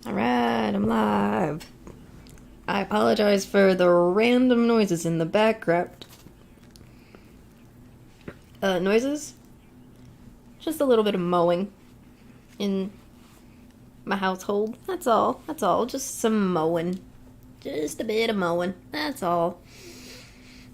Alright, I'm live. I apologize for the random noises in the background. Noises? Just a little bit of mowing in my household. That's all. Just some mowing. Just a bit of mowing. That's all.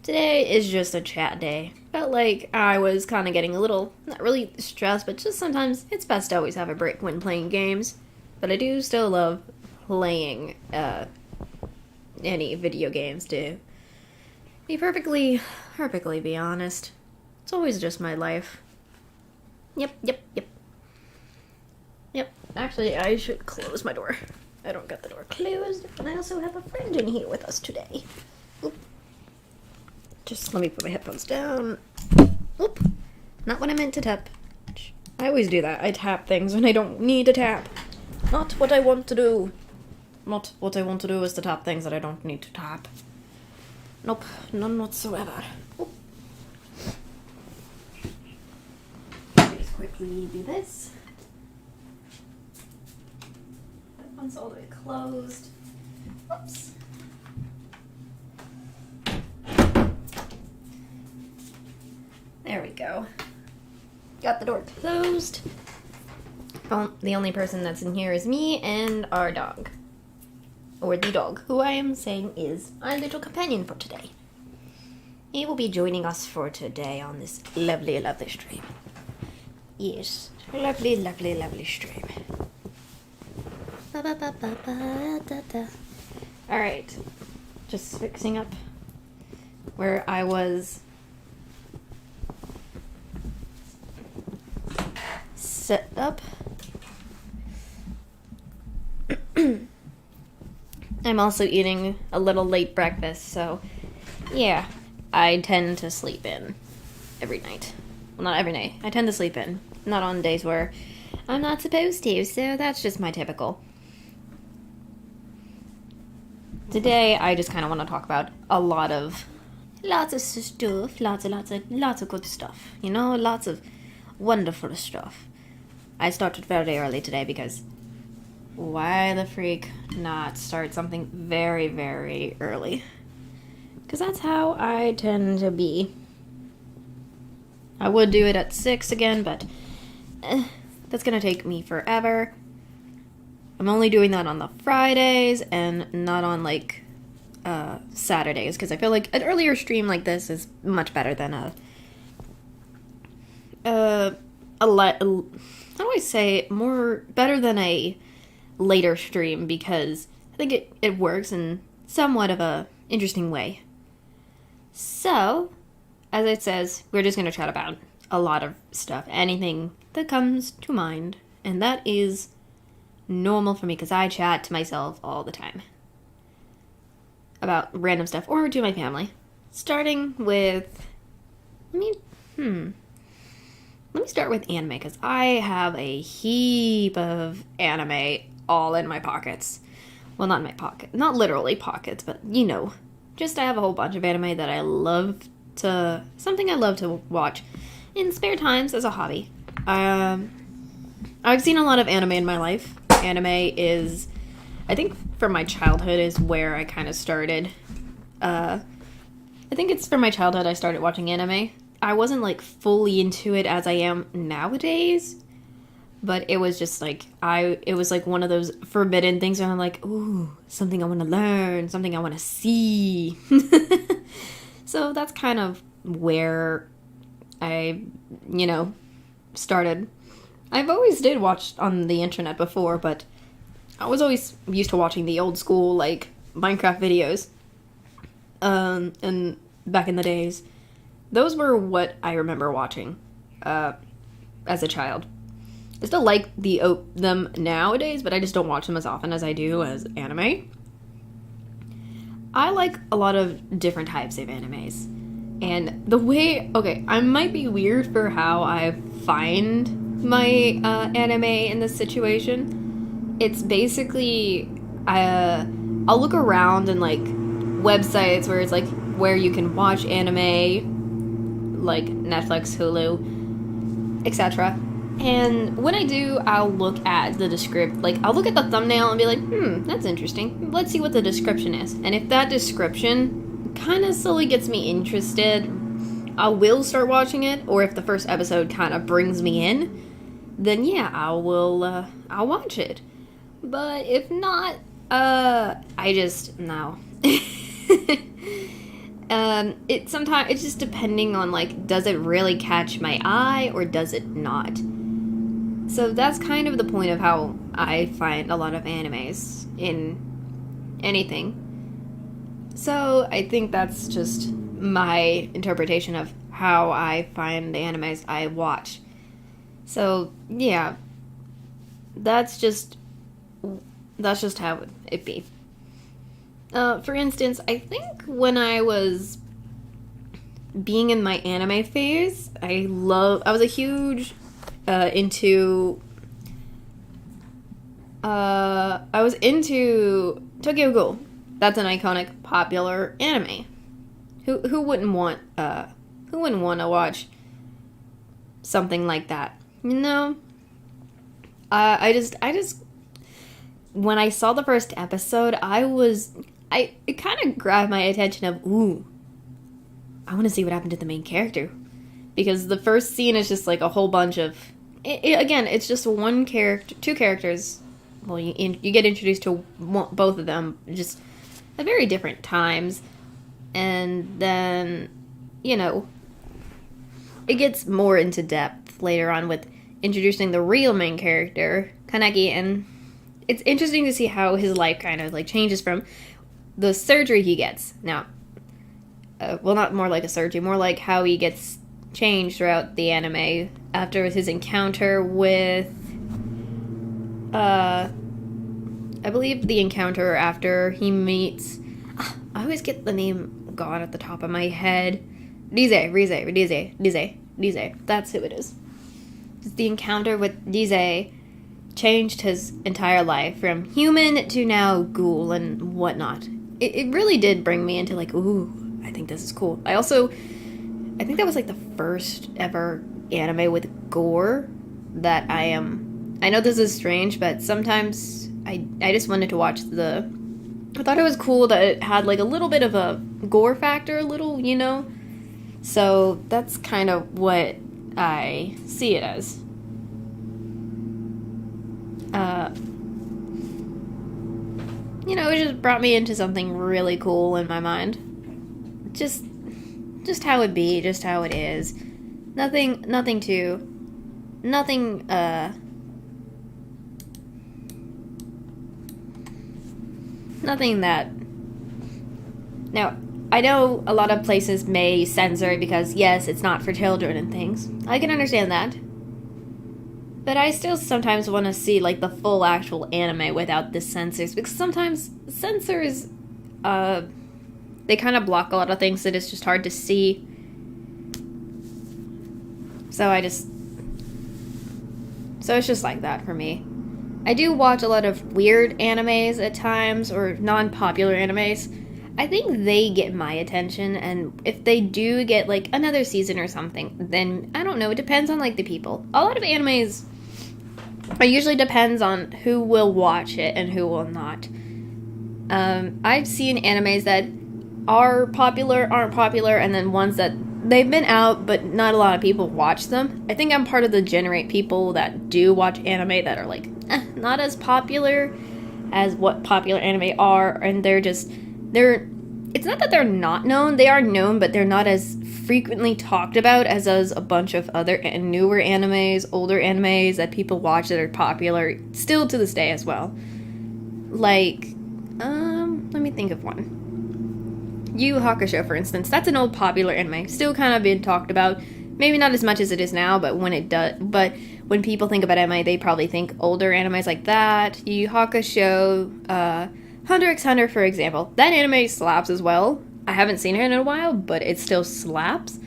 Today is just a chat day. Felt like I was kind of getting a little, not really stressed, but just sometimes it's best to always have a break when playing games. But I do still love playing any video games, to be perfectly be honest. It's always just my life. Yep. Actually, I should close my door. I don't got the door closed, and I also have a friend in here with us today. Oop. Just let me put my headphones down. Oop. Not what I meant to tap. I always do that. I tap things when I don't need to tap. Not what I want to do. Not what I want to do is to tap things that I don't need to tap. Nope, none whatsoever. Oop. Just quickly do this. That one's all the way closed. Oops. There we go. Got the door closed. Well, the only person that's in here is me and our dog. Or the dog, who I am saying is our little companion for today. He will be joining us for today on this lovely, lovely stream. Yes, lovely, lovely, lovely stream. Alright, just fixing up where I was set up. I'm also eating a little late breakfast, so yeah, I tend to sleep in every night. Well, not every night. I tend to sleep in. Not on days where I'm not supposed to, so that's just my typical. Today, I just kind of want to talk about lots of stuff, lots of good stuff, you know, lots of wonderful stuff. I started very early today because why the freak not start something very, very early? Because that's how I tend to be. I would do it at 6 again, but that's going to take me forever. I'm only doing that on the Fridays and not on, Saturdays, because I feel like an earlier stream like this is much better than how do I say, better than a later stream, because I think it works in somewhat of a interesting way. So, as it says, we're just going to chat about a lot of stuff, anything that comes to mind, and that is normal for me because I chat to myself all the time about random stuff, or to my family. Starting with, let me start with anime, because I have a heap of anime all in my pockets. Well, not in my pocket. Not literally pockets, but, you know. Just I have a whole bunch of anime that I love to... Something I love to watch in spare times as a hobby. I've seen a lot of anime in my life. Anime is... I think from my childhood is where I kind of started. I think it's from my childhood I started watching anime. I wasn't, fully into it as I am nowadays, but it was just, it was, one of those forbidden things where I'm like, ooh, something I want to learn, something I want to see. So that's kind of where I, started. I've always did watch on the internet before, but I was always used to watching the old school, Minecraft videos, and back in the days. Those were what I remember watching as a child. I still like them nowadays, but I just don't watch them as often as I do as anime. I like a lot of different types of animes. And the way... Okay, I might be weird for how I find my anime in this situation. It's basically... I'll look around in, websites where it's, where you can watch anime... like Netflix, Hulu, etc. And when I do, I'll look at the description. Like, I'll look at the thumbnail and be like, that's interesting. Let's see what the description is. And if that description kind of slowly gets me interested, I will start watching it. Or if the first episode kind of brings me in, then yeah, I'll watch it. But if not, I just, no. It's just depending on, like, does it really catch my eye or does it not? So that's kind of the point of how I find a lot of animes in anything. So I think that's just my interpretation of how I find the animes I watch. So yeah, that's just how it be. For instance, I think when I was being in my anime phase, I was a huge into Tokyo Ghoul. That's an iconic, popular anime. Who wouldn't want to watch something like that? You know? I just when I saw the first episode, it kind of grabbed my attention of, ooh, I want to see what happened to the main character. Because the first scene is just like a whole bunch of, again, it's just two characters. Well, you get introduced to both of them just at very different times. And then, it gets more into depth later on with introducing the real main character, Kaneki, and it's interesting to see how his life kind of, like, changes from the surgery he gets. Now, not more like a surgery, more like how he gets changed throughout the anime after his encounter with, I believe the encounter after he meets, I always get the name gone at the top of my head. Rize, that's who it is. It's the encounter with Rize changed his entire life from human to now ghoul and whatnot. It really did bring me into, like, ooh, I think this is cool. I think that was, like, the first ever anime with gore that I know this is strange, but sometimes I just wanted to watch I thought it was cool that it had, like, a little bit of a gore factor, so that's kind of what I see it as. It just brought me into something really cool in my mind. Just how it be, just how it is. Nothing that... Now, I know a lot of places may censor it because, yes, it's not for children and things. I can understand that. But I still sometimes want to see, like, the full actual anime without the censors, because sometimes censors, they kind of block a lot of things that it's just hard to see. So it's just like that for me. I do watch a lot of weird animes at times, or non-popular animes. I think they get my attention, and if they do get, like, another season or something, then, I don't know, it depends on, like, the people. A lot of animes, it usually depends on who will watch it and who will not. I've seen animes that are popular, aren't popular, and then ones that they've been out, but not a lot of people watch them. I think I'm part of the generate people that do watch anime that are, like, not as popular as what popular anime are, and it's not that they're not known, they are known, but they're not as frequently talked about as a bunch of other and newer animes, older animes that people watch that are popular still to this day as well. Like, let me think of one. Yu Yu Hakusho, for instance, that's an old popular anime, still kind of being talked about. Maybe not as much as it is now, but when people think about anime, they probably think older animes like that. Yu Yu Hakusho, Hunter x Hunter, for example. That anime slaps as well. I haven't seen it in a while, but it still slaps.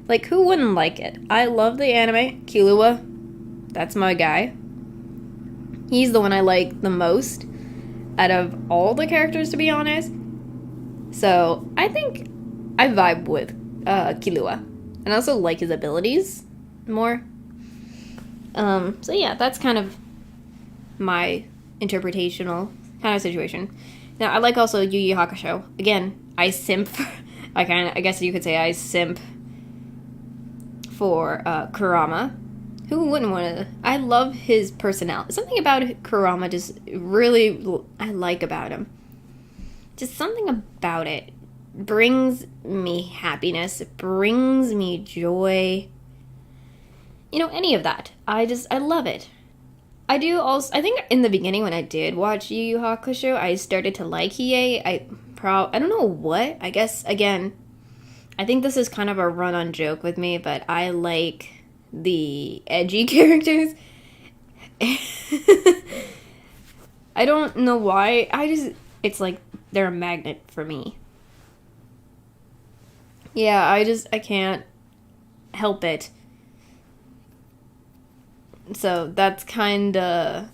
Like, who wouldn't like it? I love the anime. Killua, that's my guy. He's the one I like the most out of all the characters, to be honest. So, I think I vibe with Killua. And I also like his abilities more. So yeah, that's kind of my interpretational kind of situation. Now, I like also Yu Yu Hakusho. Again, I simp. I guess you could say I simp for Kurama. Who wouldn't want to? I love his personality. Something about Kurama just really I like about him. Just something about it brings me happiness. It brings me joy. Any of that. I love it. I do also. I think in the beginning when I did watch Yu Yu Hakusho, I started to like Hiei. I don't know what. I guess again, I think this is kind of a run-on joke with me, but I like the edgy characters. I don't know why. It's like they're a magnet for me. Yeah, I can't help it. So that's kind of...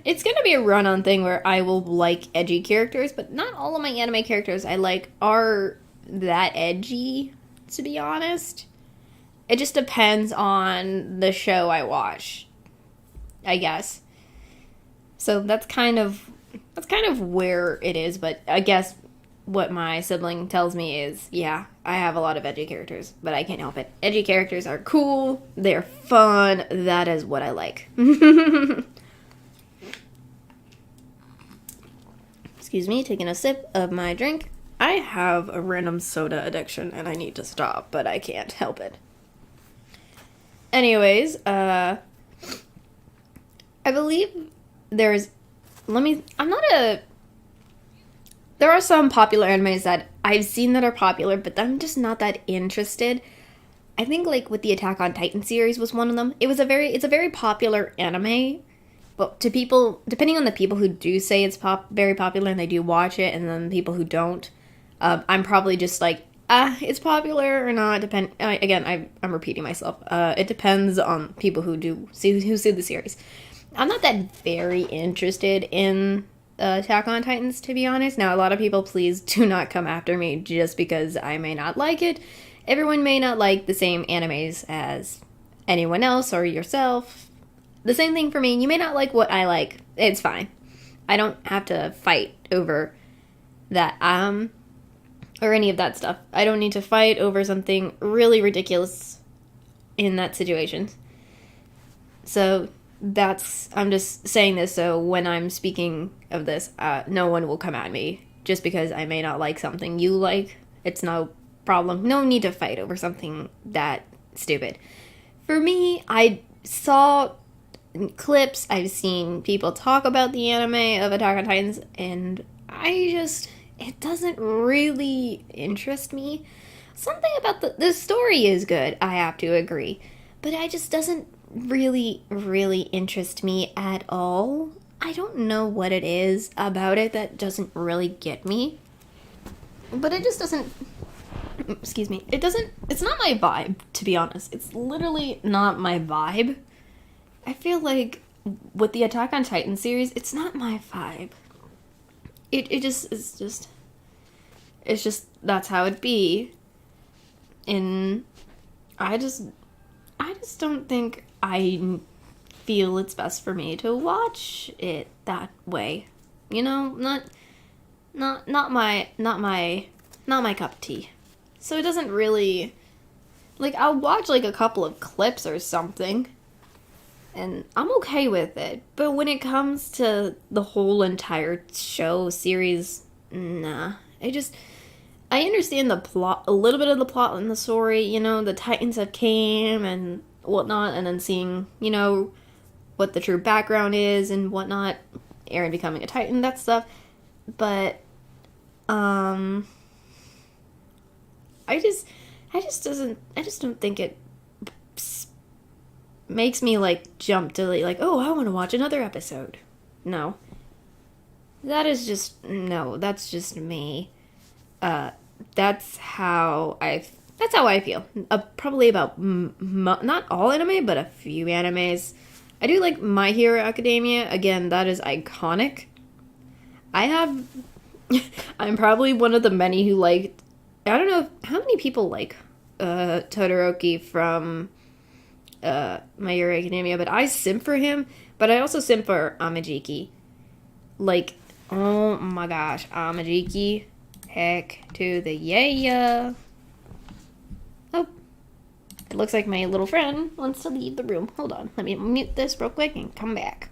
It's going to be a run-on thing where I will like edgy characters, but not all of my anime characters I like are that edgy, to be honest. It just depends on the show I watch, I guess. So that's kind of where it is, but I guess what my sibling tells me is, yeah, I have a lot of edgy characters, but I can't help it. Edgy characters are cool, they're fun, that is what I like. Excuse me, taking a sip of my drink. I have a random soda addiction and I need to stop, but I can't help it. Anyways, I believe there are some popular animes that I've seen that are popular, but I'm just not that interested. I think like with the Attack on Titan series was one of them. It's a very popular anime, but to people, depending on the people who do say it's very popular and they do watch it, and then people who don't, I'm probably just like, it's popular or not. Again, I'm repeating myself. It depends on people who see the series. I'm not that very interested in Attack on Titans, to be honest. Now, a lot of people, please do not come after me just because I may not like it. Everyone may not like the same animes as anyone else or yourself. The same thing for me. You may not like what I like. It's fine. I don't have to fight over that. Or any of that stuff. I don't need to fight over something really ridiculous in that situation. So I'm just saying this so when I'm speaking of this, no one will come at me just because I may not like something you like. It's no problem. No need to fight over something that stupid. For me, I saw clips, I've seen people talk about the anime of Attack on Titans, and it doesn't really interest me. Something about the story is good, I have to agree, but it just doesn't really, really interest me at all. I don't know what it is about it that doesn't really get me, but it just doesn't, excuse me, it's not my vibe, to be honest. It's literally not my vibe. I feel like with the Attack on Titan series, it's not my vibe. It's just that's how it be. And I just don't think I feel it's best for me to watch it that way. Not my cup of tea. So it doesn't really, like, I'll watch like a couple of clips or something, and I'm okay with it. But when it comes to the whole entire show series, nah. I understand the plot, a little bit of the plot and the story, the Titans have came and whatnot, and then seeing, what the true background is and whatnot, Eren becoming a Titan, that stuff. But, I just don't think it makes me, like, jump to, like, oh, I want to watch another episode. No. That's just me. That's how I feel. Probably about, not all anime, but a few animes. I do like My Hero Academia. Again, that is iconic. I'm probably one of the many who liked, I don't know how many people like Todoroki from My Hero Academia, but I simp for him, but I also simp for Amajiki. Like, oh my gosh, Amajiki. Heck to the yeah. Oh, it looks like my little friend wants to leave the room. Hold on, let me mute this real quick and come back.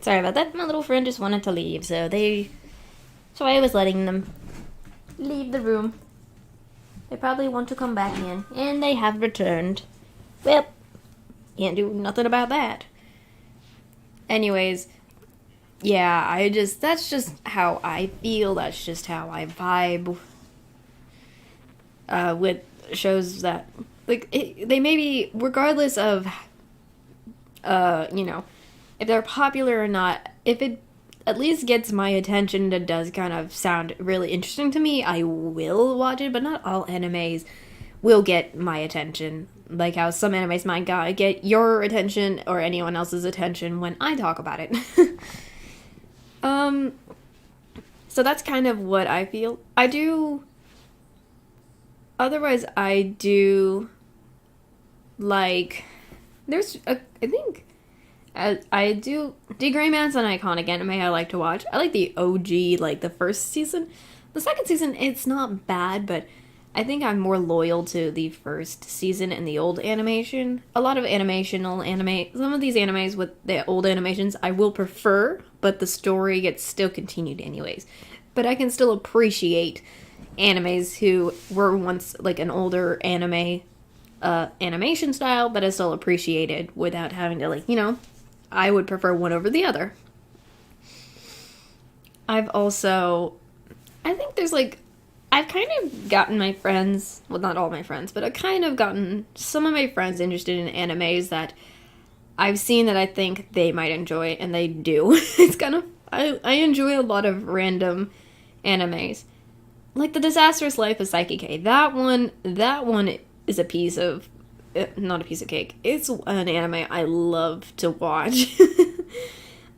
Sorry about that. My little friend just wanted to leave, so I was letting them leave the room. They probably want to come back in, and they have returned. Well, can't do nothing about that. Anyways, yeah, that's just how I feel. That's just how I vibe with shows that, like, they may be, regardless of, if they're popular or not, if it at least gets my attention, that does kind of sound really interesting to me, I will watch it, but not all animes will get my attention. Like how some animes might get your attention or anyone else's attention when I talk about it. So that's kind of what I feel. I do like, I think, I do, D. Gray Man's an iconic anime I like to watch. I like the OG, like the first season. The second season, it's not bad, but I think I'm more loyal to the first season and the old animation. A lot of some of these animes with the old animations I will prefer, but the story gets still continued anyways. But I can still appreciate animes who were once like an older anime animation style, but I still appreciated without having to, like, I would prefer one over the other. I've kind of gotten my friends, well, not all my friends, but I've kind of gotten some of my friends interested in animes that I've seen that I think they might enjoy, and they do. It's kind of, I enjoy a lot of random animes. Like The Disastrous Life of Psyche K. That one is a piece of, not a piece of cake. It's an anime I love to watch.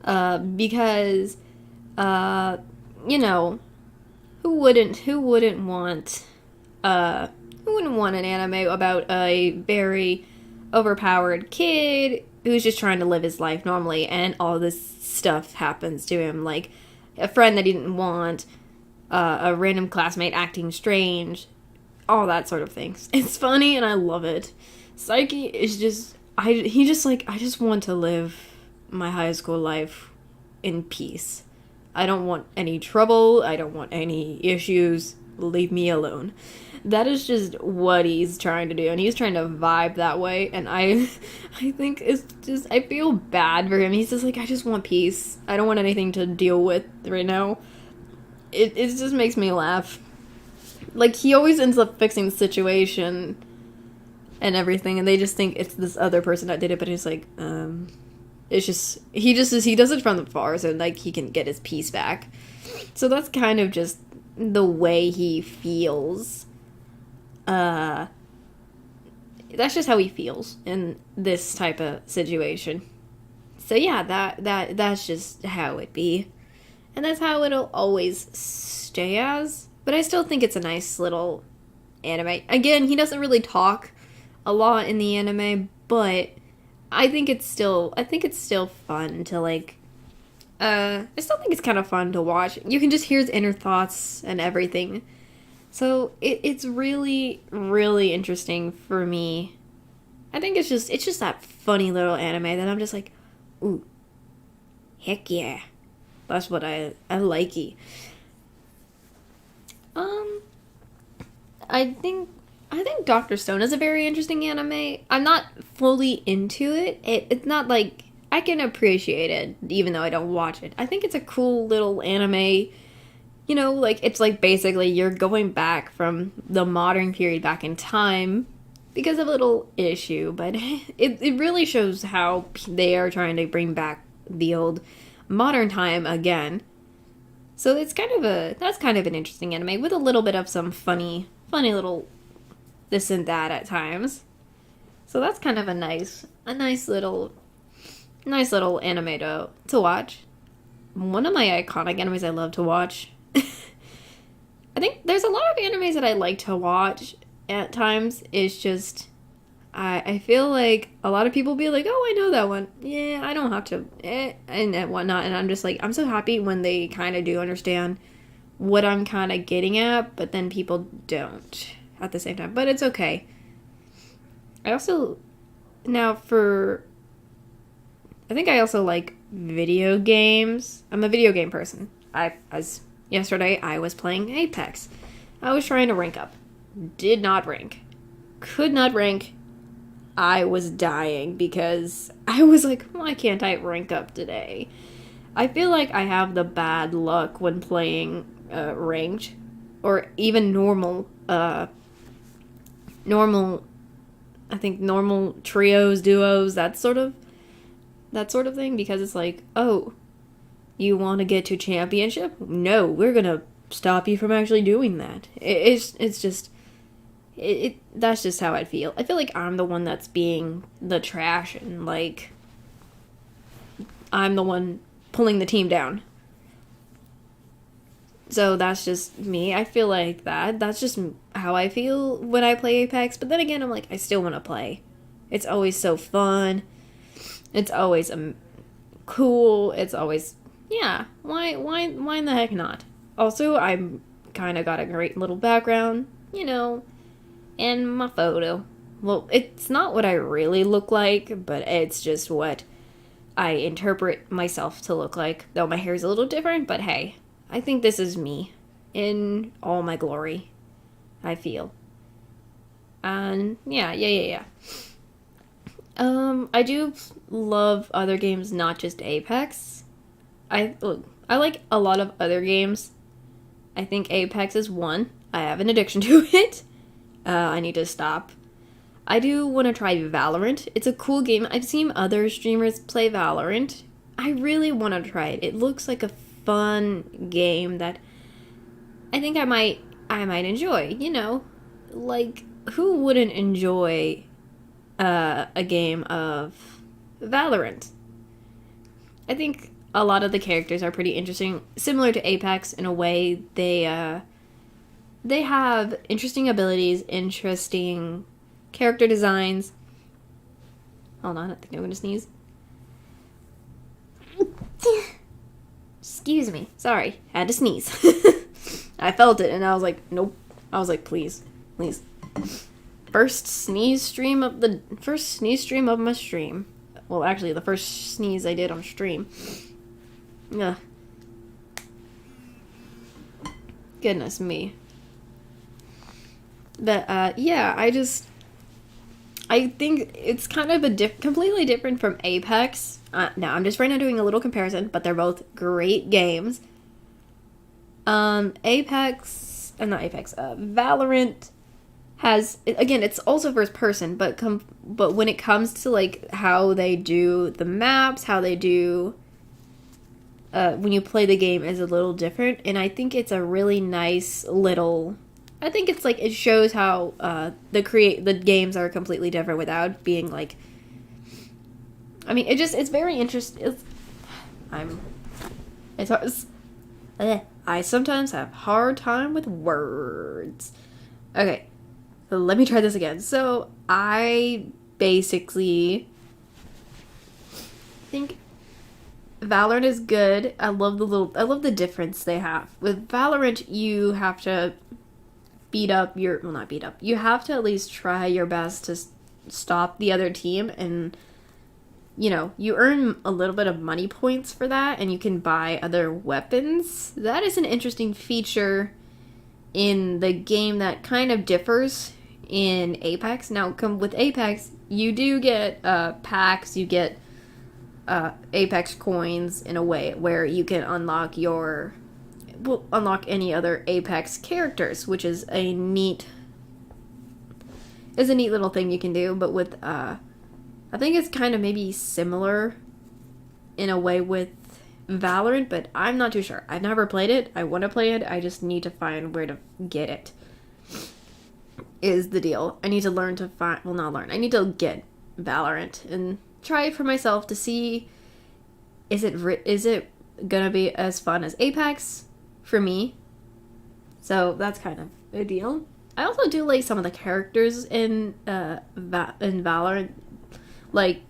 Because, who wouldn't want an anime about a very overpowered kid who's just trying to live his life normally, and all this stuff happens to him, like a friend that he didn't want, a random classmate acting strange, all that sort of things. It's funny and I love it. Psyche is just, I just want to live my high school life in peace. I don't want any trouble. I don't want any issues. Leave me alone. That is just what he's trying to do, and he's trying to vibe that way, and I think it's just, I feel bad for him. He's just like, I just want peace. I don't want anything to deal with right now. It just makes me laugh. Like, he always ends up fixing the situation and everything, and they just think it's this other person that did it, but it's like, it's just, he does it from afar, so, like, he can get his peace back. So that's kind of just the way he feels. That's just how he feels in this type of situation. So yeah, that's just how it be. And that's how it'll always stay as. But I still think it's a nice little anime. Again, he doesn't really talk a lot in the anime, but I think it's still fun to, like, I still think it's kind of fun to watch. You can just hear his inner thoughts and everything. So it's really, really interesting for me. I think it's just that funny little anime that I'm just like, ooh, heck yeah. That's what I likey. I think Doctor Stone is a very interesting anime. I'm not fully into it. It's not like I can appreciate it even though I don't watch it. I think it's a cool little anime. You know, like it's like basically you're going back from the modern period back in time because of a little issue, but it really shows how they are trying to bring back the old modern time again. So that's kind of an interesting anime with a little bit of some funny little this and that at times. So that's kind of a nice little anime to watch. One of my iconic animes I love to watch. I think there's a lot of animes that I like to watch at times. It's just I feel like a lot of people be like, oh, I know that one. Yeah, I don't have to. And whatnot. And I'm just like, I'm so happy when they kind of do understand what I'm kind of getting at, but then people don't at the same time. But it's okay. I also, I think I also like video games. I'm a video game person. Yesterday, I was playing Apex. I was trying to rank up. Did not rank. Could not rank. I was dying because I was like, why can't I rank up today? I feel like I have the bad luck when playing ranked or even normal, I think normal trios, duos, that sort of thing, because it's like, oh, you want to get to championship? No, we're gonna stop you from actually doing that. It's just that's just how I feel. I feel like I'm the one that's being the trash and like I'm the one pulling the team down. So that's just me. I feel like that's just how I feel when I play Apex. But then again, I'm like, I still want to play. It's always so fun. It's always cool. It's always, yeah. Why in the heck not? Also, I'm kind of got a great little background, and my photo. Well, it's not what I really look like, but it's just what I interpret myself to look like. Though my hair is a little different, but hey, I think this is me in all my glory, I feel. And yeah. I do love other games, not just Apex. I like a lot of other games. I think Apex is one. I have an addiction to it. I need to stop. I do want to try Valorant. It's a cool game. I've seen other streamers play Valorant. I really want to try it. It looks like a fun game that I think I might enjoy, Like, who wouldn't enjoy a game of Valorant? I think a lot of the characters are pretty interesting, similar to Apex in a way. They have interesting abilities, interesting character designs. Hold on, I think I'm gonna sneeze. Excuse me. Sorry, had to sneeze. I felt it and I was like, nope. I was like, please. First sneeze stream of my stream. Well, actually, the first sneeze I did on stream. Ugh. Goodness me. But, yeah, I think it's kind of completely different from Apex. Now, I'm just right now doing a little comparison, but they're both great games. Valorant has, again, it's also first person, but when it comes to, like, how they do the maps, how they do, when you play the game is a little different, and I think it's a really nice little, I think it's, like, it shows how, the games are completely different without being, like, I mean, it's very interesting. I sometimes have hard time with words. Okay, so let me try this again. So, I basically think Valorant is good. I love the difference they have. With Valorant, you have to you have to at least try your best to stop the other team, and you earn a little bit of money points for that, and you can buy other weapons. That is an interesting feature in the game that kind of differs in Apex. Now, with Apex, you do get packs, you get Apex coins in a way where you can unlock any other Apex characters, which is a neat little thing you can do. But with I think it's kind of maybe similar in a way with Valorant, but I'm not too sure. I've never played it. I want to play it. I just need to find where to get it. Is the deal. I need to learn to find... Well, not learn. I need to get Valorant and try it for myself to see... Is it gonna be as fun as Apex for me? So that's kind of a deal. I also do like some of the characters in Valorant. Like,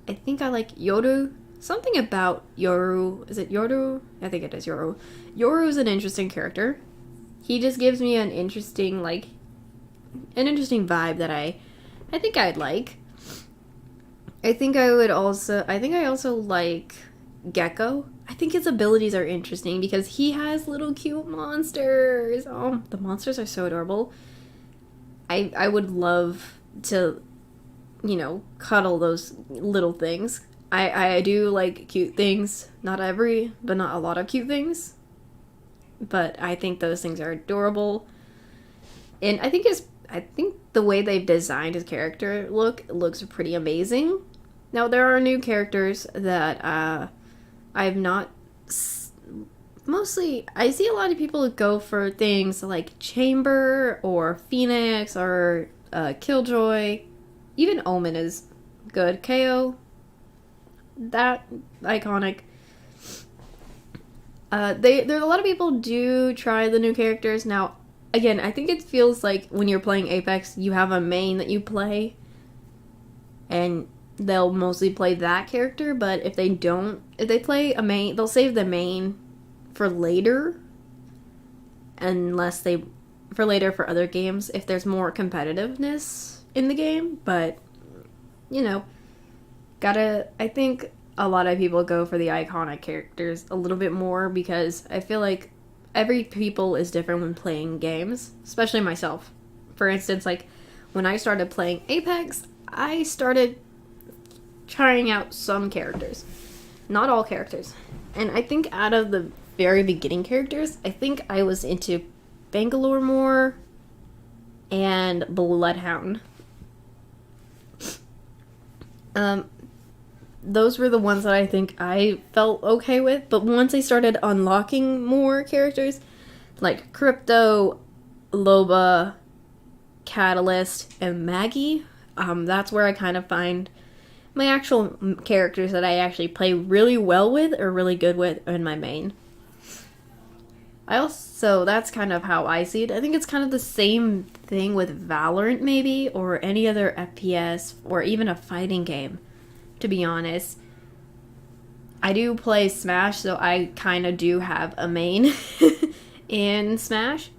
I think I like Yoru. Something about Yoru. Is it Yoru? I think it is Yoru. Yoru's an interesting character. He just gives me an interesting vibe that I think I'd like. I think I also like Gecko. I think his abilities are interesting because he has little cute monsters. Oh, the monsters are so adorable. I would love to, cuddle those little things. I do like cute things. Not a lot of cute things. But I think those things are adorable. And I think the way they've designed his character looks pretty amazing. Now, there are new characters that I've not... Mostly, I see a lot of people go for things like Chamber or Phoenix or Killjoy. Even Omen is good. KO, that iconic. There a lot of people do try the new characters. Now, again, I think it feels like when you're playing Apex, you have a main that you play, and they'll mostly play that character. But if they play a main, they'll save the main for later, for other games if there's more competitiveness in the game. But I think a lot of people go for the iconic characters a little bit more because I feel like every people is different when playing games, especially myself. For instance, like when I started playing Apex, I started trying out some characters, not all characters. And I think out of the very beginning characters, I think I was into Bangalore more and Bloodhound. Those were the ones that I think I felt okay with, but once I started unlocking more characters, like Crypto, Loba, Catalyst, and Maggie, that's where I kind of find my actual characters that I actually play really well with or really good with in my main. That's kind of how I see it. I think it's kind of the same thing with Valorant maybe, or any other FPS, or even a fighting game, to be honest. I do play Smash, so I kind of do have a main in Smash.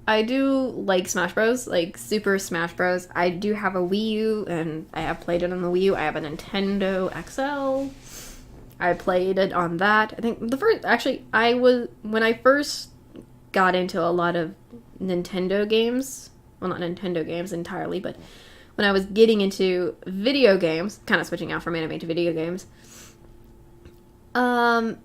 I do like Smash Bros, like Super Smash Bros. I do have a Wii U, and I have played it on the Wii U. I have a Nintendo XL. I played it on that. I think when I first got into a lot of Nintendo games, well, not Nintendo games entirely, but when I was getting into video games, kind of switching out from anime to video games, I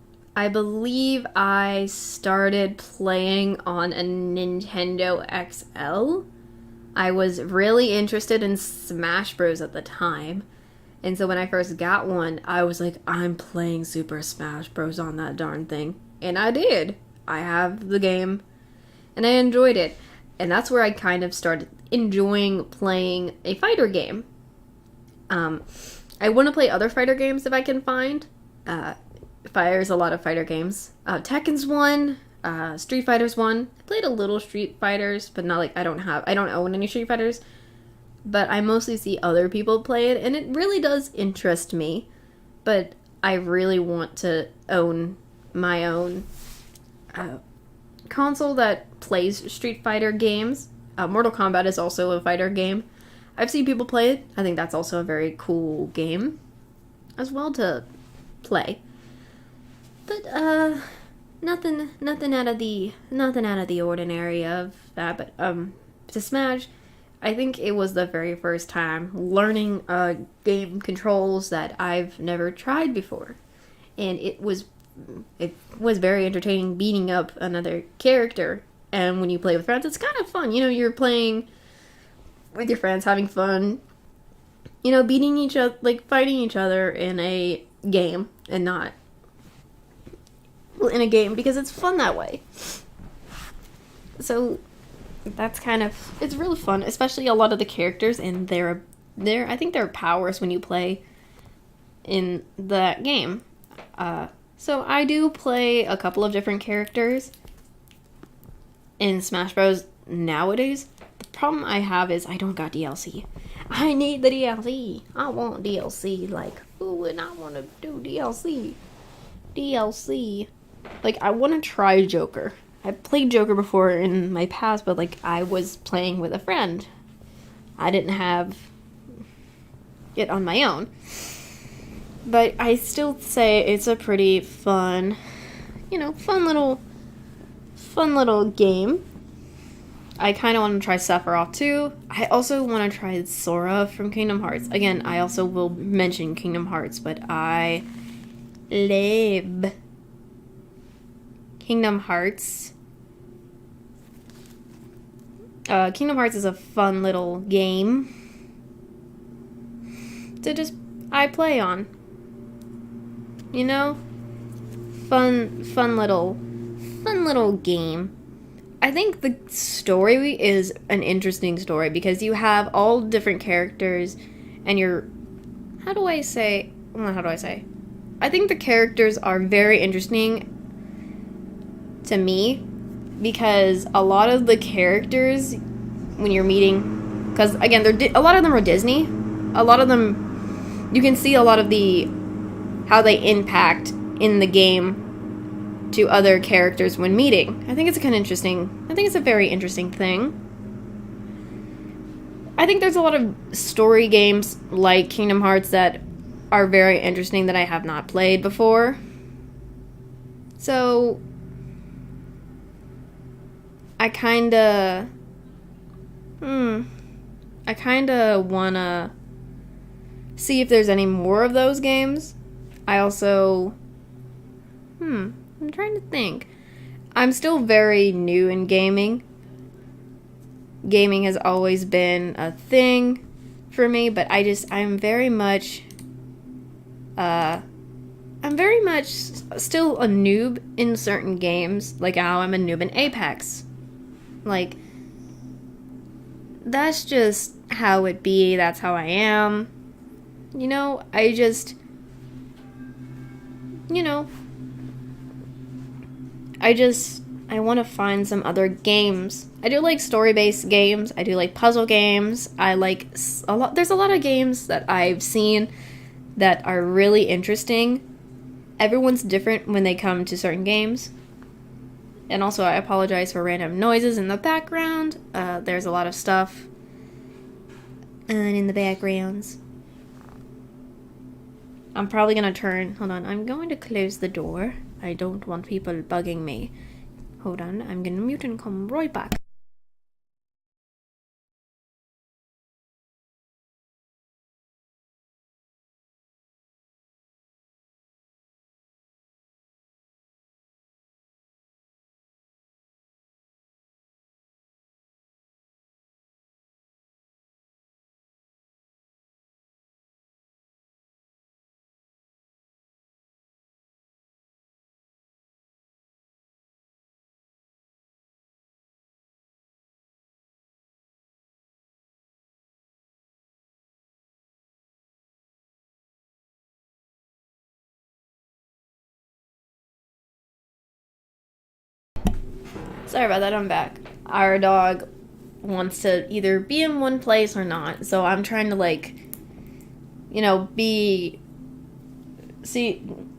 believe I started playing on a Nintendo XL. I was really interested in Smash Bros. At the time. And so when I first got one, I was like, I'm playing Super Smash Bros. On that darn thing. And I did. I have the game. And I enjoyed it. And that's where I kind of started enjoying playing a fighter game. I want to play other fighter games if I can find. There's a lot of fighter games. Tekken's one. Street Fighter's one. I played a little Street Fighters, but not like I don't own any Street Fighters. But I mostly see other people play it, and it really does interest me. But I really want to own my own console that plays Street Fighter games. Mortal Kombat is also a fighter game. I've seen people play it. I think that's also a very cool game as well to play. But nothing out of the ordinary of that. But to Smash, I think it was the very first time learning game controls that I've never tried before, and it was very entertaining beating up another character. And when you play with friends, it's kind of fun. You're playing with your friends, having fun. Beating each other, like fighting each other in a game, and not in a game, because it's fun that way. So that's it's really fun, especially a lot of the characters and their I think their powers when you play in that game. So I do play a couple of different characters in Smash Bros. Nowadays. The problem I have is I don't got DLC. I need the DLC. I want DLC. Like, who would not want to do DLC? DLC. Like, I want to try Joker. I played Joker before in my past, but, like, I was playing with a friend. I didn't have it on my own. But I still say it's a pretty fun little game. I kind of want to try Sephiroth too. I also want to try Sora from Kingdom Hearts. Again, I also will mention Kingdom Hearts, but I love Kingdom Hearts. Kingdom Hearts is a fun little game to I play on. Fun little game. I think the story is an interesting story because you have all different characters and how do I say? I think the characters are very interesting to me because a lot of the characters when you're meeting, because again, a lot of them are Disney. A lot of them, you can see a lot of how they impact in the game to other characters when meeting. I think it's a very interesting thing. I think there's a lot of story games like Kingdom Hearts that are very interesting that I have not played before. So I kinda wanna see if there's any more of those games. I also I'm trying to think. I'm still very new in gaming. Gaming has always been a thing for me, but I'm very much still a noob in certain games, like how I'm a noob in Apex. Like, that's just how it be, that's how I am. I want to find some other games. I do like story-based games. I do like puzzle games. I like there's a lot of games that I've seen that are really interesting. Everyone's different when they come to certain games. And also, I apologize for random noises in the background. There's a lot of stuff in the backgrounds. I'm probably going to hold on, I'm going to close the door. I don't want people bugging me. Hold on, I'm going to mute and come right back. Sorry about that, I'm back. Our dog wants to either be in one place or not, so I'm trying to I'm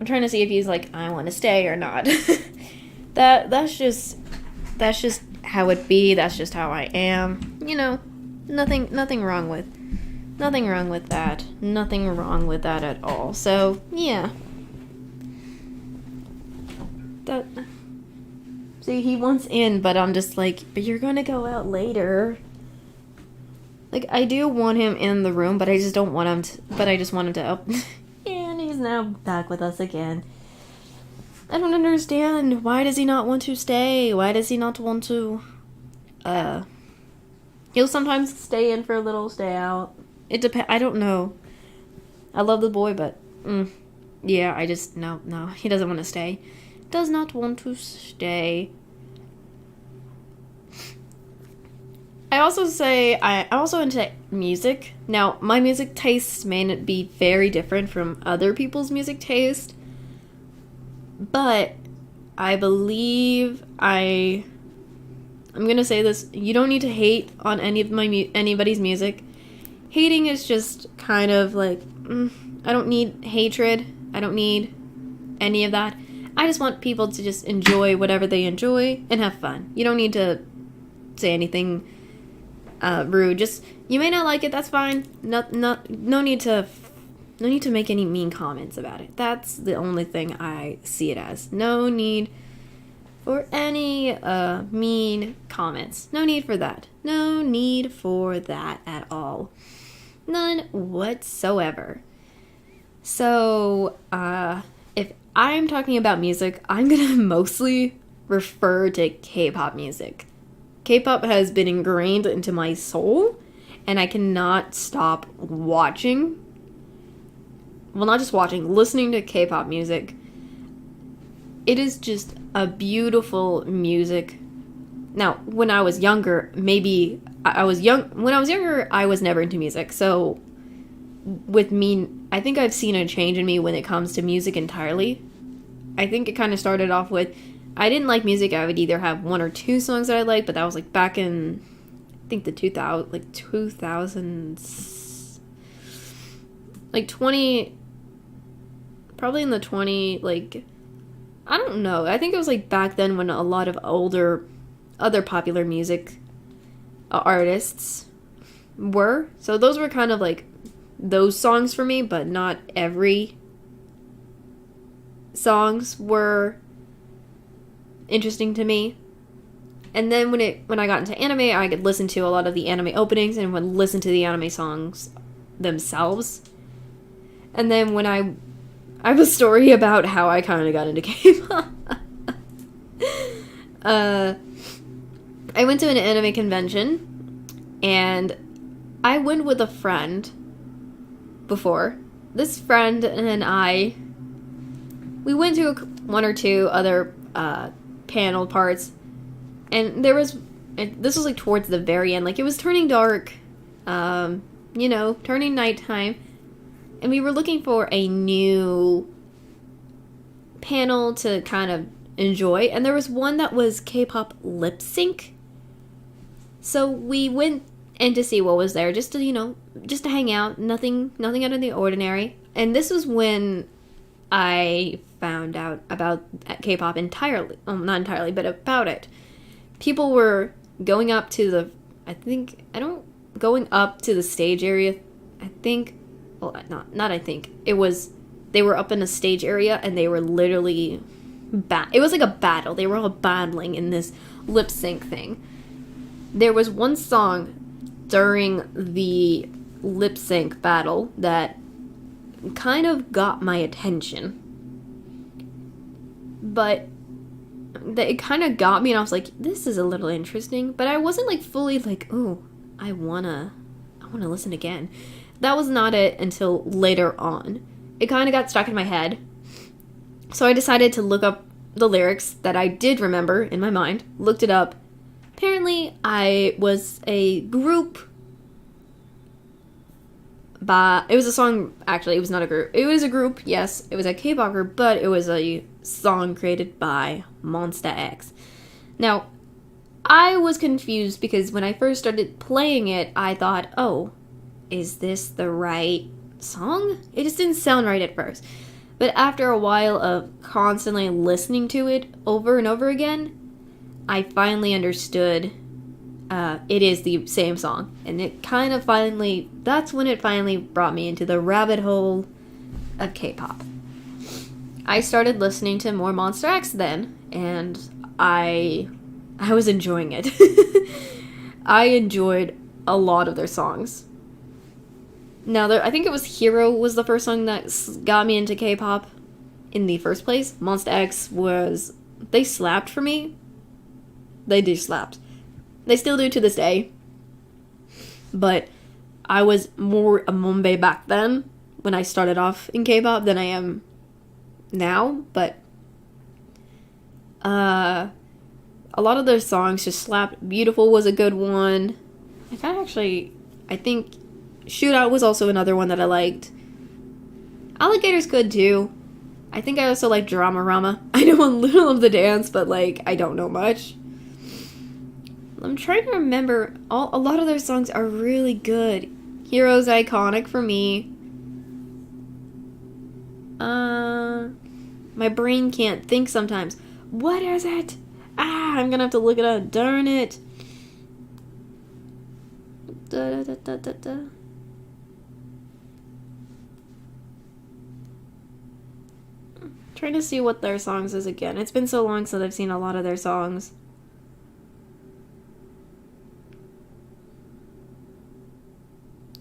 trying to see if he's like, I want to stay or not. That's just how it be, that's just how I am. Nothing wrong with Nothing wrong with that. Nothing wrong with that at all. So, yeah. That... See, he wants in, but I'm just like, but you're gonna go out later. Like, I do want him in the room, but I just don't want him to... But I just want him to... Oh, and he's now back with us again. I don't understand. Why does he not want to stay? Why does he not want to... He'll sometimes stay in for a little, stay out. It depends. I don't know. I love the boy, but... yeah, I just... No. He doesn't want to stay. Does not want to stay. I also say I'm also into music. Now, my music tastes may be very different from other people's music taste, but I believe I'm gonna say this: you don't need to hate on anybody's music. Hating is just kind of like I don't need hatred. I don't need any of that. I just want people to just enjoy whatever they enjoy and have fun. You don't need to say anything rude. Just, you may not like it, that's fine. No need to make any mean comments about it. That's the only thing I see it as. No need for any mean comments. No need for that. No need for that at all. None whatsoever. So, if I'm talking about music, I'm gonna mostly refer to K-pop music. K-pop has been ingrained into my soul, and I cannot stop watching. Well, not just watching, listening to K-pop music. It is just a beautiful music. Now, when I was younger, when I was younger, I was never into music. So, with me, I think I've seen a change in me when it comes to music entirely. I think it kind of started off with, I didn't like music. I would either have one or two songs that I liked, but that was like back in, I think the 2000s, like 20, probably in the 20, like, I don't know. I think it was like back then when a lot of other popular music artists were. So those were kind of like those songs for me, but not every songs were interesting to me. And then when I got into anime, I could listen to a lot of the anime openings and would listen to the anime songs themselves. And then when I have a story about how I kind of got into K-pop. I went to an anime convention, and I went with a friend before. This friend and I, we went to one or two other panel parts, and this was like towards the very end, like it was turning dark, turning nighttime, and we were looking for a new panel to kind of enjoy, and there was one that was K-pop lip sync. So we went in to see what was there, just to hang out, nothing out of the ordinary. And this was when I found out about K-pop entirely. Not entirely, but about it. People were going up to the stage area. They were up in a stage area, and they were literally it was like a battle. They were all battling in this lip sync thing. There was one song during the lip sync battle that kind of got my attention. But it kind of got me, and I was like, this is a little interesting. But I wasn't like fully like, ooh, I wanna listen again. That was not it until later on. It kind of got stuck in my head. So I decided to look up the lyrics that I did remember in my mind. Looked it up. Apparently, I was a group it was a song, actually, it was not a group. It was a group, yes, it was a K-pop group, but it was a song created by Monsta X. Now, I was confused because when I first started playing it, I thought, oh, is this the right song? It just didn't sound right at first. But after a while of constantly listening to it over and over again, I finally understood it is the same song. And it kind of finally, that's when it finally brought me into the rabbit hole of K-pop. I started listening to more Monster X then, and I was enjoying it. I enjoyed a lot of their songs. Now, I think it was Hero was the first song that got me into K-pop in the first place. Monster X was, they slapped for me. They do slapped. They still do to this day. But I was more a Mumbai back then when I started off in K-pop than I am now. But a lot of their songs just slapped. Beautiful was a good one. I think Shootout was also another one that I liked. Alligator's good too. I think I also like Drama Rama. I know a little of the dance, but like I don't know much. I'm trying to remember. A lot of their songs are really good. Hero's iconic for me. My brain can't think sometimes. What is it? I'm gonna have to look it up. Darn it. Trying to see what their songs is again. It's been so long since I've seen a lot of their songs.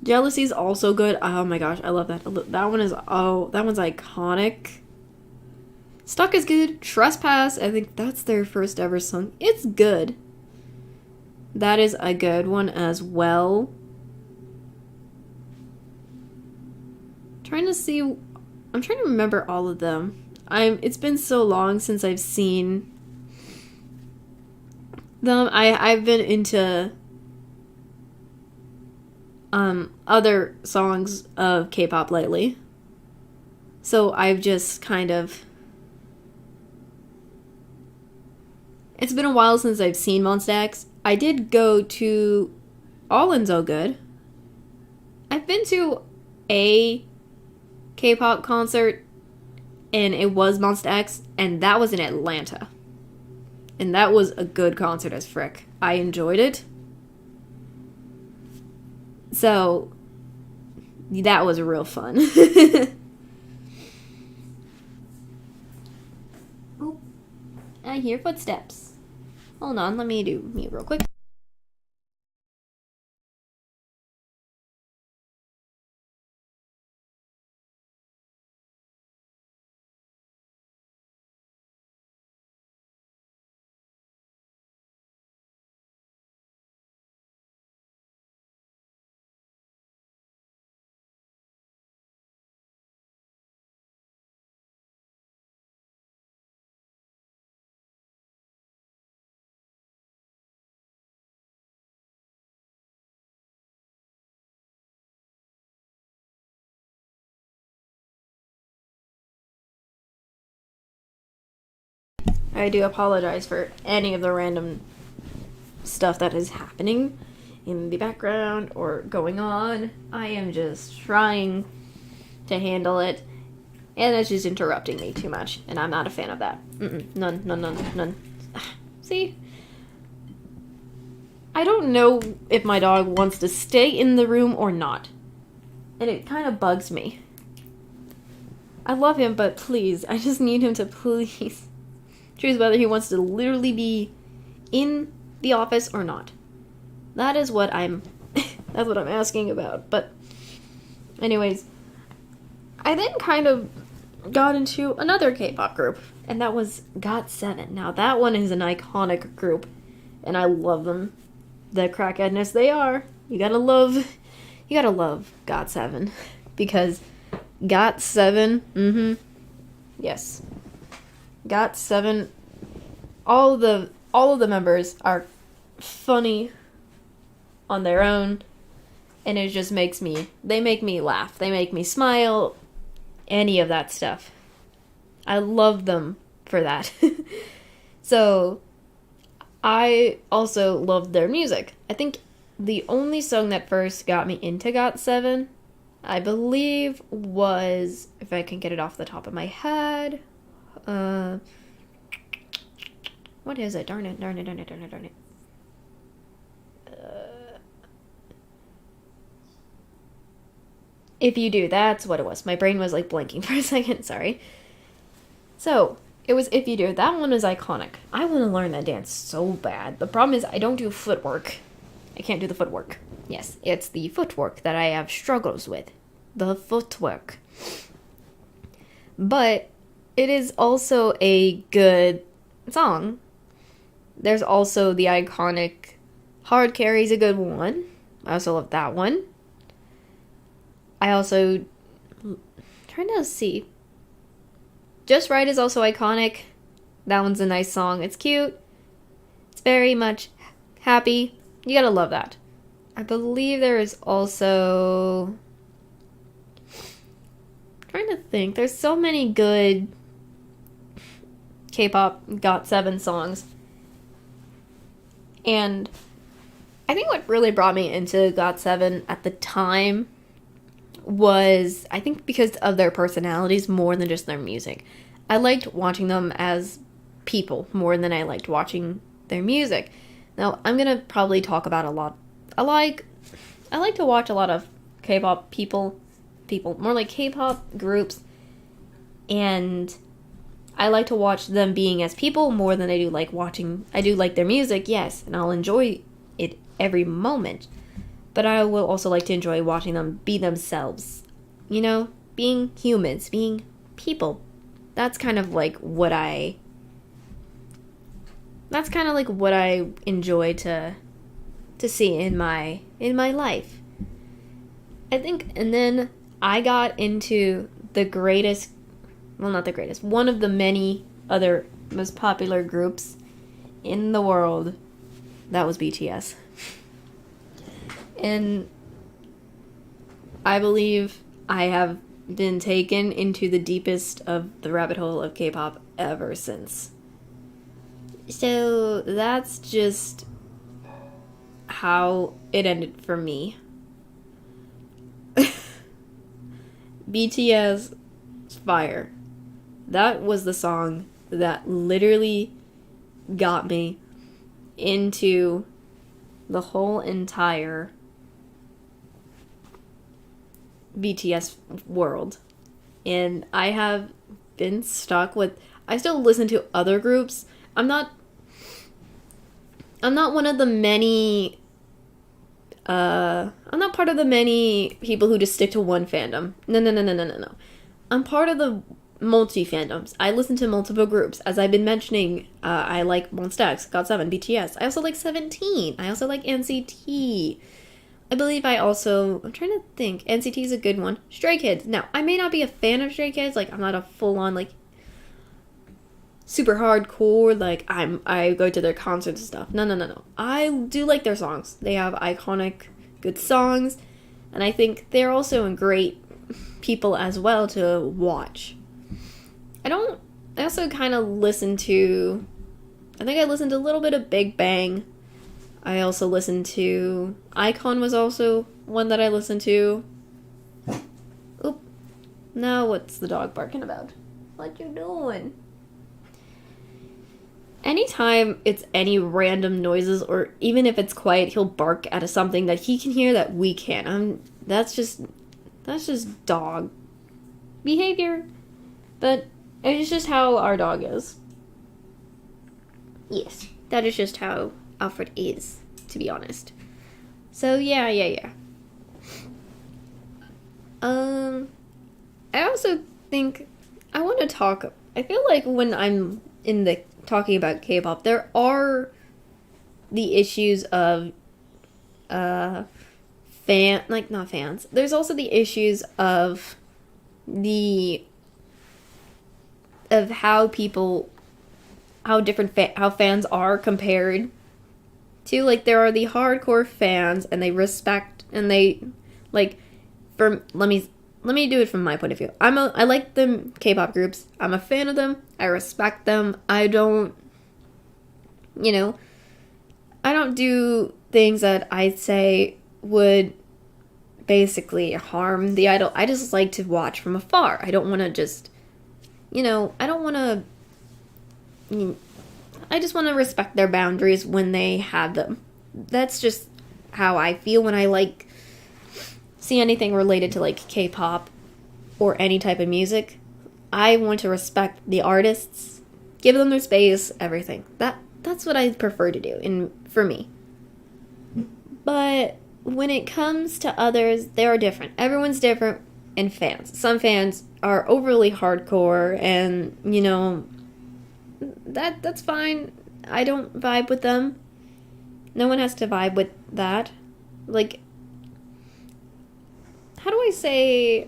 Jealousy's also good. Oh my gosh, I love that. That one's iconic. Stuck is good. Trespass, I think that's their first ever song. It's good. That is a good one as well. I'm trying to remember all of them. It's been so long since I've seen them. I've been into other songs of K-pop lately. So I've just kind of, it's been a while since I've seen Monsta X. I did go to All In So Good. I've been to a K-pop concert, and it was Monsta X, and that was in Atlanta. And that was a good concert as frick. I enjoyed it. So, that was real fun. Oh, I hear footsteps. Hold on, let me do mute real quick. I do apologize for any of the random stuff that is happening in the background or going on. I am just trying to handle it, and it's just interrupting me too much, and I'm not a fan of that. None. See? I don't know if my dog wants to stay in the room or not, and it kind of bugs me. I love him, but please, I just need him to please choose whether he wants to literally be in the office or not. That is what that's what I'm asking about. But anyways, I then kind of got into another K-pop group, and that was GOT7. Now that one is an iconic group, and I love them. The crackheadness they are. You gotta love GOT7, because GOT7, yes. GOT7, all of the members are funny on their own, and it just they make me laugh. They make me smile, any of that stuff. I love them for that. So, I also loved their music. I think the only song that first got me into GOT7, I believe, was, if I can get it off the top of my head, what is it? Darn it. If You Do, that's what it was. My brain was like blinking for a second, sorry. So, it was If You Do. That one is iconic. I want to learn that dance so bad. The problem is I don't do footwork. I can't do the footwork. Yes, it's the footwork that I have struggles with. The footwork. But it is also a good song. There's also the iconic Hard Carry's a good one. I also love that one. I also trying to see. Just Right is also iconic. That one's a nice song. It's cute. It's very much happy. You gotta love that. I believe there is also... I'm trying to think. There's so many good K-pop GOT7 songs. And I think what really brought me into GOT7 at the time was, I think, because of their personalities more than just their music. I liked watching them as people more than I liked watching their music. Now, I'm gonna probably talk about a lot. I like to watch a lot of K-pop people, more like K-pop groups, and I like to watch them being as people more than I do like their music, yes, and I'll enjoy it every moment. But I will also like to enjoy watching them be themselves. You know, being humans, being people. That's kind of like what I enjoy to see in my life. I think, and then I got into the greatest, well, not the greatest, one of the many other most popular groups in the world. That was BTS. And I believe I have been taken into the deepest of the rabbit hole of K-pop ever since. So that's just how it ended for me. BTS Fire. That was the song that literally got me into the whole entire BTS world. And I have been stuck with... I still listen to other groups. I'm not one of the many... I'm not part of the many people who just stick to one fandom. No. I'm part of the multi-fandoms. I listen to multiple groups. As I've been mentioning, I like Monsta X, GOT7, BTS. I also like 17. I also like NCT. I believe I'm trying to think. NCT is a good one. Stray Kids. Now, I may not be a fan of Stray Kids. Like, I'm not a full-on, like, super hardcore, like, I go to their concerts and stuff. No. I do like their songs. They have iconic, good songs. And I think they're also great people as well to watch. I also kind of listen to... I think I listened to a little bit of Big Bang. I also listened to... iKON was also one that I listened to. Oop. Now what's the dog barking about? What you doing? Anytime it's any random noises, or even if it's quiet, he'll bark at something that he can hear that we can't. That's just dog behavior. But it's just how our dog is. Yes, that is just how Alfred is, to be honest. So, yeah. I also think I want to talk... I feel like when I'm in the talking about K-pop, there are the issues of not fans. There's also the issues of how fans are compared to, like, there are the hardcore fans and they respect and they like let me do it from my point of view. I like the K-pop groups. I'm a fan of them. I respect them. I don't do things that I'd say would basically harm the idol. I just like to watch from afar. I don't want to just, I just want to respect their boundaries when they have them. That's just how I feel when I like see anything related to like K-pop or any type of music, I want to respect the artists, give them their space, everything. That's what I prefer to do for me. But when it comes to others, they are different. Everyone's different in fans. Some fans are overly hardcore, and that's fine. I don't vibe with them. No one has to vibe with that. Like, how do I say?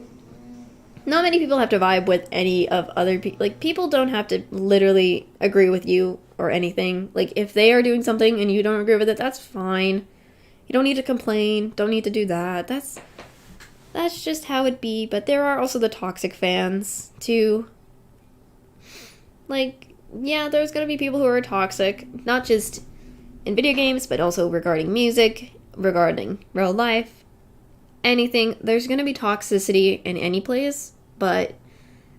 Not many people have to vibe with any of other people. Like, people don't have to literally agree with you or anything. Like, if they are doing something and you don't agree with it, that's fine. You don't need to complain. Don't need to do that. That's just how it be. But there are also the toxic fans, too. Like, yeah, there's gonna be people who are toxic. Not just in video games, but also regarding music, regarding real life. Anything. There's gonna be toxicity in any place. But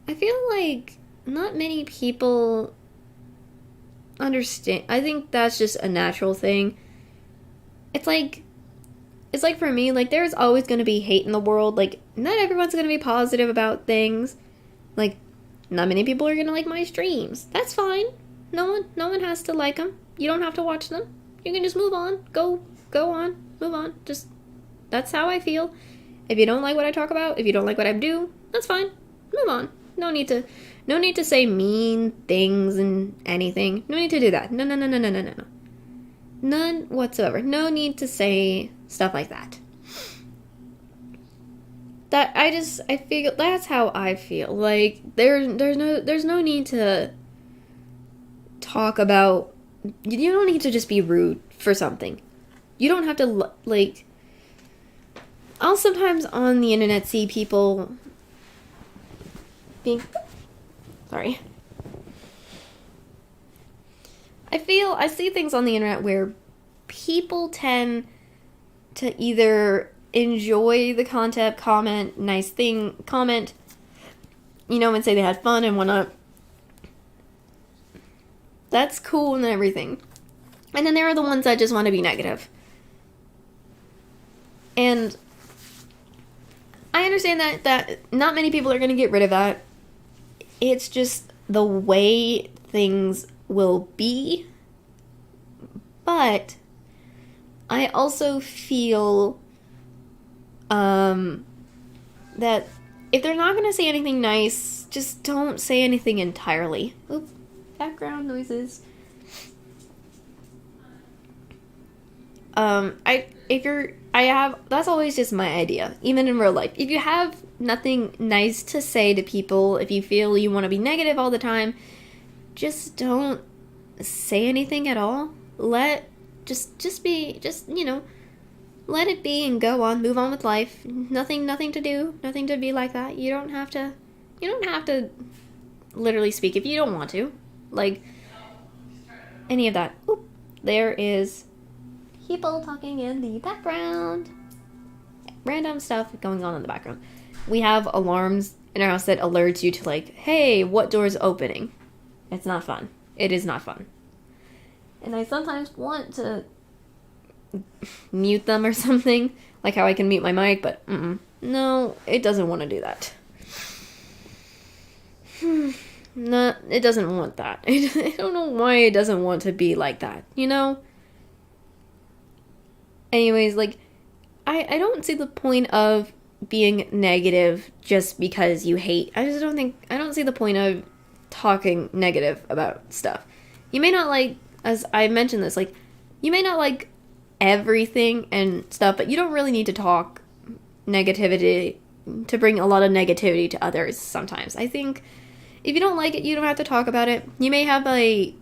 I feel like not many people understand. I think that's just a natural thing. It's like for me, like, there's always going to be hate in the world. Like, not everyone's going to be positive about things. Like, not many people are going to like my streams. That's fine. No one has to like them. You don't have to watch them. You can just move on. Go on. Move on. Just, that's how I feel. If you don't like what I talk about, if you don't like what I do, that's fine. Move on. No need to say mean things and anything. No need to do that. No. None whatsoever. No need to say stuff like that. I feel that's how I feel. Like, there's no need to talk about. You don't need to just be rude for something. You don't have to, like. I'll sometimes on the internet see people being. Sorry. I see things on the internet where people tend to either enjoy the content, comment, and say they had fun and whatnot. That's cool and everything. And then there are the ones that just want to be negative. And I understand that not many people are going to get rid of that. It's just the way things will be. But I also feel that if they're not going to say anything nice, just don't say anything entirely. Oops, background noises. That's always just my idea, even in real life. If you have nothing nice to say to people, if you feel you want to be negative all the time, just don't say anything at all. Let it be and go on, move on with life. Nothing to do, nothing to be like that. You don't have to literally speak if you don't want to. Like, any of that. Oop, there is people talking in the background. Random stuff going on in the background. We have alarms in our house that alerts you to, like, hey, what door is opening? It's not fun. It is not fun. And I sometimes want to mute them or something, like how I can mute my mic, but no, it doesn't want to do that. No, it doesn't want that. I don't know why it doesn't want to be like that, Anyways, like, I don't see the point of being negative just because you hate. I don't see the point of talking negative about stuff. You may not like, as I mentioned this, like, you may not like everything and stuff, but you don't really need to talk negativity to bring a lot of negativity to others sometimes. I think if you don't like it, you don't have to talk about it. You may have a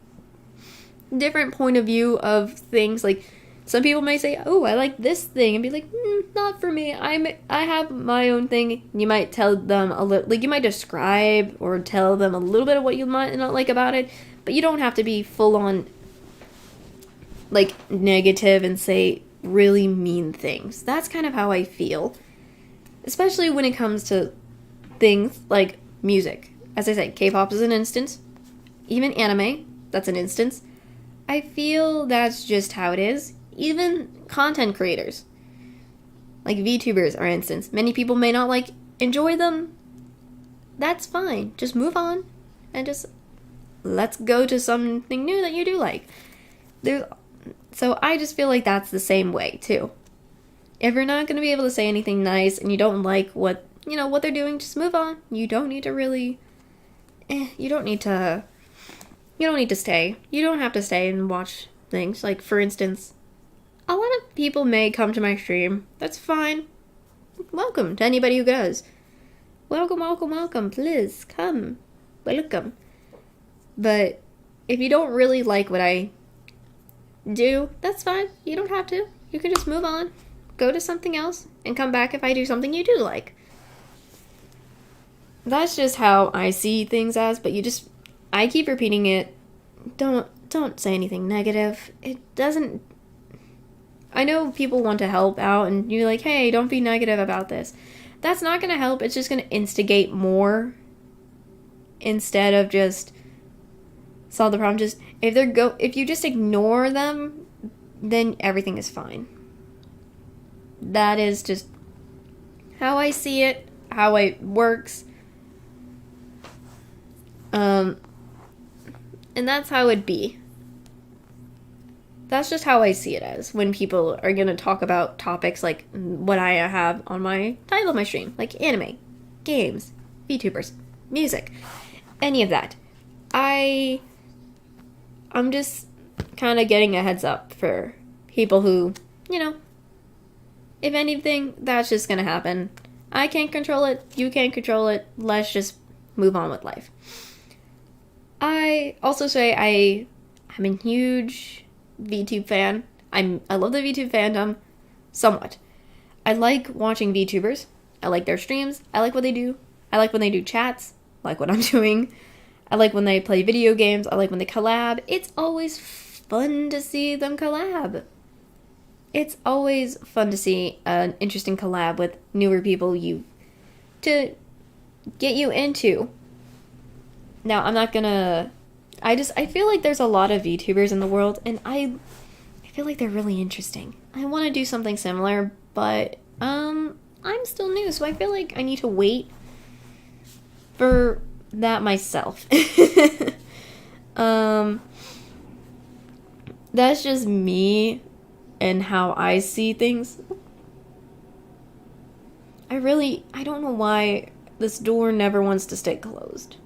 different point of view of things. Like, some people may say, oh, I like this thing, and be like, not for me. I have my own thing. You might tell them a little, like, you might describe or tell them a little bit of what you might not like about it, but you don't have to be full on, like, negative and say really mean things. That's kind of how I feel. Especially when it comes to things like music. As I said, K-pop is an instance. Even anime, that's an instance. I feel that's just how it is. Even content creators. Like VTubers, for instance. Many people may not enjoy them. That's fine. Just move on and just let's go to something new that you do like. So I just feel like that's the same way too. If you're not going to be able to say anything nice and you don't like what they're doing, just move on. You don't need to really you don't need to stay. You don't have to stay and watch things. Like, for instance, a lot of people may come to my stream. That's fine. Welcome to anybody who goes. Welcome, welcome, welcome. Please come. Welcome. But if you don't really like what I do, that's fine. You don't have to. You can just move on. Go to something else and come back if I do something you do like. That's just how I see things as, but I keep repeating it. Don't say anything negative. It doesn't... I know people want to help out and you're like, hey, don't be negative about this. That's not going to help. It's just going to instigate more instead of just solve the problem. Just if you just ignore them, then everything is fine. That is just how I see it, how it works. And that's how it'd be. That's just how I see it as when people are going to talk about topics like what I have on my title of my stream, like anime, games, VTubers, music, any of that. I'm just kind of getting a heads up for people who, if anything, that's just going to happen. I can't control it. You can't control it. Let's just move on with life. I also say I'm a huge VTube fan. I love the VTube fandom somewhat. I like watching VTubers. I like their streams. I like what they do. I like when they do chats, like what I'm doing. I like when they play video games. I like when they collab. It's always fun to see them collab. It's always fun to see an interesting collab with newer people to get you into. Now, I'm not gonna... I feel like there's a lot of VTubers in the world, and I feel like they're really interesting. I want to do something similar, but, I'm still new, so I feel like I need to wait for that myself. That's just me and how I see things. I don't know why this door never wants to stay closed.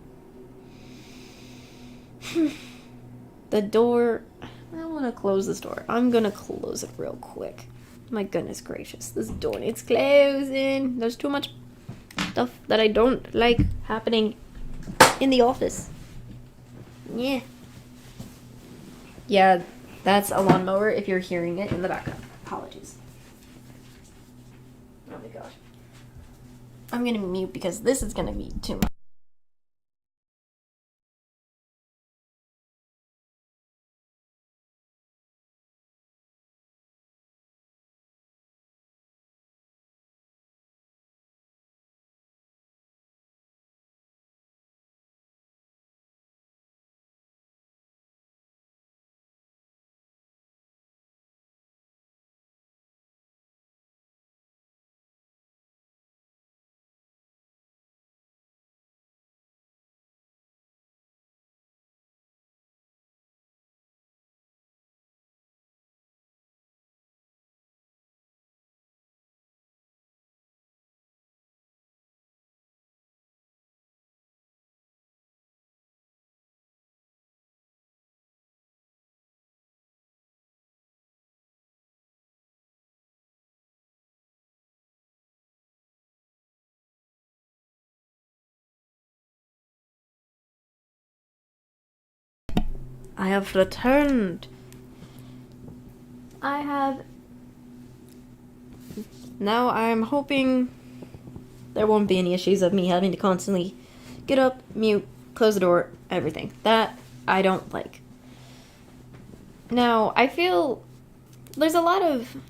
The door... I want to close this door. I'm going to close it real quick. My goodness gracious. This door needs closing. There's too much stuff that I don't like happening in the office. Yeah. Yeah, that's a lawnmower if you're hearing it in the background. Apologies. Oh my gosh. I'm going to mute because this is going to be too much. I have returned. Now I'm hoping there won't be any issues of me having to constantly get up, mute, close the door, everything. That I don't like. Now, I feel there's a lot of... I'm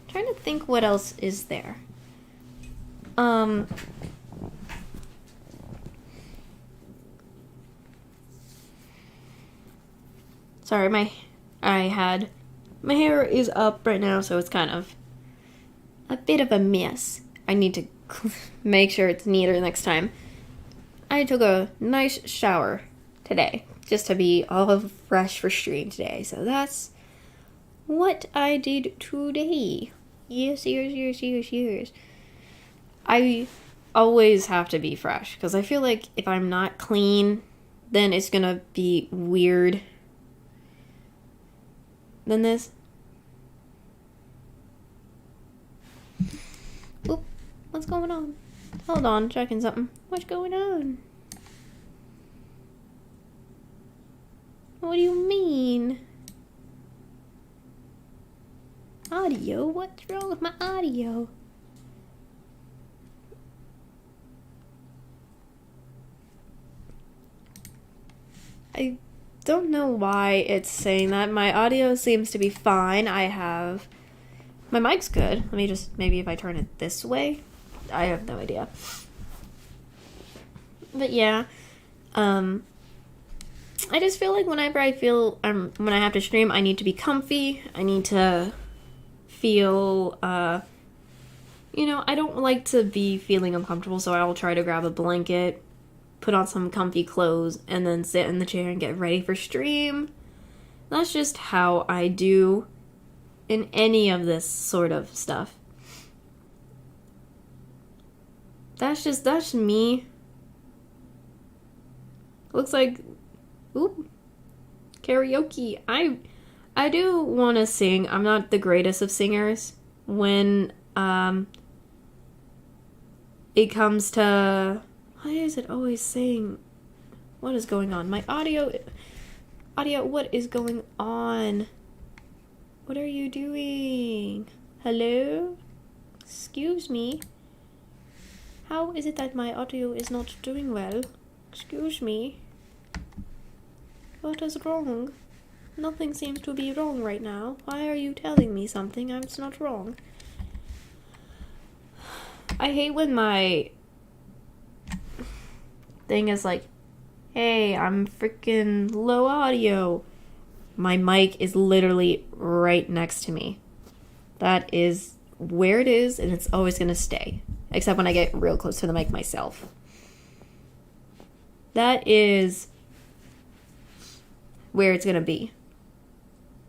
trying to think what else is there. Sorry, my hair is up right now, so it's kind of a bit of a mess. I need to make sure it's neater next time. I took a nice shower today, just to be all fresh for stream today. So that's what I did today. Yes. I always have to be fresh, because I feel like if I'm not clean, then it's gonna be weird than this. Oop, what's going on? Hold on, checking something. What's going on? What do you mean? Audio? What's wrong with my audio? I don't know why it's saying that. My audio seems to be fine. My mic's good. Let me just, maybe if I turn it this way. I have no idea. But yeah, I just feel like whenever when I have to stream, I need to be comfy. I need to feel, I don't like to be feeling uncomfortable, so I'll try to grab a blanket, put on some comfy clothes, and then sit in the chair and get ready for stream. That's just how I do in any of this sort of stuff. That's me. Looks like, karaoke. I do want to sing. I'm not the greatest of singers when it comes to, why is it always saying, what is going on? My audio, what is going on? What are you doing? Hello? Excuse me? How is it that my audio is not doing well? Excuse me? What is wrong? Nothing seems to be wrong right now. Why are you telling me something? It's not wrong. I hate when my thing is like, hey, I'm freaking low audio. My mic is literally right next to me. That is where it is, and it's always going to stay. Except when I get real close to the mic myself. That is where it's going to be.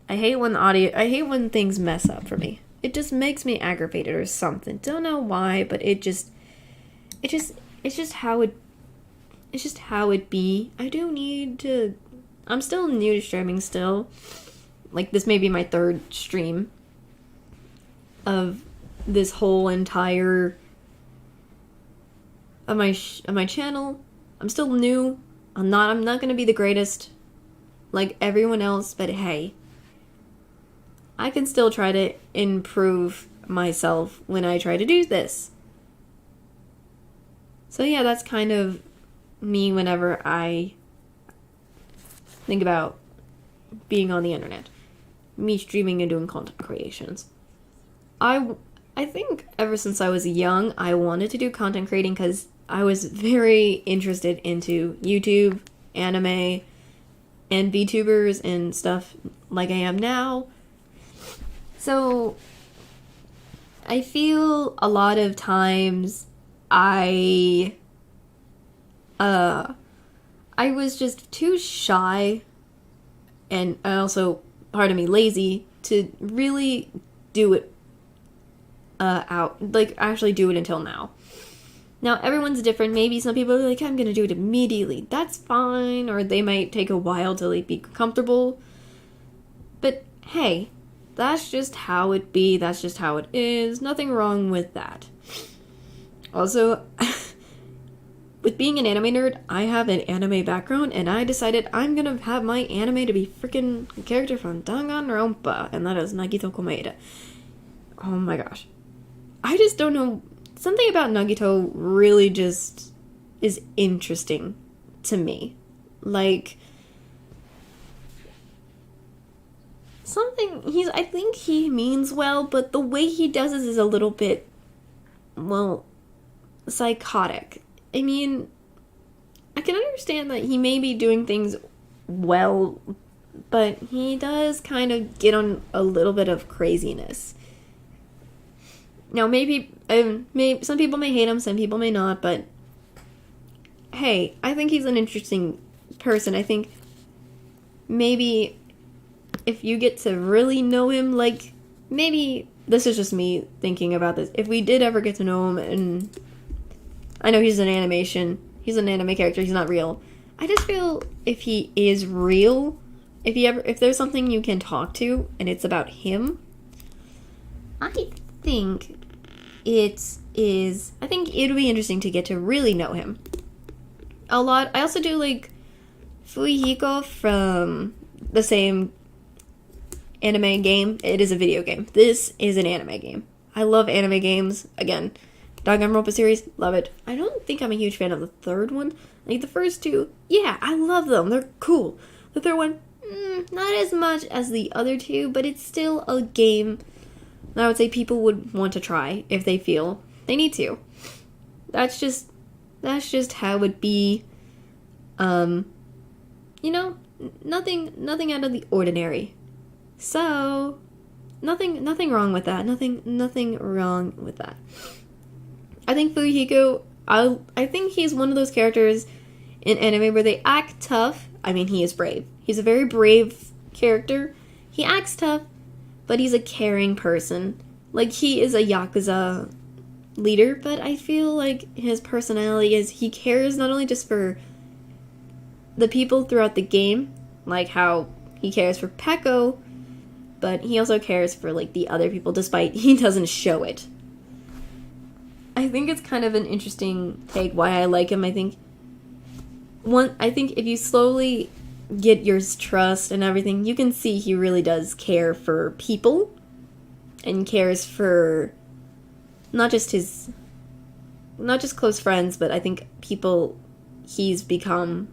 I hate when things mess up for me. It just makes me aggravated or something. Don't know why, but it's just how it be. I'm still new to streaming still. Like, this may be my third stream of this whole entire of my channel. I'm still new. I'm not gonna be the greatest like everyone else, but hey, I can still try to improve myself when I try to do this. So yeah, that's kind of me whenever I think about being on the internet. Me streaming and doing content creations. I think ever since I was young, I wanted to do content creating because I was very interested into YouTube, anime, and vtubers and stuff like I am now. So I feel a lot of times I was just too shy and also, pardon me, lazy to really do it actually do it until now. Now, everyone's different. Maybe some people are like, I'm gonna do it immediately. That's fine. Or they might take a while to be comfortable. But hey, that's just how it be. That's just how it is. Nothing wrong with that. Also, with being an anime nerd, I have an anime background, and I decided I'm gonna have my anime to be freaking a character from Danganronpa, and that is Nagito Komaeda. Oh my gosh. I just don't know. Something about Nagito really just is interesting to me. Like, I think he means well, but the way he does it is a little bit, well, psychotic. I mean, I can understand that he may be doing things well, but he does kind of get on a little bit of craziness. Now, maybe some people may hate him, some people may not, but hey, I think he's an interesting person. I think maybe if you get to really know him, like, maybe this is just me thinking about this. If we did ever get to know him, and I know he's an anime character, he's not real. I just feel if he is real, if there's something you can talk to and it's about him, I think I think it would be interesting to get to really know him a lot. I also do like Fuyuhiko from the same anime game. It is a video game. This is an anime game. I love anime games. Again, Danganronpa series, love it. I don't think I'm a huge fan of the third one. Like the first two, yeah, I love them. They're cool. The third one, not as much as the other two, but it's still a game that I would say people would want to try if they feel they need to. That's just how it be. Nothing out of the ordinary. So, nothing wrong with that. Nothing wrong with that. I think Fuyuhiko, I think he's one of those characters in anime where they act tough. I mean, he is brave. He's a very brave character. He acts tough, but he's a caring person. Like, he is a Yakuza leader, but I feel like his personality is he cares not only just for the people throughout the game, like how he cares for Peko, but he also cares for, like, the other people, despite he doesn't show it. I think it's kind of an interesting take why I like him. I think if you slowly get your trust and everything, you can see he really does care for people and cares for not just close friends, but I think people he's become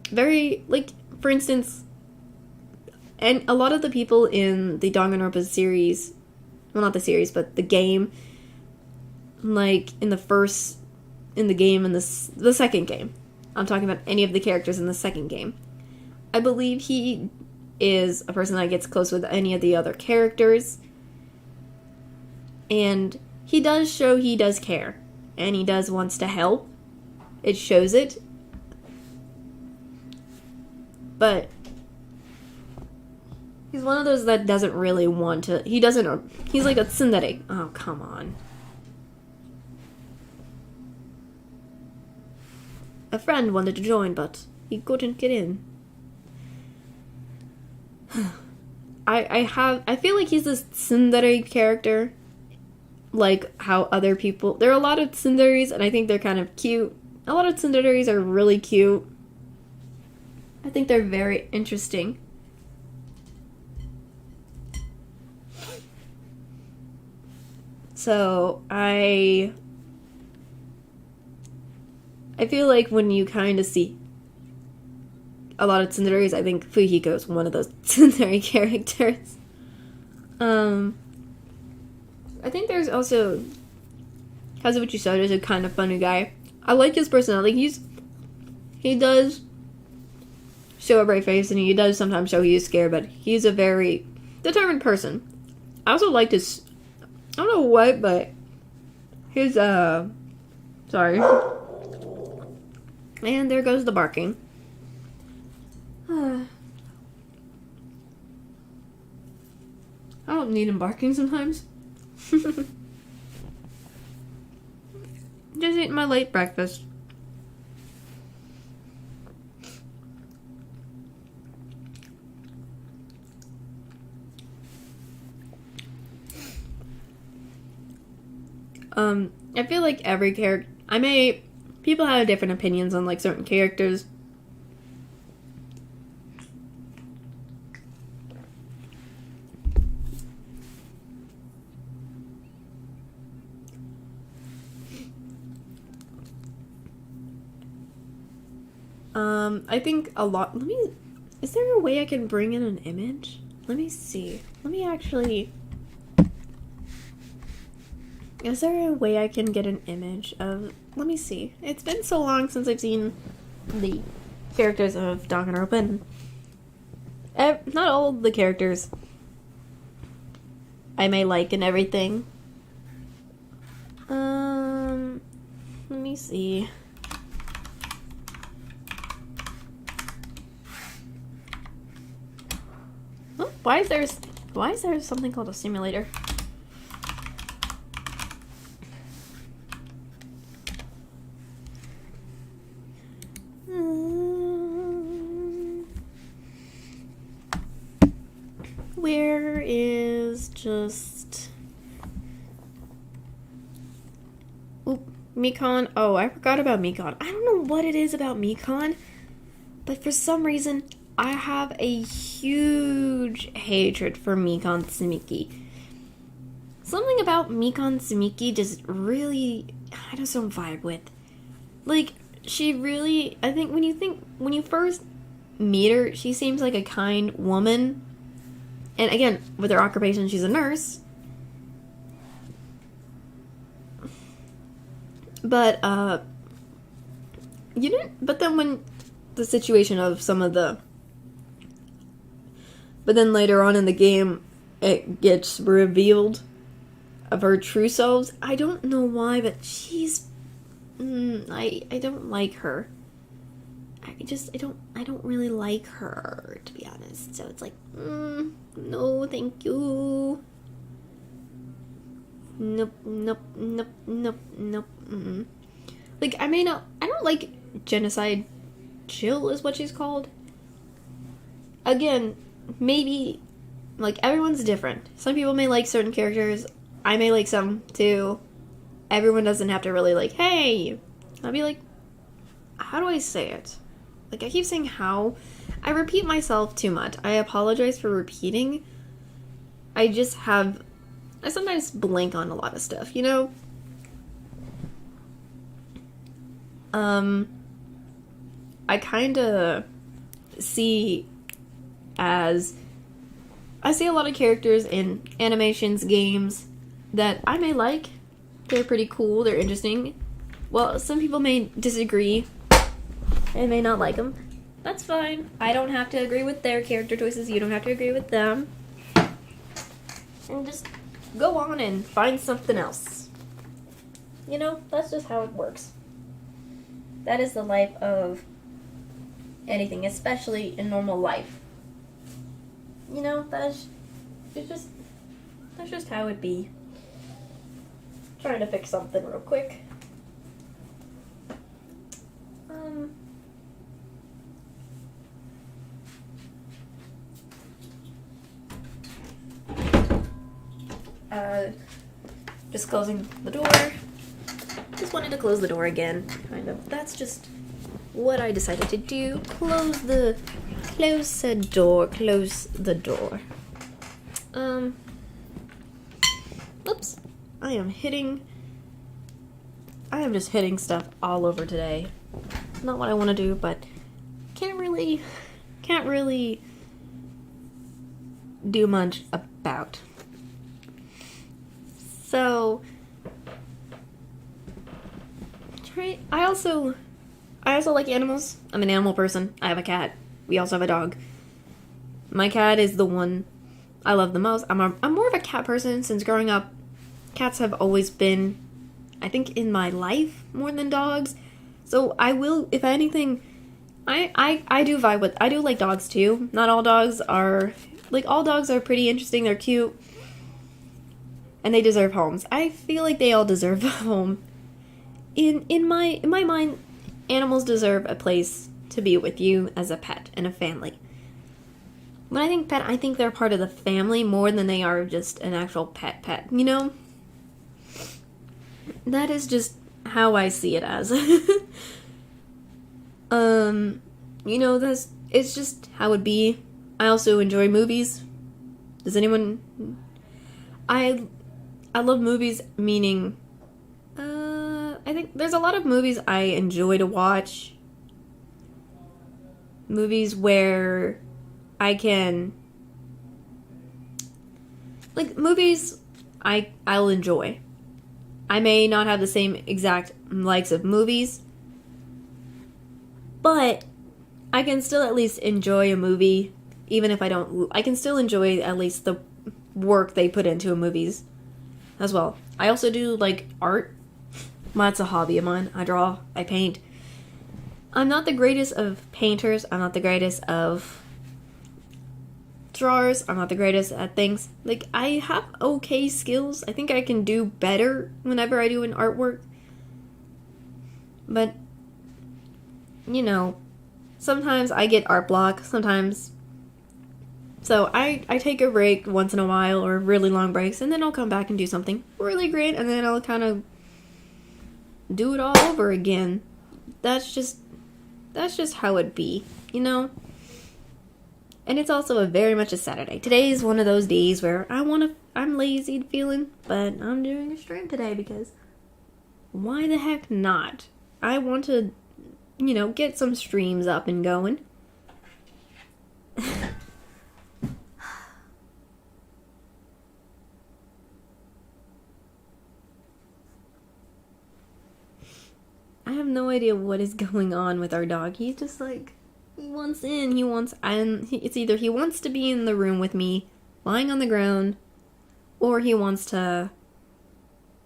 very, like, for instance, and a lot of the people in the Danganronpa series, well, not the series, but the game, like, in the second game, I'm talking about any of the characters in the second game, I believe he is a person that gets close with any of the other characters, and he does show he does care, and he does wants to help. It shows it. But he's one of those that doesn't really want to. He's like a tsundere. Oh, come on. A friend wanted to join, but he couldn't get in. I feel like he's this tsundere character. Like how other people... There are a lot of tsunderes, and I think they're kind of cute. A lot of tsunderes are really cute. I think they're very interesting. So, I feel like when you kind of see a lot of tsunderes, I think Fuyuhiko is one of those tsundere characters. I think there's also Kazuichi Soda is a kind of funny guy. I like his personality. He does show a brave face, and he does sometimes show he is scared, but he's a very determined person. I also liked his, I don't know what, but his, sorry. And there goes the barking. I don't need him barking sometimes. Just eating my late breakfast. I feel like every character... People have different opinions on, like, certain characters. I think a lot... Is there a way I can bring in an image? Let me see. Is there a way I can get an image of... Let me see. It's been so long since I've seen the characters of Danganronpa, and not all the characters I may like and everything. me see. Oh, why is there something called a simulator? Where is just... Oop, Mekon. Oh, I forgot about Mekon. I don't know what it is about Mekon, but for some reason, I have a huge hatred for Mekon Tsumiki. Something about Mekon Tsumiki just really, I just don't vibe with. Like, she really, I think when you first meet her, she seems like a kind woman. And again, with her occupation, she's a nurse. But, but then when the situation of some of the... But then later on in the game, it gets revealed of her true selves. I don't know why, but she's... I don't like her. I don't really like her, to be honest. So it's like, no, thank you. Nope. Like, I don't like Genocide Jill is what she's called. Again, maybe, like, everyone's different. Some people may like certain characters. I may like some, too. Everyone doesn't have to really like, hey. I'll be like, how do I say it? Like, I keep saying how. I repeat myself too much. I apologize for repeating. I sometimes blank on a lot of stuff, you know? I kind of see a lot of characters in animations, games, that I may like. They're pretty cool, they're interesting. Well, some people may disagree and may not like them. That's fine. I don't have to agree with their character choices. You don't have to agree with them. And just go on and find something else. You know, that's just how it works. That is the life of anything, especially in normal life. You know, that's just how it be. Trying to fix something real quick. Just closing the door. Just wanted to close the door again, kind of. That's just what I decided to do. Close the door. Oops. I am just hitting stuff all over today. Not what I want to do, but can't really do much about. So I also like animals. I'm an animal person. I have a cat. We also have a dog. My cat is the one I love the most. I'm more of a cat person since growing up. Cats have always been, I think, in my life more than dogs. So I will, if anything, I do vibe with, I do like dogs too. Not all dogs are, like, all dogs are pretty interesting. They're cute. And they deserve homes. I feel like they all deserve a home. In my mind, animals deserve a place to be with you as a pet and a family. When I think pet, I think they're part of the family more than they are just an actual pet, you know? That is just how I see it as. You know, it's just how it be. I also enjoy movies. Does anyone... I love movies, meaning... I think there's a lot of movies I enjoy to watch. Movies where I can... Like, movies I'll enjoy. I may not have the same exact likes of movies, but I can still at least enjoy a movie, even if I don't... I can still enjoy at least the work they put into movies as well. I also do like art. Well, that's a hobby of mine. I draw, I paint. I'm not the greatest of painters. I'm not the greatest of drawers. I'm not the greatest at things. Like, I have okay skills. I think I can do better whenever I do an artwork. But, you know, sometimes I get art block. Sometimes... So I take a break once in a while, or really long breaks, and then I'll come back and do something really great, and then I'll kind of do it all over again. That's just how it be, you know? And it's also very much a Saturday. Today is one of those days where I'm lazy feeling, but I'm doing a stream today because why the heck not? I want to, you know, get some streams up and going. I have no idea what is going on with our dog. He's just like, he wants in, it's either he wants to be in the room with me, lying on the ground, or he wants to,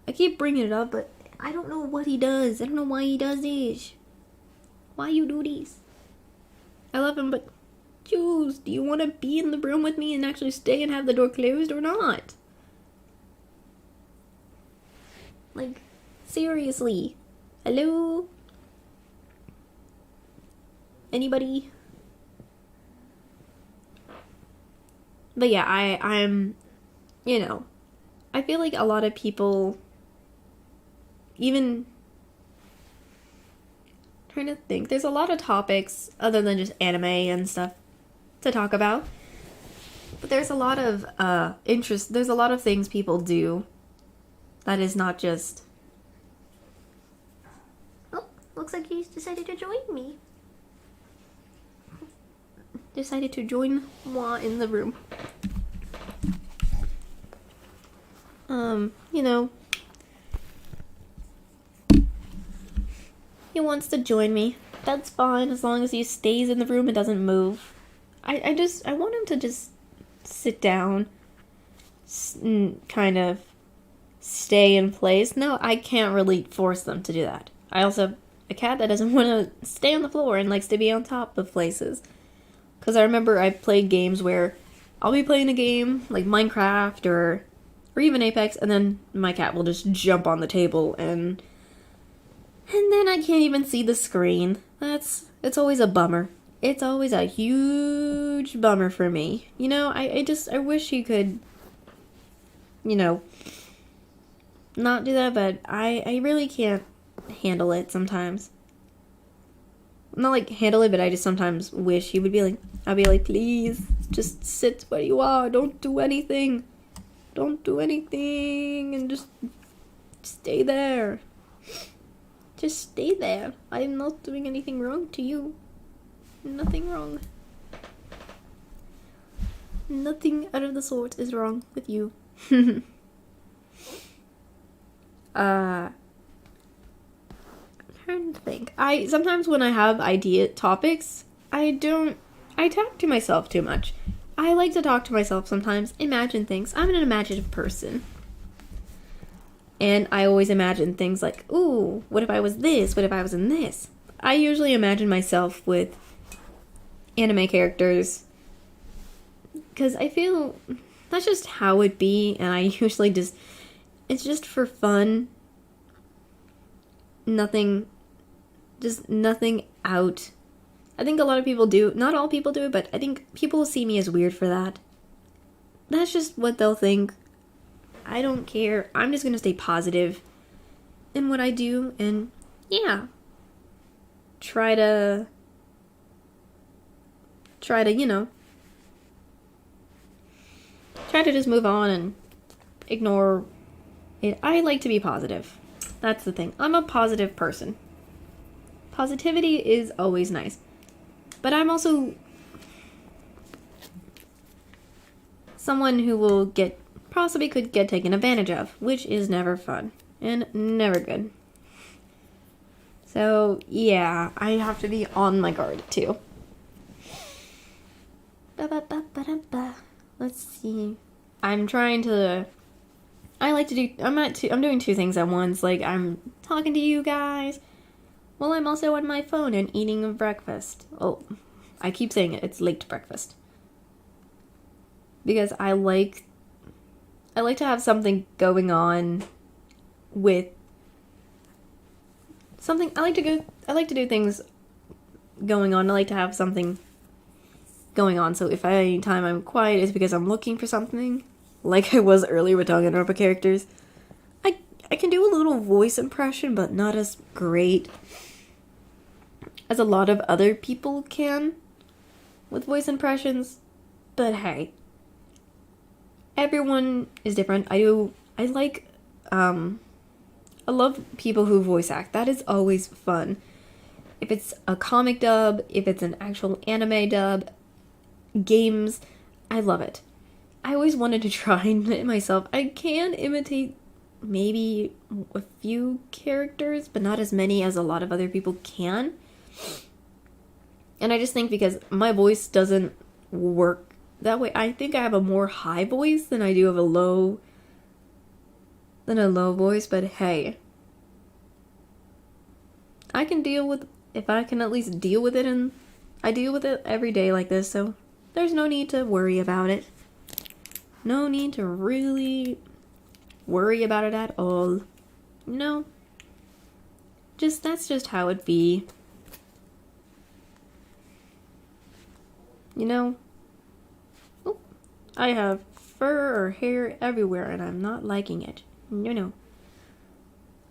I keep bringing it up, but I don't know what he does. I don't know why he does this. Why you do this? I love him, but choose, do you want to be in the room with me and actually stay and have the door closed or not? Like, seriously. Hello? Anybody? But yeah, I'm, you know, I feel like a lot of people, even, trying to think, there's a lot of topics other than just anime and stuff to talk about. But there's a lot of interest, there's a lot of things people do that is not just... Looks like he's decided to join me. Decided to join moi in the room. You know. He wants to join me. That's fine as long as he stays in the room and doesn't move. I want him to just sit down. Kind of stay in place. No, I can't really force them to do that. I also have a cat that doesn't want to stay on the floor and likes to be on top of places. Because I remember I've played games where I'll be playing a game like Minecraft or even Apex, and then my cat will just jump on the table and then I can't even see the screen. It's always a bummer. It's always a huge bummer for me. You know, I wish he could, you know, not do that, but I really can't handle it sometimes. Not like handle it, but I just sometimes wish he would be like, I'd be like, please, just sit where you are, don't do anything. Don't do anything, and just stay there. Just stay there. I'm not doing anything wrong to you. Nothing wrong. Nothing out of the sort is wrong with you. I'm trying to think. Sometimes when I have topics, I talk to myself too much. I like to talk to myself sometimes, imagine things. I'm an imaginative person. And I always imagine things like, ooh, what if I was this? What if I was in this? I usually imagine myself with anime characters. Because I feel that's just how it be, and I usually it's just for fun. Nothing out. I think a lot of people do. Not all people do it, but I think people see me as weird for that. That's just what they'll think. I don't care. I'm just gonna stay positive in what I do, and yeah. Try to, you know, try to just move on and ignore it. I like to be positive. That's the thing. I'm a positive person. Positivity is always nice. But I'm also someone who will possibly could get taken advantage of, which is never fun and never good. So, yeah, I have to be on my guard, too. Let's see. I'm trying to I'm doing two things at once. Like, I'm talking to you guys while I'm also on my phone and eating breakfast. Oh, I keep saying it. It's late breakfast. Because I like to have something going on with something. I like to do things going on. I like to have something going on. So if any time I'm quiet, it's because I'm looking for something. Like I was earlier with Danganronpa characters. I can do a little voice impression, but not as great as a lot of other people can with voice impressions. But hey, everyone is different. I love people who voice act. That is always fun. If it's a comic dub, if it's an actual anime dub, games, I love it. I always wanted to try it myself. I can imitate maybe a few characters, but not as many as a lot of other people can. And I just think because my voice doesn't work that way, I think I have a more high voice than I do of a low voice, but hey. I can deal with, if I can at least deal with it, and I deal with it every day like this, so there's no need to worry about it. No need to really worry about it at all. No. That's just how it be. You know? Oh, I have fur or hair everywhere and I'm not liking it. No.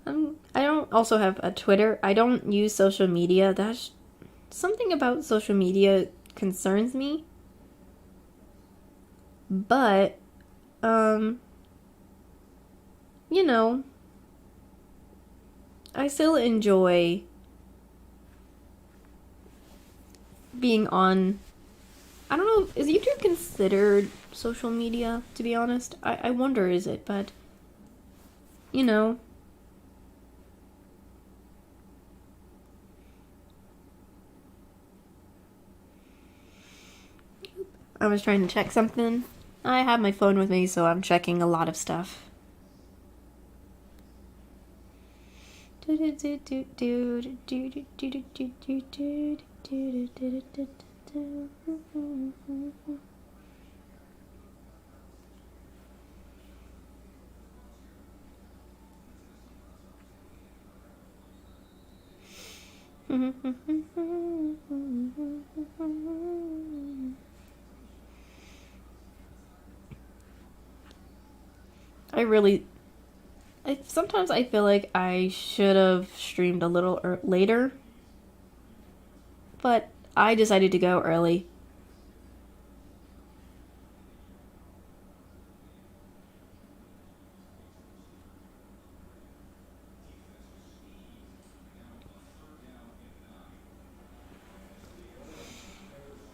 I don't also have a Twitter. I don't use social media. That's something about social media concerns me. But, you know, I still enjoy being on. I don't know, is YouTube considered social media, to be honest? I wonder, is it? But, you know. I was trying to check something. I have my phone with me, so I'm checking a lot of stuff. Sometimes I feel like I should have streamed a little later, but I decided to go early.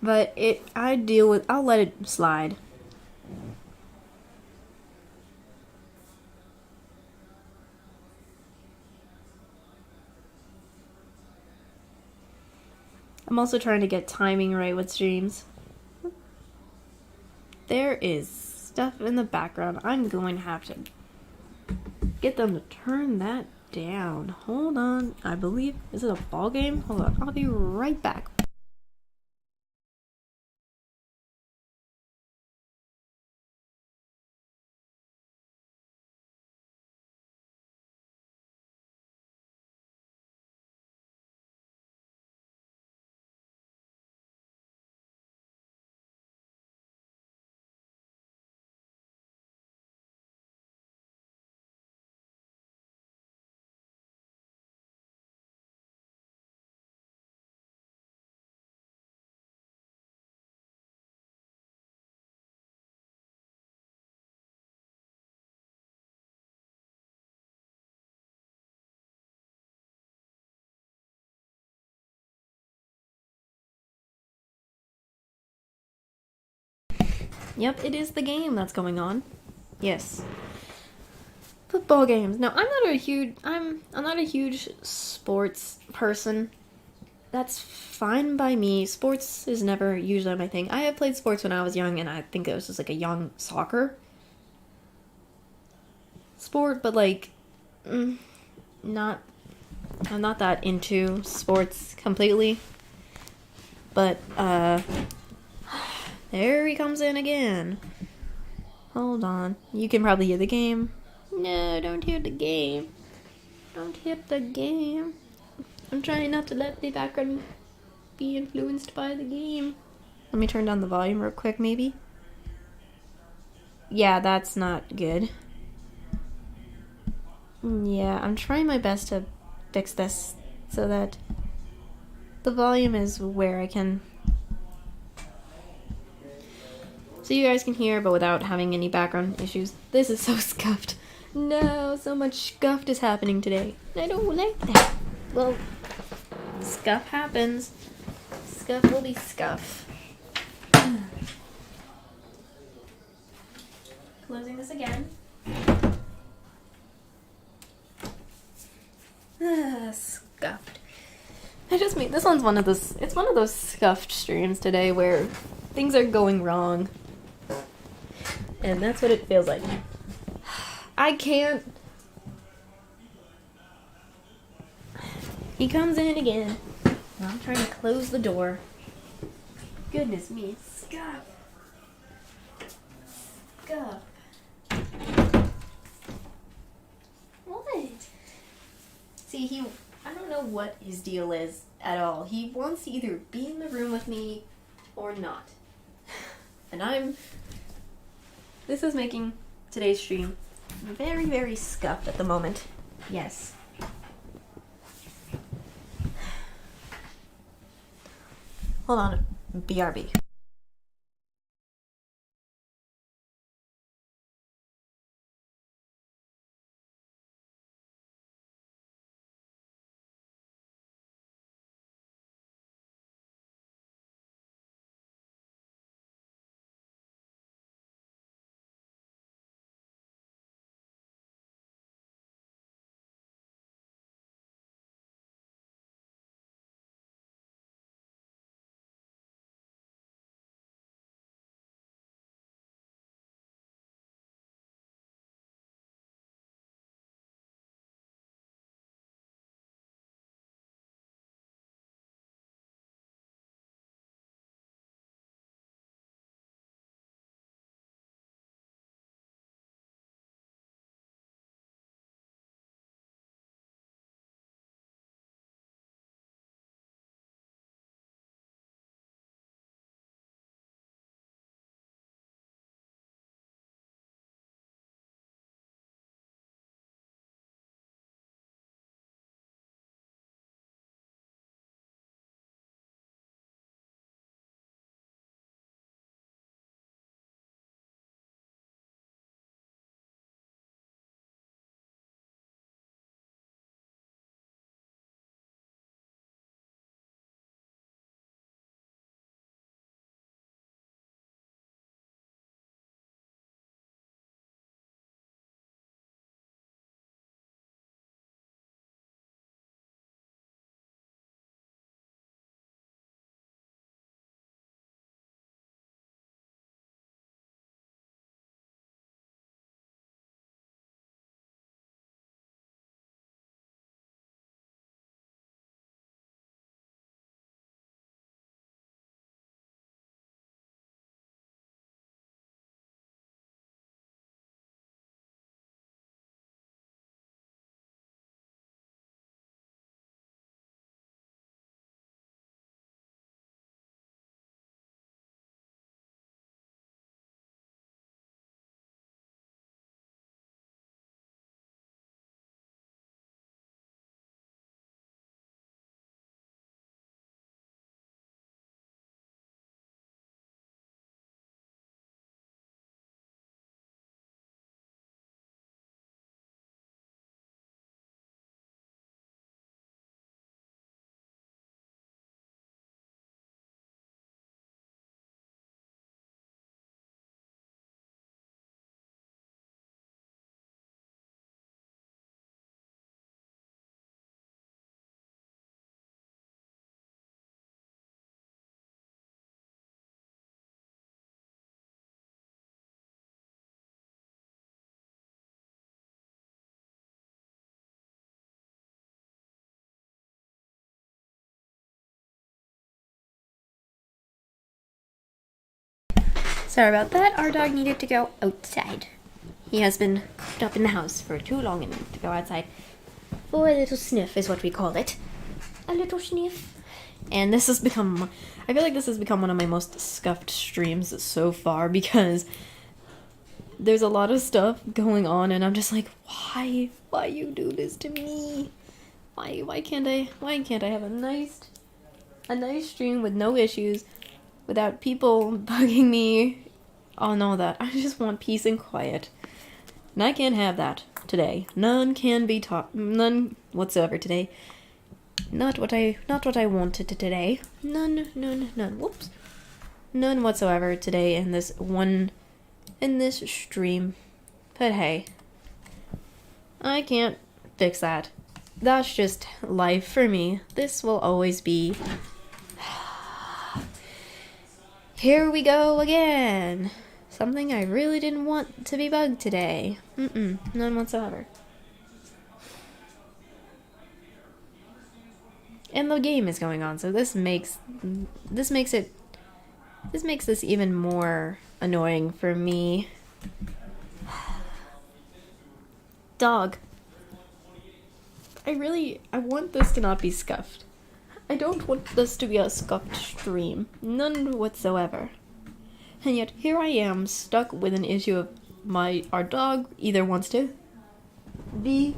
But I'll let it slide. I'm also trying to get timing right with streams. There is stuff in the background. I'm going to have to get them to turn that down. Hold on. I believe, is it a ball game? Hold on. I'll be right back. Yep, it is the game that's going on. Yes. Football games. Now, I'm not a huge sports person. That's fine by me. Sports is never usually my thing. I have played sports when I was young, and I think it was just like a young soccer. sport, but like, not. I'm not that into sports completely. But there he comes in again. Hold on. You can probably hear the game. No, don't hear the game. Don't hit the game. I'm trying not to let the background be influenced by the game. Let me turn down the volume real quick, maybe. Yeah, that's not good. Yeah, I'm trying my best to fix this so that the volume is where I can... so you guys can hear, but without having any background issues. This is so scuffed. No, so much scuffed is happening today. I don't like that. Well, scuff happens. Scuff will be scuff. Closing this again. Scuffed. I just mean this one's one of those. It's one of those scuffed streams today where things are going wrong, and that's what it feels like. I can't. He comes in again. I'm trying to close the door. Goodness me, scuff. Scuff. What? See, I don't know what his deal is at all. He wants to either be in the room with me or not. And this is making today's stream very, very scuffed at the moment. Yes. Hold on. BRB. Sorry about that. Our dog needed to go outside. He has been cooped up in the house for too long and needs to go outside for a little sniff is what we call it. A little sniff. And this has become, I feel like this has become one of my most scuffed streams so far because there's a lot of stuff going on and I'm just like, why you do this to me? Why can't I have a nice stream with no issues without people bugging me on all that? I just want peace and quiet. And I can't have that today. None can be taught, none whatsoever today. Not what I wanted today. None. Whoops. None whatsoever today in this stream. But hey, I can't fix that. That's just life for me. This will always be. Here we go again. Something I really didn't want to be bugged today. None whatsoever. And the game is going on, so this makes this even more annoying for me. Dog. I want this to not be scuffed. I don't want this to be a scuffed stream. None whatsoever. And yet, here I am, stuck with an issue of our dog either wants to be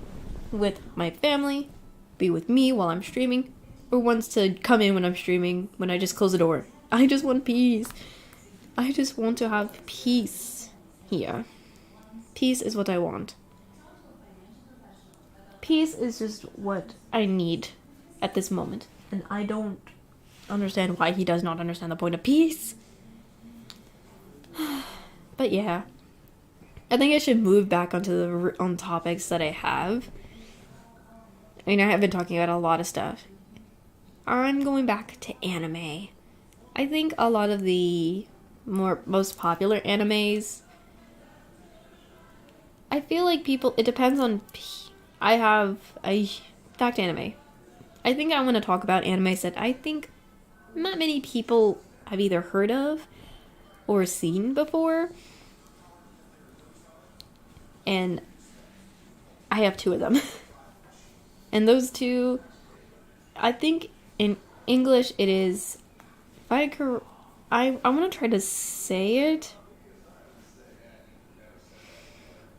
with my family, be with me while I'm streaming, or wants to come in when I'm streaming, when I just close the door. I just want peace. I just want to have peace here. Peace is what I want. Peace is just what I need at this moment. And I don't understand why he does not understand the point of peace. But yeah, I think I should move back on topics that I have. I mean, I have been talking about a lot of stuff. I'm going back to anime. I think a lot of the most popular animes, I feel like it depends on, I have a fact anime. I think I want to talk about animes that I think not many people have either heard of or seen before. And I have 2 of them. And those 2, I think in English it is, I want to try to say it.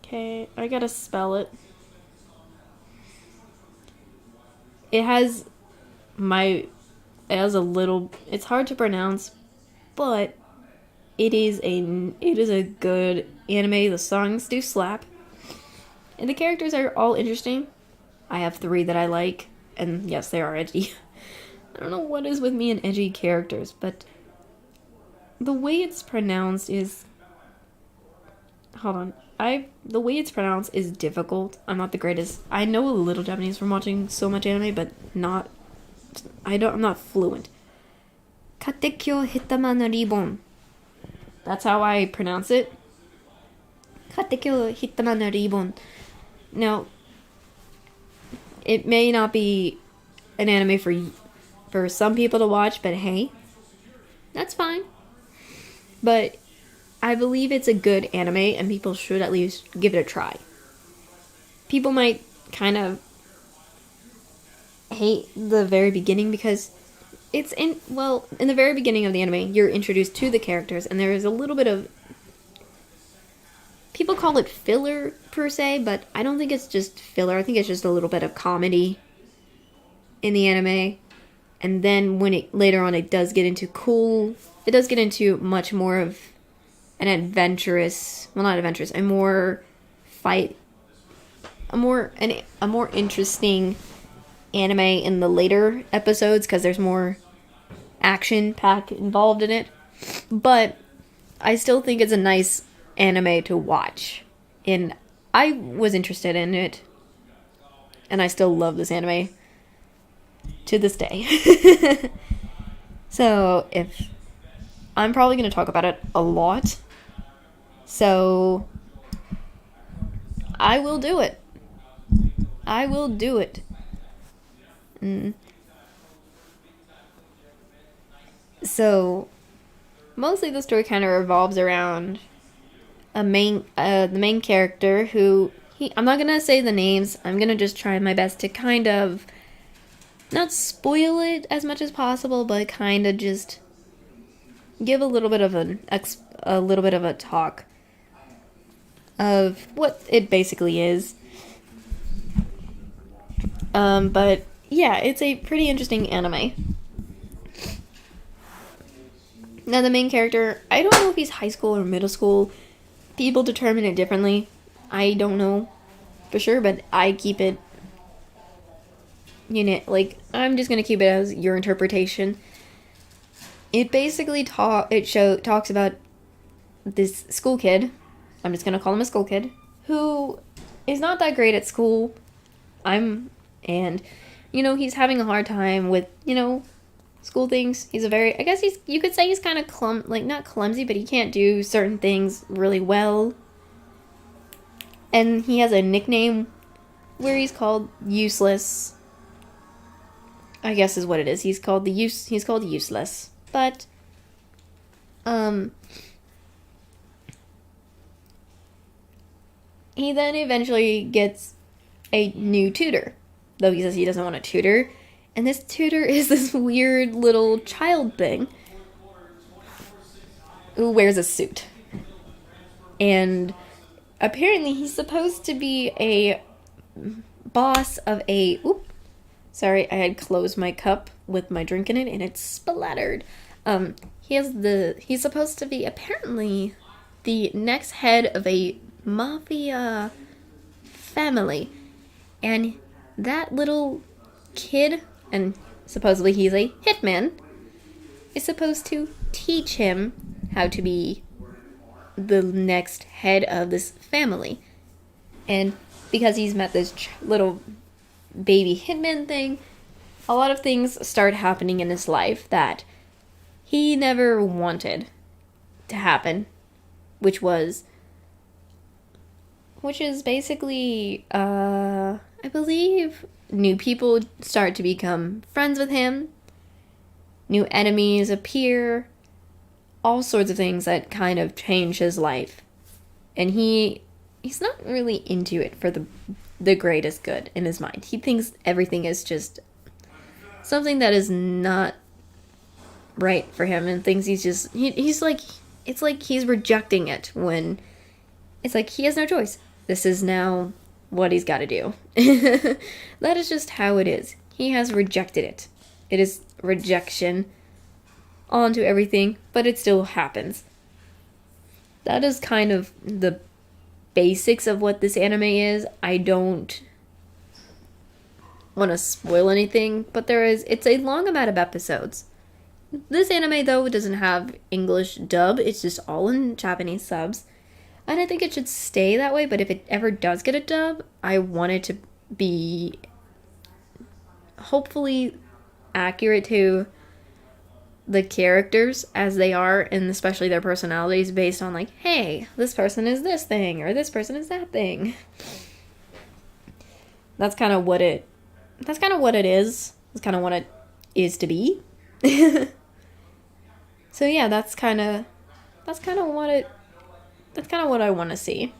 Okay, I gotta spell it. It's hard to pronounce, but it is a good anime. The songs do slap. And the characters are all interesting. I have 3 that I like, and yes, they are edgy. I don't know what is with me and edgy characters, but the way it's pronounced is... Hold on. The way it's pronounced is difficult. I'm not the greatest. I know a little Japanese from watching so much anime, but I'm not fluent. Katekyo hitama no ribon. That's how I pronounce it. Katekyo hitama no ribon. Now, it may not be an anime for some people to watch, but hey, that's fine. But I believe it's a good anime, and people should at least give it a try. People might kind of hate the very beginning because in the very beginning of the anime, you're introduced to the characters, and there is a little bit of... People call it filler, per se, but I don't think it's just filler. I think it's just a little bit of comedy in the anime. And then later on, it does get into much more of an adventurous... Well, not adventurous, a more interesting anime in the later episodes, because there's more action pack involved in it. But I still think it's a nice anime to watch, and I was interested in it, and I still love this anime to this day. So I'm probably going to talk about it a lot, so I will do it. So mostly the story kind of revolves around the main character who I'm not gonna say the names. I'm gonna just try my best to kind of not spoil it as much as possible, but kind of just give a little bit of a little bit of a talk of what it basically is. But yeah, it's a pretty interesting anime. Now the main character, I don't know if he's high school or middle school. People determine it differently. I don't know for sure, but I keep it, I'm just gonna keep it as your interpretation. It basically talks about this school kid. I'm just gonna call him a school kid who is not that great at school. He's having a hard time with school things. He's you could say he's kind of not clumsy, but he can't do certain things really well. And he has a nickname where he's called Useless. I guess is what it is. He's called Useless. But he then eventually gets a new tutor. Though he says he doesn't want a tutor. And this tutor is this weird little child thing who wears a suit. And apparently he's supposed to be a boss of a... Oop. Sorry, I had closed my cup with my drink in it and it splattered. He's supposed to be apparently the next head of a mafia family. And that little kid, and supposedly he's a hitman, is supposed to teach him how to be the next head of this family. And because he's met this little baby hitman thing, a lot of things start happening in his life that he never wanted to happen, which is basically, I believe new people start to become friends with him, new enemies appear, all sorts of things that kind of change his life. And he's not really into it for the greatest good in his mind. He thinks everything is just something that is not right for him, and thinks he's like, it's like he's rejecting it when it's like he has no choice. This is now what he's got to do. That is just how it is. He has rejected it. It is rejection onto everything, but it still happens. That is kind of the basics of what this anime is. I don't want to spoil anything, but it's a long amount of episodes. This anime, though, doesn't have English dub. It's just all in Japanese subs. And I think it should stay that way, but if it ever does get a dub, I want it to be hopefully accurate to the characters as they are, and especially their personalities, based on like, hey, this person is this thing, or this person is that thing. That's kind of what it is. That's kind of what it is to be. So yeah, that's kind of what I want to see.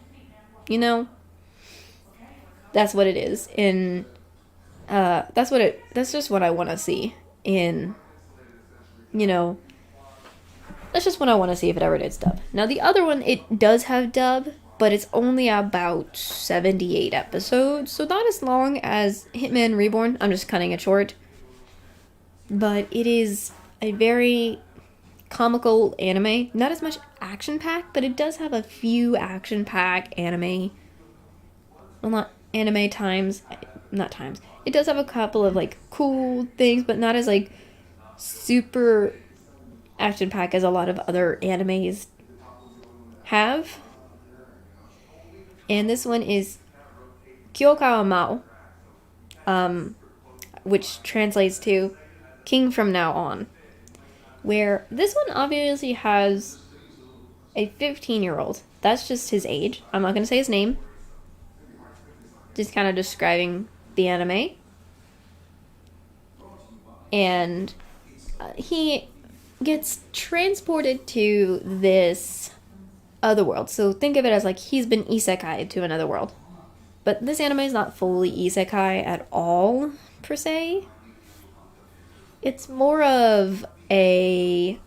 That's what it is. That's just what I want to see in, that's just what I want to see if it ever did dub. Now the other one, it does have dub, but it's only about 78 episodes, so not as long as Hitman Reborn. I'm just cutting it short. But it is a very comical anime. Not as much action-packed, but it does have a few action-packed anime. Well, not anime times. Not times. It does have a couple of, like, cool things, but not as, like, super action-packed as a lot of other animes have. And this one is Kyokawa Mao, which translates to King from Now On. Where this one obviously has a 15-year-old. That's just his age. I'm not going to say his name. Just kind of describing the anime. And gets transported to this other world. So think of it as like he's been isekai to another world. But this anime is not fully isekai at all, per se. It's more of a...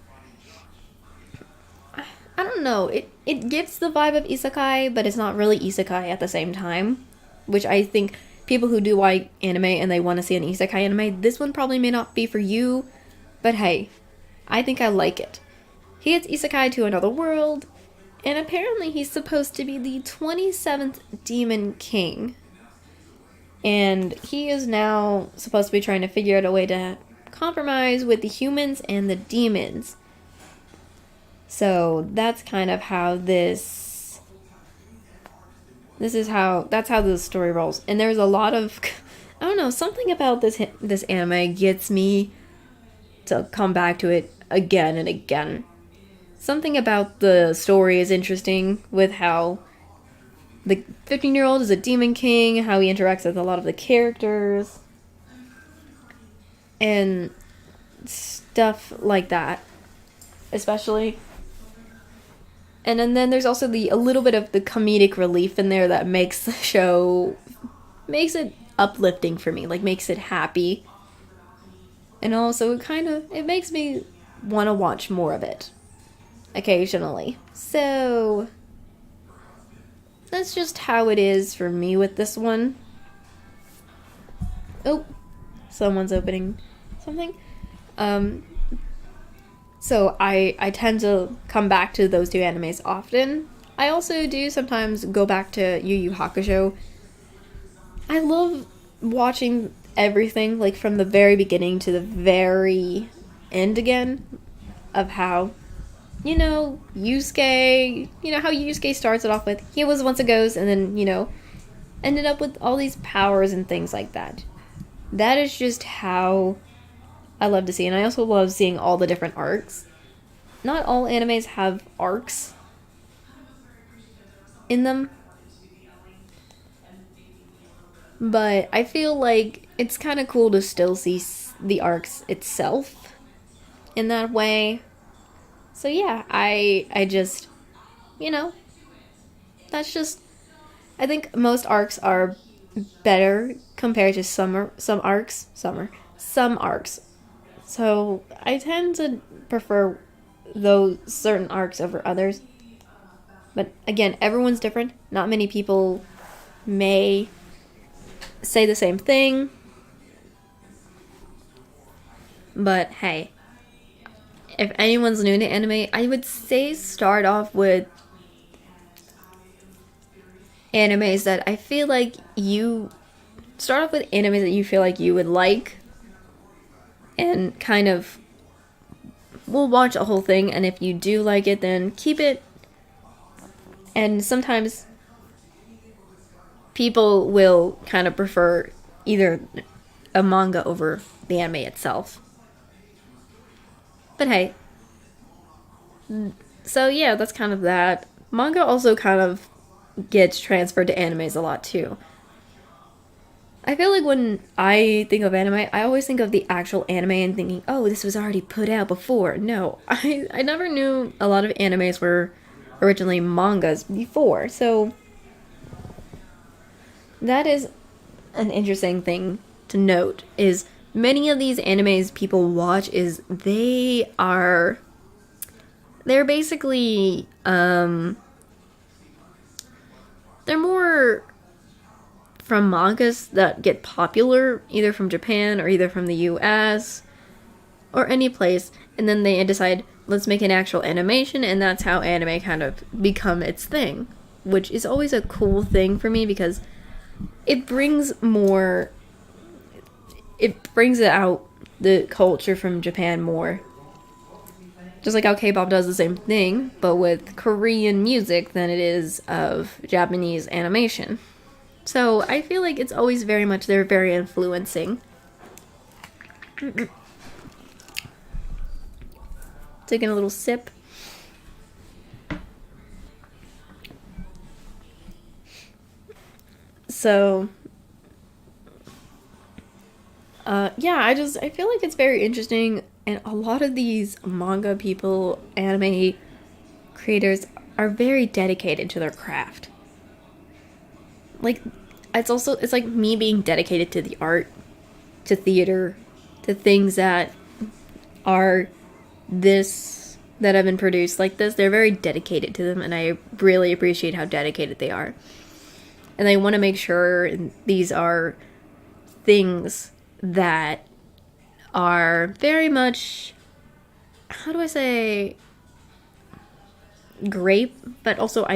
I don't know. It gives the vibe of isekai, but it's not really isekai at the same time. Which I think people who do like anime and they want to see an isekai anime, this one probably may not be for you. But hey, I think I like it. He gets isekai to another world, and apparently he's supposed to be the 27th Demon King. And he is now supposed to be trying to figure out a way to compromise with the humans and the demons. So that's kind of how that's how the story rolls. And there's a lot of, I don't know, something about this anime gets me to come back to it again and again. Something about the story is interesting, with how the 15-year-old is a demon king, how he interacts with a lot of the characters, and stuff like that, especially. And then there's also a little bit of the comedic relief in there that makes the show, makes it uplifting for me, like makes it happy. And also it makes me want to watch more of it occasionally. So that's just how it is for me with this one. Oh, someone's opening something. So I tend to come back to those two animes often. I also do sometimes go back to Yu Yu Hakusho. I love watching everything, like from the very beginning to the very end again, of how, Yusuke, how Yusuke starts it off with, he was once a ghost, and then, ended up with all these powers and things like that. That is just how I love to see, and I also love seeing all the different arcs. Not all animes have arcs in them, but I feel like it's kind of cool to still see the arcs itself in that way. So yeah, I just, that's just, I think most arcs are better compared to some arcs. So I tend to prefer those certain arcs over others. But again, everyone's different. Not many people may say the same thing. But hey, if anyone's new to anime, I would say start off with animes that I feel like you... Start off with animes that you feel like you would like. And kind of... We'll watch a whole thing, and if you do like it, then keep it. And sometimes people will kind of prefer either a manga over the anime itself. But hey. So yeah, that's kind of that. Manga also kind of gets transferred to animes a lot too. I feel like when I think of anime, I always think of the actual anime and thinking, oh, this was already put out before. No, I never knew a lot of animes were originally mangas before. So that is an interesting thing to note, is many of these animes people watch they're basically, they're more from mangas that get popular, either from Japan or either from the US or any place, and then they decide, let's make an actual animation, and that's how anime kind of become its thing, which is always a cool thing for me because it brings out the culture from Japan more. Just like how K-pop does the same thing, but with Korean music than it is of Japanese animation. So I feel like it's always very much, they're very influencing. Taking a little sip. So, yeah, I feel like it's very interesting And a lot of these manga people, anime creators, are very dedicated to their craft. Like, it's like me being dedicated to the art, to theater, to things that are this, that have been produced like this. They're very dedicated to them, and I really appreciate how dedicated they are. And they want to make sure these are things that are very much, how do I say, great, but also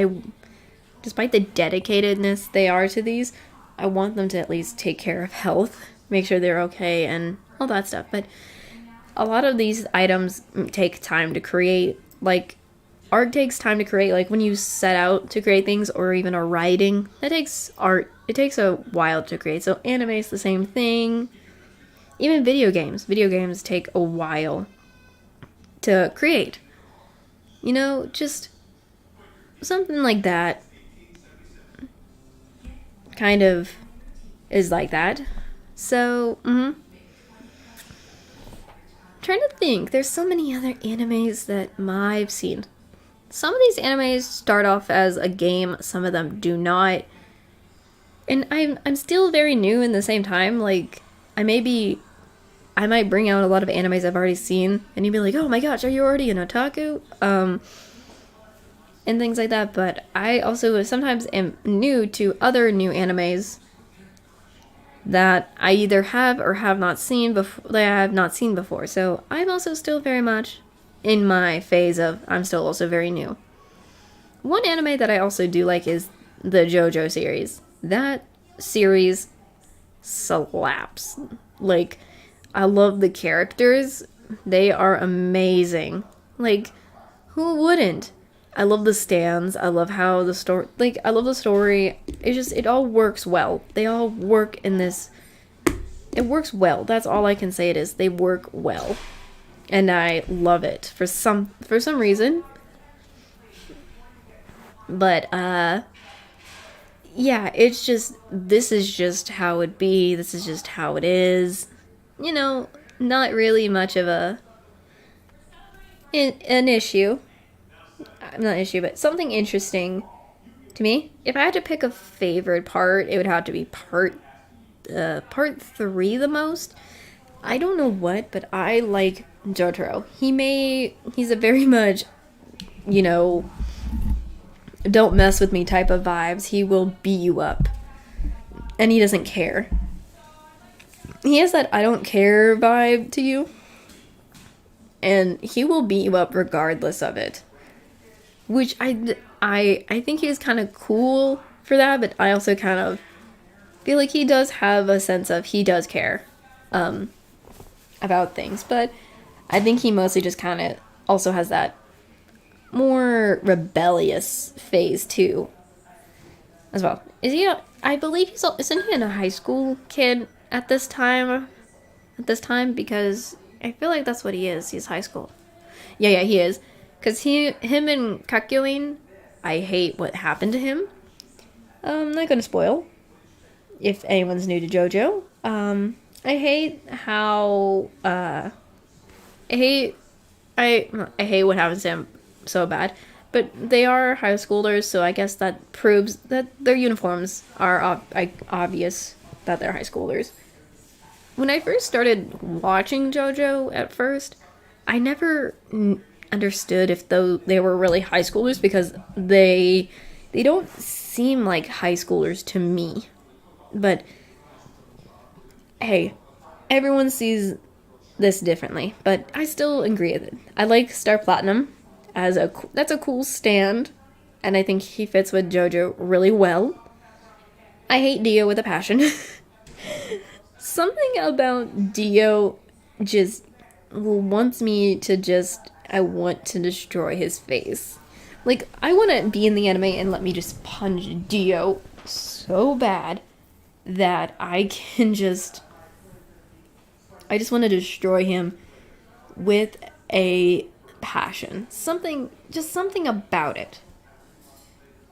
despite the dedicatedness they are to these, I want them to at least take care of health, make sure they're okay, and all that stuff. But a lot of these items take time to create. Like, art takes time to create. Like, when you set out to create things, or even a writing, that takes art. It takes a while to create. So anime is the same thing. Even video games. Video games take a while to create. You know, just something like that kind of is like that. So, trying to think. There's so many other animes that I've seen. Some of these animes start off as a game, some of them do not. And I'm still very new in the same time. Like, I might bring out a lot of animes I've already seen, and you'd be like, oh my gosh, are you already an otaku? And things like that. But I also sometimes am new to other new animes that I either have or have not seen before. That I have not seen before. So I'm also still very much in my phase of I'm still also very new. One anime that I also do like is the JoJo series. That series slaps. Like, I love the characters. They are amazing. Like, who wouldn't? I love the stands. I love how the story, like, I love the story. It all works well. They all work in this, it works well. That's all I can say it is. They work well. And I love it for some reason. But, yeah, it's just, this is just how it be. This is just how it is. You know, not really much of an issue. Not an issue, but something interesting to me. If I had to pick a favorite part, it would have to be part 3 the most. I don't know what, but I like Jotaro. He's a very much, you know, don't mess with me type of vibes. He will beat you up. And he doesn't care. He has that I don't care vibe to you. And he will beat you up regardless of it. Which I think he's kind of cool for that, but I also kind of feel like he does have a sense of he does care about things. But I think he mostly just kind of also has that more rebellious phase too, as well. Is he? I believe isn't he a high school kid at this time? Because I feel like that's what he is. He's high school. Yeah, he is. Because him and Kakyoin, I hate what happened to him. I'm not gonna spoil. If anyone's new to JoJo, I hate how I hate what happens to him so bad. But they are high schoolers, so I guess that proves that their uniforms are obvious that they're high schoolers. When I first started watching JoJo at first, I never understood if they were really high schoolers, because they don't seem like high schoolers to me. But hey, everyone sees this differently, but I still agree with it. I like Star Platinum that's a cool stand, and I think he fits with JoJo really well. I hate Dio with a passion. Something about Dio just wants me to I want to destroy his face. Like, I want to be in the anime and let me just punch Dio so bad that I just want to destroy him with a passion. Something about it.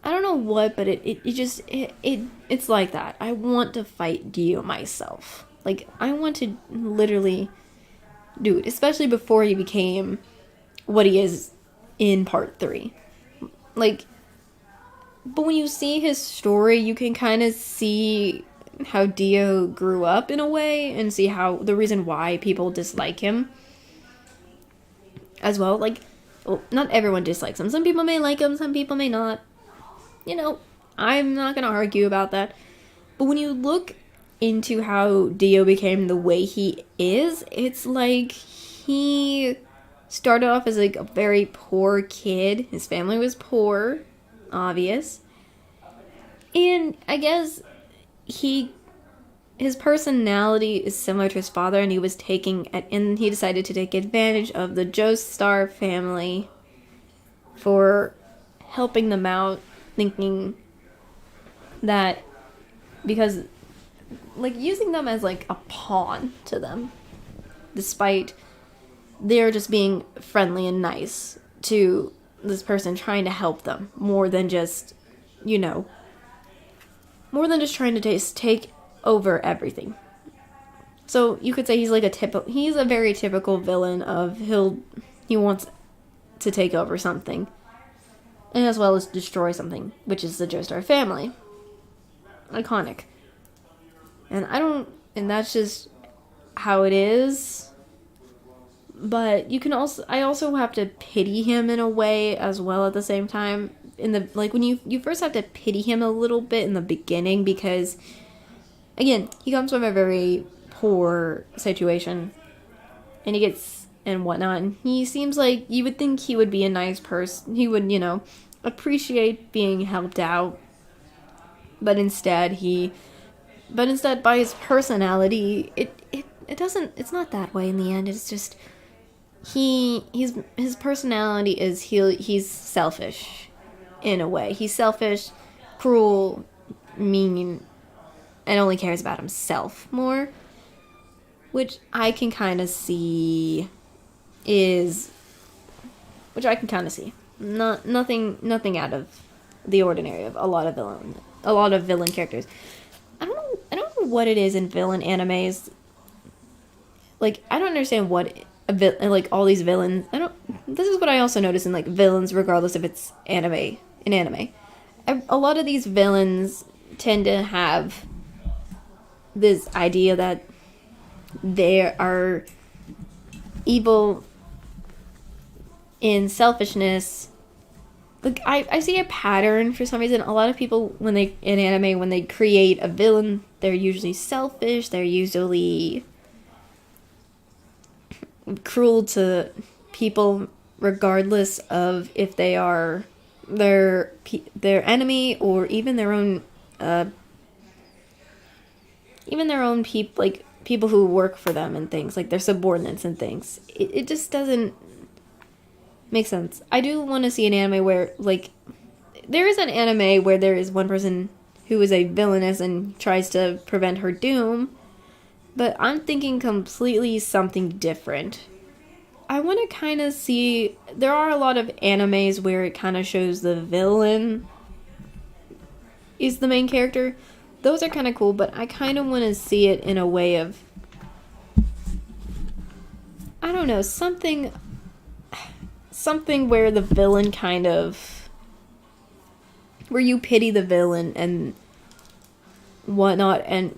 I don't know what, but it's like that. I want to fight Dio myself. Like, I want to literally dude, especially before he became what he is in part 3. Like, but when you see his story, you can kind of see how Dio grew up in a way, and see how the reason why people dislike him as well. Like, well, not everyone dislikes him. Some people may like him, some people may not. You know, I'm not gonna argue about that. But when you look into how Dio became the way he is, it's like he started off as like a very poor kid. His family was poor, obvious. And I guess his personality is similar to his father, and he decided to take advantage of the Joestar family for helping them out, thinking that because like using them as like a pawn to them, despite they're just being friendly and nice to this person trying to help them more than just, trying to just take over everything. So you could say he's a very typical villain of he wants to take over something, and as well as destroy something, which is the Joestar family. Iconic. And that's just how it is. But I also have to pity him in a way as well at the same time. When you first have to pity him a little bit in the beginning, because again, he comes from a very poor situation, and whatnot, and he seems like you would think he would be a nice person. He would, appreciate being helped out, but instead by his personality, it's not that way in the end. It's just his personality is he's selfish in a way. He's selfish, cruel, mean, and only cares about himself more, which I can kind of see. Nothing out of the ordinary of a lot of villain characters. I don't know what it is in villain animes. Like, I don't understand all these villains. This is what I also notice in like villains, regardless if it's anime. A lot of these villains tend to have this idea that they are evil in selfishness. Like, I see a pattern for some reason. A lot of people, when they create a villain, they're usually selfish. They're usually cruel to people, regardless of if they are their enemy or even their own people, like people who work for them and things, like their subordinates and things. It just doesn't make sense. I do want to see an anime where, like, there is an anime where there is one person who is a villainess and tries to prevent her doom, but I'm thinking completely something different. I want to kind of see, there are a lot of animes where it kind of shows the villain is the main character. Those are kind of cool, but I kind of want to see it in a way of, I don't know, something where the villain kind of, where you pity the villain and whatnot. And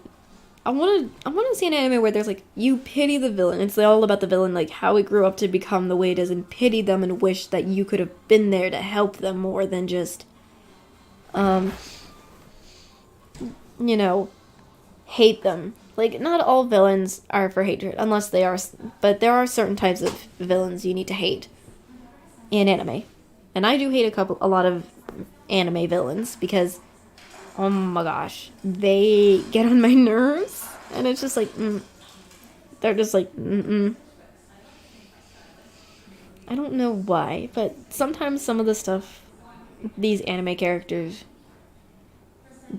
I want to see an anime where there's like, you pity the villain. It's all about the villain, like how he grew up to become the way it is, and pity them and wish that you could have been there to help them more than just hate them. Like, not all villains are for hatred, unless they are, but there are certain types of villains you need to hate in anime. And I do hate a lot of anime villains, because, oh my gosh, they get on my nerves, and it's just like, they're just like, I don't know why, but sometimes some of the stuff these anime characters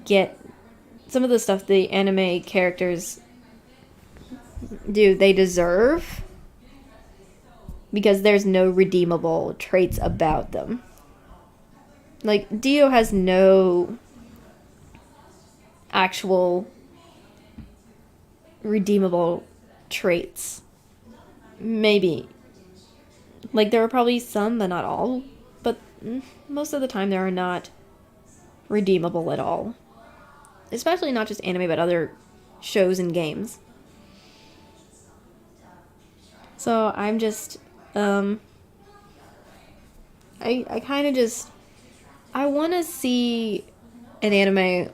get, some of the stuff the anime characters do, they deserve, because there's no redeemable traits about them. Like, Dio has no actual redeemable traits. maybe. Like, there are probably some, but not all. But most of the time, they are not redeemable at all. Especially not just anime, but other shows and games. So I'm just, I kind of just, I want to see an anime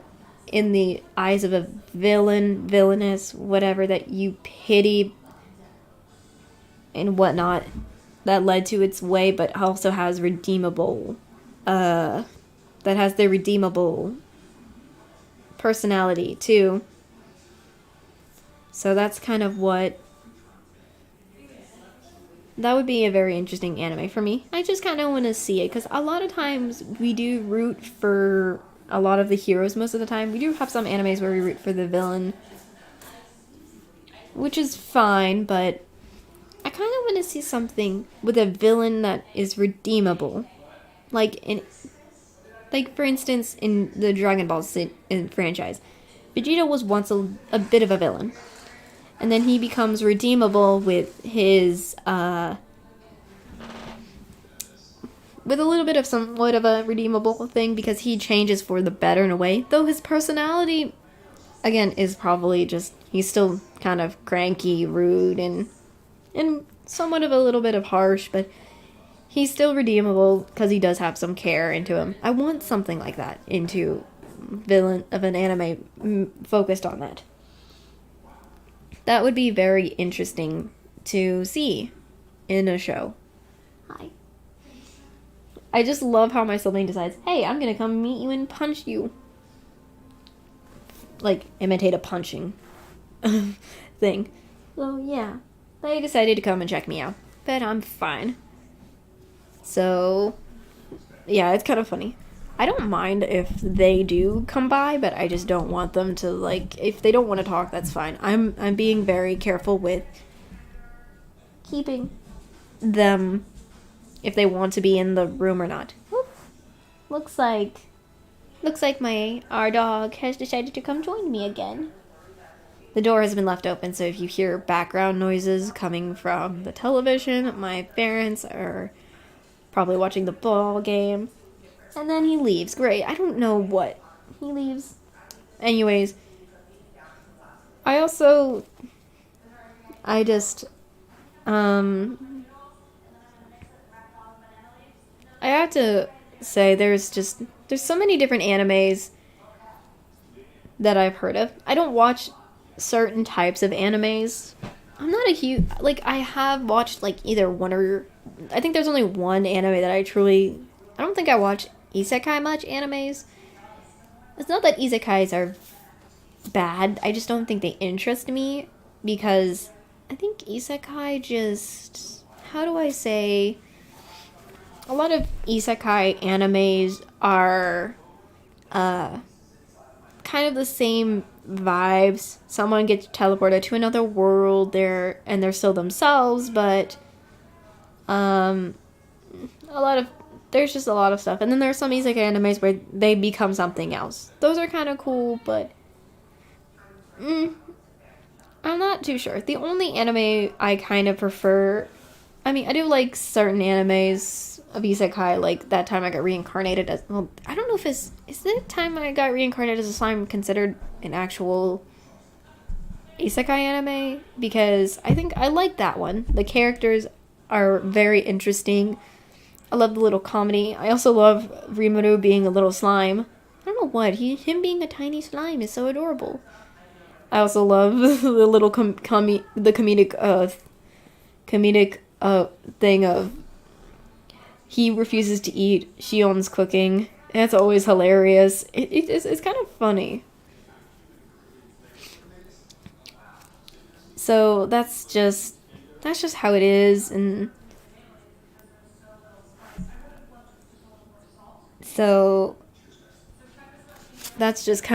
in the eyes of a villainess, whatever, that you pity and whatnot, that led to its way, but also has redeemable, that has their redeemable personality too. So that's kind of what, that would be a very interesting anime for me. I just kind of want to see it, because a lot of times we do root for a lot of the heroes most of the time. We do have some animes where we root for the villain, which is fine, but I kind of want to see something with a villain that is redeemable. Like, for instance, in the Dragon Ball Z franchise, Vegeta was once a bit of a villain. And then he becomes redeemable with his, with a little bit of somewhat of a redeemable thing, because he changes for the better in a way. Though his personality, again, is probably just, he's still kind of cranky, rude, and somewhat of a little bit of harsh, but he's still redeemable because he does have some care into him. I want something like that into villain of an anime focused on that. That would be very interesting to see in a show. Hi. I just love how my sibling decides, hey, I'm gonna come meet you and punch you. Like, imitate a punching thing. So, yeah. They decided to come and check me out. But I'm fine. So, yeah, it's kind of funny. I don't mind if they do come by, but I just don't want them to, like, if they don't want to talk, that's fine. I'm being very careful with keeping them, if they want to be in the room or not. Whoop. Looks like our dog has decided to come join me again. The door has been left open, so if you hear background noises coming from the television, my parents are probably watching the ball game. And then he leaves. Great. I don't know what. He leaves. Anyways. I have to say there's so many different animes that I've heard of. I don't watch certain types of animes. I'm not a huge, like, I have watched, like, either one or, I think there's only one anime that I don't think I watch isekai much animes. It's not that isekais are bad, I just don't think they interest me, because I think isekai just, how do I say, a lot of isekai animes are kind of the same vibes. Someone gets teleported to another world, they're still themselves, but there's just a lot of stuff. And then there's some isekai animes where they become something else. Those are kind of cool, but I'm not too sure. The only anime I kind of prefer, I mean, I do like certain animes of isekai, like that time I got reincarnated as, well, I don't know if is the time I got reincarnated as a slime considered an actual isekai anime? Because I think I like that one. The characters are very interesting. I love the little comedy. I also love Rimuru being a little slime. I don't know what, him being a tiny slime is so adorable. I also love the little comedic thing of he refuses to eat Shion's cooking. That's always hilarious. It's kind of funny. So that's just how it is, and so that's just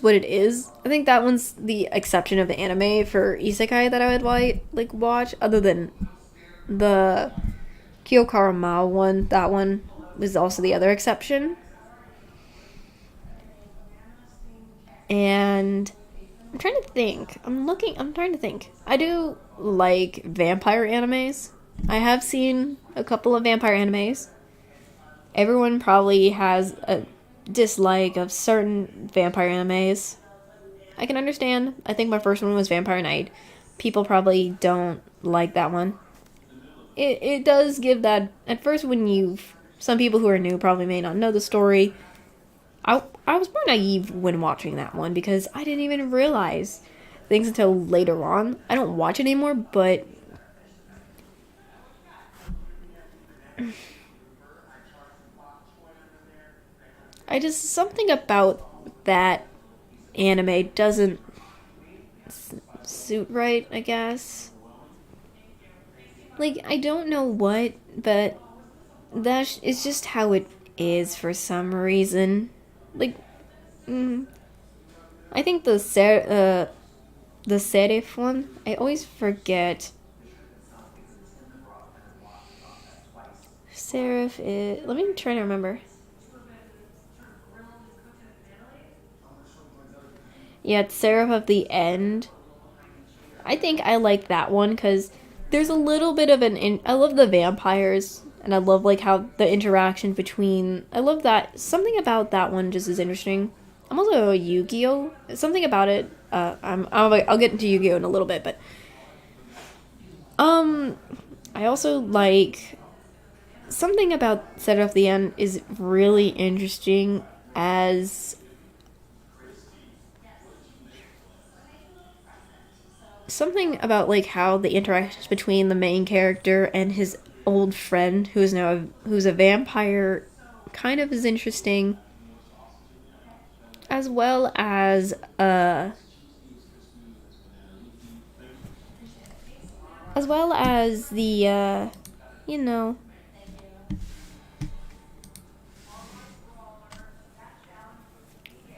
what it is. I think that one's the exception of the anime for isekai that I would like watch, other than the Kyokara Mao one. That one was also the other exception. And I'm trying to think. I'm trying to think. I do like vampire animes. I have seen a couple of vampire animes. Everyone probably has a dislike of certain vampire animes. I can understand. I think my first one was Vampire Knight. People probably don't like that one. It does give that... At first, some people who are new probably may not know the story. I was more naive when watching that one because I didn't even realize things until later on. I don't watch it anymore, but... Something about that anime doesn't suit right, I guess. Like, I don't know what, but it's just how it is for some reason. Like, I think the serif one, I always forget. Serif is... Let me try to remember. Yeah, it's Seraph of the End. I think I like that one because there's a little bit of I love the vampires, and I love like how the interaction between... I love that. Something about that one just is interesting. I'm also a Yu-Gi-Oh! Something about it. I'll get into Yu-Gi-Oh! In a little bit, but... I also like... Something about Seraph of the End is really interesting as... Something about like how the interactions between the main character and his old friend who's a vampire kind of is interesting, as well as the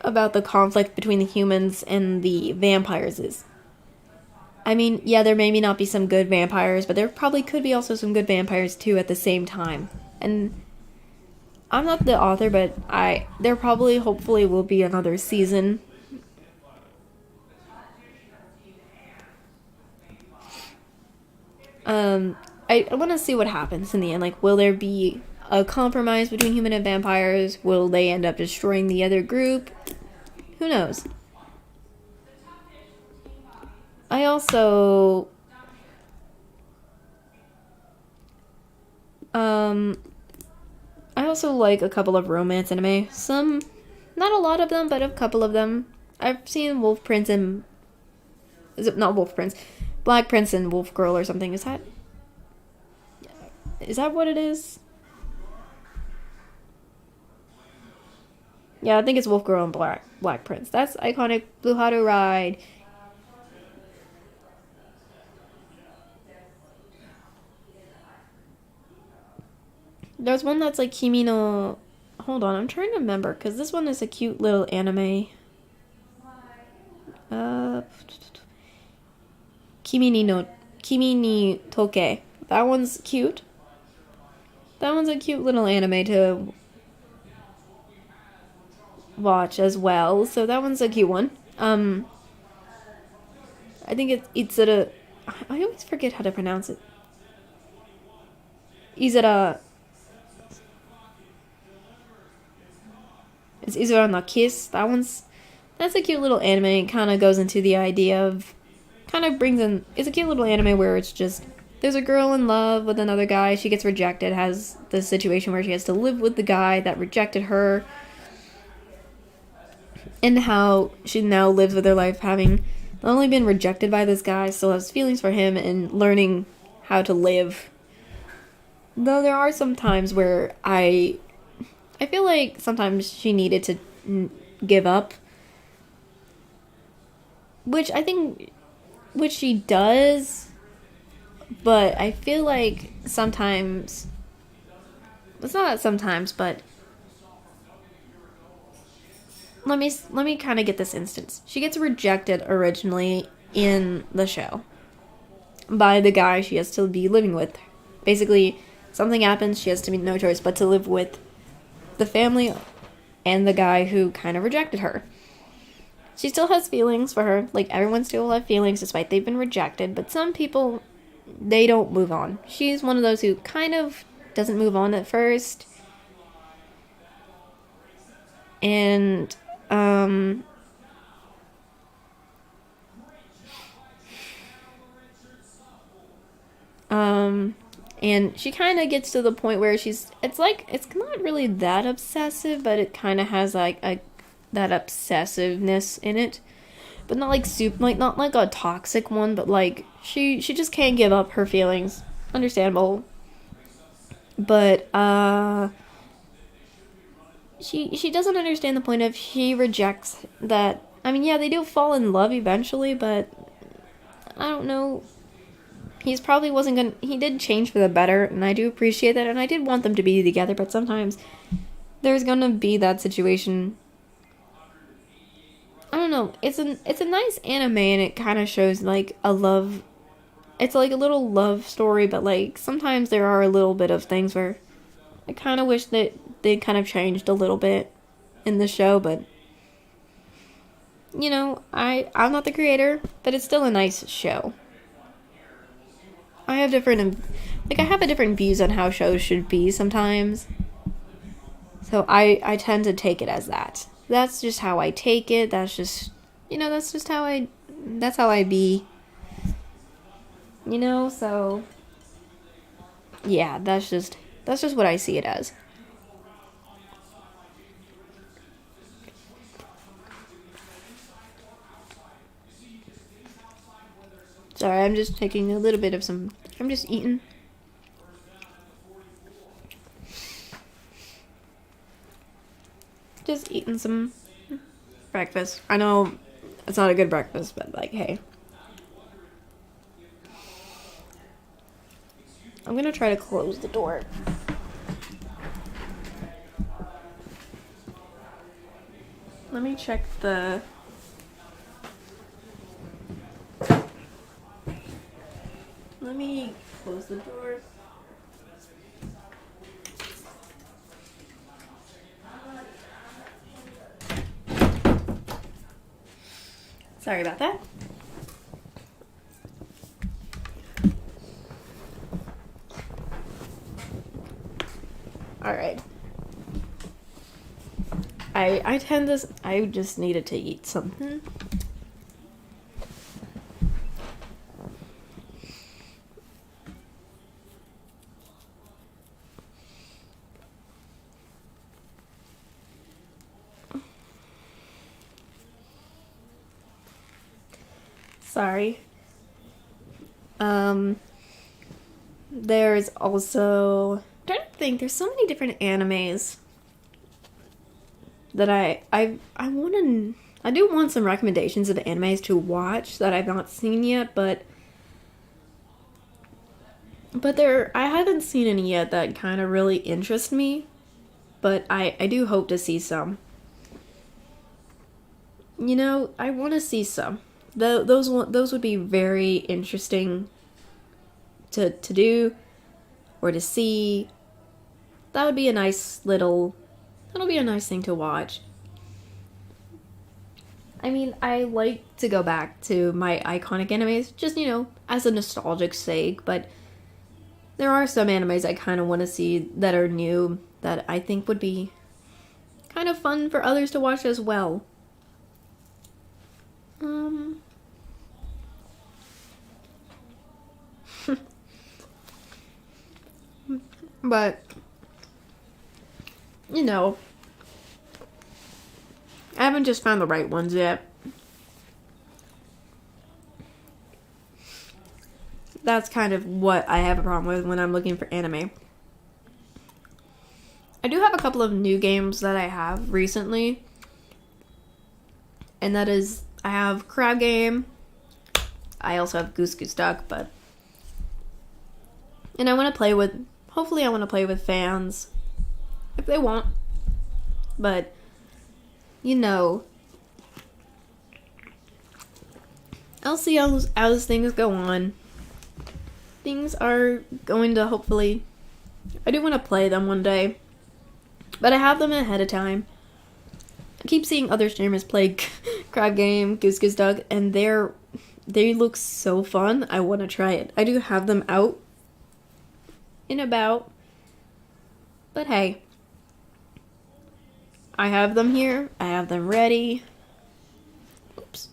about the conflict between the humans and the vampires is. I mean, yeah, there maybe not be some good vampires, but there probably could be also some good vampires too at the same time. And I'm not the author, but there probably, hopefully, will be another season. I want to see what happens in the end. Like, will there be a compromise between human and vampires? Will they end up destroying the other group? Who knows? I also like a couple of romance anime. Some, not a lot of them, but a couple of them. I've seen Wolf Prince and... Is it not Wolf Prince? Black Prince and Wolf Girl or something. Is that what it is? Yeah, I think it's Wolf Girl and Black Prince. That's iconic. Blue Haru Ride. There's one that's like Kimi no... Hold on, I'm trying to remember, because this one is a cute little anime. Kimi ni Toke. That one's cute. That one's a cute little anime to watch as well. So that one's a cute one. I think it's at a... I always forget how to pronounce it. It's Izura no Kiss. That's a cute little anime. It kind of goes into the idea of... It's a cute little anime where it's just... There's a girl in love with another guy. She gets rejected. Has the situation where she has to live with the guy that rejected her. And how she now lives with her life having not only been rejected by this guy, still has feelings for him and learning how to live. Though there are some times where I feel like sometimes she needed to give up. Which she does. But I feel like sometimes... It's not sometimes, but... Let me kind of get this instance. She gets rejected originally in the show by the guy she has to be living with. Basically, something happens, she has to be no choice but to live with the family and the guy who kind of rejected her. She still has feelings for her. Like, everyone still have feelings despite they've been rejected. But some people, they don't move on. She's one of those who kind of doesn't move on at first. And, and she kind of gets to the point where it's not really that obsessive, but it kind of has, like, that obsessiveness in it. But not, like, not, like, a toxic one, but, like, she just can't give up her feelings. Understandable. But, she doesn't understand the point of he rejects that. I mean, yeah, they do fall in love eventually, but I don't know. He's probably wasn't gonna. He did change for the better, and I do appreciate that, and I did want them to be together, but sometimes there's gonna be that situation. I don't know. It's a nice anime, and it kind of shows, like, a love. It's like a little love story, but, like, sometimes there are a little bit of things where I kind of wish that they kind of changed a little bit in the show, but you know, I'm not the creator, but it's still a nice show. I have different views on how shows should be sometimes. So I tend to take it as that. That's just how I take it. That's just how I be. You know, so yeah, that's just what I see it as. Sorry, I'm just taking a little bit of I'm just eating. Just eating some breakfast. I know it's not a good breakfast, but, like, hey. I'm gonna try to close the door. Let me check the... Let me close the door. Sorry about that. Alright. I just needed to eat something. Sorry. There's also... I'm trying to think, there's so many different animes that I do want some recommendations of animes to watch that I've not seen yet, but I haven't seen any yet that kind of really interest me, but I do hope to see some. You know, I want to see some. Those would be very interesting to do or to see. That'll be a nice thing to watch. I mean, I like to go back to my iconic animes, just, you know, as a nostalgic sake, but there are some animes I kind of want to see that are new that I think would be kind of fun for others to watch as well. But, you know, I haven't just found the right ones yet. That's kind of what I have a problem with when I'm looking for anime. I do have a couple of new games that I have recently. And that is, I have Crab Game. I also have Goose Goose Duck, but... And I want to play with... Hopefully I want to play with fans. If they want. But, you know... I'll see as things go on. Things are going to hopefully... I do want to play them one day. But I have them ahead of time. I keep seeing other streamers play Crab Game, Goose Goose Duck, and they look so fun. I want to try it. I do have them out and about, but hey, I have them here. I have them ready. Oops.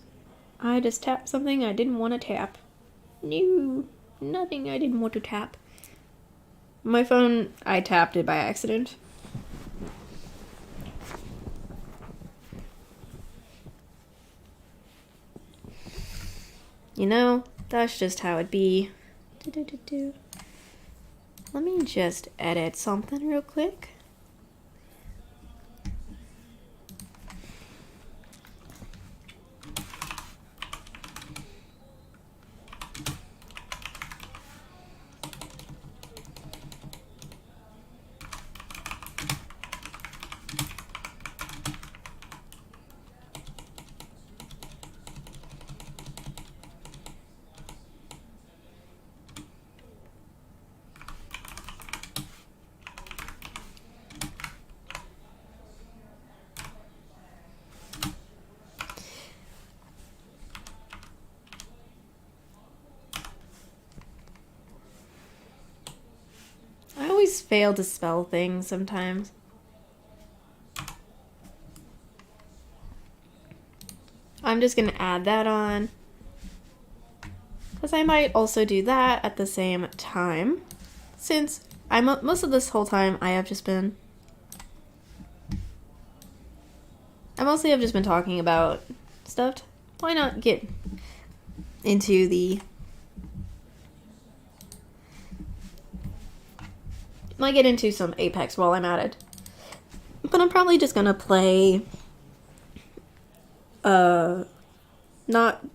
I just tapped something I didn't want to tap. No, nothing I didn't want to tap. My phone, I tapped it by accident. You know, that's just how it be. Let me just edit something real quick. I always fail to spell things sometimes. I'm just gonna add that on, because I might also do that at the same time, since most of this whole time I mostly have just been talking about stuff. Why not get into might get into some Apex while I'm at it. But I'm probably just gonna play not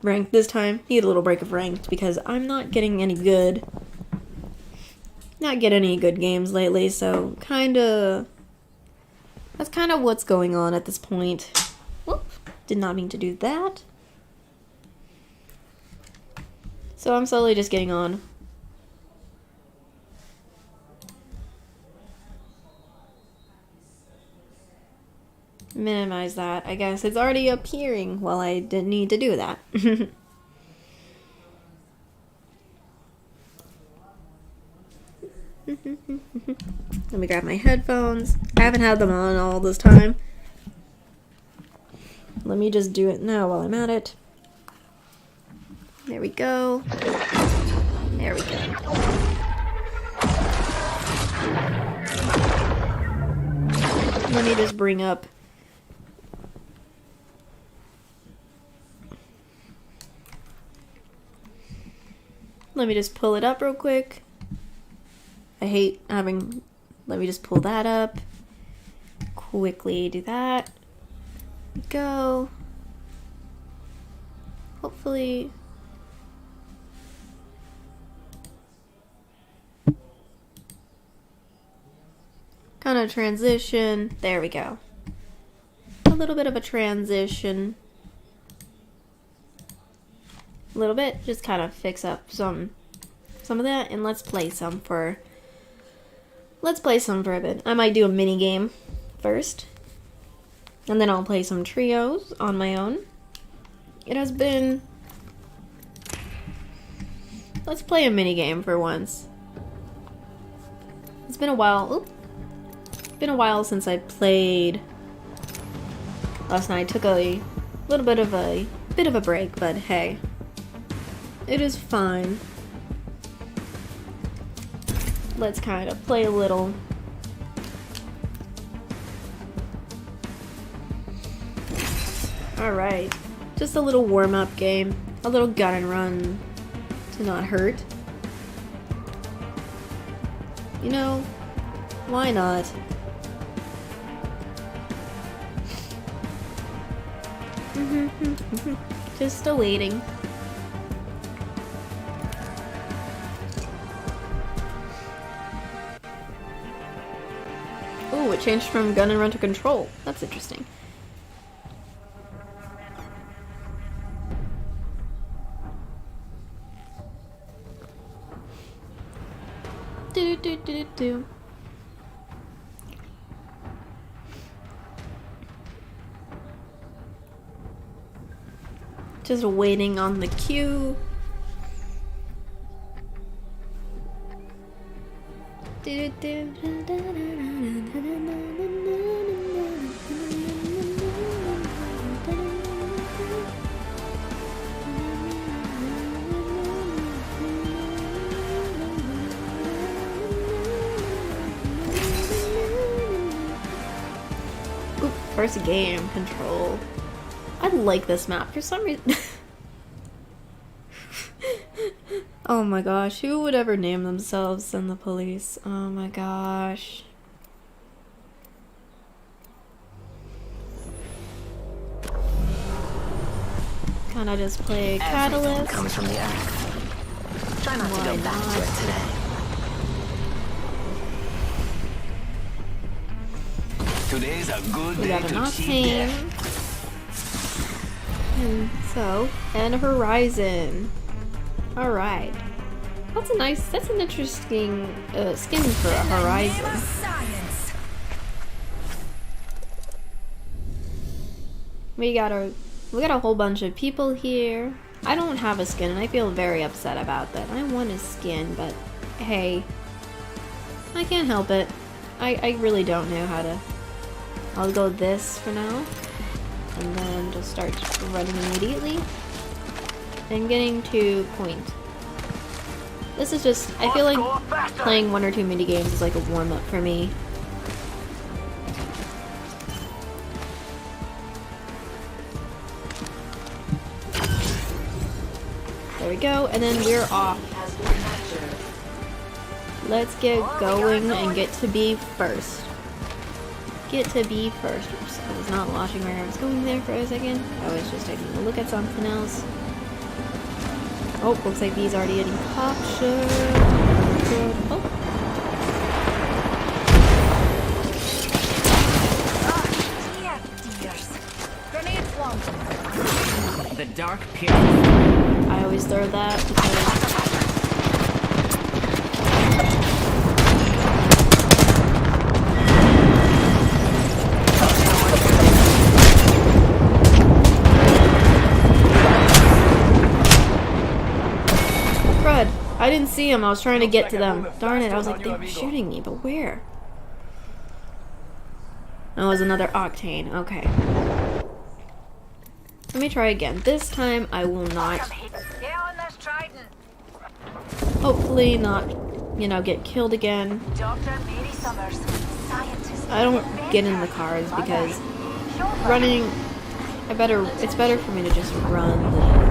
ranked this time. Need a little break of ranked because I'm not getting any good games lately, so that's kinda what's going on at this point. Whoop, did not mean to do that. So I'm slowly just getting on. Minimize that. I guess it's already appearing while I didn't need to do that. Let me grab my headphones. I haven't had them on all this time. Let me just do it now while I'm at it. There we go. There we go. Let me just bring up let me just pull it up real quick. I hate having... Let me just pull that up. Quickly do that. Go. Hopefully... kind of transition. There we go. A little bit of a transition. A little bit. Just kind of fix up some of that, and let's play some for a bit. I might do a mini game first, and then I'll play some trios on my own. It has been... Let's play a mini game for once. It's been a while. Oop. It's been a while since I played. Last night I took a little bit of a break, but hey, it is fine. Let's kind of play a little. Alright, just a little warm-up game. A little gun and run to not hurt. You know, why not? Just still waiting. Ooh, it changed from gun and run to control. That's interesting. Do. Just waiting on the queue. Oop, first game control. I like this map for some reason. Oh my gosh, who would ever name themselves Send the Police? Oh my gosh. Kinda just play Catalyst. Comes from the earth. Try not to go back to it today. Today's a good We day got an to cheat Octane. And Horizon. Alright. That's an interesting skin for a Horizon. We got a whole bunch of people here. I don't have a skin and I feel very upset about that. I want a skin, but hey, I can't help it. I really don't know how to. I'll go this for now. And then just start running immediately. And getting to point. This is just, I feel like playing 1 or 2 mini games is like a warm-up for me. There we go, and then we're off. Let's get going and get to B first. Get to B first. Oops, I was not watching where I was going there for a second. I was just taking a look at something else. Oh, looks like B's already getting captured. Oh. The dark pit. I always throw that because I didn't see him. I was trying to get to them. Darn it. I was like, they were shooting me, but where? Oh, it was another Octane. Okay. Let me try again. This time, I will not. Hopefully not, you know, get killed again. I don't get in the cars because running, it's better for me to just run than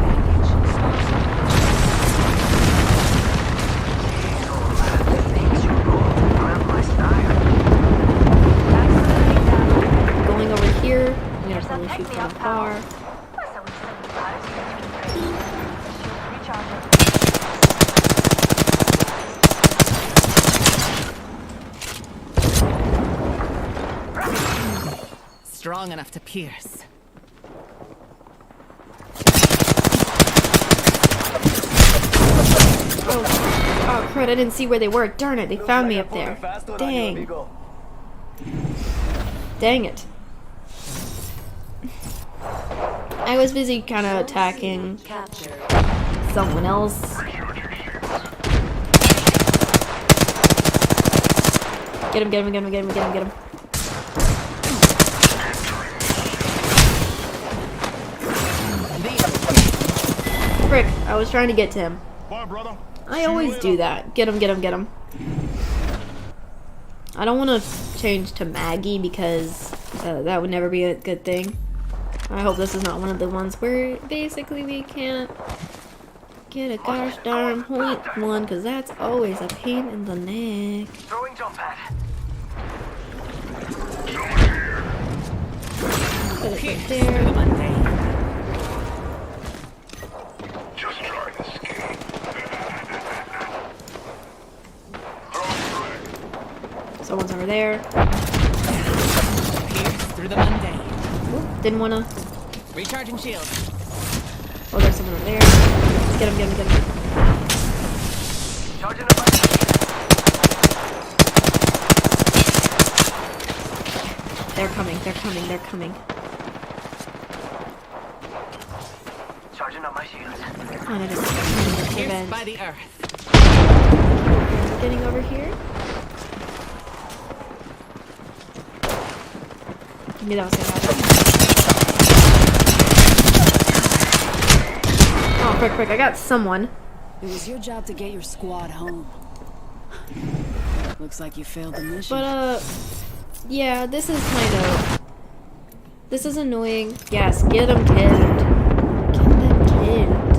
here. I'm gonna probably shoot from afar. Strong enough to pierce. Oh crud, I didn't see where they were. Darn it, they found me up there. Dang. Dang it. I was busy kind of attacking someone else. Get him, get him, get him, get him, get him, get him. Frick, I was trying to get to him. I always do that. Get him, get him, get him. I don't want to change to Maggie because that would never be a good thing. I hope this is not one of the ones where basically we can't get a gosh darn point one, because that's always a pain in the neck. Throwing jump pad. Put it right there. Just try to escape. Someone's over there. Pierce through the mundane. Oop, didn't wanna. Recharging shield. Oh, there's someone over there. Get him, get him, get him. Charging the button. They're coming, they're coming, they're coming. Charging Charging on my shields. Kind of just trying to Pierced prevent by the earth. getting over here. I knew that was gonna happen. Oh, frick, I got someone. It was your job to get your squad home. Looks like you failed the mission. But, yeah, this is kind of... This is annoying. Yes, get them killed. Get them killed.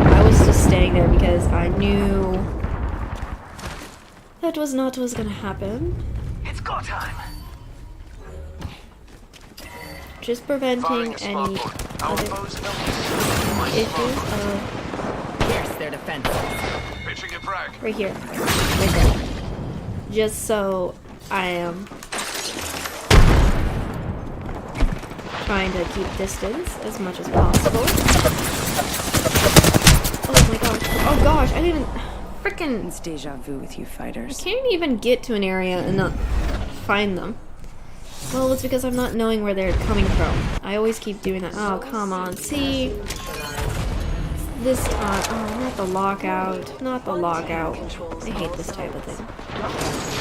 I was just staying there because I knew that was not what was gonna happen. It's go time. Just preventing any other issues of... Pierce their defenses. Pitching a frag. Right here. Right there. Just so I am trying to keep distance as much as possible. Oh my gosh. Oh gosh, I didn't frickin' It's deja vu with you I fighters. can't even get to an area and not find them. Well, it's because I'm not knowing where they're coming from. I always keep doing that. Oh, come on. See? This time. Oh, not the lockout. Not the lockout. I hate this type of thing.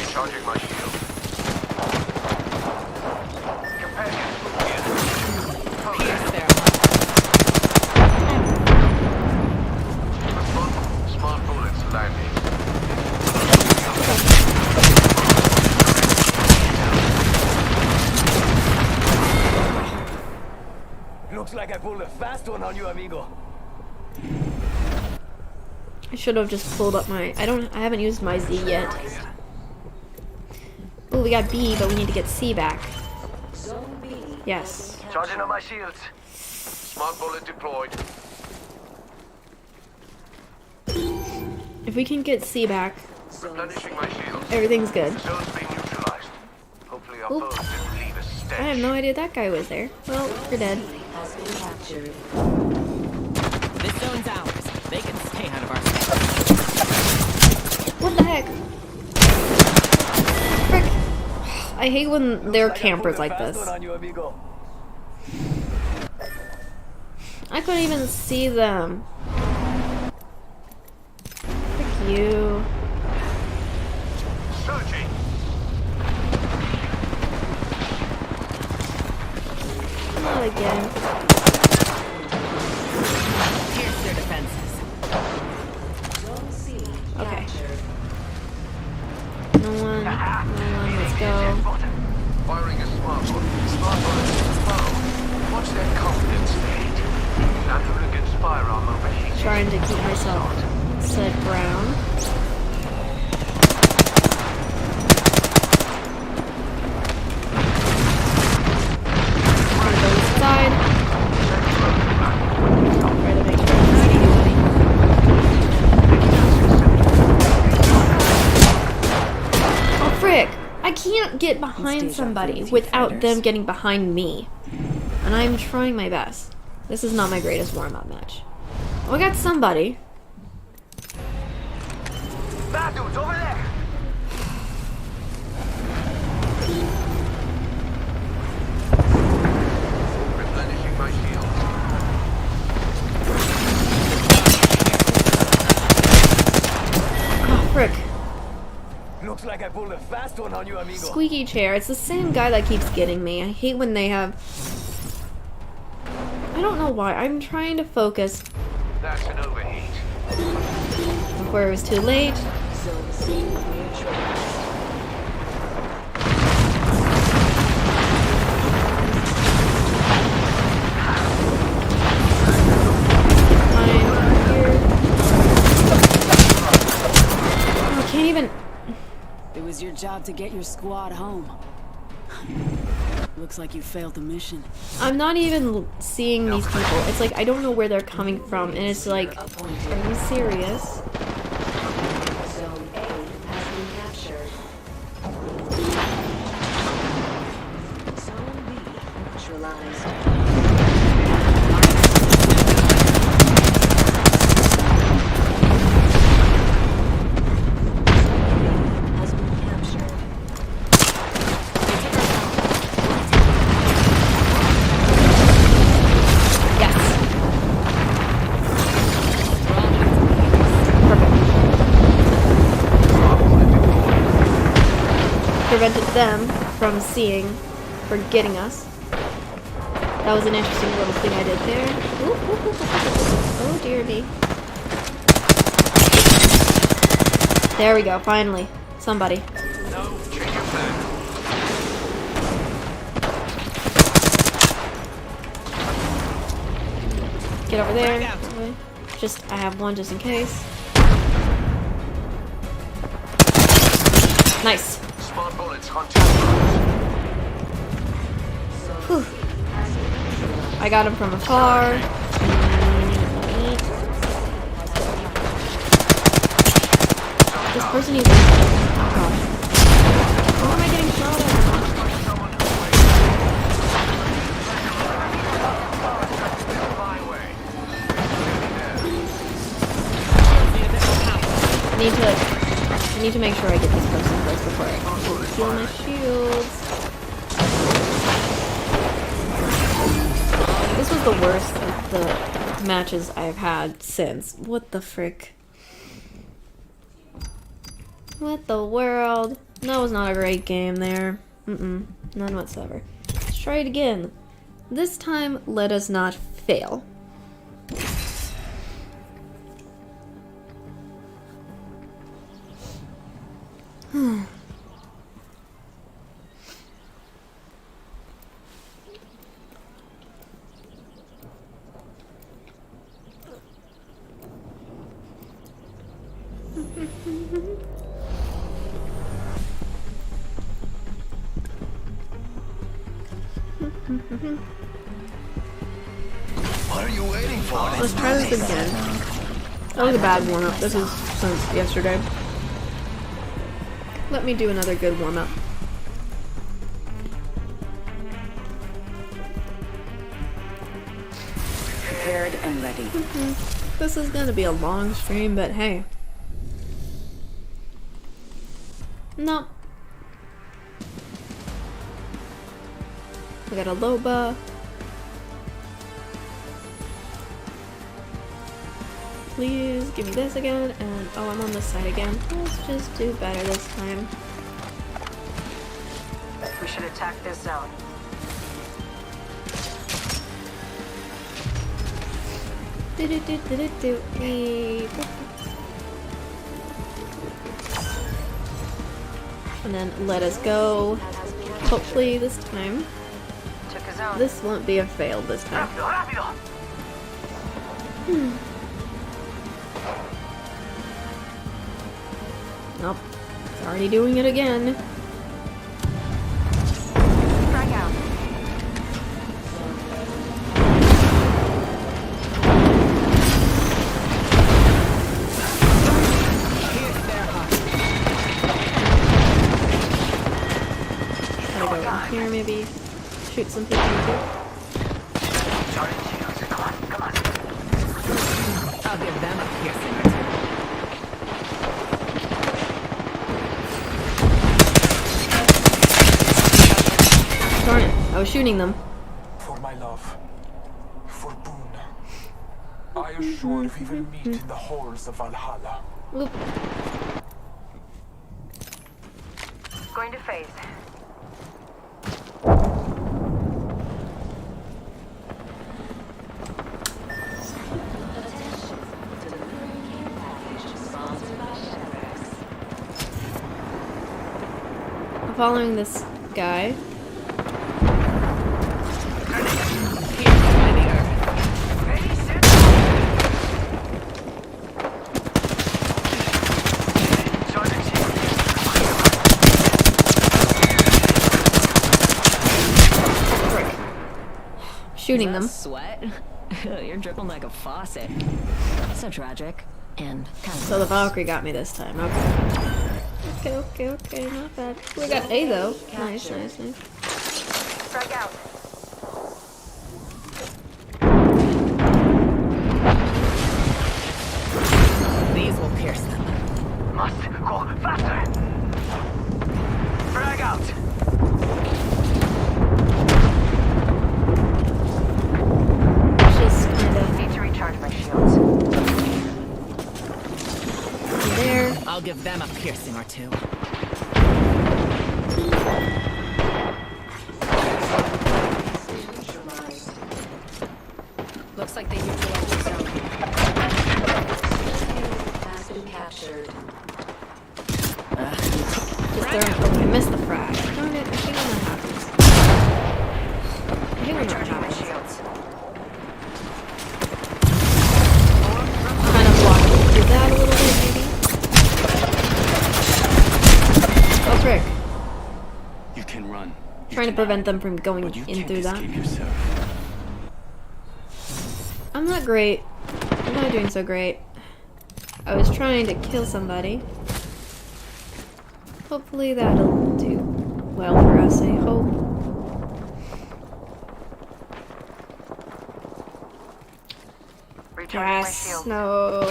Recharging my shield. Pierce their Smart bullets landing. Looks like I pulled a fast one on you, amigo. I should have just pulled up my... I haven't used my Z yet. Oh, we got B, but we need to get C back. Yes. Charging on my shields. Smart bullet deployed. If we can get C back, Replenishing my shields. everything's good. Zone's being neutralized. Hopefully our Oop. foes didn't leave a I stench. have no idea that guy was there. Well, you're dead. This zone's ours. They can stay out of our sight. What the heck? Frick. I hate when they're Looks like I campers pulled a like fast this. one on you, amigo. I couldn't even see them. Frick you. Searching. Not again. Pierce their defenses. Okay. No one. Let's go. Firing a smart bullet. Smart bullet to the foe. Watch their confidence fade. That hooligan's firearm overheated. Trying to keep myself set ground. Trying to go east side. Try to make sure I don't see anybody. Oh frick! I can't get behind deja vu somebody with you without fighters. them getting behind me. And I'm trying my best. This is not my greatest warm-up match. Oh, I got somebody. Bad dudes over there. Replenishing my shield. Oh, frick. Looks like I pulled a fast one on you, amigo. Squeaky chair. It's the same guy that keeps getting me. I hate when they have... I don't know why. I'm trying to focus That's an overheat. before it was too late. Behind here. Oh, I can't even... It was your job to get your squad home. Looks like you failed the mission. I'm not even seeing these people. It's like I don't know where they're coming from, and it's like, are you serious? Zone A has been captured. Zone B neutralized. Has been captured. Yes. them from seeing, for getting us. That was an interesting little thing I did there. Ooh, ooh, ooh, ooh, ooh. Oh dear me. There we go, finally. Somebody. No, change your plan. Get over there. Just, I have one just in case. Nice. Smart bullets hunting. Whew. I got him from afar. This person needs. Oh gosh. Why am I getting shot at? I need to make sure I get this person first before I heal my shields. This was the worst of the matches I've had since. What the frick? What the world? That was not a great game there. None whatsoever. Let's try it again. This time, let us not fail. What are you waiting for? Let's try this again. That was a bad warm-up. This was since yesterday. Let me do another good warm-up. Prepared and ready. This is gonna be a long stream, but hey. No. We got a Loba. Please give me this again, and oh, I'm on this side again. Let's just do better this time. We should attack this zone. And then let us go. Hopefully this time. Took a zone. This won't be a fail this time. Nope. It's already doing it again. Frag out. Gotta go in here maybe. Shoot some people. I'll give them a piercing or two. Darn it. I was shooting them. For my love. For Boone. I assure we will meet in the halls of Valhalla. Oop. Going to phase. I'm following this guy. Shooting them. Sweat? You're dripping like a faucet. So tragic. And kind of. So the Valkyrie got me this time. Okay, not bad. We got A though. Nice. Frag out. These will pierce them. Must go faster. Frag out. Just kinda Need to recharge my shields. there. I'll give them a piercing or two. Looks like they neutralized the zone. Has been captured. Just throw. Oh, I missed the frag. Darn it! I hate when that happens. I hate when that Recharging my happens. shields. Kind of block through that a little bit, maybe. Oh frick! You can run. You Trying to can prevent hide, them from going but you in can't through that. escape yourself. I'm not great. I'm not doing so great. I was trying to kill somebody. Hopefully that'll do well for us, I hope. Recharging my Yes, shields. no.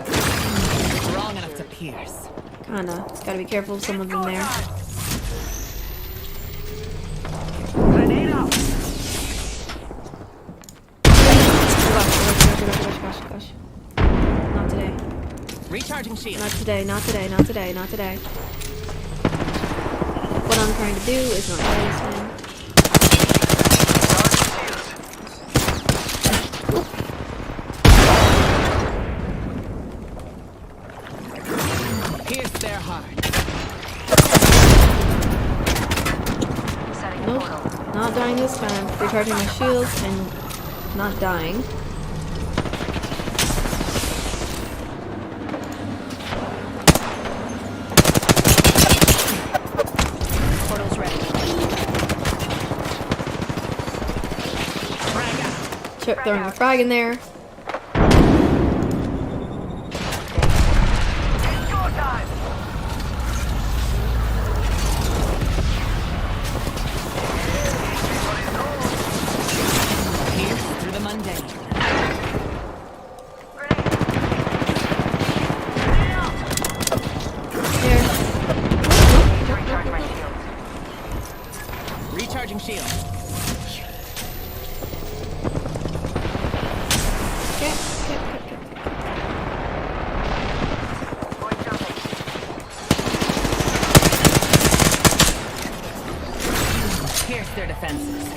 Strong enough to pierce. Kinda. Gotta be careful if someone's in there. Grenade out. Gosh. Not today. Recharging shield. Not today, not today, not today, not today. What I'm trying to do is not noticing. Pierce their heart. Setting a Nope. portal. Not dying this time. Recharging my shields and not dying. Portal's ready. Throwing a frag in there. Pierce through the mundane. There. Recharging my shields. Recharging shield. Okay. Going jumping. Pierce their defenses.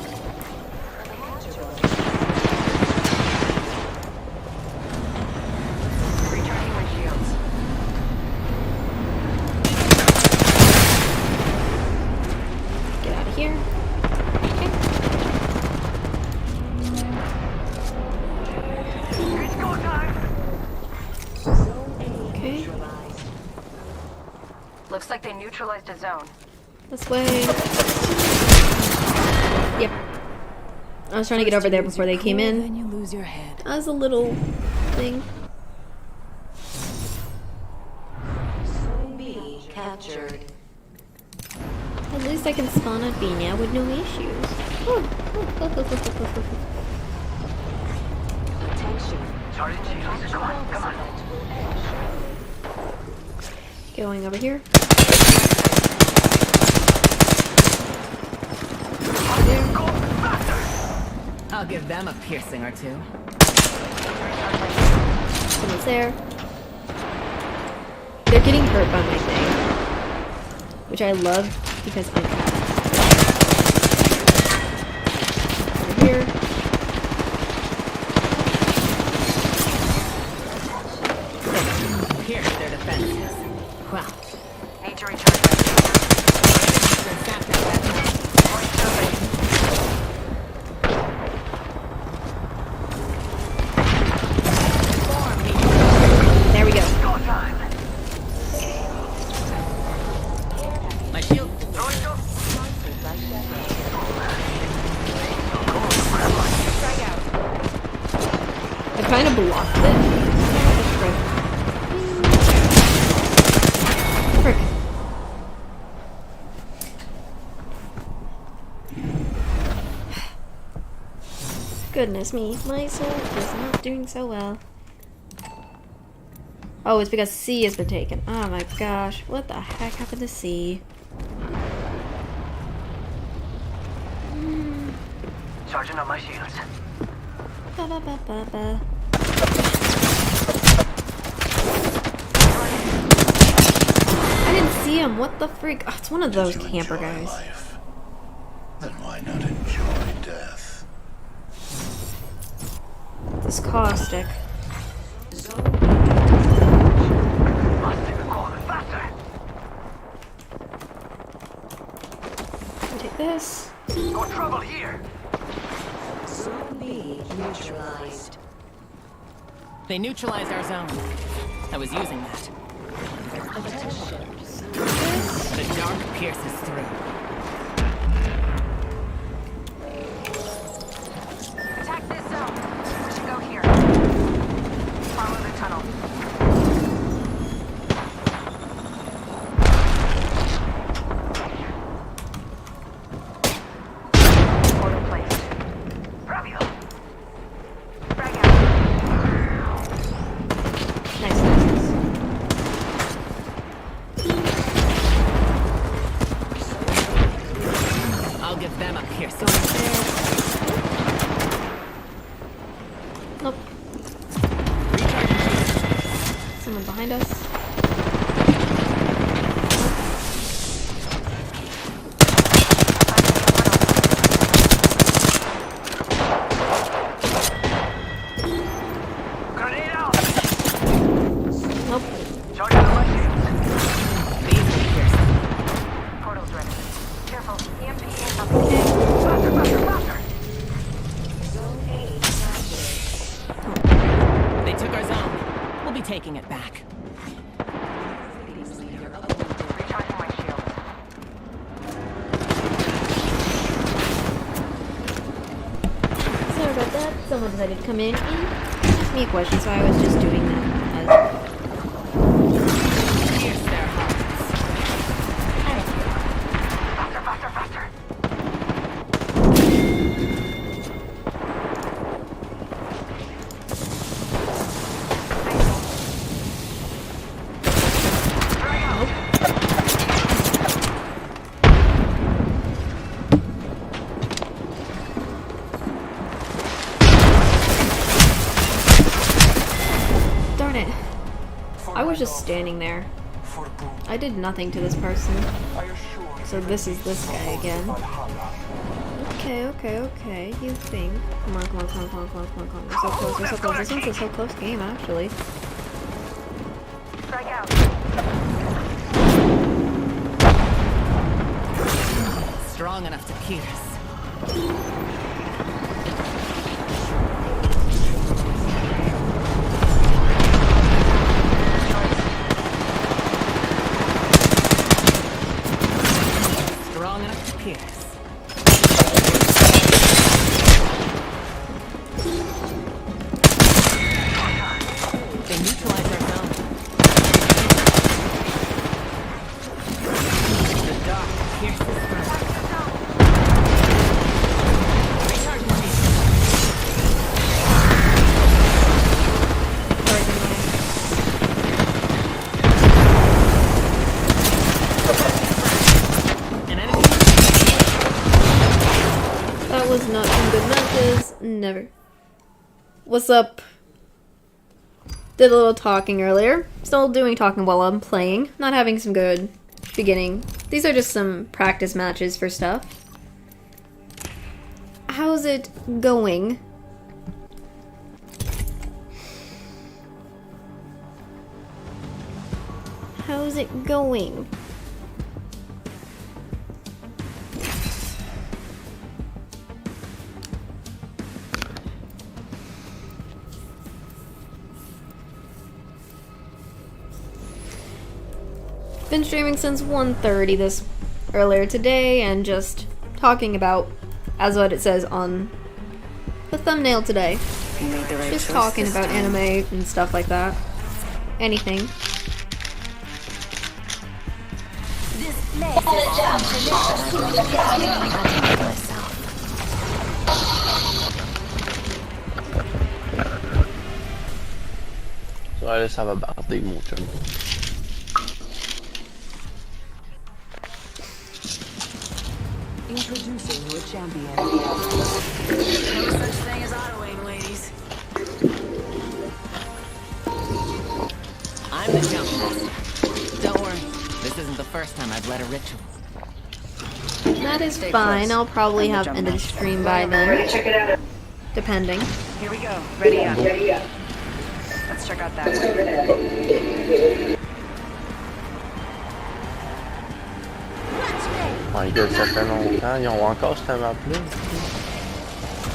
Recharging my shields. Get out of here. Okay. It's go time. Okay. Looks like they neutralized a zone. This way. Yep. I was trying to get over there before they came in. Then you lose your head. As a little thing. Zone B captured. At least I can spawn a bee now with no issues. Attention. Charging shields. Come on, come on. Going over here. I'll give them a piercing or two. Someone's there. They're getting hurt by my thing. Which I love because I'm fast. Over here. Pierce their defenses. Wow. Need to recharge my There we go. go time. My shield. I kind of blocked it. Frick. Goodness me, my soul is not doing so well. Oh, it's because C has been taken. Oh my gosh, what the heck happened to C? Charging up my shields. Ba ba ba ba ba. see him. What the freak? Oh, it's one of those Did you camper enjoy guys. life? Then why not enjoy death? This caustic. Take this. Got trouble here. Zone B neutralized. They neutralized our zone. I was using that. The dark pierces through. Attack this zone. Go here. Follow the tunnel. Portal placed. Bravio. Frag out. Nice. I'll give them a piercing. Nope. Someone behind us. Grenade out. Nope. Charge out my shields. These will pierce. Portal's ready. Careful. EMP incoming. Faster, faster, faster. Zone A captured. They took our zone. We'll be taking it back. Recharging my shield. Sorry about that. Someone decided to come in and ask me a question, so I was just doing that as Pierce their hearts. Faster, faster, faster. darn it. I was just standing there. For Boone, I did nothing to this person. I assure So this is this guy again. Valhalla. Okay. You think. Come on. We're so close. This one's a so close game, actually. Frag out. Strong enough to pierce. Strong enough to pierce. They neutralized our zone. The dark pierces through. Recharging my An enemy. That was not some good matches. Never. What's up? Did a little talking earlier. Still doing talking while I'm playing. Not having some good beginning. These are just some practice matches for stuff. How's it going? How's it going? Been streaming since 1:30 this earlier today and just talking about, as what it says on the thumbnail today. You made the right Just choice talking this about time. anime and stuff like that. Anything. Så är det samma battery i motorn. Introducing your champion. No such thing as autoing, ladies. I'm the jump master. Don't worry, this isn't isn't the first time I've led a ritual. That is fine. I'll probably have ended the stream by then. Depending. Here we go. Ready up. Let's check out that way. My god, ça fait longtemps. Ils ont encore cette map-là.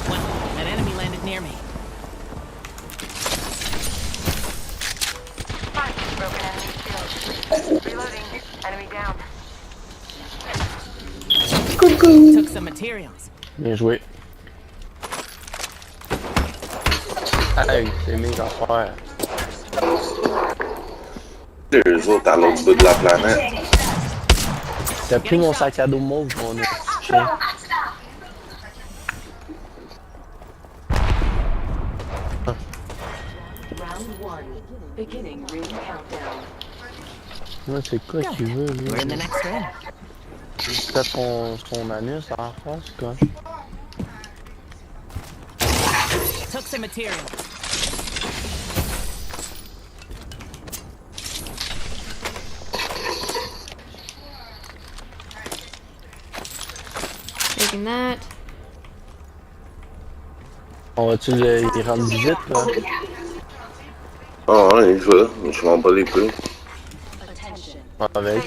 Well, an enemy landed near me. Fine. Broken enemy shield. Reloading. Enemy down. Took some materials. Bien joué. Hey, c'est mes affaires. Les autres à l'autre bout de la planète. T'as pris mon sac à dos mauve, mon chien. Round 1. Beginning ring countdown. Moi, c'est quoi que tu veux, lui? We're in the next ring. T'as son anus à la face, quoi. Took some materials. Taking that. On va-tu les rendre visite, là? Ah ouais, il va. Je m'en bats les couilles. Avec.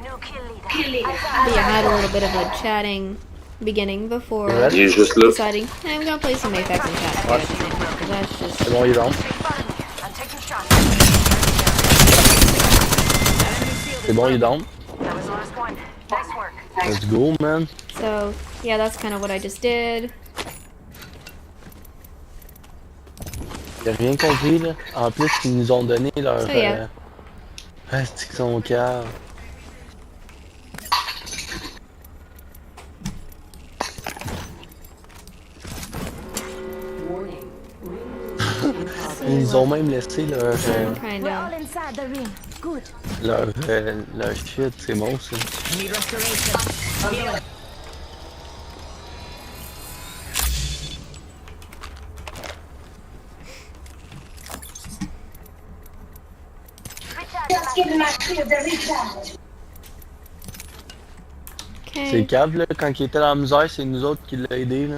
New kill leader. But yeah, I had a little bit of a chatting beginning before Il est juste là. deciding, hey, I'm gonna play some Apex and Chat together tonight. 'Cause that's just... C'est bon, il rentre. I'm taking shots. C'est bon, il down. That was the last one. Nice work. Let's go, man. So, yeah, that's kind of what I just did. J'ai rien compris, là. En plus, ils nous ont donné leur... So, yeah. C'est qu'ils sont caves. Ils nous ont même laissé leur... Kind of. inside the ring. Good. leur shit, c'est bon, ça. Need restoration. Healing. C'est Okay. cave, là, quand il était dans la misère, c'est nous autres qui l'a aidé, là.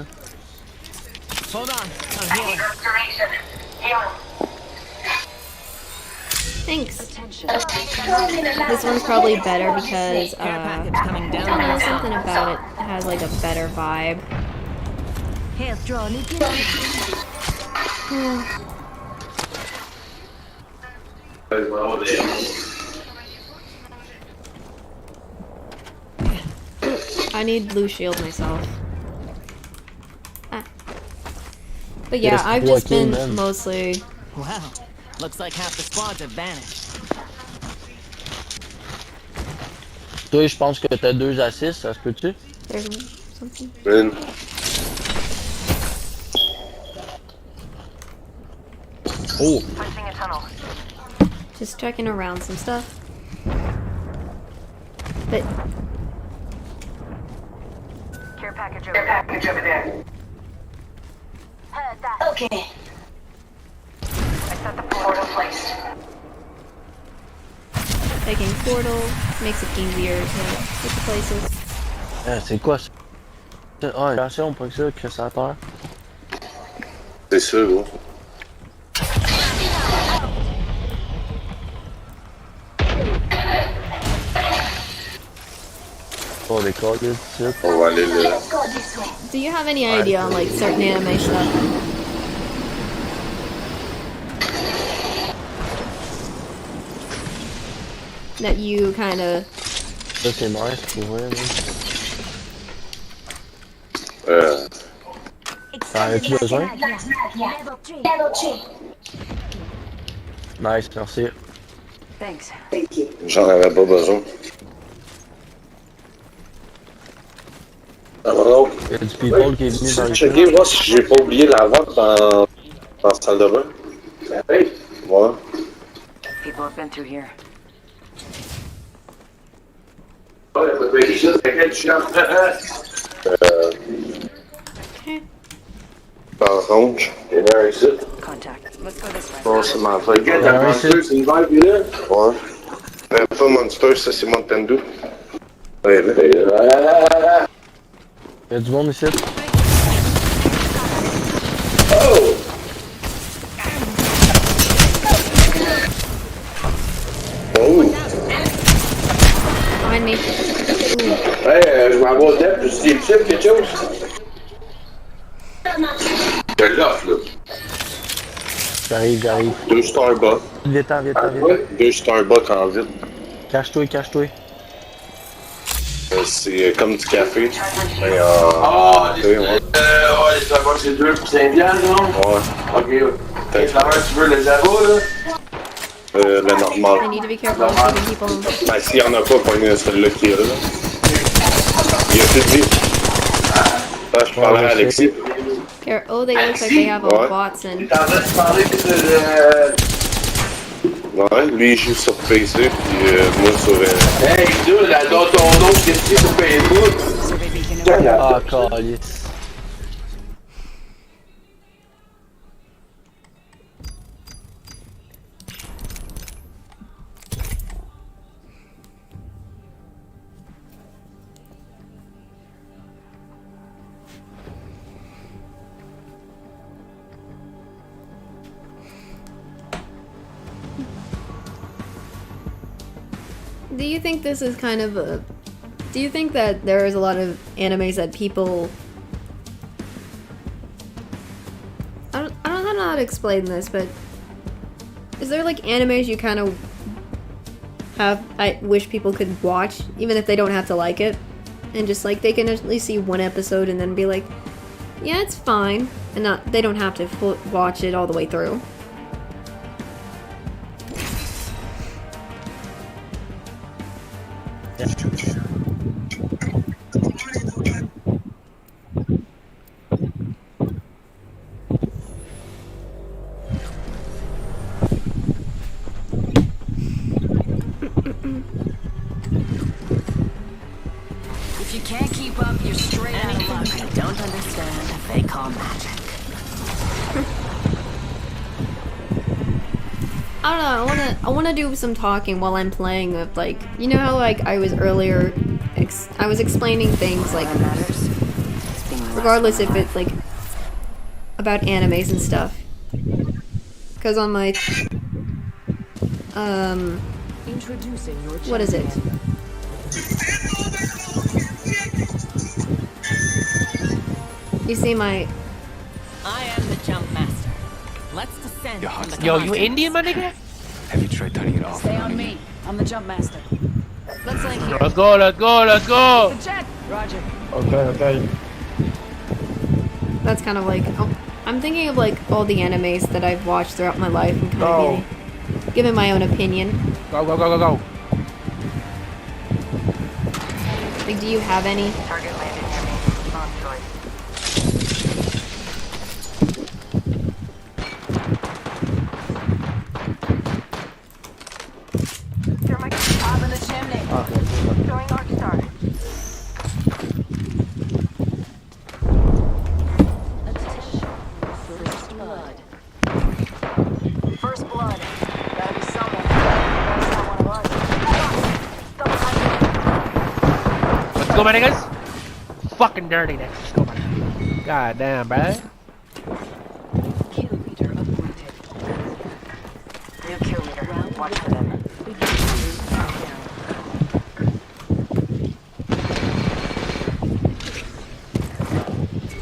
Hold on. I'm healing. Thanks. This one's probably better because, Care package coming I down. don't know, something about it has like a better vibe. Health draw. I need blue shield myself. Ah. But yeah, Yes, I've just walking been in. mostly... Wow. Looks like half the squads have vanished. Toi, je pense que t'as 2 assists, ça se peut-tu? There's something. Une. Oh! Punching a tunnel. Just checking around some stuff. But Care package over there. Heard that. Okay. I set the portal placed. taking portal makes it easier to get to places. C'est quoi ça? Ah, une version pour ça, créateur. C'est sûr, gros. Oh, des codes, c'est On va aller là. Do you have any idea on like certain anime stuff? That you kind of... Ça, c'est nice pour vrai, là. T'en as-tu besoin? Nice, merci. Thanks. J'en avais pas besoin. Alors, Il y a du people qui est venu dans le checker, voir si j'ai pas oublié la vente dans la salle de bain. Voilà. People have been through here. Par contre, il y en a un ici. Contact. Let's go this way. Non, c'est ma vibe. La Monster, c'est une vibe, là? Ouais. Pas Monster, ça, c'est Mountain Dew. Ouais, là. Y'a du monde ici. Oh! Oh! Behind me. Ouais, je m'en vais au dep, je dis des chips, quelque chose. Je l'offre, là. J'arrive. 2 Starbucks. Vite. Ouais, 2 Starbucks en vide. Cache-toi. C'est comme du café. Mais ouais, les Starbucks, c'est 2 pour 5 piastres, non? Ouais. Ok. Les flameurs, tu veux les abos, là? Le I normal. need to be careful of shooting people. Ben, s'il y en a pas, prenez celui-là qui est là. Il y a plus de vie. Ah, je parlais à Alexis. Oh, they look like they have all bots in. T'es en train de parler de... Ouais, lui il joue sur PC, puis moi sur... Hey, dude, là, dans ton nom, qu'est-ce que tu sur Facebook? Ah, calice. Do you think this is kind of a... Do you think that there is a lot of animes that people... I don't know how to explain this, but... Is there like animes you kind of have... I wish people could watch, even if they don't have to like it? And just like, they can at least see one episode and then be like, yeah, it's fine. And they don't have to watch it all the way through. If you can't keep up, you're straight out of luck. I don't understand. They call magic. I don't know, I wanna do some talking while I'm playing with, like, you know how, like, I was earlier, I was explaining things, like, regardless if it's, like, about animes and stuff. Because on my, what is it? You see my... I am the jump master. Let's descend from the Yo, you Indian, my nigga? Have you tried turning it off? Stay on me. I'm the jump master. Let's link here. Let's go! The jet! Roger. Okay. That's kind of like... Oh, I'm thinking of, like, all the animes that I've watched throughout my life and kind of giving my own opinion. Go! Like, do you have any? Target landed near me. Bomb droid. Thermite top in the chimney. Throwing arc star. First blood. Gotta be someone. That's not one of us. Double time. Let's go, my niggas! Fucking dirty next. Let's go, my nigga. God damn, bruh. Kill leader appointed. New kill leader. Watch for them.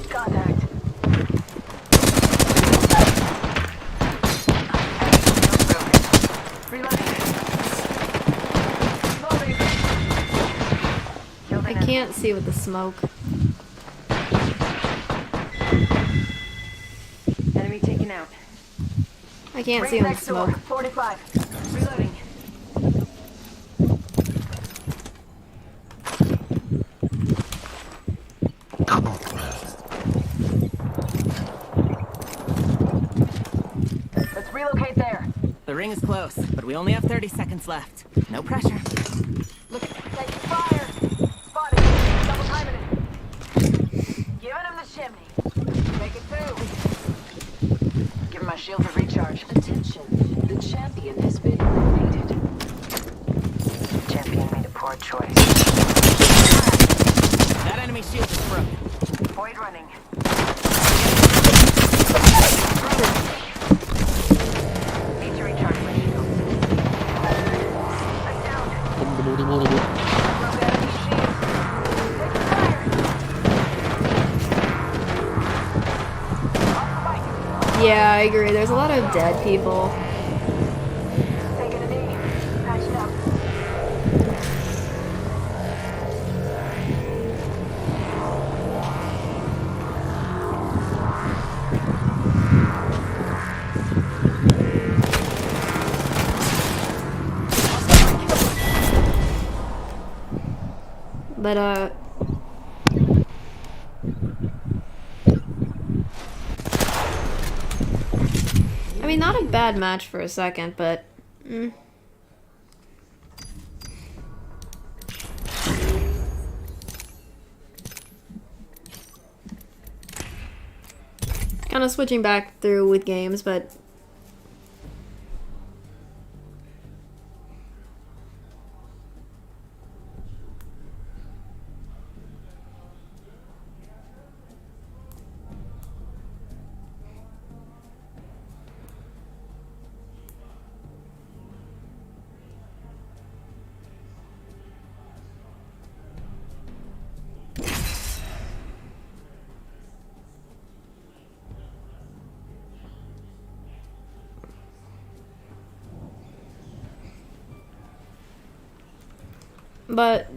Contact. Reloading. I can't see with the smoke. Enemy taken out. I can't Right see with the next door. smoke. 45. Reloading. Let's relocate there. The ring is close, but we only have 30 seconds left. No pressure. Look, take fire. Spotted. Double timing it. Giving him the chimney. Make it two. Give him my shield to recharge. charge. Attention. The champion has been eliminated. Champion made a poor choice. That enemy shield is broken. Void running. Need to recharge my shield. I'm down. Broke enemy shield. Yeah, I agree. There's a lot of dead people. Taking a knee. Patching up. But, I mean, not a bad match for a second, but... Kind of switching back through with games, but... But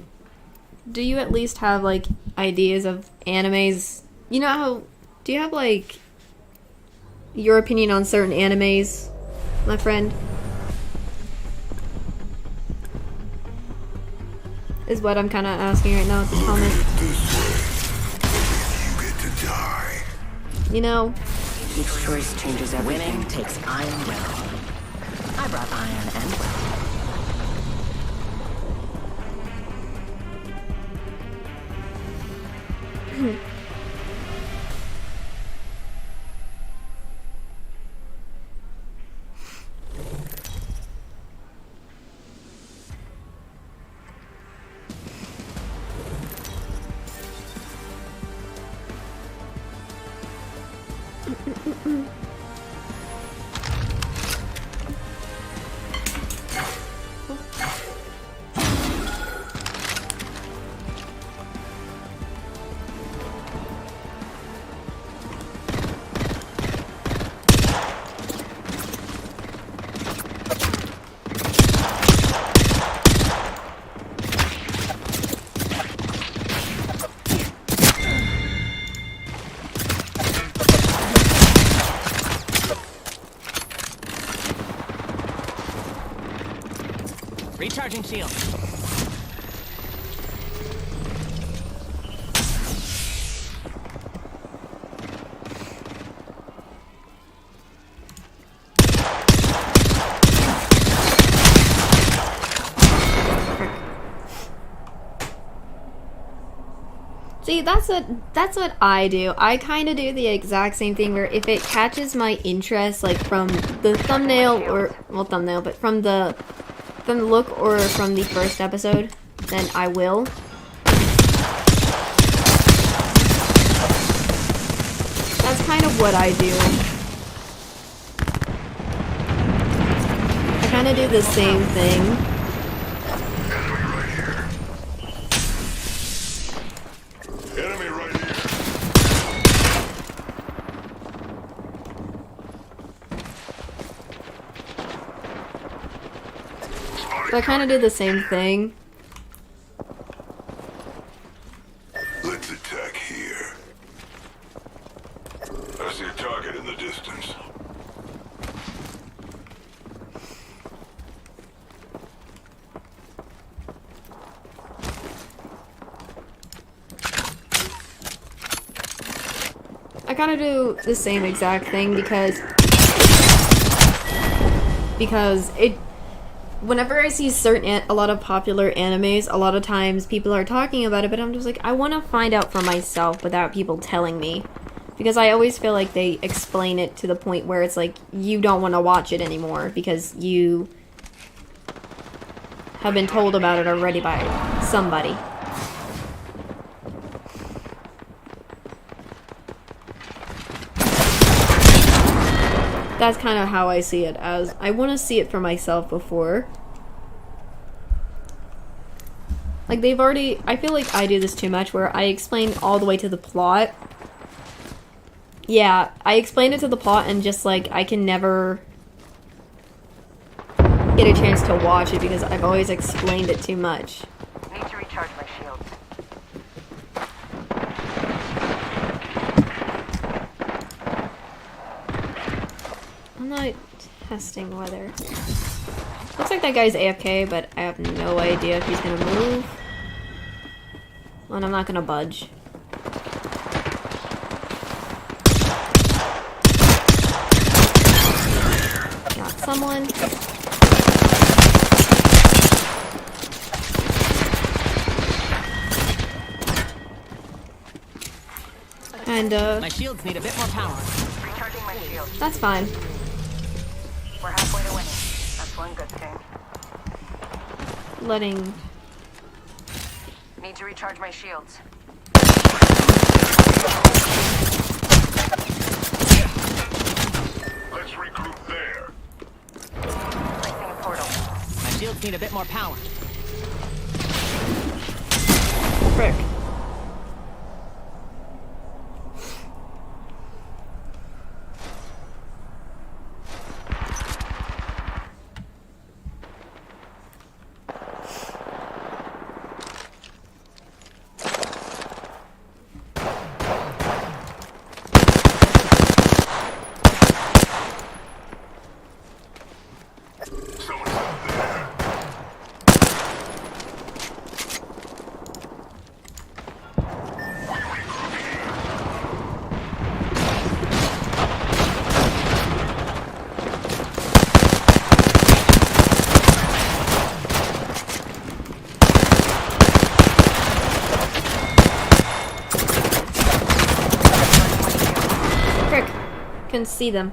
do you at least have, like, ideas of animes? You know how... Do you have, like, your opinion on certain animes, my friend? Is what I'm kind of asking right now at the comment. You get to die. You know? Each choice changes everything. Winning takes iron will. I brought iron and will. Recharging shield. See, that's what I do. I kind of do the exact same thing where if it catches my interest, like from the thumbnail but from the look or from the first episode, then I will. That's kind of what I do. I kind of do the same thing. So I kind of do the same thing. Let's attack here. I see a target in the distance. I kind of do the same exact thing because it. Whenever I see a lot of popular animes, a lot of times people are talking about it, but I'm just like, I want to find out for myself without people telling me. Because I always feel like they explain it to the point where it's like you don't want to watch it anymore because you have been told about it already by somebody. That's kind of how I see it, as I want to see it for myself before. Like, they've already... I feel like I do this too much, where I explain all the way to the plot. Yeah, I explain it to the plot, and just, like, I can never get a chance to watch it, because I've always explained it too much. Need to recharge my shields. I'm not testing whether... Looks like that guy's AFK, but I have no idea if he's gonna move. And I'm not gonna budge. Got someone. And, My shields need a bit more power. Recharging my shields. that's fine. We're halfway to winning. That's one good thing. Letting... Need to recharge my shields. Let's regroup there. Placing a portal. My shields need a bit more power. Frick. Can see them.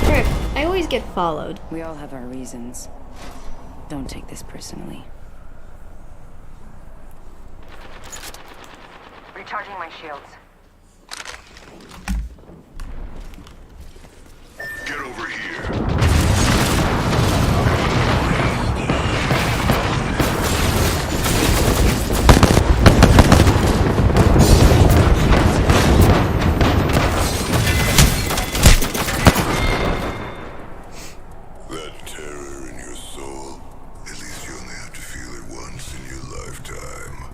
Frick, I always get followed. We all have our reasons. Don't take this personally. Recharging my shields. Get over here. That terror in your soul, at least you only have to feel it once in your lifetime.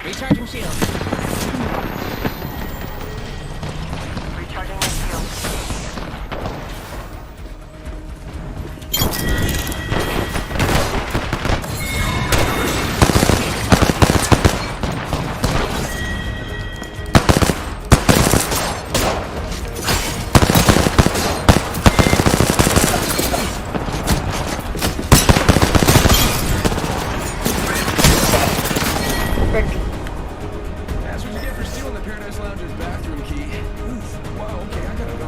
Recharging shields. Recharging my shields. Frick. That's what you get for stealing the Paradise Lounge's bathroom key. Oof. Wow, okay, I gotta go.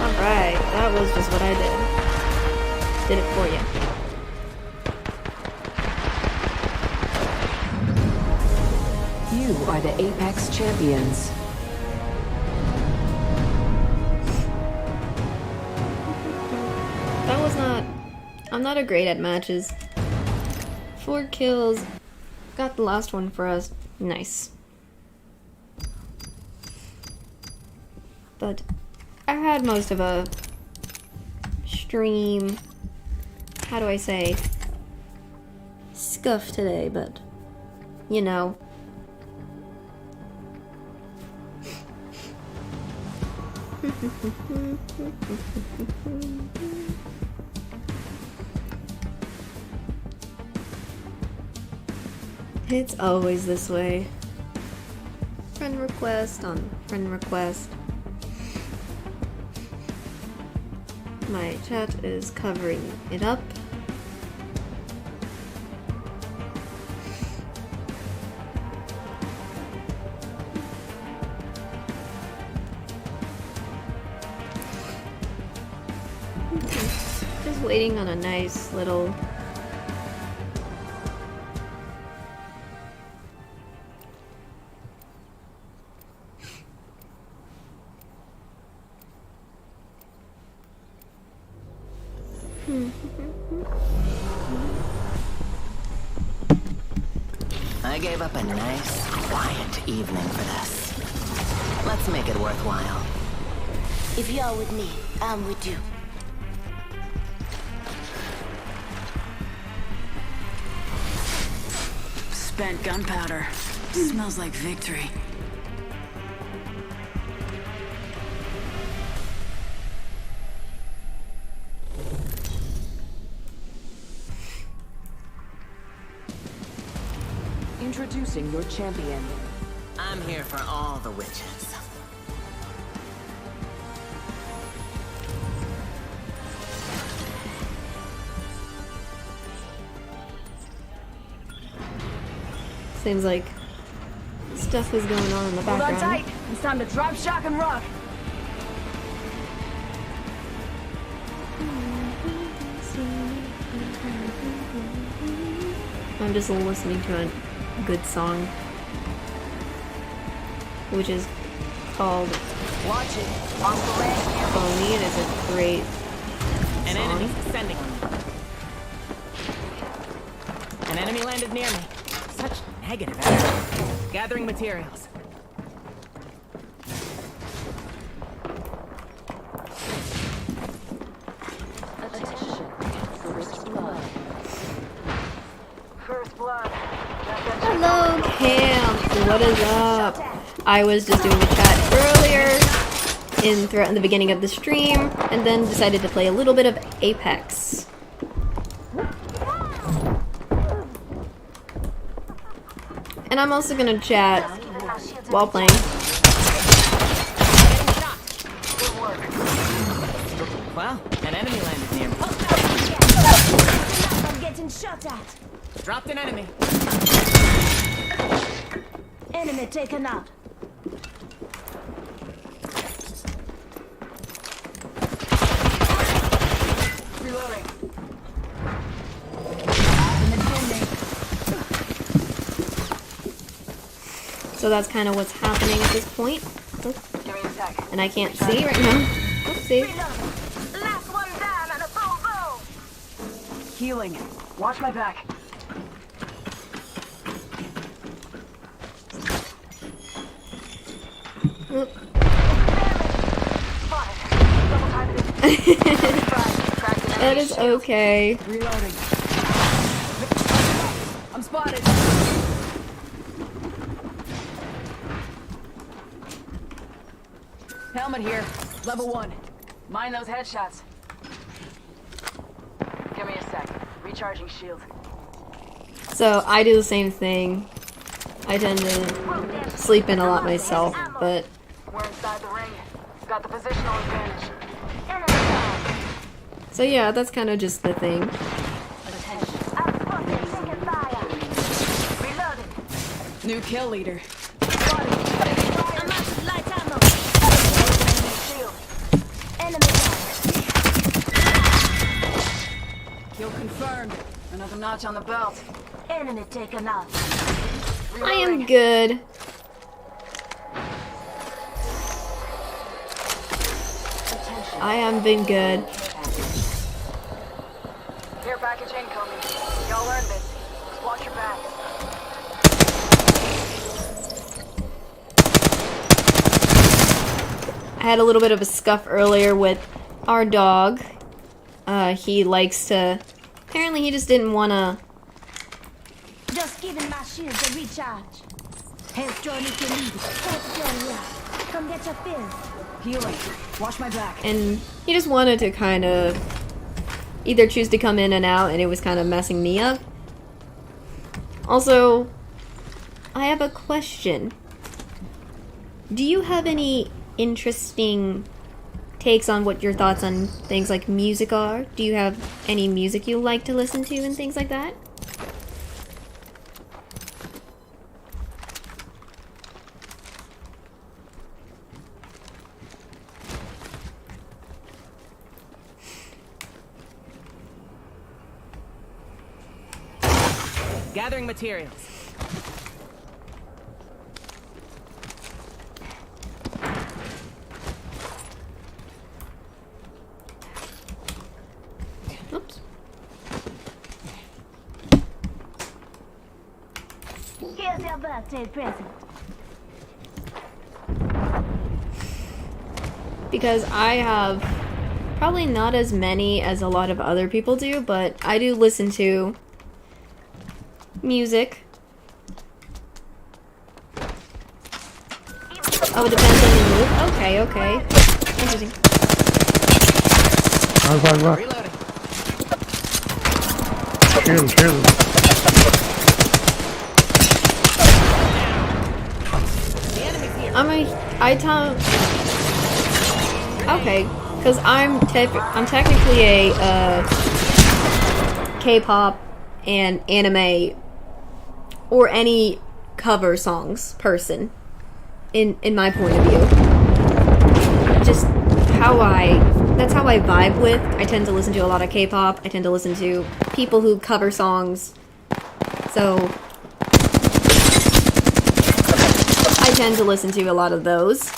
Alright, that was just what I did. Did it for you. You are the Apex Champions. That was not... I'm not a great at matches. 4 kills. Got the last one for us. Nice. But I had most of a stream... How do I say? Scuff today, but... You know. It's always this way. Friend request on friend request. My chat is covering it up. Just waiting on a nice little I gave up a nice, quiet evening for this. Let's make it worthwhile. If you're with me, I'm with you. Spent gunpowder. Smells like victory. Introducing your champion. I'm here for all the witches. Seems like stuff is going on in the background. Hold on tight. It's time to drop, shock, and rock. I'm just listening to a good song, which is called Watch it. Hostile range near me. Follow Me, and it's a great An song. enemy descending on me. An enemy landed near me. Such negative energy. Gathering materials. Attention. First blood. First blood. Hello, Cam. What is up? I was just doing a chat earlier in the beginning of the stream, and then decided to play a little bit of Apex. And I'm also gonna chat while playing. Well, an enemy landed near me. I'm getting shot at. Dropped an enemy. Enemy taken out. Reloading. So that's kind of what's happening at this point. Oh, Give me a sec. and I can't see right now. Oopsie. Last one down and a boom boom. Healing. Watch my back. Oop. That is okay. Reloading. I'm spotted. Helmet here. Level 1. Mind those headshots. Give me a sec. Recharging shield. So I do the same thing. I tend to sleep in a lot myself, but We're inside the ring. Got the positional advantage. so yeah, that's kind of just the thing. New kill leader. Light ammo. Enemy Kill confirmed. Another notch on the belt. down. Enemy taken out. I am good. I am been good. Care package incoming. Y'all earned it. Just watch your back. I had a little bit of a scuff earlier with our dog. He likes to... Apparently he just didn't want to... Just giving my shields a recharge. Here's Johnny to lead. That's Johnny. Come get your fill. Healing. Watch my back. And he just wanted to kind of either choose to come in and out, and it was kind of messing me up. Also, I have a question. Do you have any interesting takes on what your thoughts on things like music are? Do you have any music you like to listen to and things like that? Gathering materials. Oops. Here's your birthday present. Because I have probably not as many as a lot of other people do, but I do listen to music. Oh, it depends on your mood. Okay, okay. Interesting. Reloading. Kill him. Okay, because I'm technically a K-pop and anime or any cover songs person in my point of view. Just that's how I vibe with. I tend to listen to a lot of K-pop. I tend to listen to people who cover songs. So I tend to listen to a lot of those.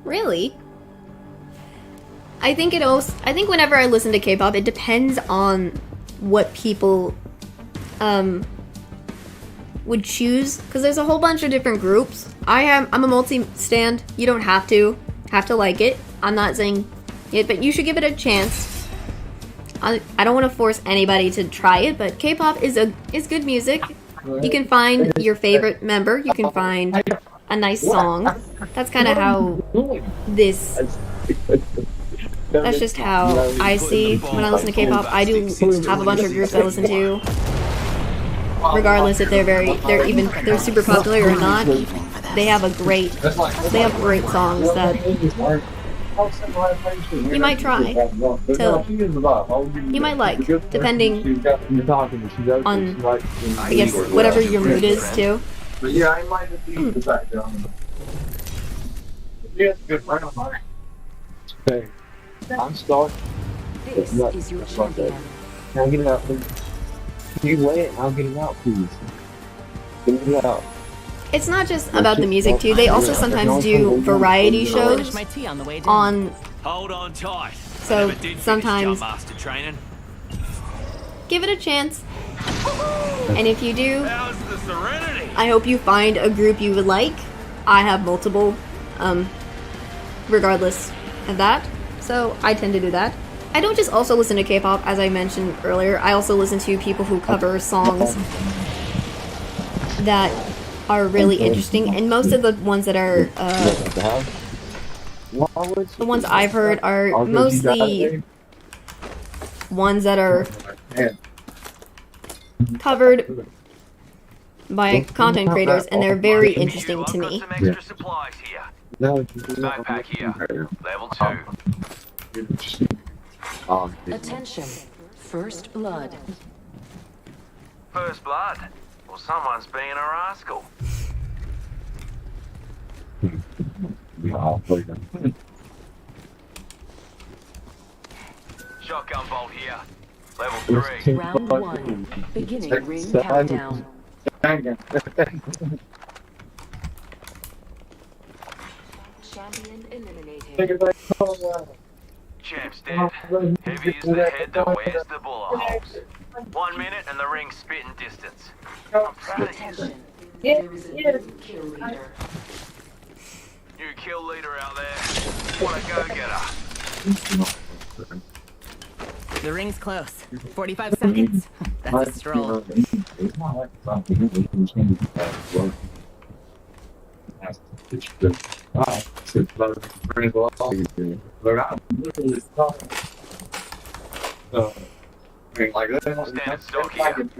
Really? I think whenever I listen to K-pop, it depends on what people would choose, because there's a whole bunch of different groups. I'm a multi-stand. You don't have to like it. I'm not saying it, but you should give it a chance. I don't want to force anybody to try it, but K-pop is good music. You can find your favorite member. You can find a nice song. That's kind of how that's just how I see when I listen to K-pop. I do have a bunch of groups I listen to, regardless if they're super popular or not. They have great songs that you might try you might like, depending on, I guess, whatever your mood is too. But yeah, I might have been the fact that yeah, it's a good friend of mine. Okay, I'm stuck. This is your champion. Can I get it out, please? Can you wait and I'll get it out, please? Get it out. It's not just about the music too. They also sometimes do variety shows on. Hold on tight. So sometimes give it a chance. And if you do, I hope you find a group you would like. I have multiple, regardless of that. So I tend to do that. I don't just also listen to K-pop, as I mentioned earlier. I also listen to people who cover songs that are really interesting, and most of the ones that are the ones I've heard are mostly ones that are covered by content creators, and they're very interesting to me. Some extra supplies here. Backpack here. Level 2. Attention. First blood. First blood. Well, someone's being a rascal. Shotgun bolt here. Level 3. Round 1. Beginning ring countdown. Champion eliminated. Champ's dead. Heavy is the head that wears the bullet holes. 1 minute and the ring's spitting distance. I'm proud of you. Attention. There is a new kill leader. New kill leader out there. What a go-getter. The ring's close. 45 seconds. That's a stroll. Standard stock here.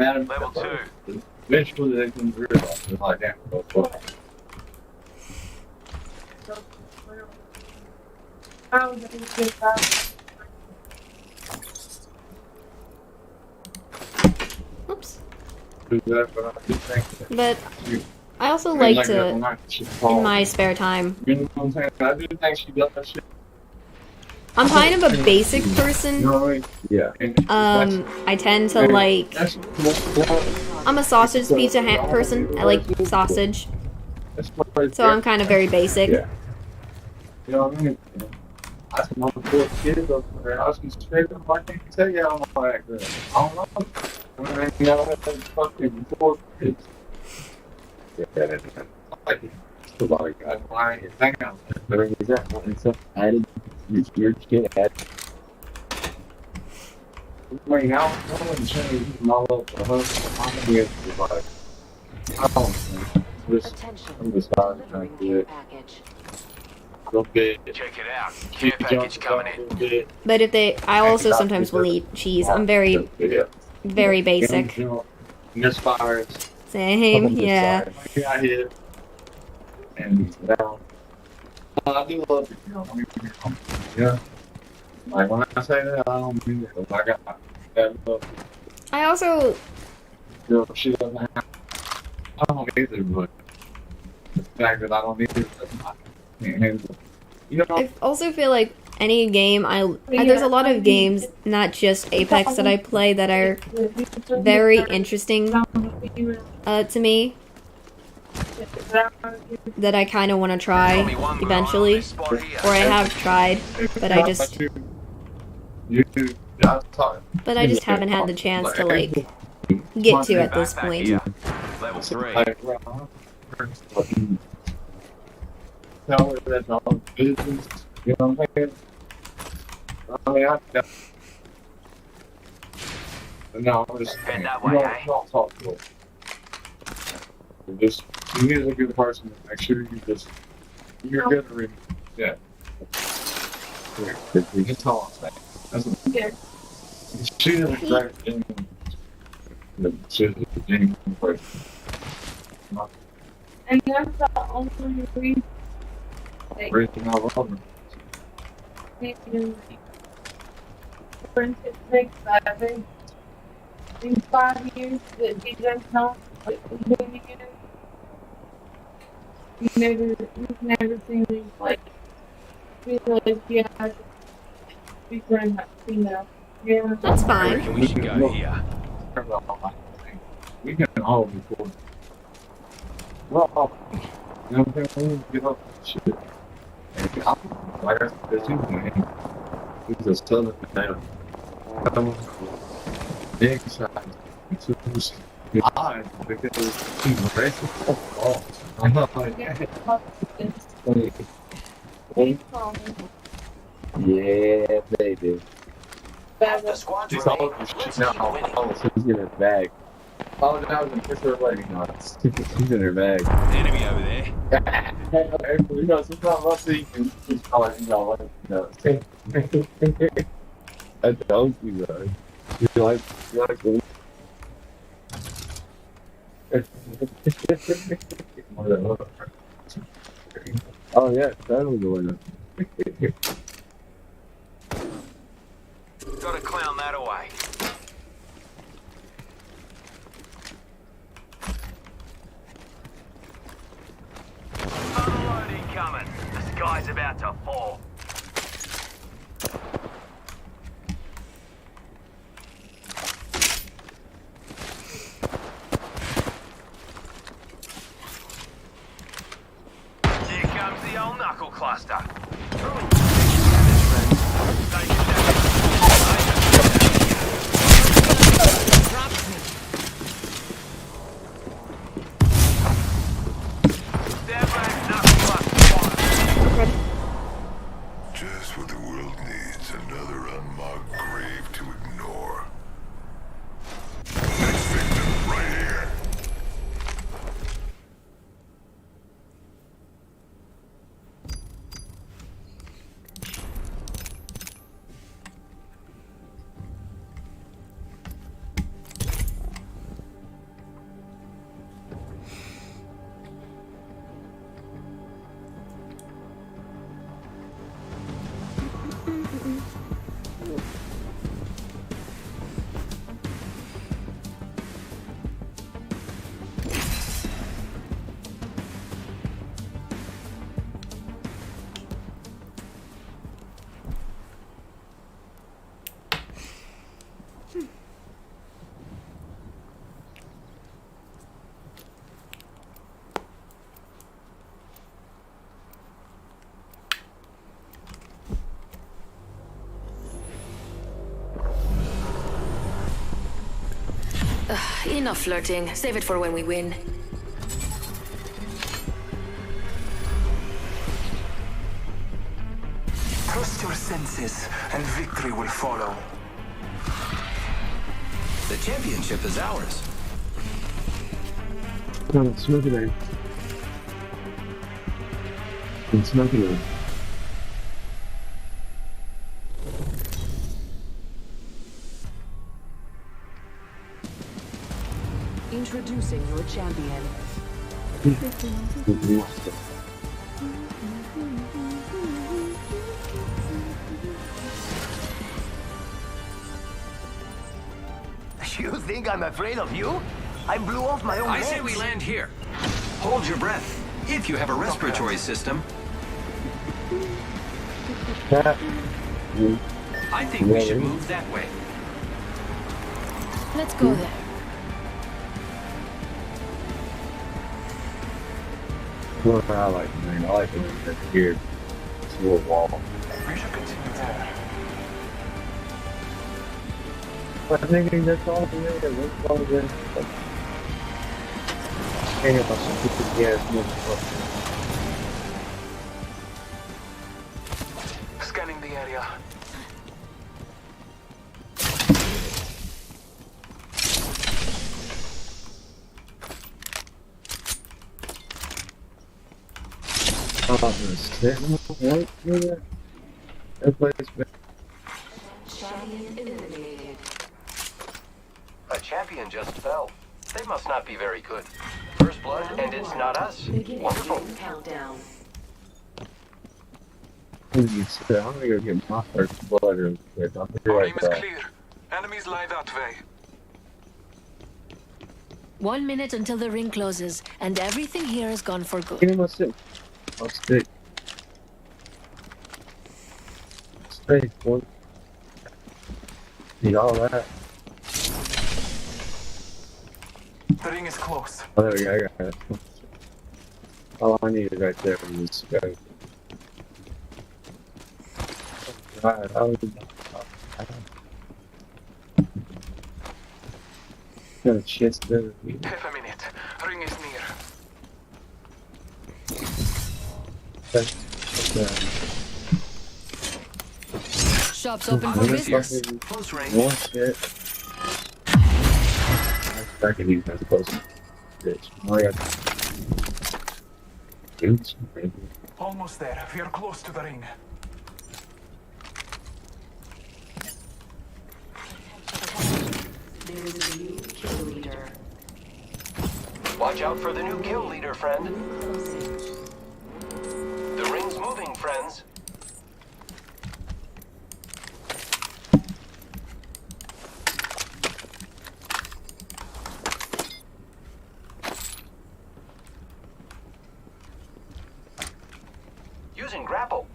Level 2. Eventually they can realize it's like that. Oops. But I also like to, in my spare time, I'm kind of a basic person. I tend to like, I'm a sausage pizza person. I like sausage. So I'm kind of very basic. You know what I mean? I said, my poor kids over there, I was just straight up, I can't tell you how I'm like that. I don't know. I mean, you know, that's fucking 4 kids. Yeah, that's like, it's like, I don't like it. Thank you. But is that what it's added? Your kid added? I mean, how I'm saying you all up the hook, I'm gonna be able to, like, I don't know. I'm just starting to do it. Check it out. Care package coming in. But if they, I also sometimes will eat cheese. I'm very, very basic. Misfires. Same, yeah. And now, I do love it. Yeah. Like when I say that, I don't mean it. I got that love. I also, She doesn't have. I don't either, but the fact that I don't need it, you know. I also feel like any game there's a lot of games, not just Apex, that I play that are very interesting to me, that I kind of want to try eventually, or I have tried, but I just haven't had the chance to like get to at this point. Level 3. Tell her that's all business, you know what I'm saying? I mean, no, I'm just saying, don't talk to her. Just, she is a good person, make sure you're good at reading, yeah. You can tell us that. That's what, she is a great, she's a genuine person. And that's the only reason. Breaking all over. For instance, next 5 years that you guys know what we're doing together. You've never seen me like feel like be friends like female. Yeah. That's fine. We should go here. We can all record. Well, you know what I'm saying? We give up shit. And like I said, he's a southern man. Big size. It's odd because he's racist. Oh, I'm not like that. Yeah, baby. The squad's She's all shit now. She's in a bag. Oh, that was a picture of lady. No, she's in her bag. Enemy over there. You know, sometimes I see you just call you know, like, I don't see that. You like the oh yeah, that was the winner. Gotta clown that away. Unload incoming. The sky's about to fall. Here comes the old knuckle cluster. Just what the world needs, another unmarked grave to ignore. Next victim, right here. Enough flirting. Save it for when we win. Trust your senses, and victory will follow. The championship is ours. No, it's smoking it. It's smoking it. Introducing your champion. You think I'm afraid of you? I blew off my own I legs. say we land here. Hold your breath. If you have a respiratory system. I think we should move that way. Let's go there. What I like, man. I like it when it's here. It's a little wall. We should continue there. I think that's all the way. That's all the way. Any of us should put together. Scanning the area. Right here. Everybody's back. Champion eliminated. A champion just fell. They must not be very good. First blood, and it's not us. Beginning Wonderful. ring countdown. I'm gonna go get my first blood real quick. I'll be Our right aim is back. clear. Enemies lie that way. 1 minute until the ring closes, and everything here is gone for good. Give me my stick. I'll stick. Stay, boy. Need all that. The ring is close. Oh, there we go. I got it. All I need is right there from this guy. Alright, got a chest there. Half a minute. Ring is near. Shops open for business. Close range. One shit. reckon he's not supposed to. Bitch. Oh, yeah. Dudes, maybe. Almost there. We are close to the ring. There is a new kill leader. Watch out for the new kill leader, friend. Closing. The ring's moving, friends. Using grapple.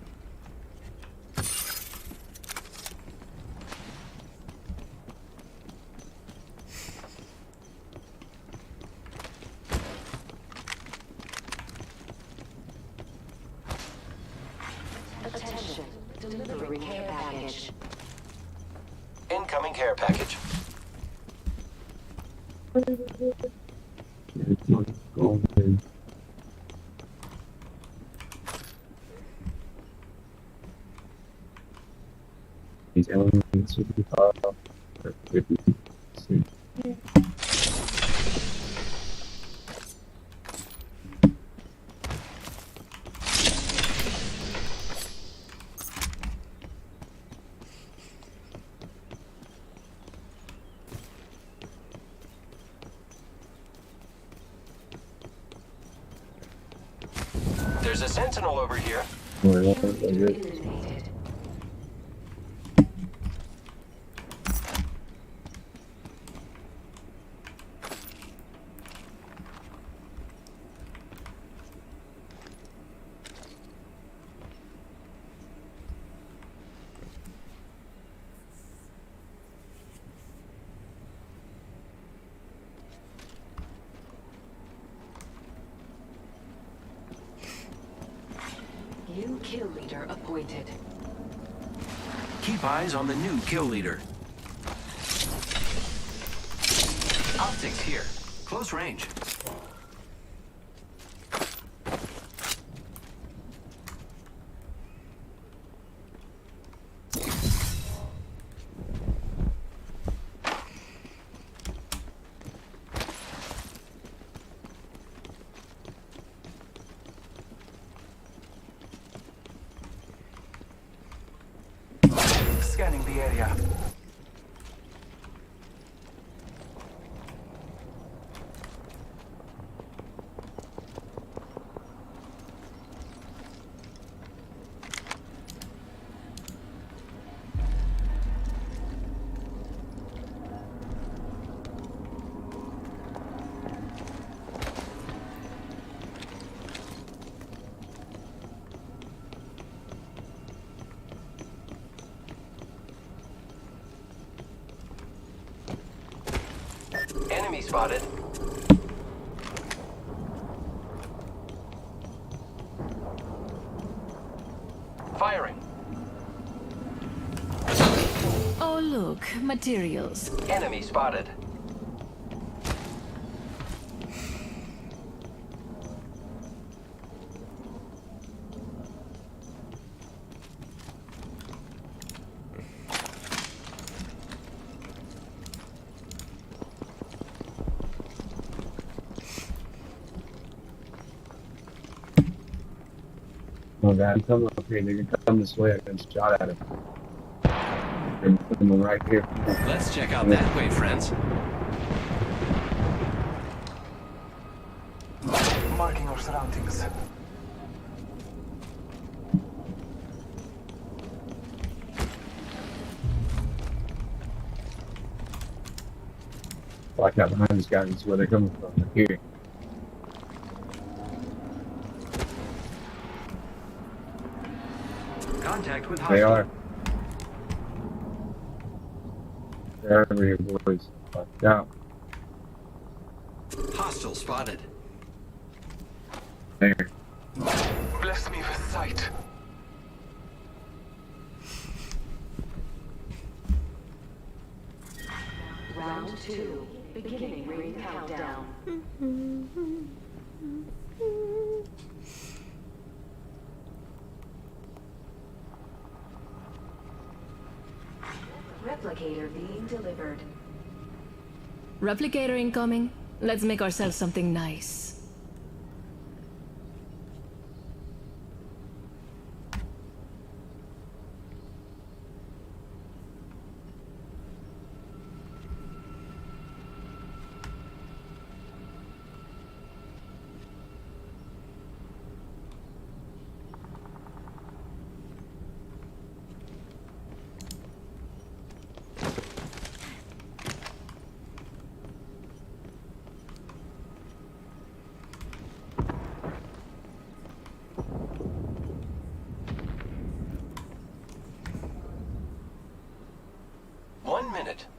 Attention. Delivering care package. Incoming care package. It's not going in. These elements would be far off. Or could be soon. There's a sentinel over here. Or not, I guess. Eliminated. New kill leader appointed. Keep eyes on the new kill leader. Optics here. Close range. Scanning the area. Enemy spotted. Firing. Oh, look, materials. Enemy spotted. Oh god, come up here, nigga. Come this way. I can shot at him. They're putting him right here. Let's check out that way, friends. Marking our surroundings. Watch out behind this guy. This is where they're coming from. They're here. Contact with They hostile. are. They're over here, boys. Watch out. Hostile spotted. There. Bless me with sight. Round 2. Beginning ring countdown. Replicator being delivered. Replicator incoming. Let's make ourselves something nice.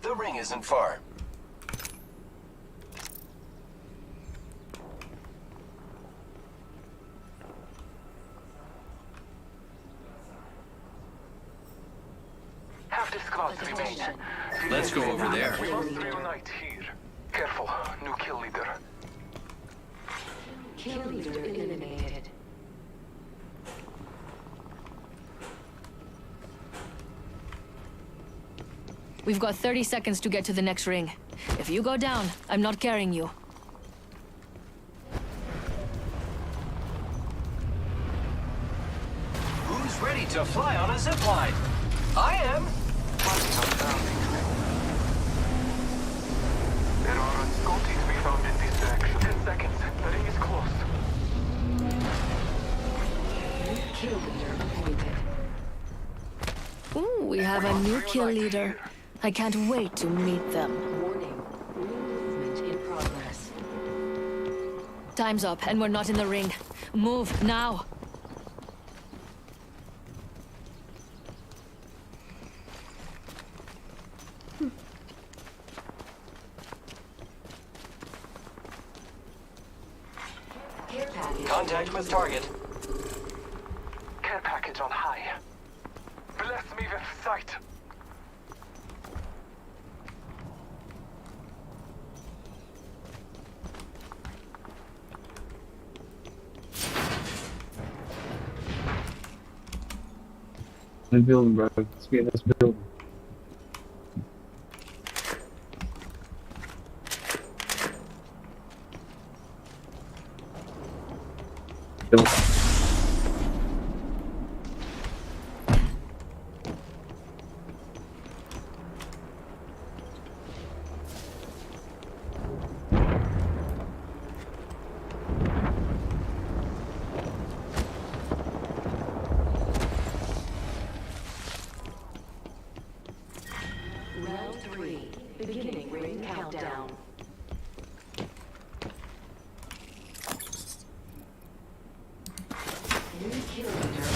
The ring isn't far. Half the squads remain. Let's go over there. We must reunite here. Careful, new kill leader. Kill leader eliminated. We've got 30 seconds to get to the next ring. If you go down, I'm not carrying you. Who's ready to fly on a zipline? I am. There are Scotties we found in this direction. 10 seconds. The ring is close. Kill leader appointed. Ooh, we have a new kill leader. I can't wait to meet them. Warning. Ring movement in progress. Time's up, and we're not in the ring. Move, now! Contact with target. Care package on high. Bless me with sight. The building, bro. Let's get this building. Round 3. Beginning ring countdown. New kill leader.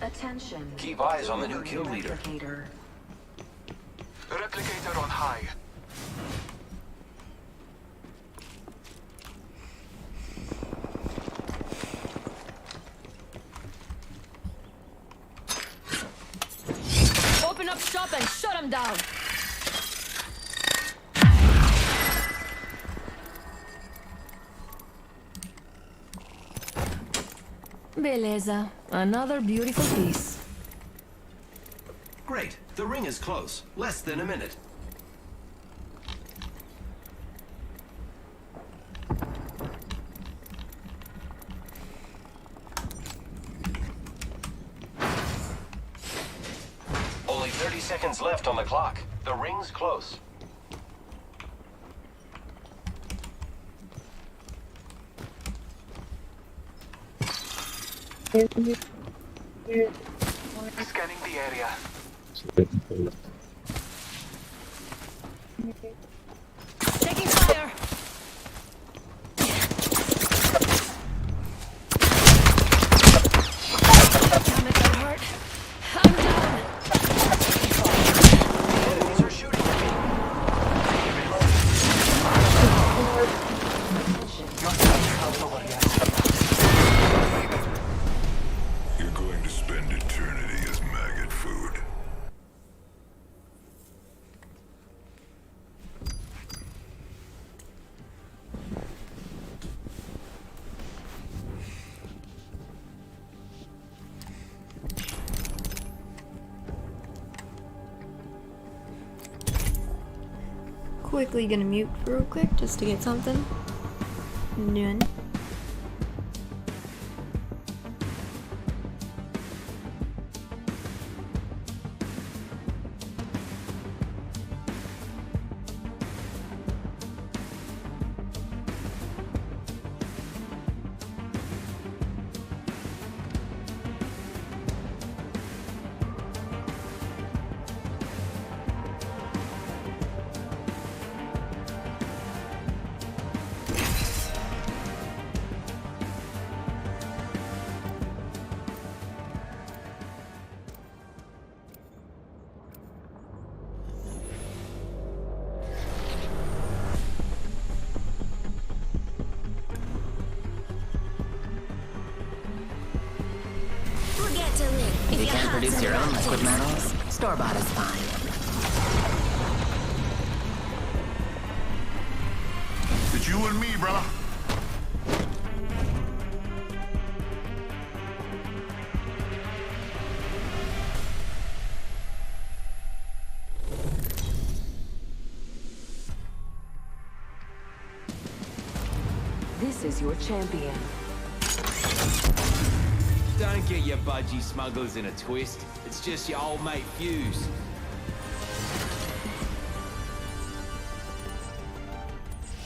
Attention. Keep eyes on the new kill leader. Replicator. Replicator on high. Open up shop and shut them down! Beleza. Another beautiful piece. Great. The ring is close. Less than a minute. Only 30 seconds left on the clock. The ring's close. Scanning the area. Taking fire! Damn it, that hurt. I'm down! Enemies are shooting at me. You're going to spend eternity as maggot food. quickly gonna mute real quick just to get something done. If you can't produce your own liquid metals, store-bought is fine. It's you and me, brother. This is your champion. Don't get your budgie smugglers in a twist. It's just your old mate Fuse.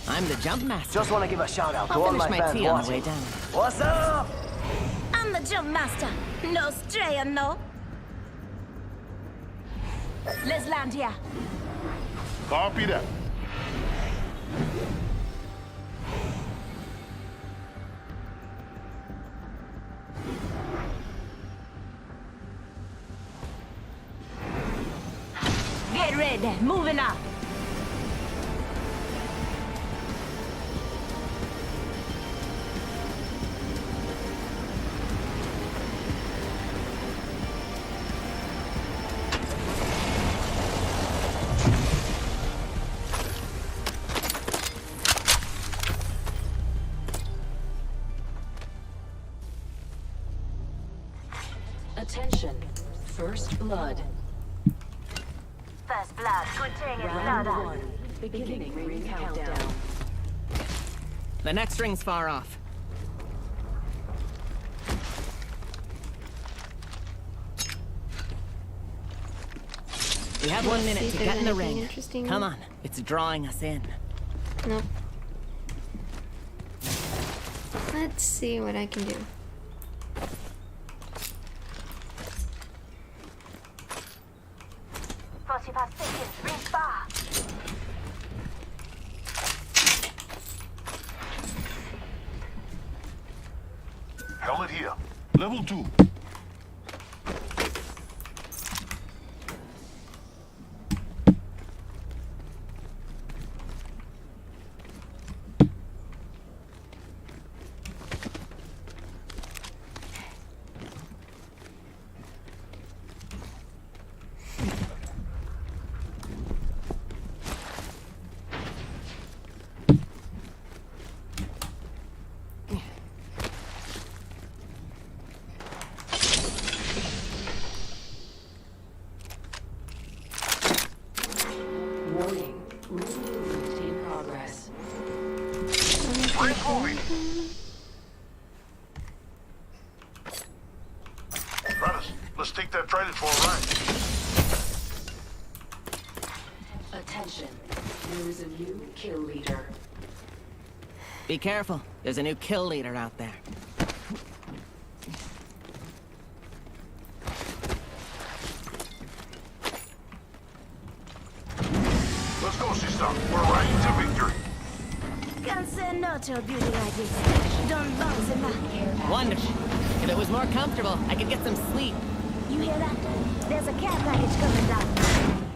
I'm the jump master. Just want to give a shout out to I'll all finish my my fans tea on the watching. way down. What's up? I'm the jump master. No strayer, no. Let's land here. Copy that. Get ready. Moving up. Attention. First blood. First blood. Good thing it's Round blood. 1. Beginning ring countdown. The next ring's far off. We have 1 minute to get in the ring. Come on, it's drawing us in. Nope. Let's see what I can do. 45 seconds. Ring far. Helmet here. Level 2. Warning. Movement in progress. Brothers, let's take that trailer for a ride. Attention. There is a new kill leader. Be careful, there's a new kill leader out there. Let's go, sister. We're riding to victory. Can't say no to a beauty like this. Don't bounce in my hair. Wonderful. If it was more comfortable, I could get some sleep. You hear that? There's a care package coming down.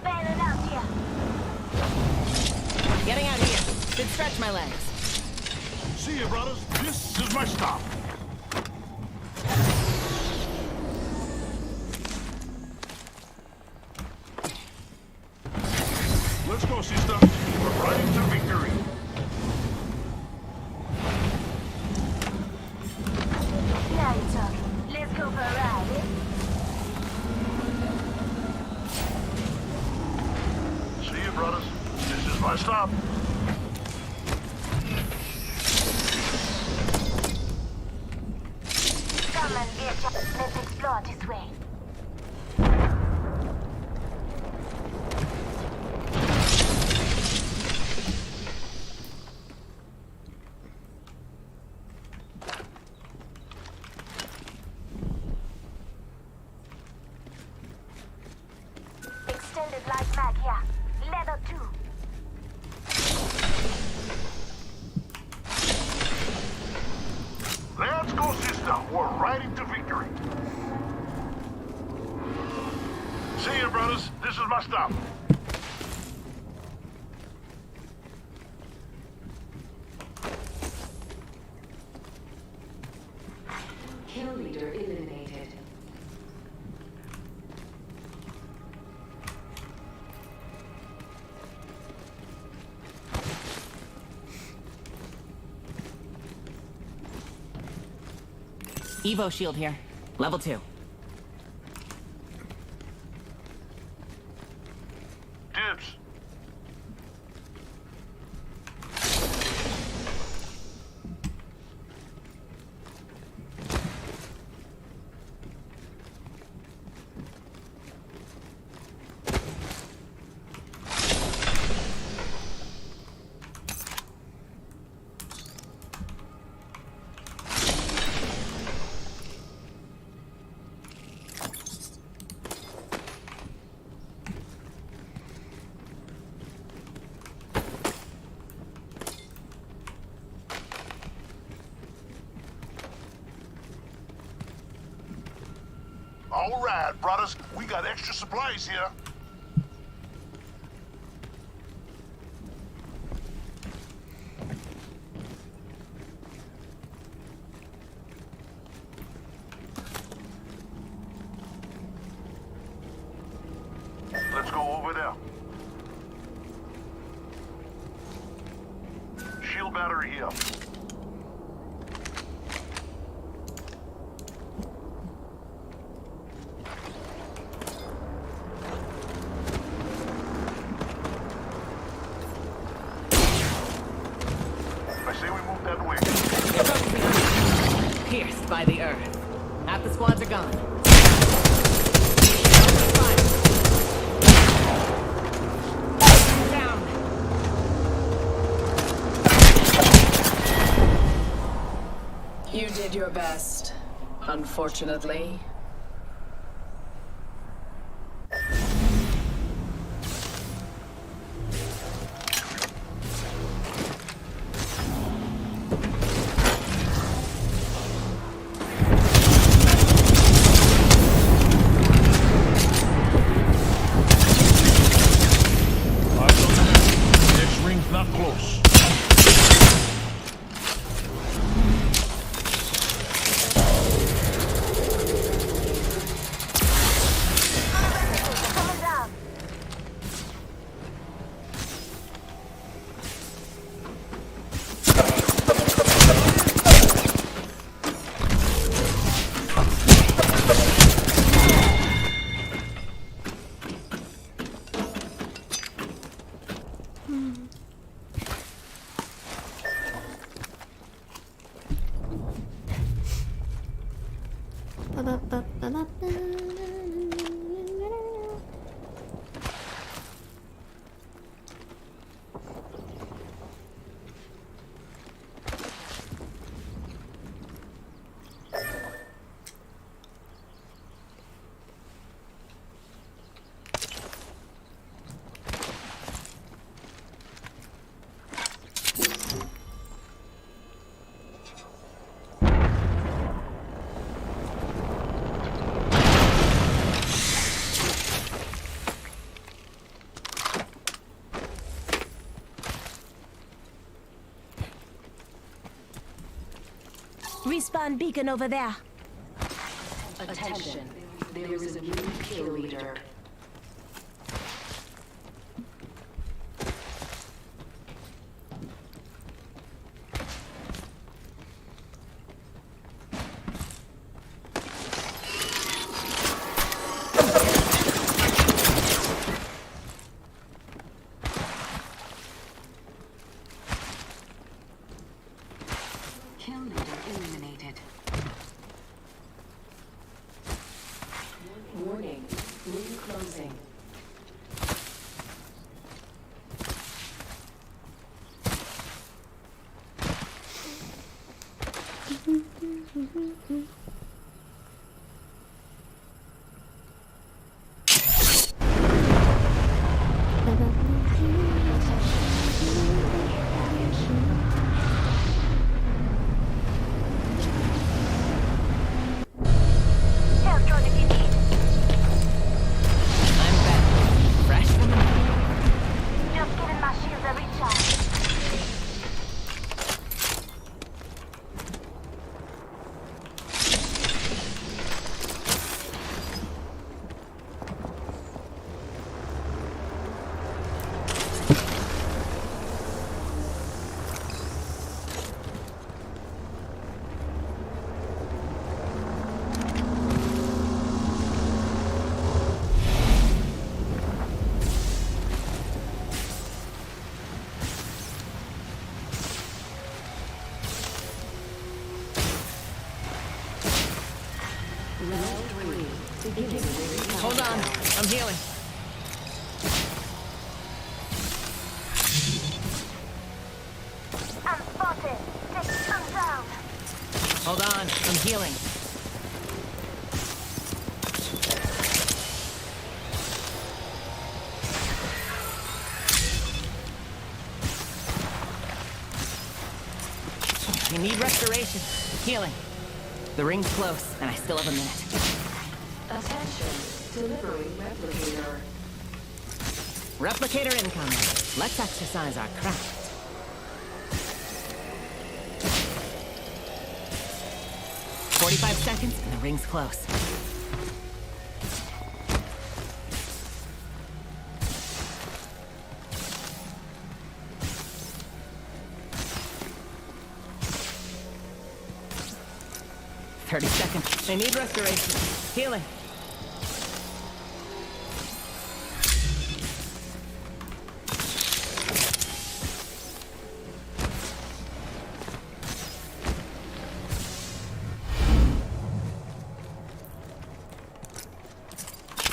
Bailing out here. Getting out here. Should stretch my legs. See you, brothers. This is my stop. Let's go, sister. We're riding to victory. Now you're talking. Let's go for a ride, eh? See you, brothers. This is my my stop. Come and get your... Let's explore this way. Extended light mag here. Leather 2. Let's go, sister. We're riding to victory. See you, brothers. This is my stop. Kill leader eliminated. Evo shield here. Level 2. Dibs. All right, brothers. We got extra supplies here. Let's go over there. Shield battery here. I say we move that way. Pierced by the earth. Half the squads are gone. Down. You did your best, unfortunately. Next ring's not close. Coming down. Respawn beacon over there. Attention. There is a new kill leader. closing. Hold on, I'm healing. I'm spotted. I'm down. Hold on, I'm healing. I need restoration. Healing. The ring's close, and I still have a minute. Attention, delivering replicator. Replicator incoming. Let's exercise our craft. "45 seconds, and the ring's close. "30 seconds. I need restoration. Healing.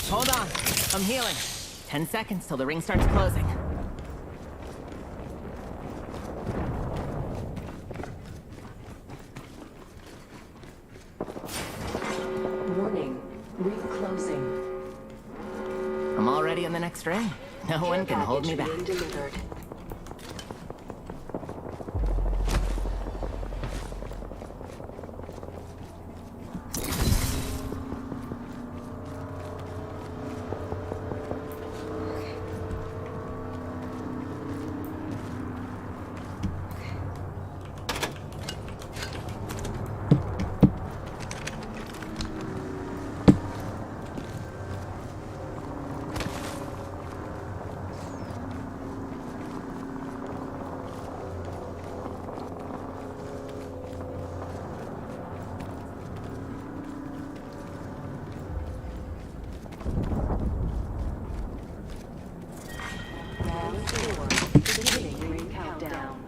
Hold on. I'm healing. 10 seconds till the ring starts closing. Warning, ring closing. I'm already in the next ring. No one can hold me back. Being delivered. Round 4, beginning ring countdown.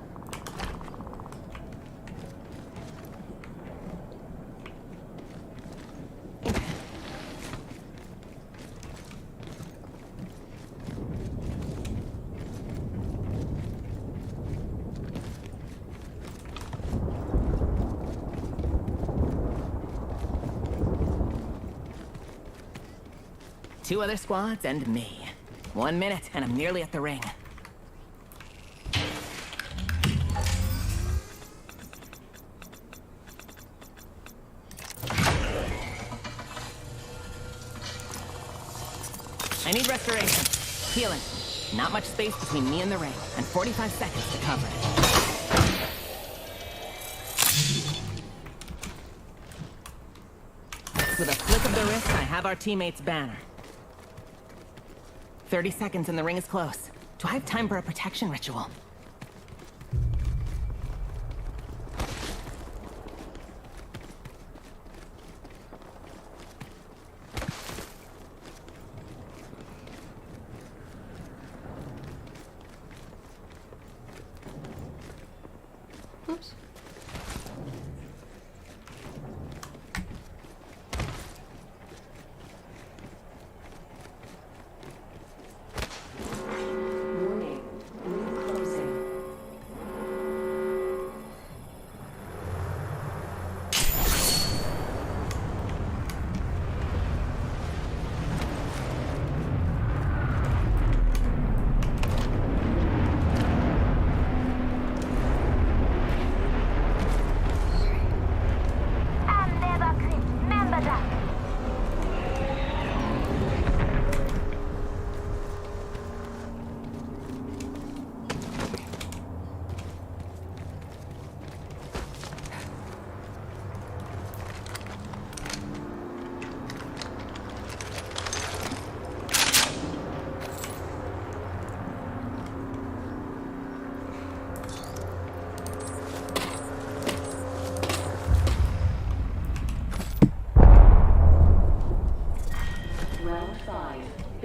Two other squads and me. 1 minute, and I'm nearly at the ring. I need restoration. Healing. Not much space between me and the ring, and 45 seconds to cover it. With a flick of the wrist, I have our teammate's banner. 30 seconds and the ring is close. Do I have time for a protection ritual? Oops.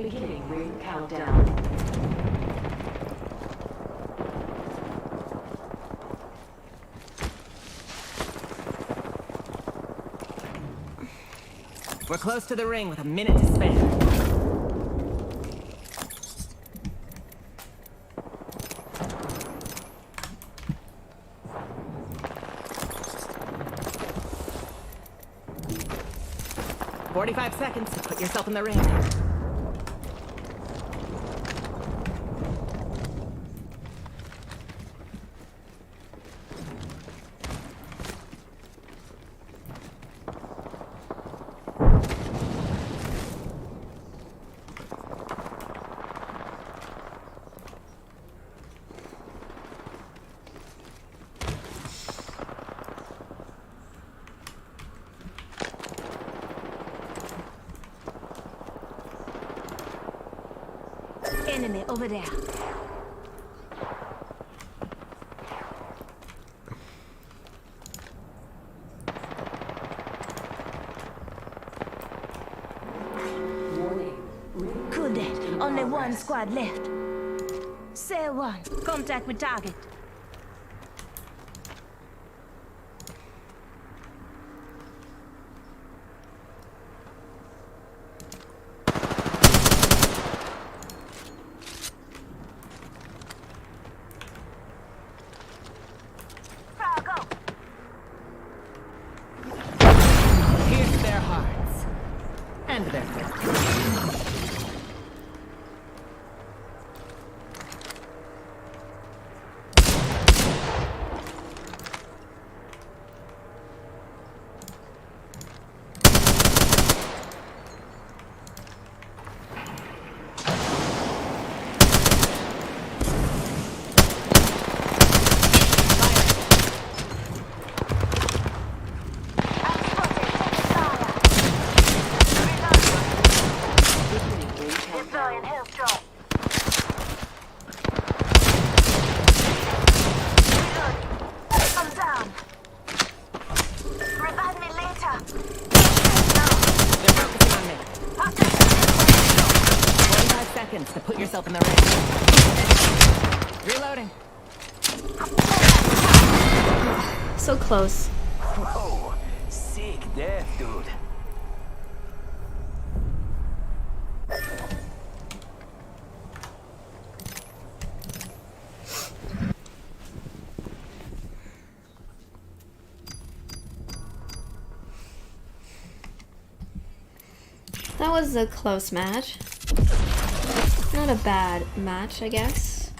Beginning ring countdown. We're close to the ring with a minute to spare. 45 seconds to put yourself in the ring. Enemy over there. Cool that. Only one squad left. Cell 1. Contact with target. Pierce their hearts. And their throats. Deploying health drop. I'm down. Revive me later. They're focusing on me. 45 seconds to put yourself in the ring. Reloading. So close. Whoa, sick death, dude. That was a close match. Not a bad match, I guess.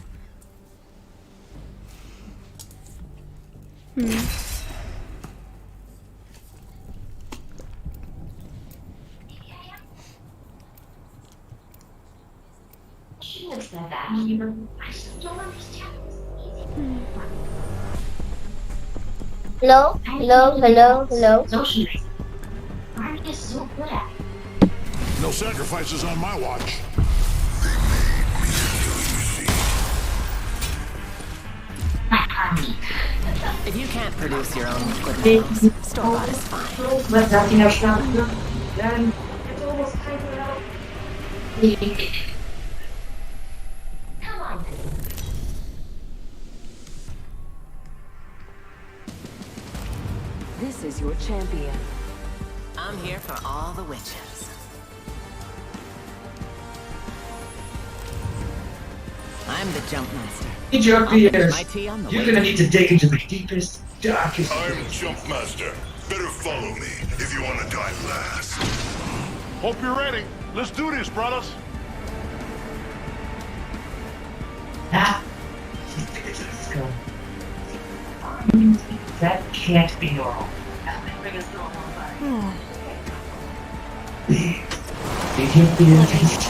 Hello? Hello? Hello? Hello? No sacrifices on my watch. If you can't produce your own liquid meals, store-bought is fine. This is your champion. I'm here for all the witches. I'm the jump master. Hey, jump I'll finish ears. my tea on the You're way gonna to- need to dig into the deepest, darkest. I'm Jumpmaster. Better follow me if you want to die last. Hope you're ready. Let's do this, brothers. Ah. That can't be normal. Did you feel this?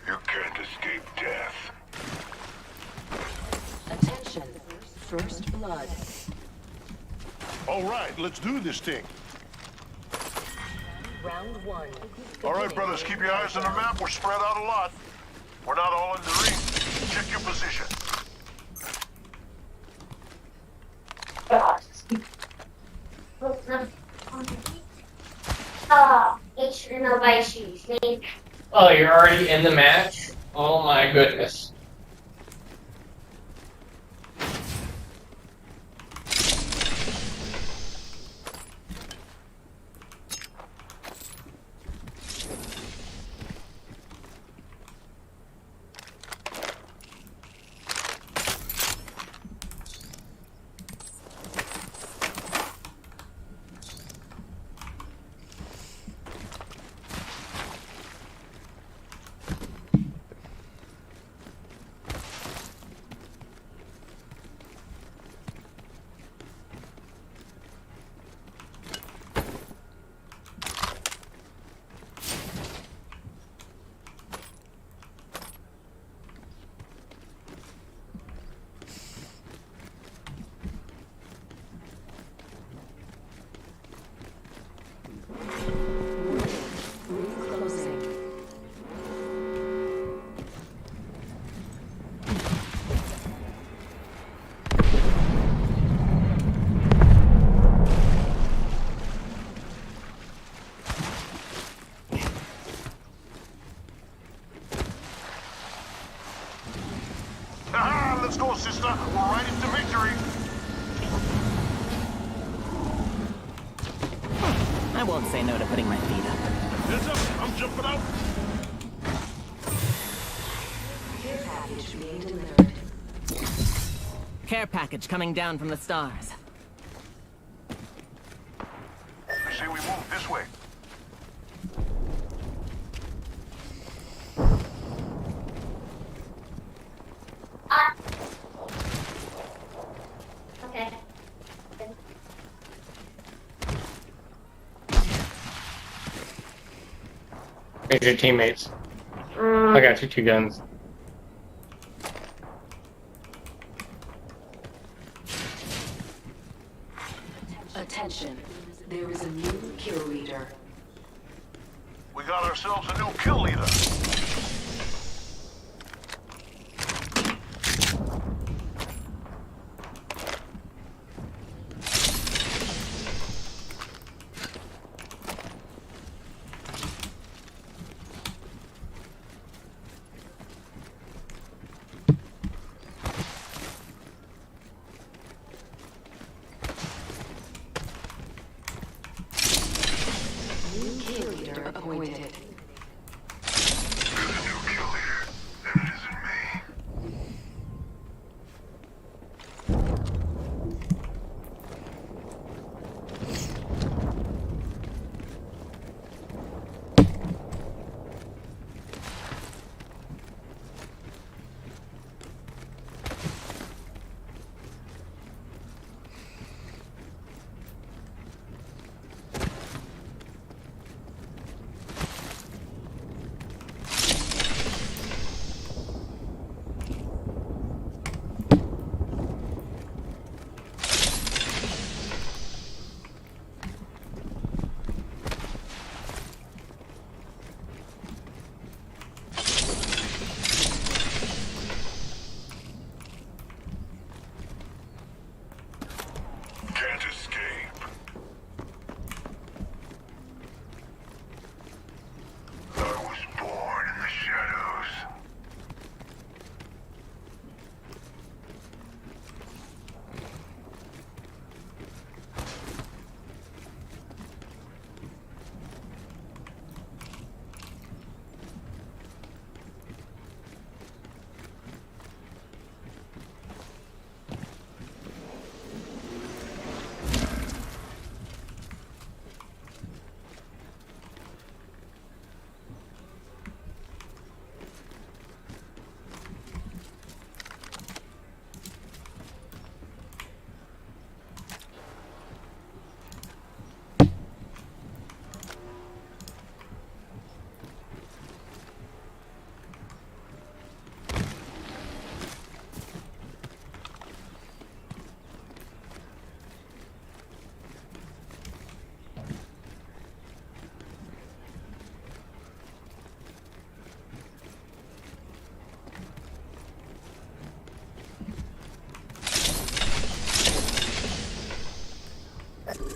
You can't escape death. First blood. All right, let's do this thing. Round one. All right, brothers, keep your eyes on the map. We're spread out a lot. We're not all in the ring. Check your position. Oh, you're already in the match? Oh my goodness. Aha, let's go, sister. We're right into victory. I won't say no to putting my feet up. Heads up, I'm jumping out. Care package being delivered. Care package coming down from the stars. I say we move this way. Okay. Where's your teammates? I got you 2 guns. Attention. There is a new kill leader. We got ourselves a new kill leader. New kill leader appointed.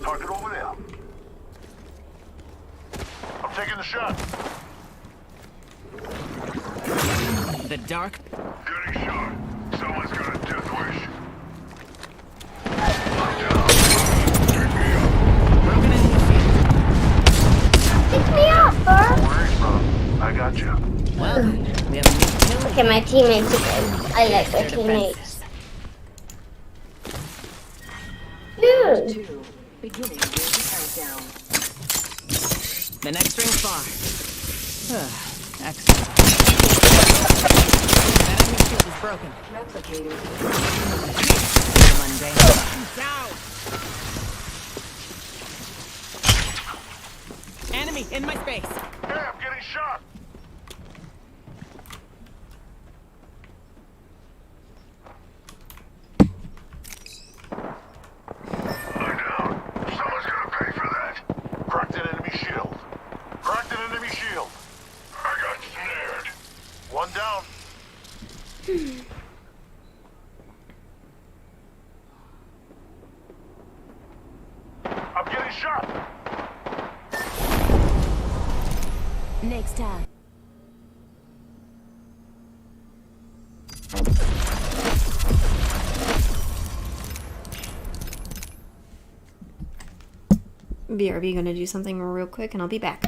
Target over there. I'm taking the shot. The dark. Getting shot. Someone's got a death wish. Broken enemy Pick me up, bro. Don't worry, bro. I got you. field. Well, we have a new kill. Okay, my teammates again. I like my Their teammates. defenses. Dude. 2. Beginning ring countdown. The next ring's far. Excellent. That enemy shield is broken. Replicator. Mundane. Down. Enemy in my space. Hey, I'm getting shot. I'm down. Someone's gonna pay for that. Cracked an enemy shield. Cracked an enemy shield. I got snared. One down. I'm getting shot. Next time. BRB gonna do something real quick and I'll be back.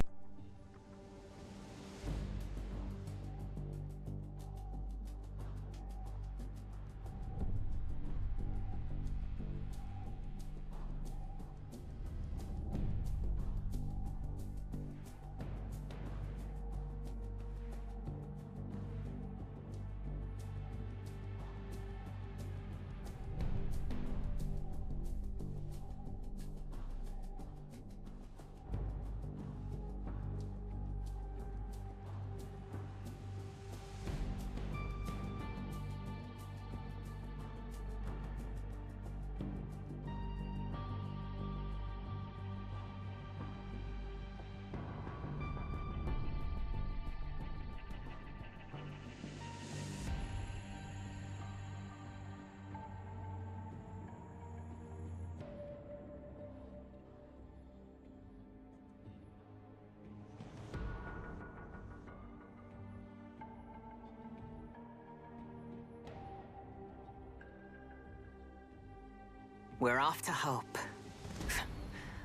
We're off to hope.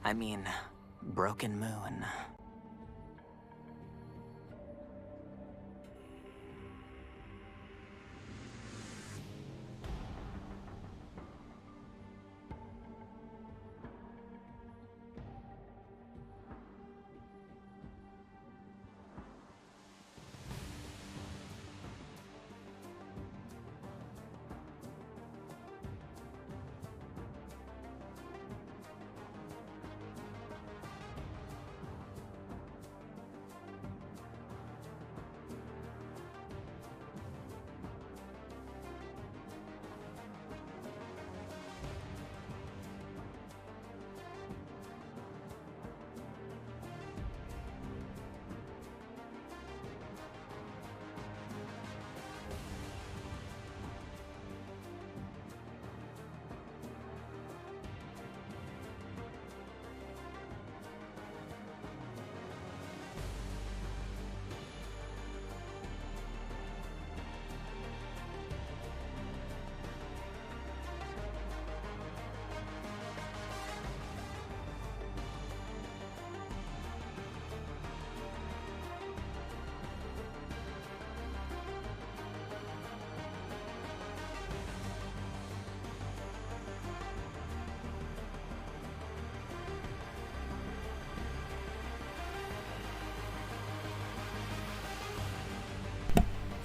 I mean, Broken Moon.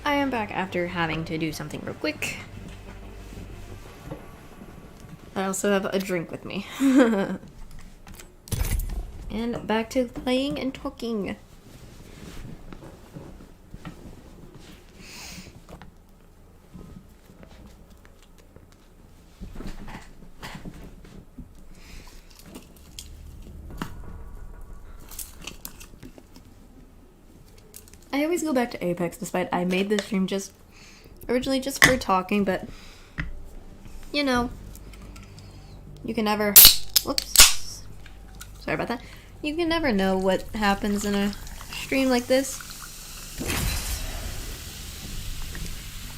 I am back after having to do something real quick. I also have a drink with me. And back to playing and talking. I always go back to Apex despite I made this stream originally just for talking, but you know, you can never, whoops, Sorry about that. You can never know what happens in a stream like this.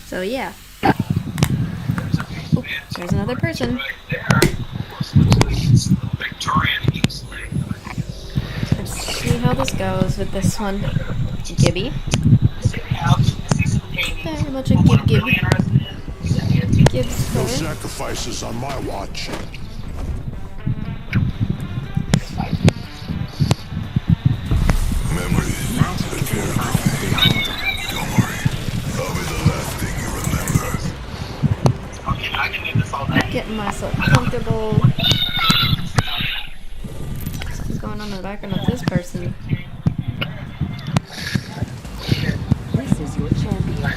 So yeah. Oop, there's another person. Let's see how this goes with this one. Gibby. Very much a gib. Gibbs No her. sacrifices on my watch. Memories. A terrible thing. Don't worry. I'll be the last thing you remember. Okay, I can do this all day. Getting myself comfortable. What's going on in the background of this person? This is your champion.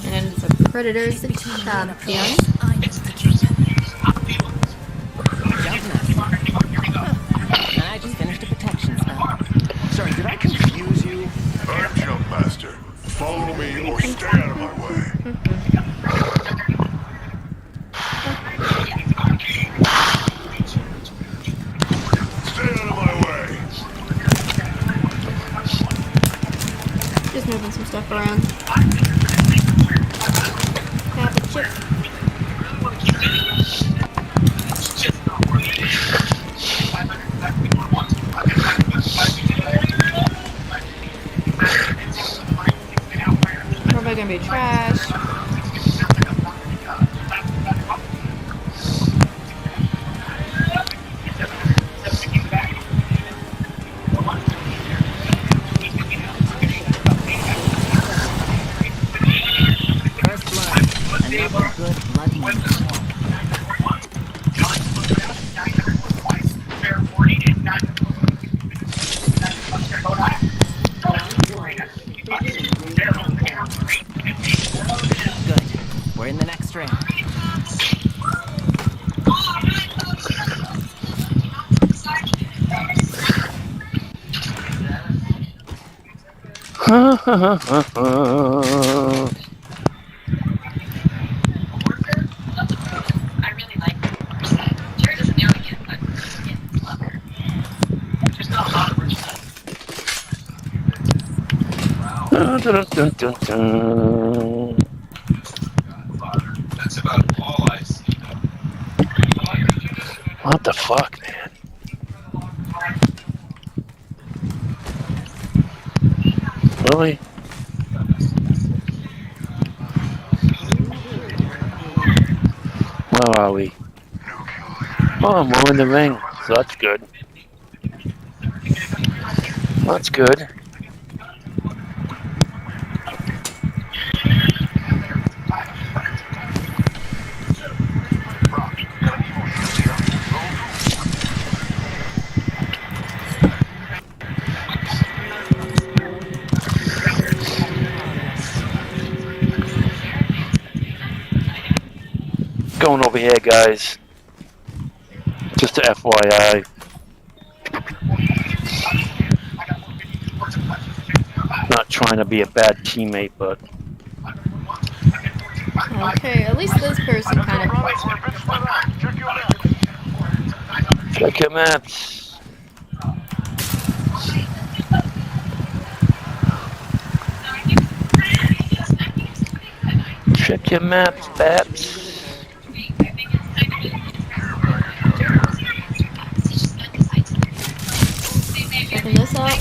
And it's a Predator's champion. And I just finished a protection spell. Sorry, did I confuse you? I'm Jump Master. Follow me or stay out of my way. Stay out of my way. Just moving some stuff around. Have a chip. Probably gonna be trash. First blood. Another good blood moon. Good. We're in the next ring. That's about all I see. What the fuck, man? Really? Where are we? Oh, we're in the ring, so that's good. That's good. Going over here, guys. Just a FYI. Not trying to be a bad teammate, but Okay, at least this person kind of. check your maps. Check your maps, Babs. Checking this out.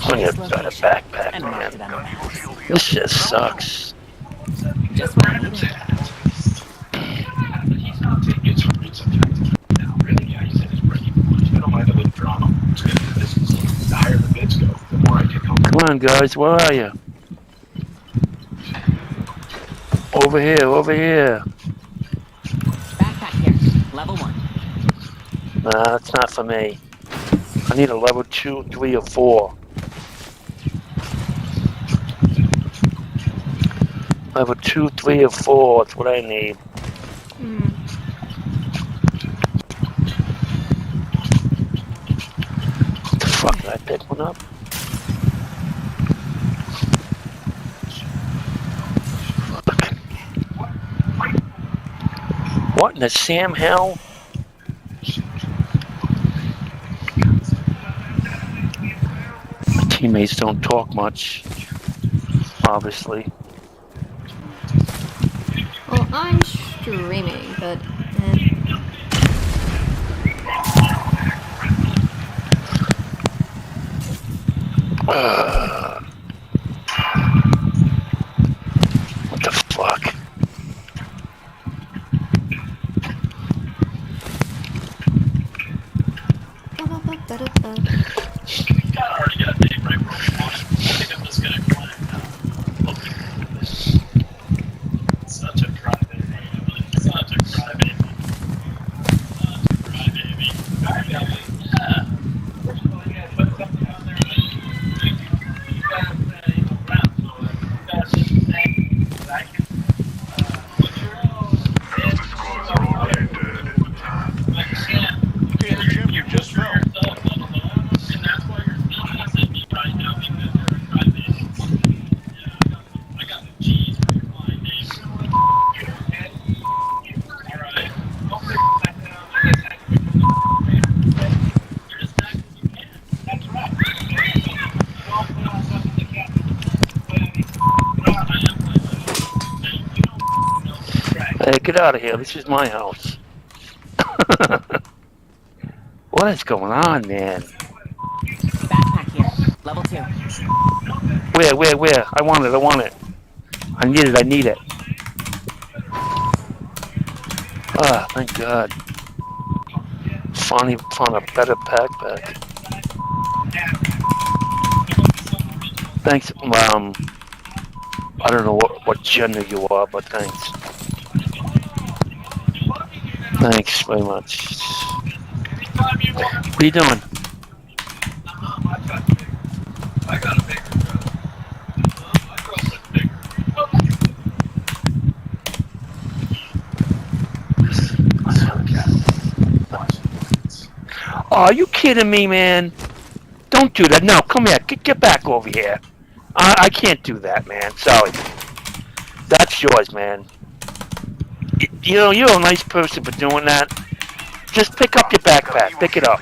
I got a backpack, man. This just sucks. Just what I needed. Come on, guys, where are you? Over here, over here. Backpack here. Level 1. Nah, that's not for me. I need a level 2, 3, or 4. Level 2, 3, or 4, that's what I need. What the fuck, did I pick one up? What in the Sam hell? My teammates don't talk much, obviously. Well, I'm streaming, but what the fuck? Such a crybaby. Such a crybaby. Okay, the gym you just fell. Hey, get out of here. This is my house. What is going on, man? Backpack here. Level 2. Where? I want it. I need it. Ah, thank God. Finally found a better backpack. Thanks, I don't know what gender you are, but thanks. Thanks very much. What are you doing? I got a bigger Oh, are you kidding me, man? Don't do that. No, come here. Get back over here. I can't do that, man. Sorry. That's yours, man. You know, you're a nice person for doing that. Just pick up your backpack. Pick it up.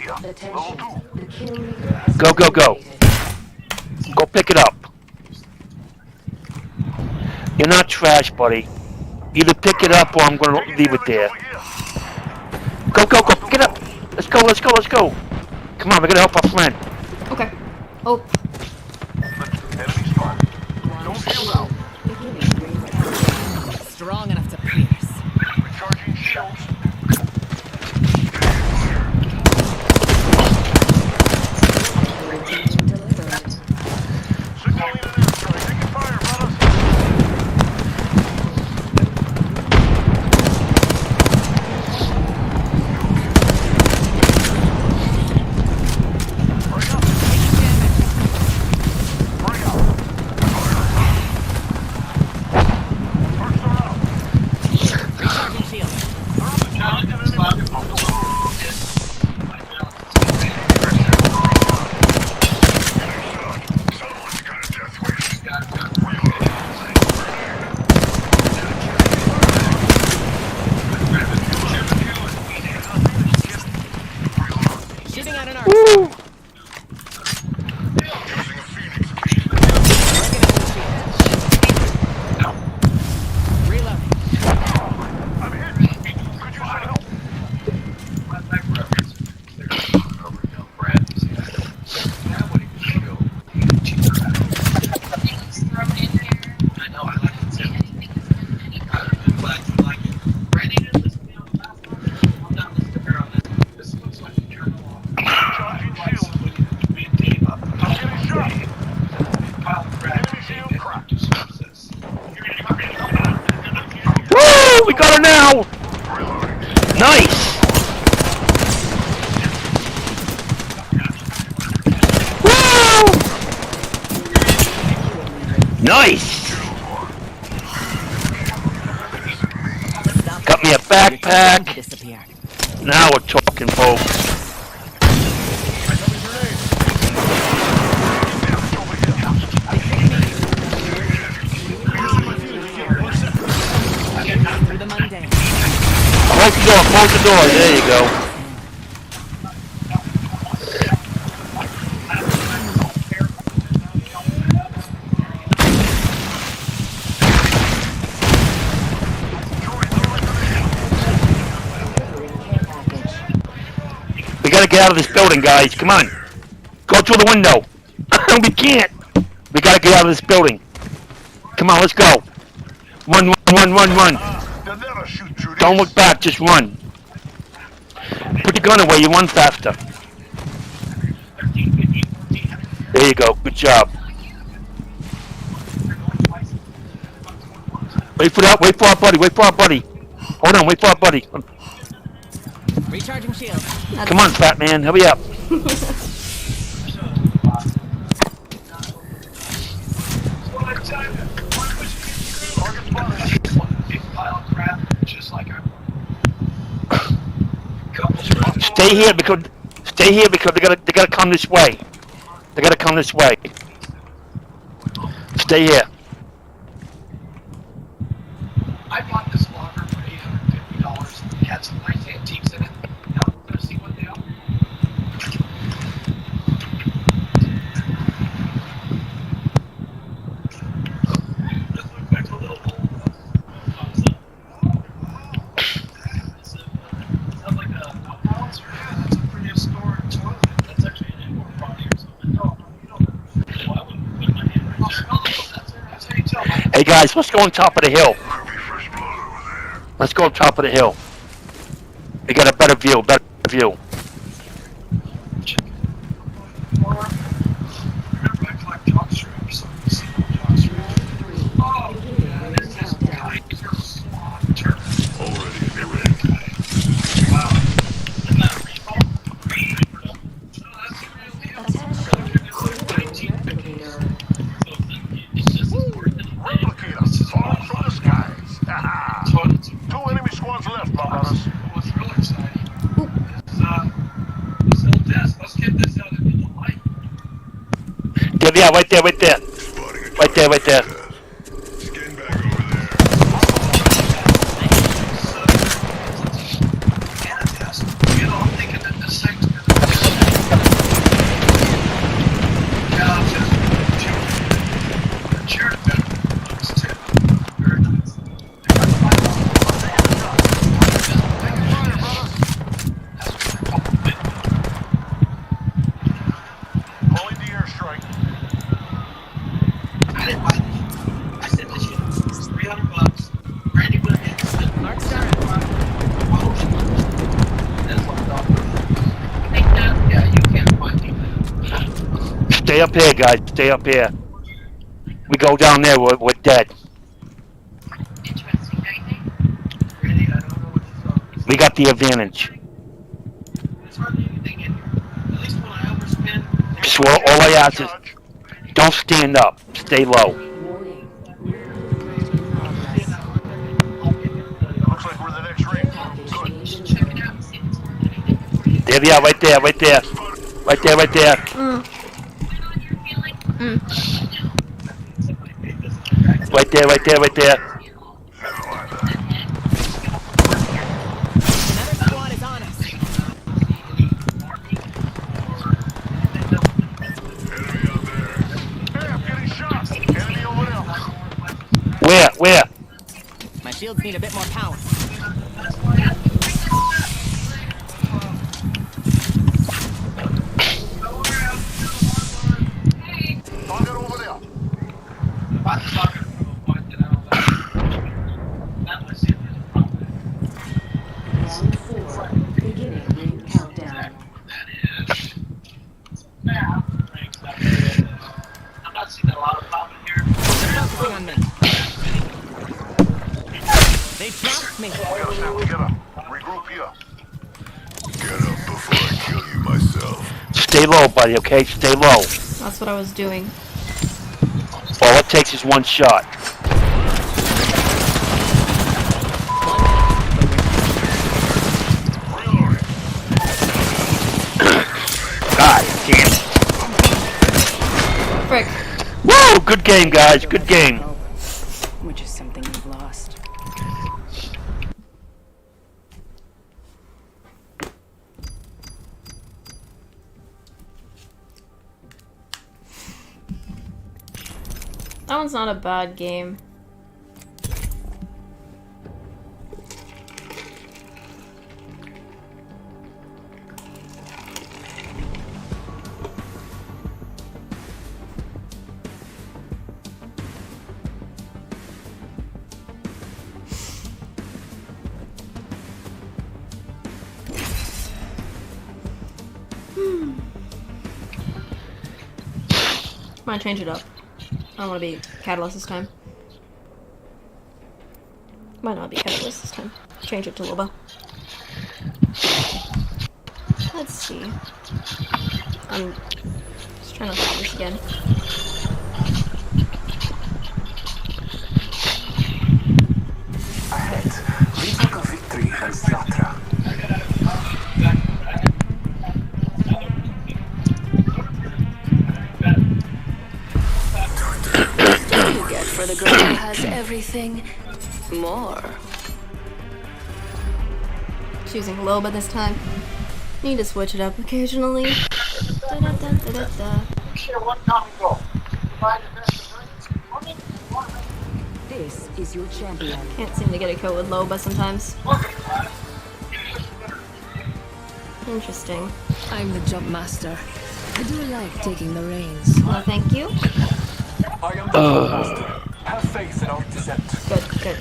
Go. Go pick it up. You're not trash, buddy. Either pick it up or I'm going to leave it there. Go. Pick it up. Let's go. Come on, we're going to help our friend. okay. Oh, Strong enough to pierce. Recharging shields. Signaling an airstrike. Taking fire, brothers. Recharging shield. Shooting at an arc. Woo! Reload. I'm hit. Could use some help. I know, I like it too. I'm glad you like it. Randy didn't listen to me on the last one. I'm not listening to her on this one. This looks like a jerk off. Charging shield. I'm getting shot. Enemy shield cracked. Woo! We got her now! Nice! Woo! Nice! Got me a backpack. Disappear. Now we're talking, folks. Through the mundane. Close the door, close the door. There you go. We gotta get out of this building, guys. Come on. Go through the window. We can't. We gotta get out of this building. Come on, let's go. Run. Don't look back, just run. Put the gun away, you run faster. There you go, good job. Wait for our buddy. Hold on, wait for our buddy. Recharging shield. Come on, fat man, hurry up. Stay here because they gotta come this way. They gotta come this way. Stay here. I bought this logger for $850. It had some nice antiques in it. Now I'm gonna see what they are. This looks like a little old. Sounds like a house or it's a pretty historic toilet. That's actually an import body or something. No, you don't. Well, I wouldn't put my hand right there. That's how you tell. Hey guys, let's go on top of the hill. Let's go on top of the hill. We got a better view. Two enemy squads left, Marcus. What's really exciting is this little desk. Let's get this out into the light. Yeah, right there. Right there. You know, I'm thinking that this sector Stay up here, guys. Stay up here. We go down there, we're dead. We got the advantage. So all I ask is, don't stand up. Stay low. Looks like we're the next ring. There we are, right there. Right there. Right there. Another squad is on us. Hey, I'm getting shot. Enemy over there. Where? My shields need a bit more power. Target over there. Beginning ring countdown. I'm not seeing a lot of pop in here. Focusing on me. They trapped me. We gotta stand together. Regroup here. Get up before I kill you myself. Stay low, buddy, okay? Stay low. That's what I was doing. All it takes is one shot. God damn it. Frick. Woo! Good game, guys. Good game. Which is something you've lost. one's not a bad game. Might change it up. I don't want to be Catalyst this time. Might not be Catalyst this time. Change it to Loba. Let's see. I'm just trying to find this again. Ahead, we took a victory and Slatra. You get for the girl who has everything. More. Choosing Loba this time. Need to switch it up occasionally. Da-da-da-da-da-da. This is your champion. Can't seem to get a kill with Loba sometimes. Interesting. I'm the jump master. I do like taking the reins. No, thank you. I am the master. Have faith in our descent. Good.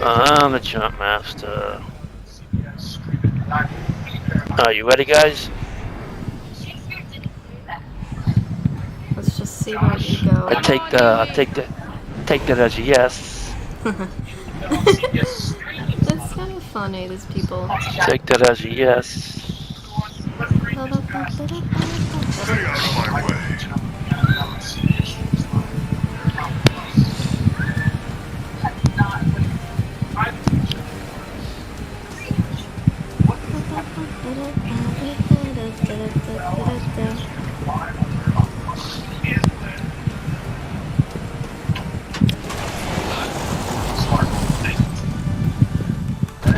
I'm the jump master. Are you ready, guys? Let's just see where you go. I take that as a yes. That's kind of funny, these people. Take that as a yes. Stay out of my way.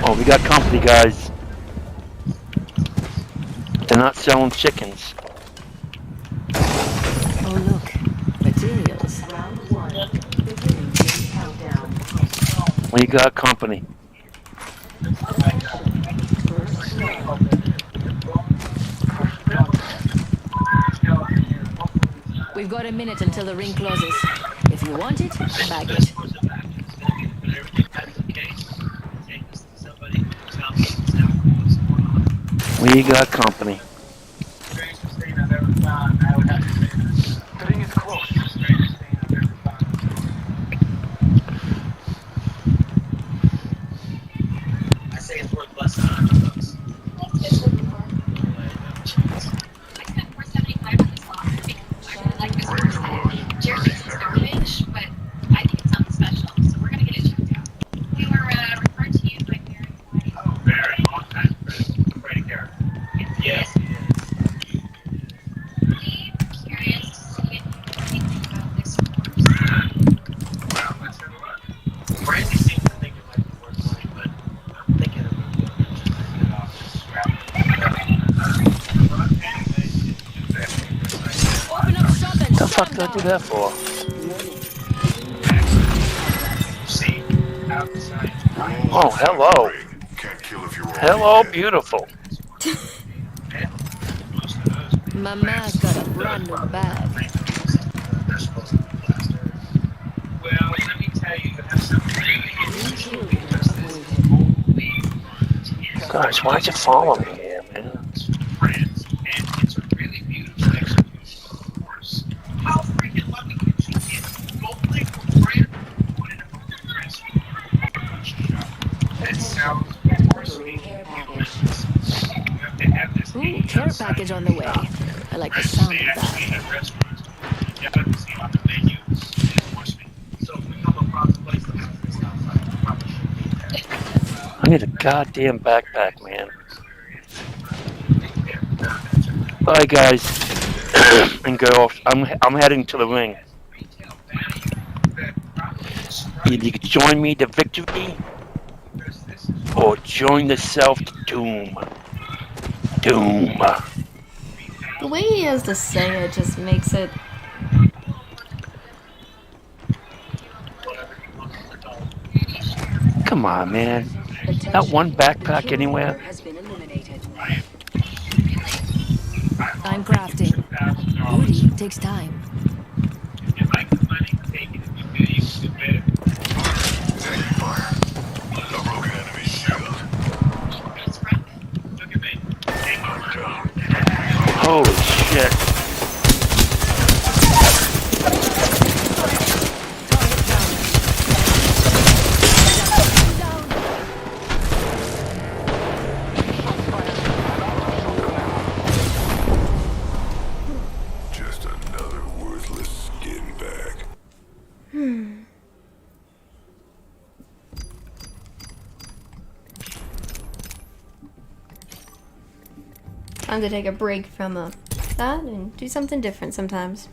Oh, we got company, guys. They're not selling chickens. Oh look, materials. Round 1. Beginning ring countdown. We got company. We've got a minute until the ring closes. If you want it, bag it. We got company. The ring is close. I say it's worth less than $100. I spent $475 on this locker because I really like this person. Jared thinks it's garbage, but I think it's something special, so we're gonna get it checked out. We were referred to you by parents. Oh, very long time. Great character. Yes, he is. I'm curious to see what you think about this course. Well, let's have a look. Brandy seems to think it might be worth money, but I'm thinking of it off this scrap. Open up shop and The fuck did I do that for? See, outside. Oh, hello. Can't kill if you're Hello, beautiful. Mama's got a brand new bag. Well, let me tell you, you have some really Guys, why'd you follow me here, man? friends, and it's a really beautiful execution, of course. How freaking lucky can she get? Go play for Brand. Put it on the dress. That sounds forceful. You have to have this. Ooh, care package on the way. I like the sound of that. At restaurants, you have to see how the menu is enforcement. So if we come across a place that has this outside, we probably should be there. I need a goddamn backpack, man. Bye, guys and girls. I'm heading to the ring. Either you can join me to victory, or join the self to doom. Doom. The way he has to say it just makes it Come on, man. Not one backpack anywhere. Has been eliminated. I'm crafting. Beauty takes time. Holy shit. Just another worthless skin bag. Time to take a break from that and do something different sometimes.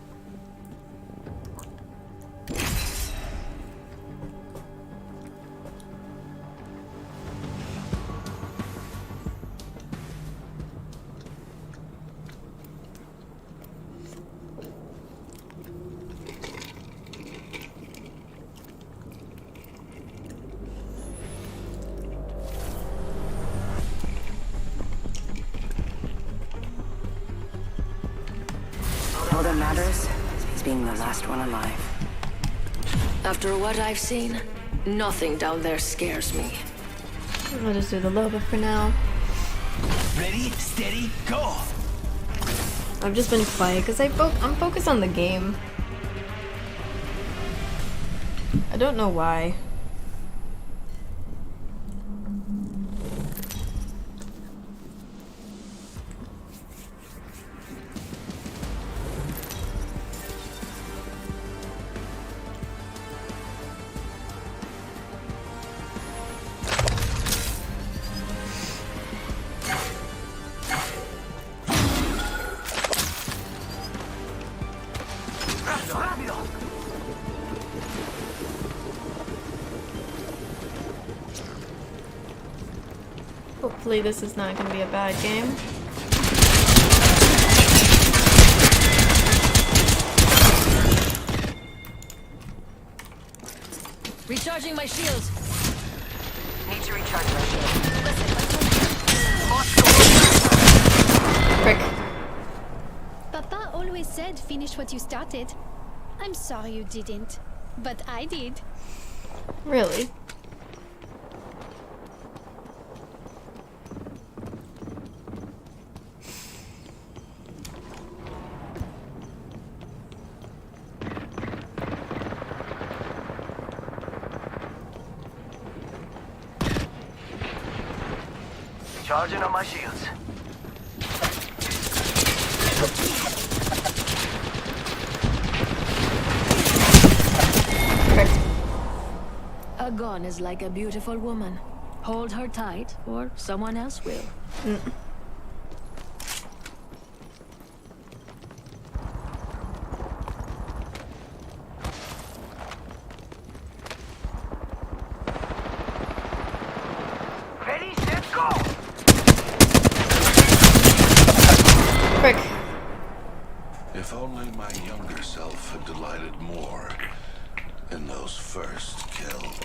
All that matters is being the last one alive. After what I've seen, nothing down there scares me. I'll just do the Loba for now. Ready, steady, go! I've just been quiet because I'm focused on the game. I don't know why. Hopefully this is not going to be a bad game. Recharging my shields. Need to recharge my shield. Frick. Papa always said finish what you started. I'm sorry you didn't, but I did. Really? Charging on my shields. A gun is like a beautiful woman. Hold her tight, or someone else will. Ready, set, go! Frick. If only my younger self had delighted more in those first kills.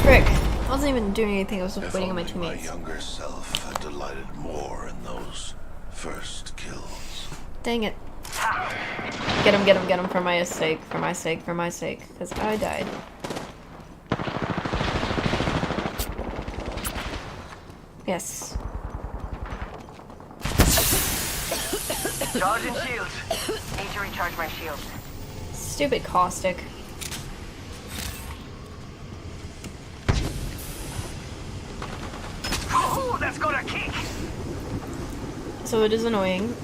Frick. I wasn't even doing anything, I was just If waiting on my only teammates. my younger self had delighted more in those first kills. Dang it. Get him for my sake, for my sake, because I died. Yes. Charging shields. Need to recharge my shield. Stupid caustic. Oh, that's gonna kick! So it is annoying.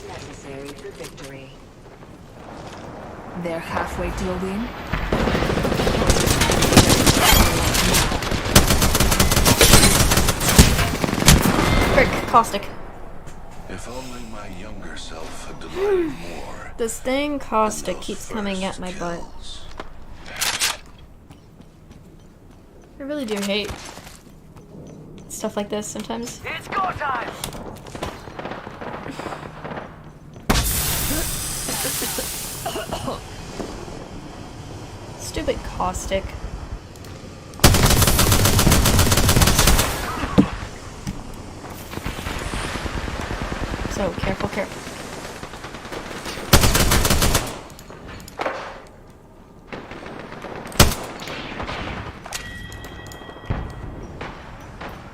Necessary for victory. They're halfway to a win. Frick, caustic. If only my younger self had delighted more. This dang caustic keeps coming at my butt. I really do hate stuff like this sometimes. It's go time! Stupid caustic. So careful, careful.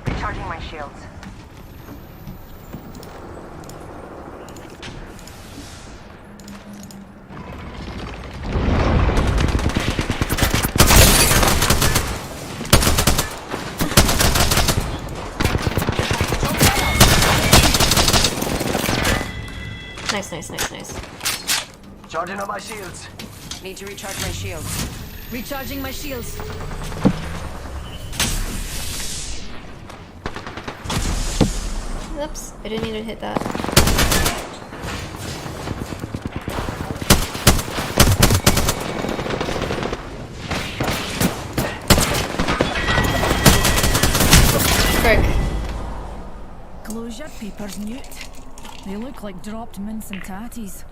Recharging my shields. Nice. Charging up my shields. Need to recharge my shields. Recharging my shields. Oops, I didn't need to hit that. Frick. Close your papers, Newt. They look like dropped mince and tatties.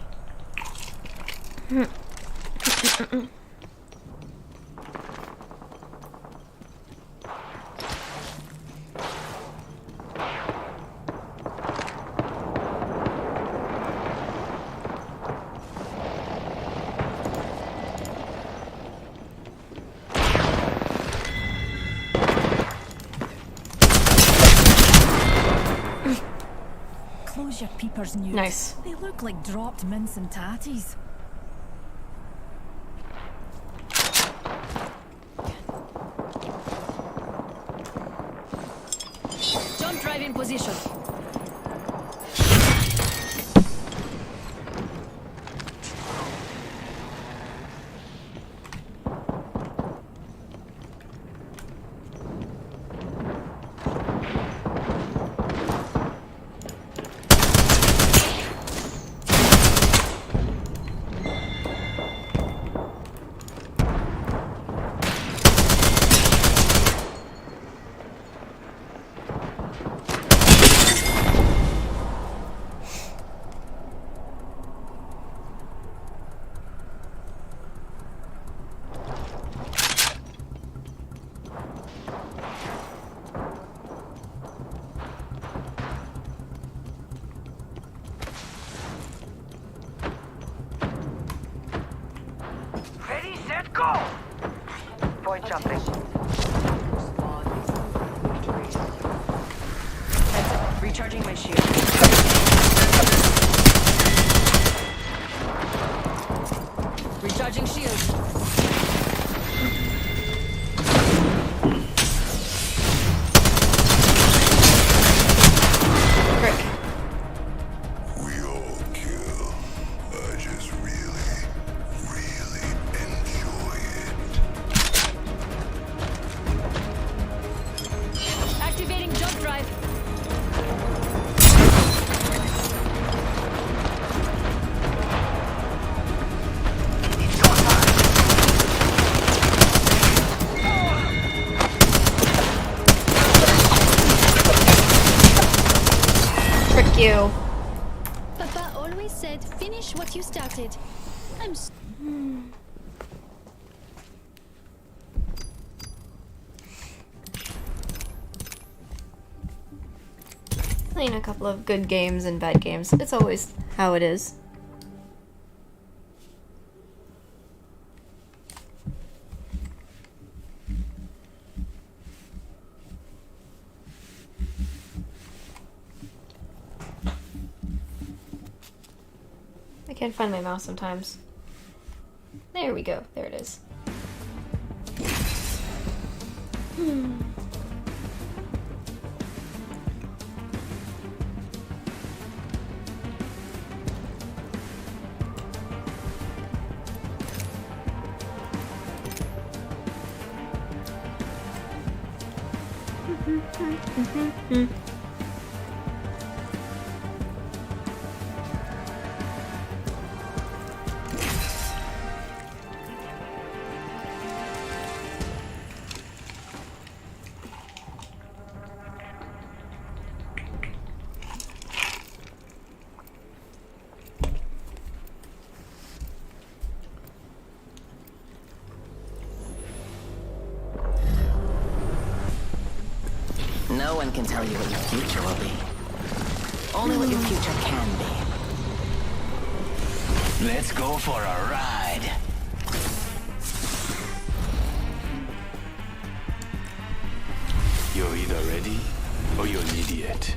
Close your peepers, Newt. Nice. They look like dropped mince and tatties. Jump drive in position. Ready, set, go! Point jumping. Heads up. Recharging my shield. Recharging shields. Frick. We all kill. I just really enjoy it. Activating jump drive. Frick you. Papa always said, finish what you started. I'm s- Playing a couple of good games and bad games. It's always how it is. I can't find my mouse sometimes. There we go. There it is. one can tell you what your future will be. Only what your future can be. Let's go for a ride. You're either ready or you're an idiot.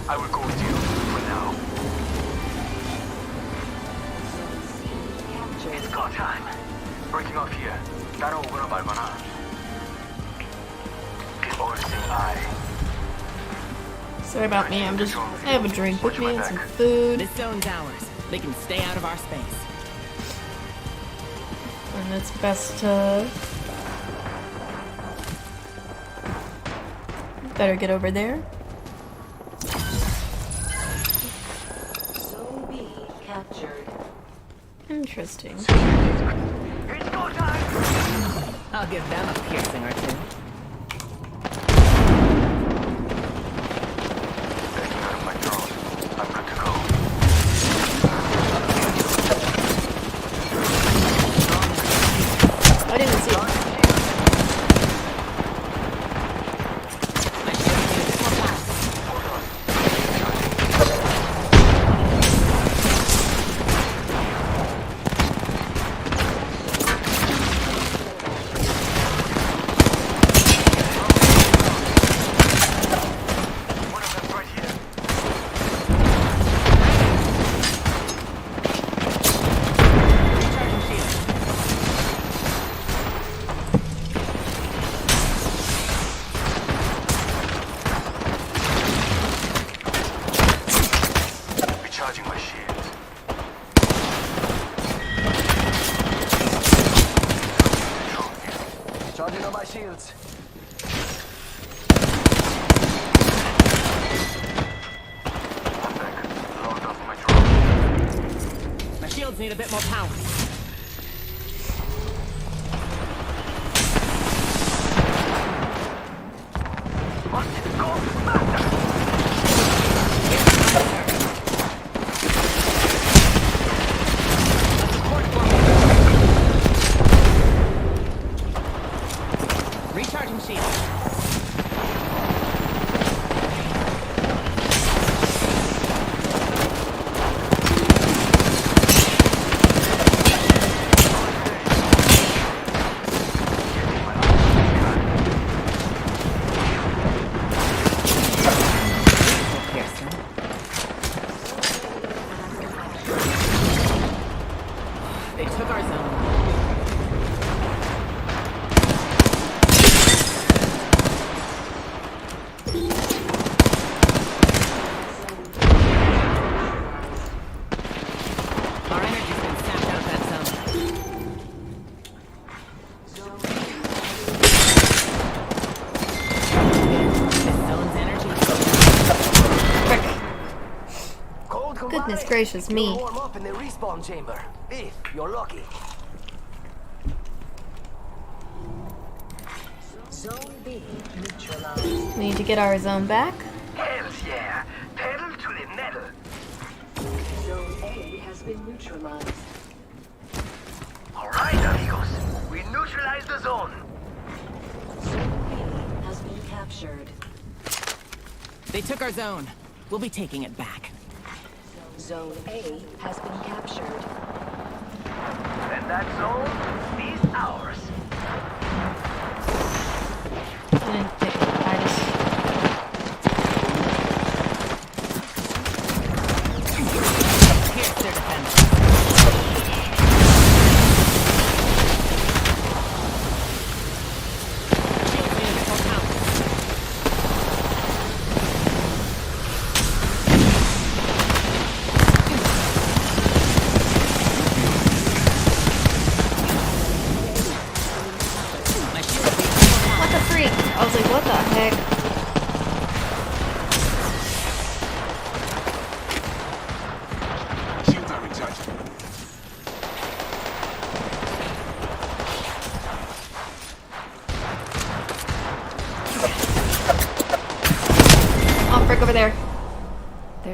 I will go with you for now. It's go time. Breaking off here. 따라오거나 말거나. Overseeing eye. Sorry about me, I have a drink with me and some food. This zone's ours. They can stay out of our space. And it's best to... Better get over there. Zone B captured. Interesting. I'll give them a piercing or two. Taking out of my drone. I'm good to go. I didn't see it. Recharging my shields. Charging on my shields. My shields need a bit more power. Recharging shields. They took our zone. Our energy's been sapped out of that zone. This zone's energy. Goodness gracious me. You'll warm up in the respawn chamber, if you're lucky. Zone B neutralized. We need to get our zone back. Hells yeah! Pedal to the metal. Zone A has been neutralized. All right, amigos. We neutralized the zone. Zone B has been captured. They took our zone. We'll be taking it back. Zone A has been captured. And that zone is ours. I didn't pick it. I just... Here's their defense. Shields need a bit more power.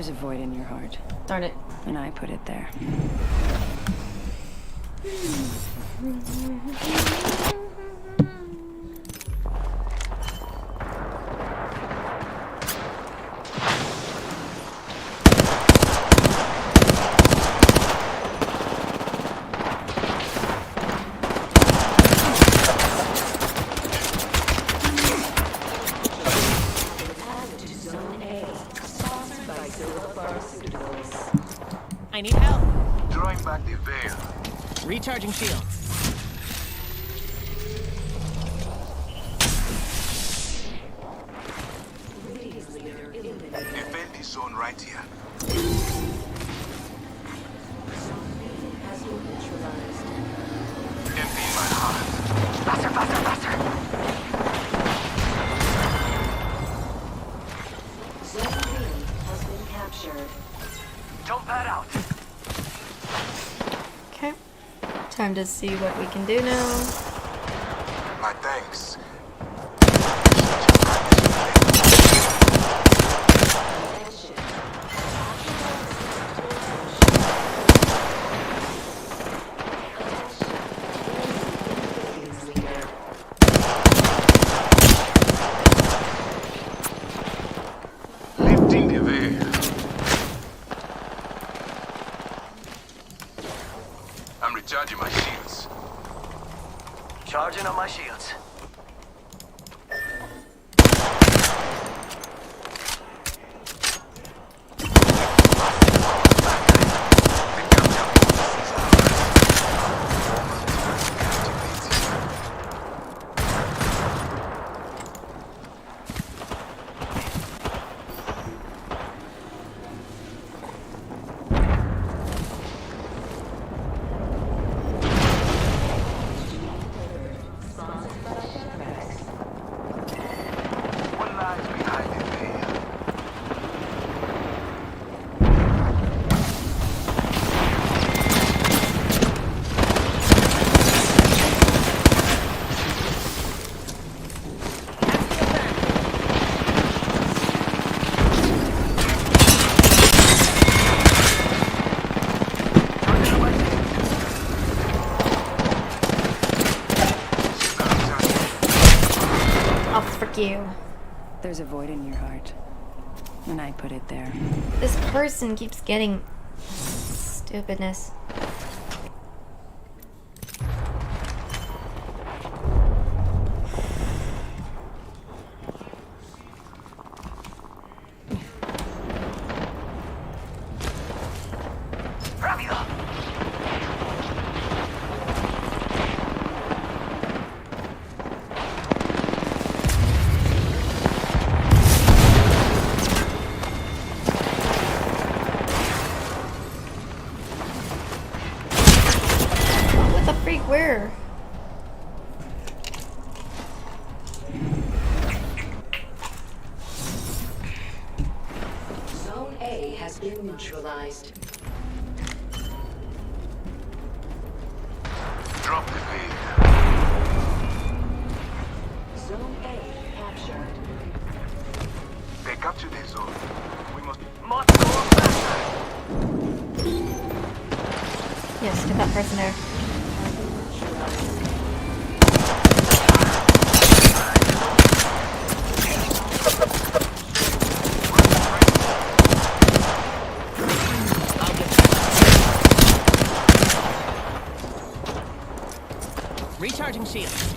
There's a void in your heart. Darn it. And I put it there. I need help. Drawing back the veil. Recharging shields. Defend this zone right here. Empty my heart. Faster, faster, faster! Zone B has been captured. Jump pad out. Okay. Time to see what we can do now. My thanks. Lifting the veil. I'm recharging my shields. Charging on my shields. What lies behind the veil? Oh, frick you. There's a void in your heart. And I put it there. This person keeps getting stupidness. Rápido. What the freak? Where? Zone A has been neutralized. Drop the veil. Zone A captured. They capture the zone. We must Yes, get that person there. Recharging shields.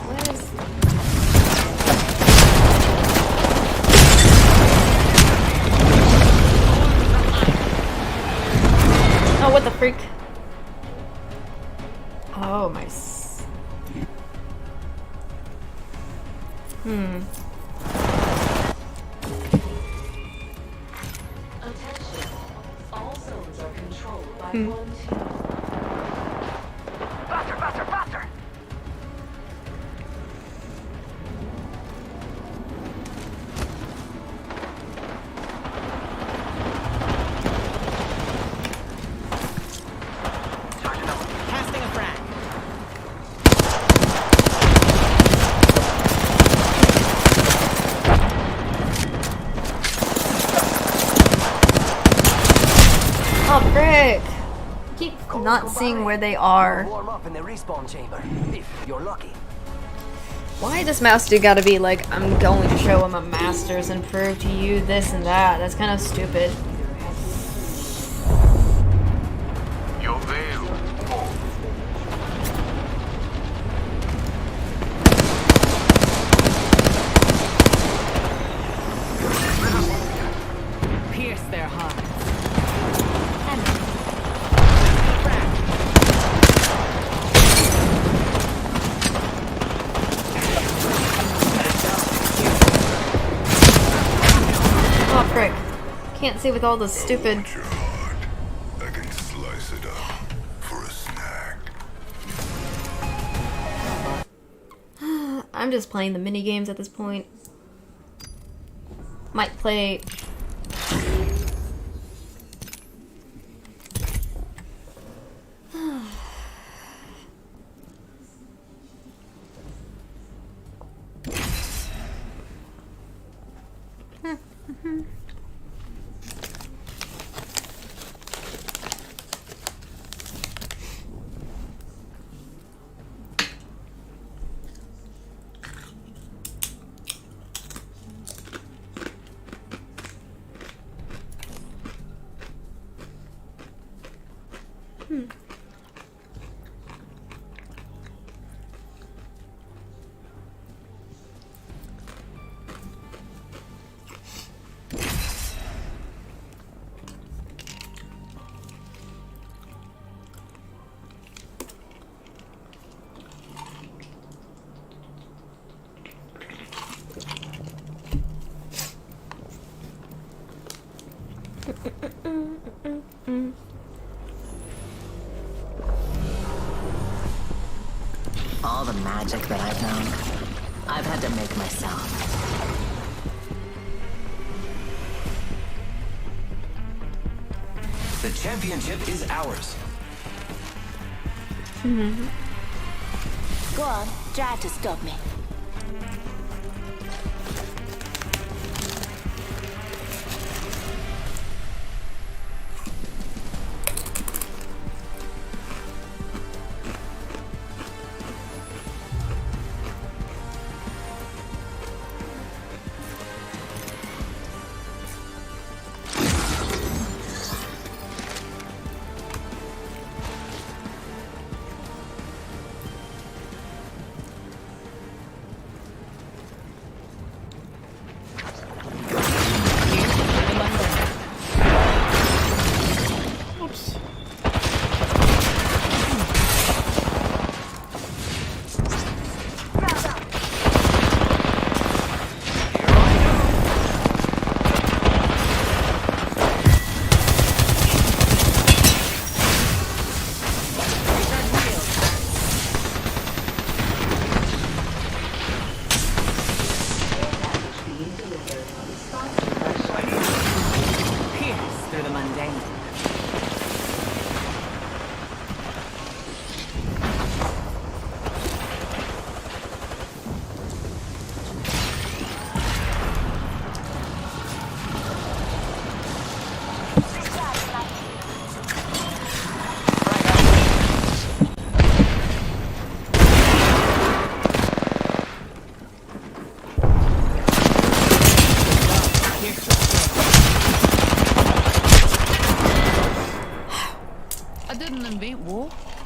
What is... Oh, what the freak? Oh, my... Attention. All zones are controlled by Hmm. one team. Faster, faster, faster! Casting a frag. not seeing where they are. Warm up in the respawn chamber, if you're lucky. Why does mouse dude gotta be like, I'm going to show him a masters and prove to you this and that? That's kind of stupid. Yo veo. Pierce their hearts. Oh, frick. Can't see with all the stupid... I can slice it up for a snack. I'm just playing the mini games at this point. Might play... All the magic that I've known, I've had to make myself. The championship is ours. Go on, try to stop me.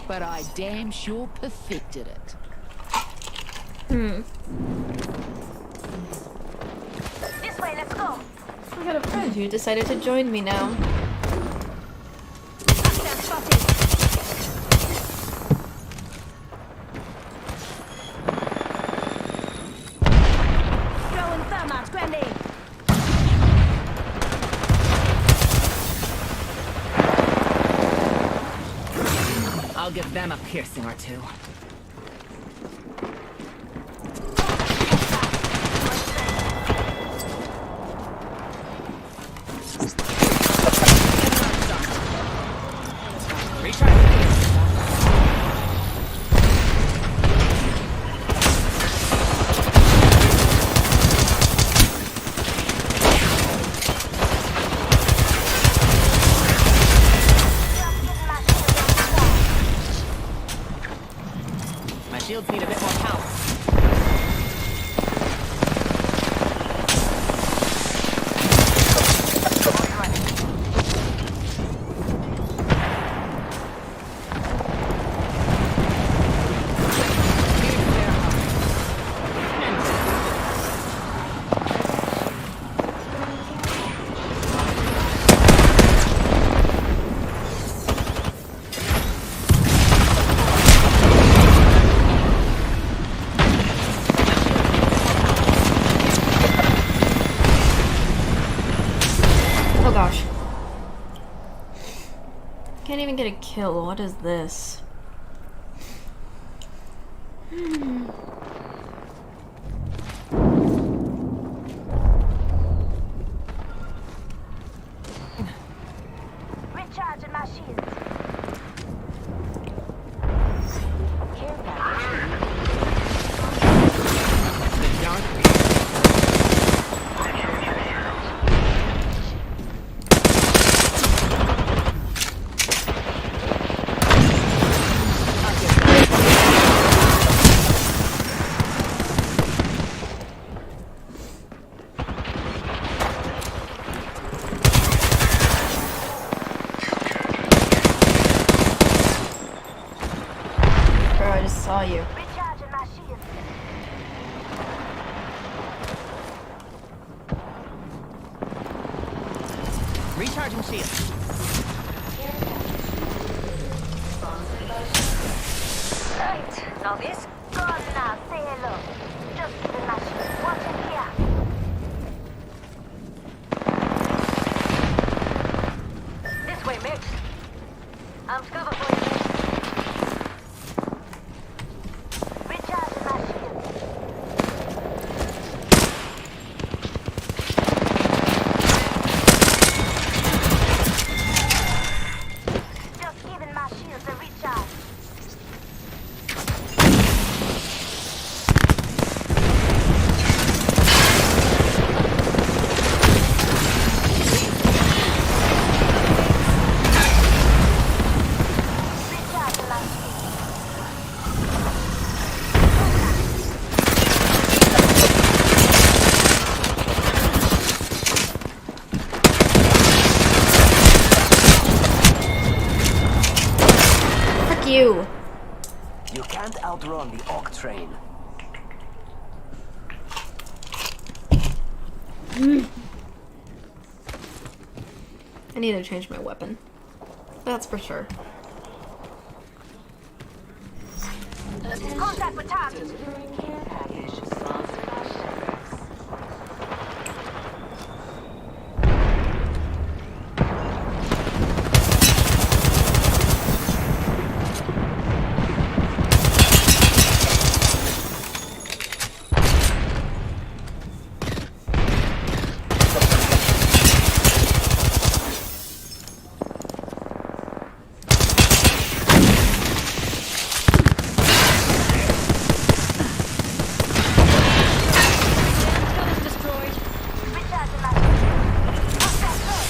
But I damn sure perfected it. This way, let's go. I got a friend who decided to join me now. Throwing thermite grenade. I'll give them a piercing or two. Oh gosh. Can't even get a kill. What is this? Recharging my shields. Care package. Bro, I just saw you. Recharging my shields. Recharging shield. Right, now this gone now. Say hello. Just giving my shields. Watch it here. This way, Mitch. I'm cover for you. Recharging my shields. Just giving my shields a recharge. Recharging my shields. Fuck you. You can't outrun the Orc train. I need to change my weapon. That's for sure. Contact with target. Recharging my shields. What's that good?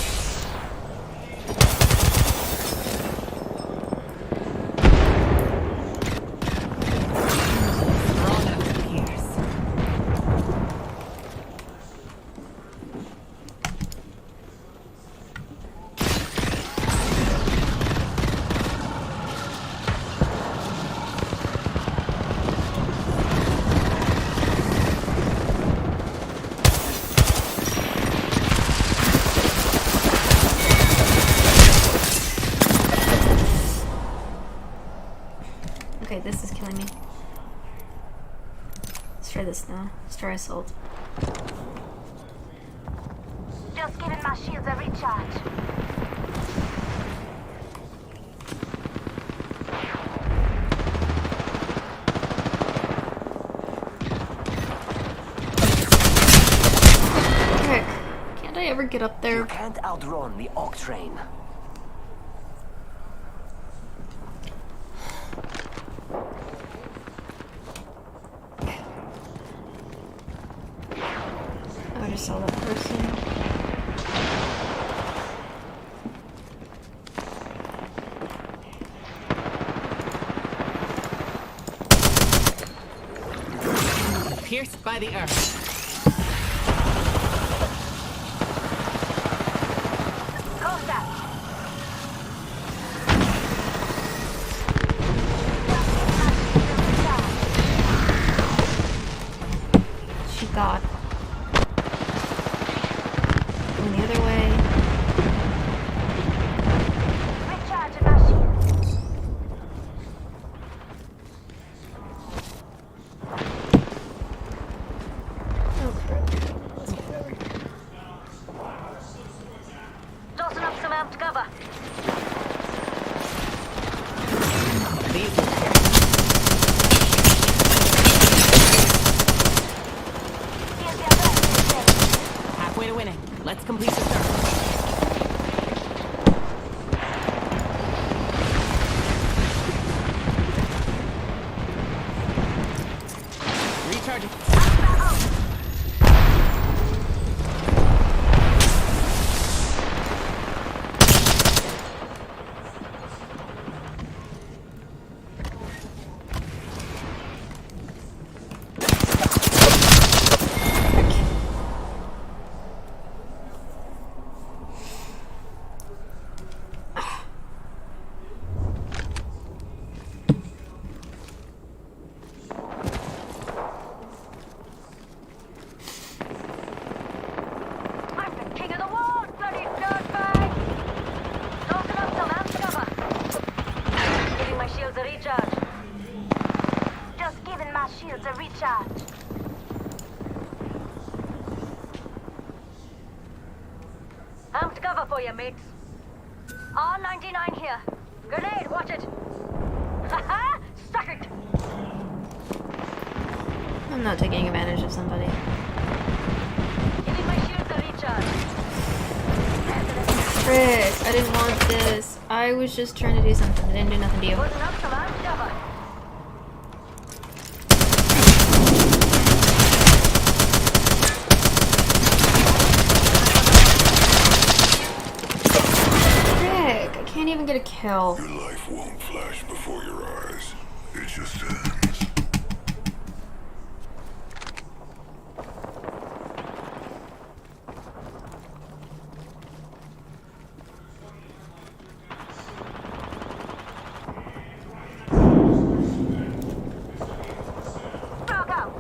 Okay, this is killing me. Let's try this now. Let's try assault. Just giving my shields a recharge. Heck, can't I ever get up there? You can't outrun the Orc train. I just saw that person. Pierced by the earth. She thought. Going the other way. Recharging my shields. Oh crap. Tossing up some amped cover. Halfway to winning. Let's complete the circle. Recharging. I'm the king of the world, bloody dirtbag! Tossing up some amped cover. Giving my shields a recharge. Just giving my shields a recharge. Amped cover for you, mates. R99 here. Grenade, watch it. Haha! Stuck it! I'm not taking advantage of somebody. Giving my shields a recharge. Frick, I didn't want this. I was just trying to do something. I didn't do nothing to you. Putting up some amped cover. Frick, I can't even get a kill. Your life won't flash before your eyes. It just ends. Frog out.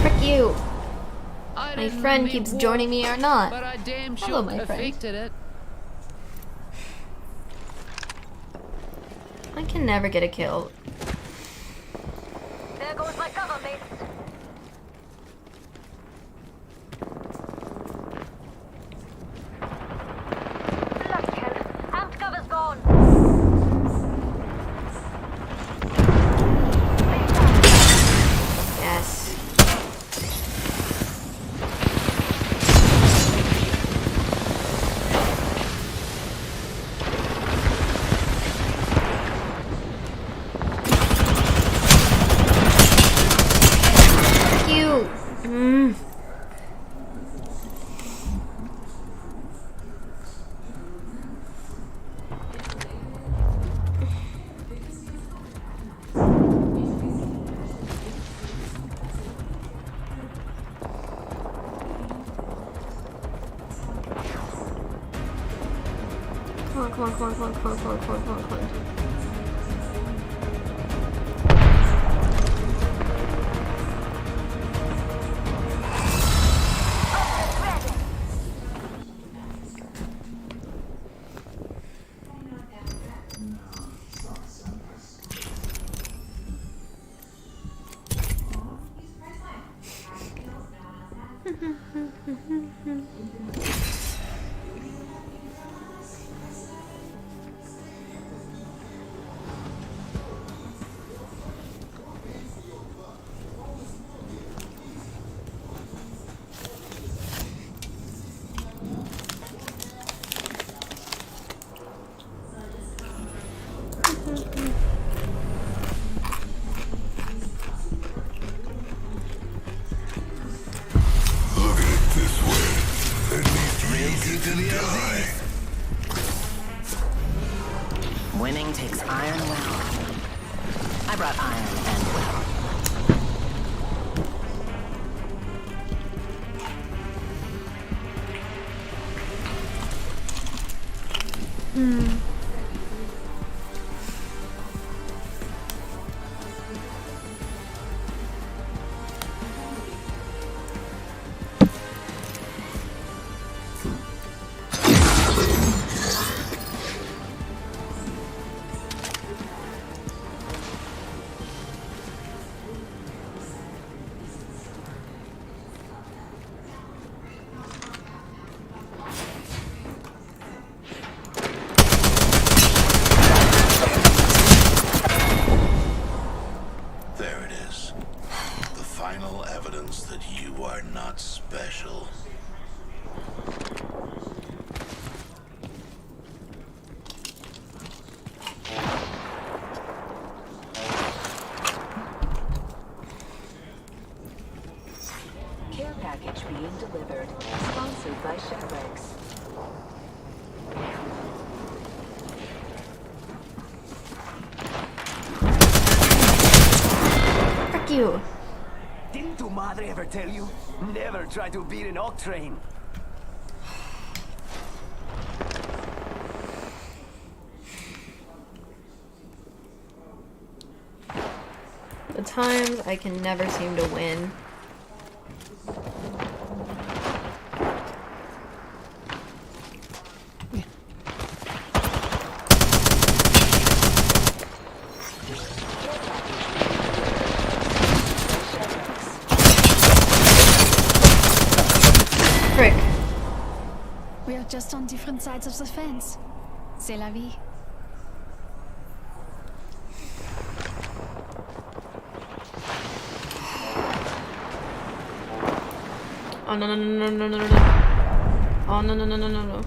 Frick you. My friend keeps joining me or not. But I damn Hello, sure my friend. perfected it. I can never get a kill. There goes my cover, mates. Bloody hell. Amped cover's gone. Yes. You. Come on, come on, come on, come on, come on, come on, come on, come on, come on. I brought iron and well. There it is. The final evidence that you are not special. Care package being delivered. Sponsored by Shedrex. Fuck you. Didn't tu madre ever tell you? Never try to beat an ox train. The times I can never seem to win. Frick. We are just on different sides of the fence. C'est la vie. Oh no no no no no no no. Oh no no no no no no.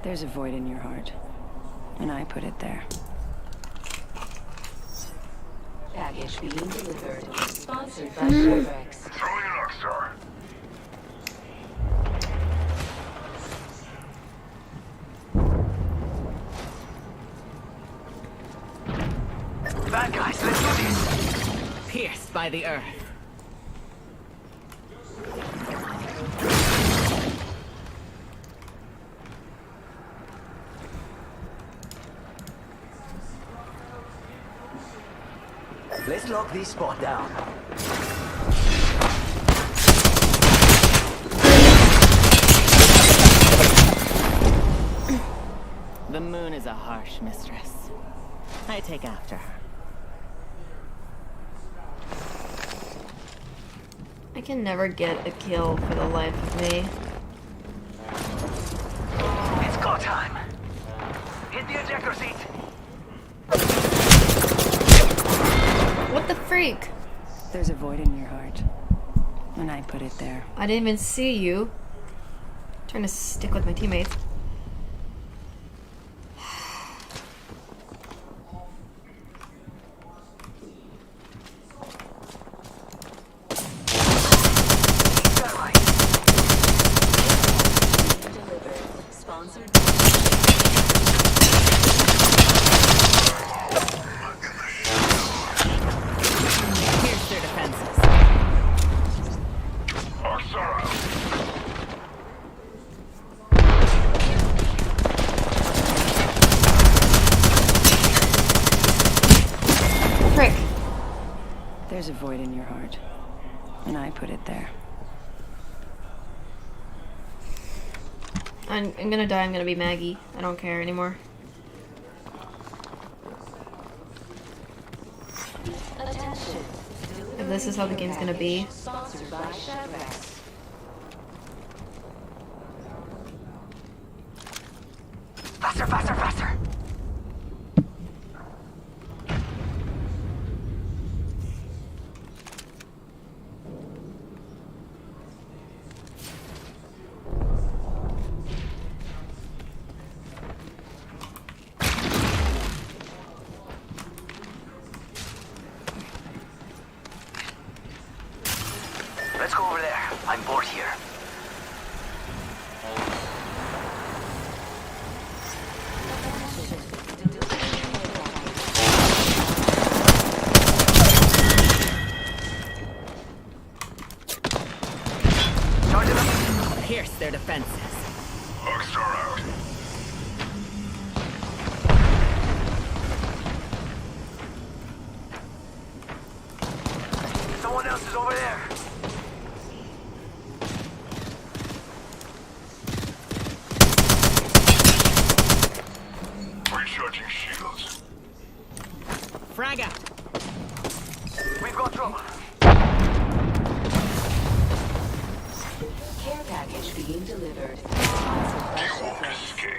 There's a void in your heart, and I put it there. Package being delivered. Sponsored by Shedrex. Throwing an arc star. Bad guys, let's do this. Pierced by the earth. Let's lock this spot down. The moon is a harsh mistress. I take after her. I can never get a kill for the life of me. It's go time. Hit the ejector seat. What the freak? There's a void in your heart, and I put it there. I didn't even see you. I'm trying to stick with my teammates. Pierce their defenses. Arc star out. Frick. There's a void in your heart, and I put it there. I'm gonna die. I'm gonna be Maggie. I don't care anymore. If this is how the game's gonna be. Sponsored by Shedrex. Faster, faster, faster. Let's go over there. I'm bored. support here. Pierce their defenses. Hugstar out. Someone else is over there. Recharging shields. Frag out. We've got trouble. Care package being delivered. You won't escape.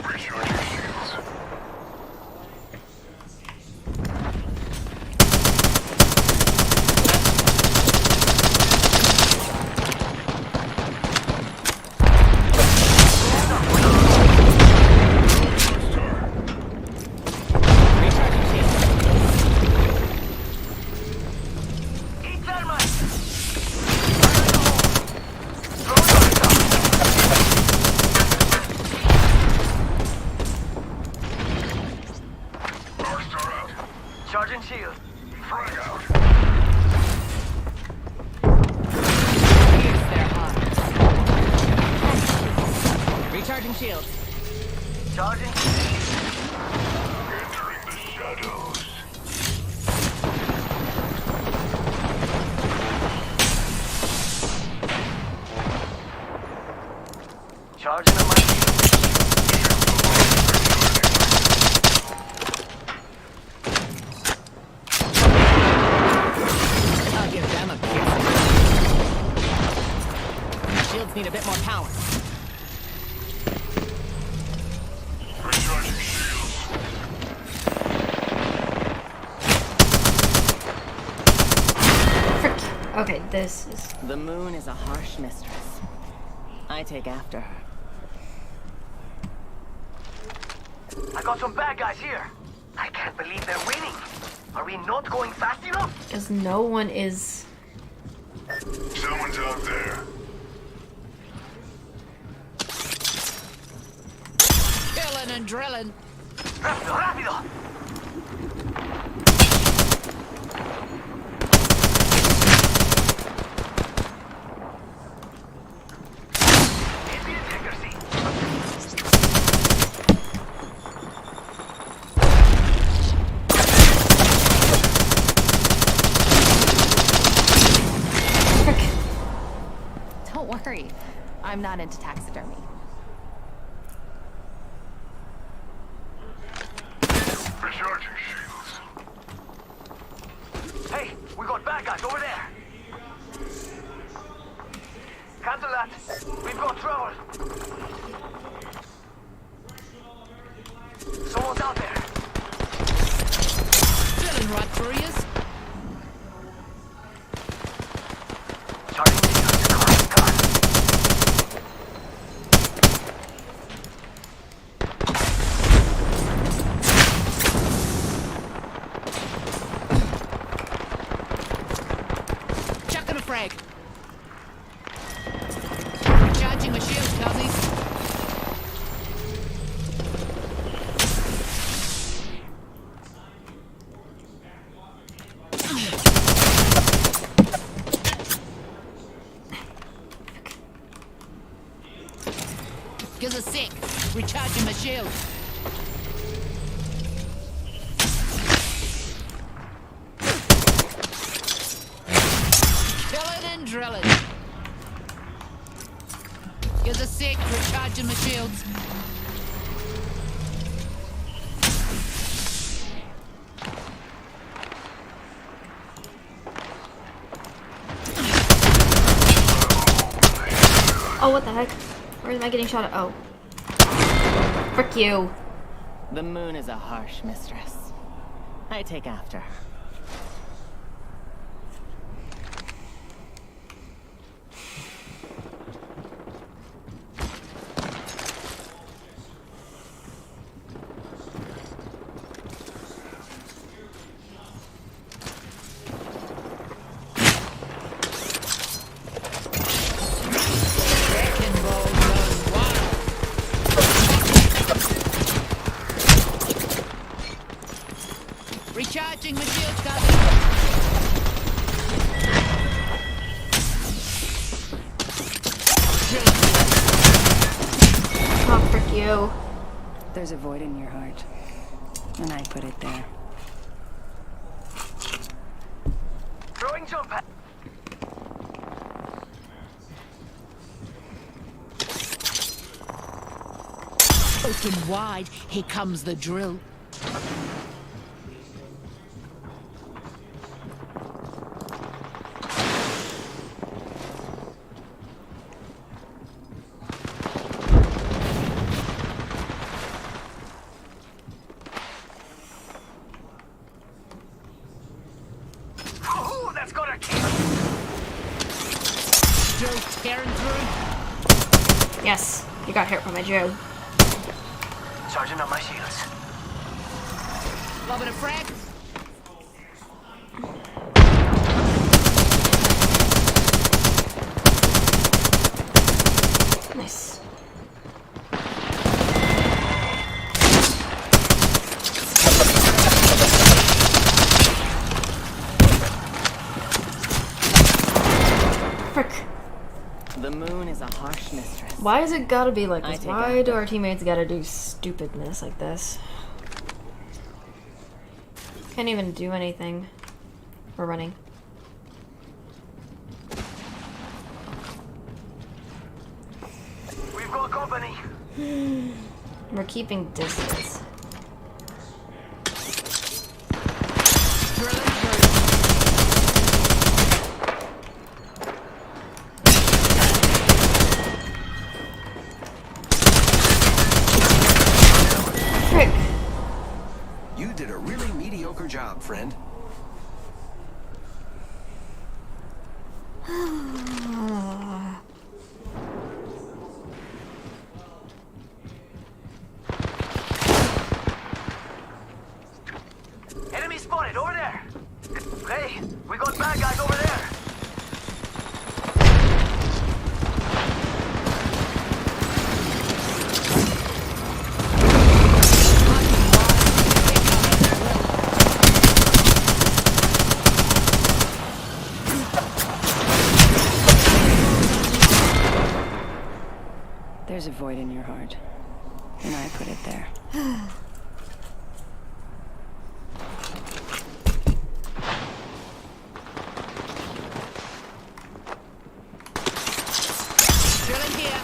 Recharging shields. Charging shield. Frag out. Pierce their hearts. Recharging shields. Charging. Entering the shadows. Charging on my shield. I'll give them a kiss. Shields need a bit more power. Recharging shields. Frick. Okay, this is. The moon is a harsh mistress. I take after her. I got some bad guys here. I can't believe they're winning. Are we not going fast enough? Because no one is. Someone's out there. Killing and drilling. Rápido, rápido. Don't worry. I'm not into taxidermy. Recharging shields. Hey, we got bad guys over there. Cancel that. We've got trouble. Someone's out there. Drilling right through yous. Charging shields. Come on. Chucking a frag. Recharging my shield, Kelsey. Give us a sec. Recharging my shield. Killing and drilling. Give us a sec. Recharging my shields. Oh, what the heck? Where am I getting shot at? Oh. Frick you. The moon is a harsh mistress. I take after her. you. There's a void in your heart, and I put it there. Throwing jump pad. Open wide, here comes the drill. Ooh, that's gonna kill. Joe tearing through. Yes, you got hit by my Joe. Charging up my shields. Lobbing a frag. Nice. Frick. The moon is a harsh mistress. Why is it gotta be like I this? take Why after. do our teammates gotta do stupidness like this? Can't even do anything. We're running. We've got company. We're keeping distance. Frick. You did a really mediocre job, friend. Enemy spotted over there. Hey, we got bad guys over there. There's a void in your heart, and I put it there. Drilling here.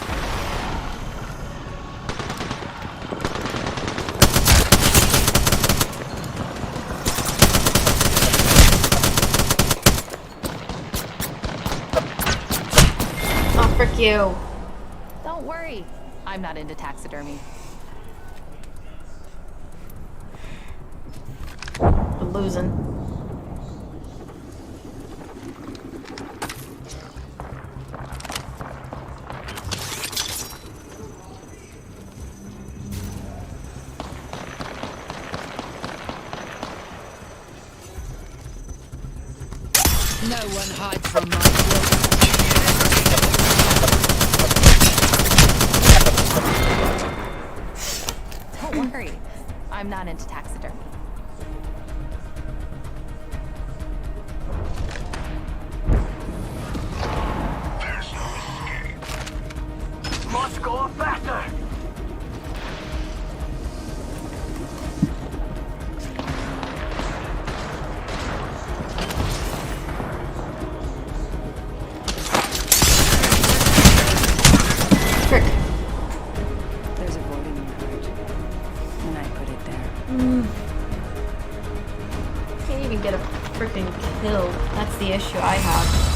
Oh, frick you. Don't worry. I'm not into taxidermy. We're losing. No one hides from my will. Don't worry. I'm not into taxidermy. Must go faster. Frick. There's a void in your heart, and I put it there. Can't even get a freaking kill. That's the issue I have.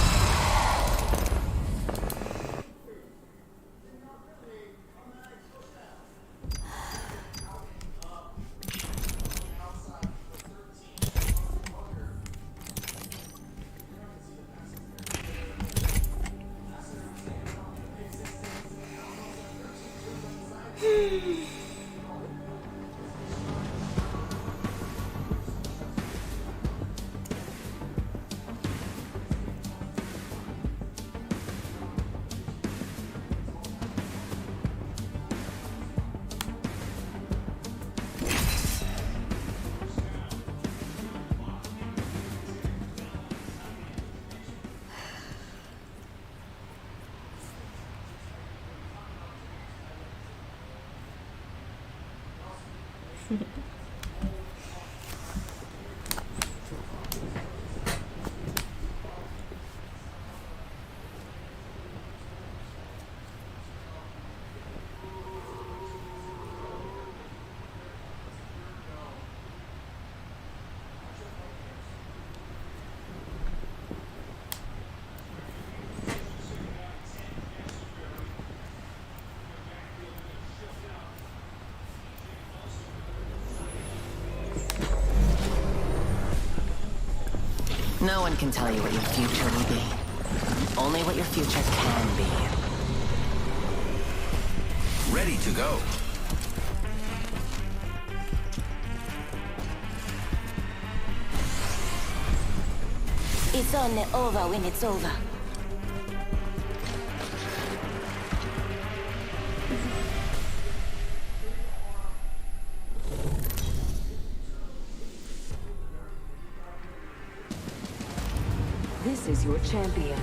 No one can tell you what your future will be. Only what your future can be. Ready to go. It's only over when it's over. This is your champion.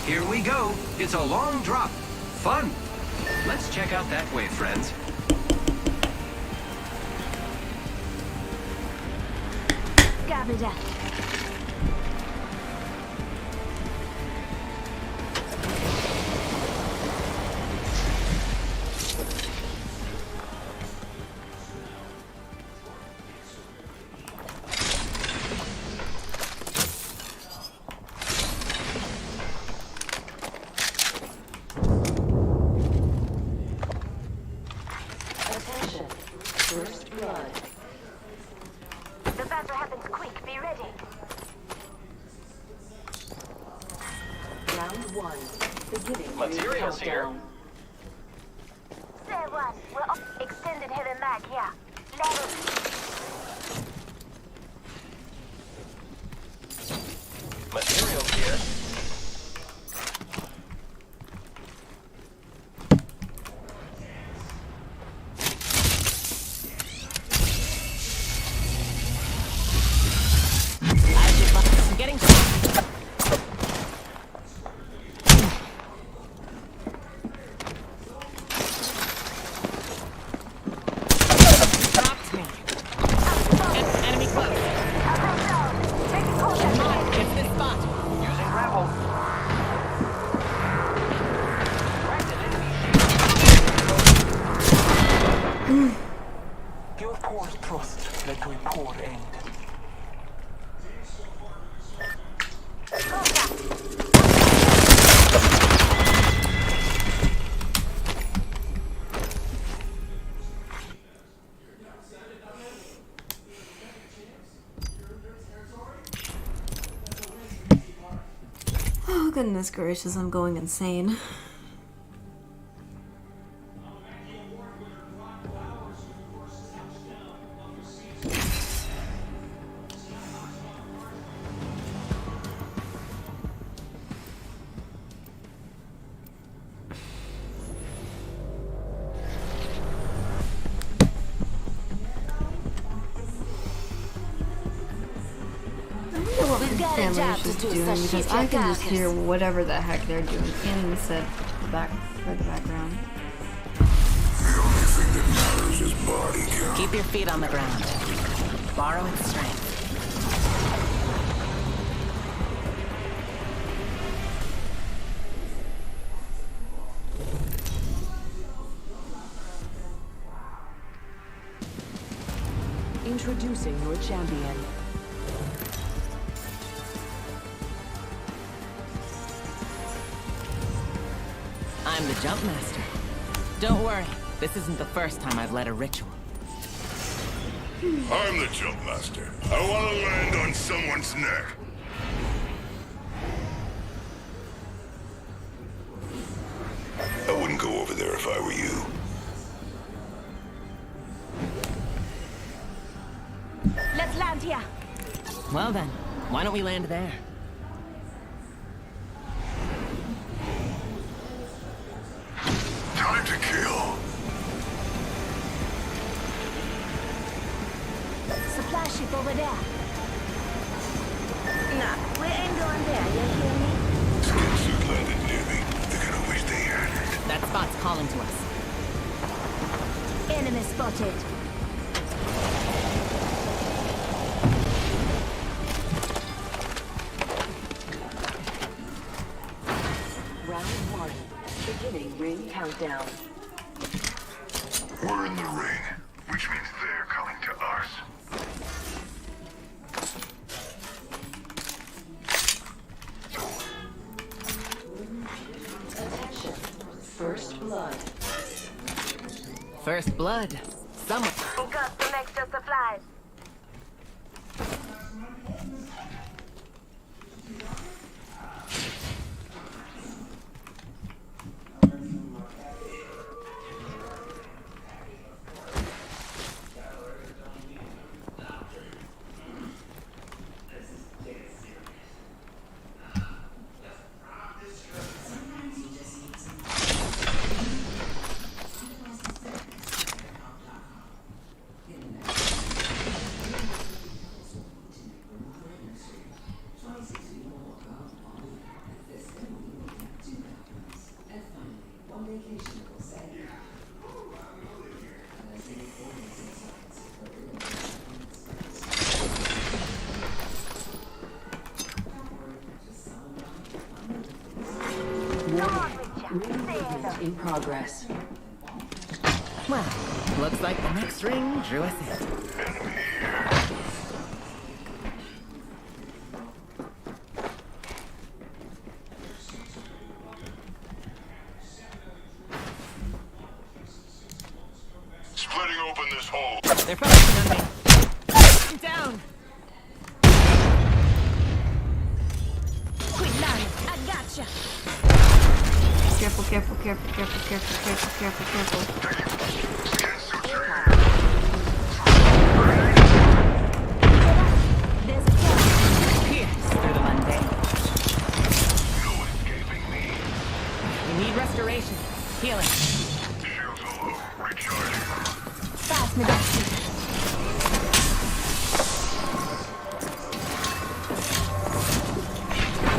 Here we go. It's a long drop. Fun. Let's check out that way, friends. Copy that. Attention. First blood. The battle happens quick. Be ready. Round one. Beginning. Materials here. Countdown. Say one. We're up. Extended heavy mag here. Level. Materials here. I'm getting dropped me. Enemy close. Come on, get to this spot. Using grapple. Your poor trust led to a poor end. Oh, goodness gracious, I'm going insane. Family's just doing because I can just hear whatever the heck they're doing in the background. The only thing that matters is body count. Keep your feet on the ground. Borrow its strength. Introducing your champion. I'm the jump master. Don't worry, this isn't the first time I've led a ritual. I'm the jump master. I want to land on someone's neck. I wouldn't go over there if I were you. around here. Well then, why don't we land there? Time to kill. Supply ship over there. Nah, we ain't going there, you hear me? Skin suit landed near me. They're gonna wish they had it. That spot's calling to us. Enemy spotted. Round 1. Beginning ring countdown. We're in the ring, which means they're coming to us. Attention. First blood. First blood. Someone. Got some extra supplies. In progress. Well, looks like the next ring drew us in. Splitting open this hole. They're focusing on me. I'm down. Quick line, I gotcha. Careful, careful, careful, careful, careful, careful, careful, careful. There's a kill. Pierce through the mundane. No escaping me. We need restoration. Healing. Shields are low. Recharging. Fast me back.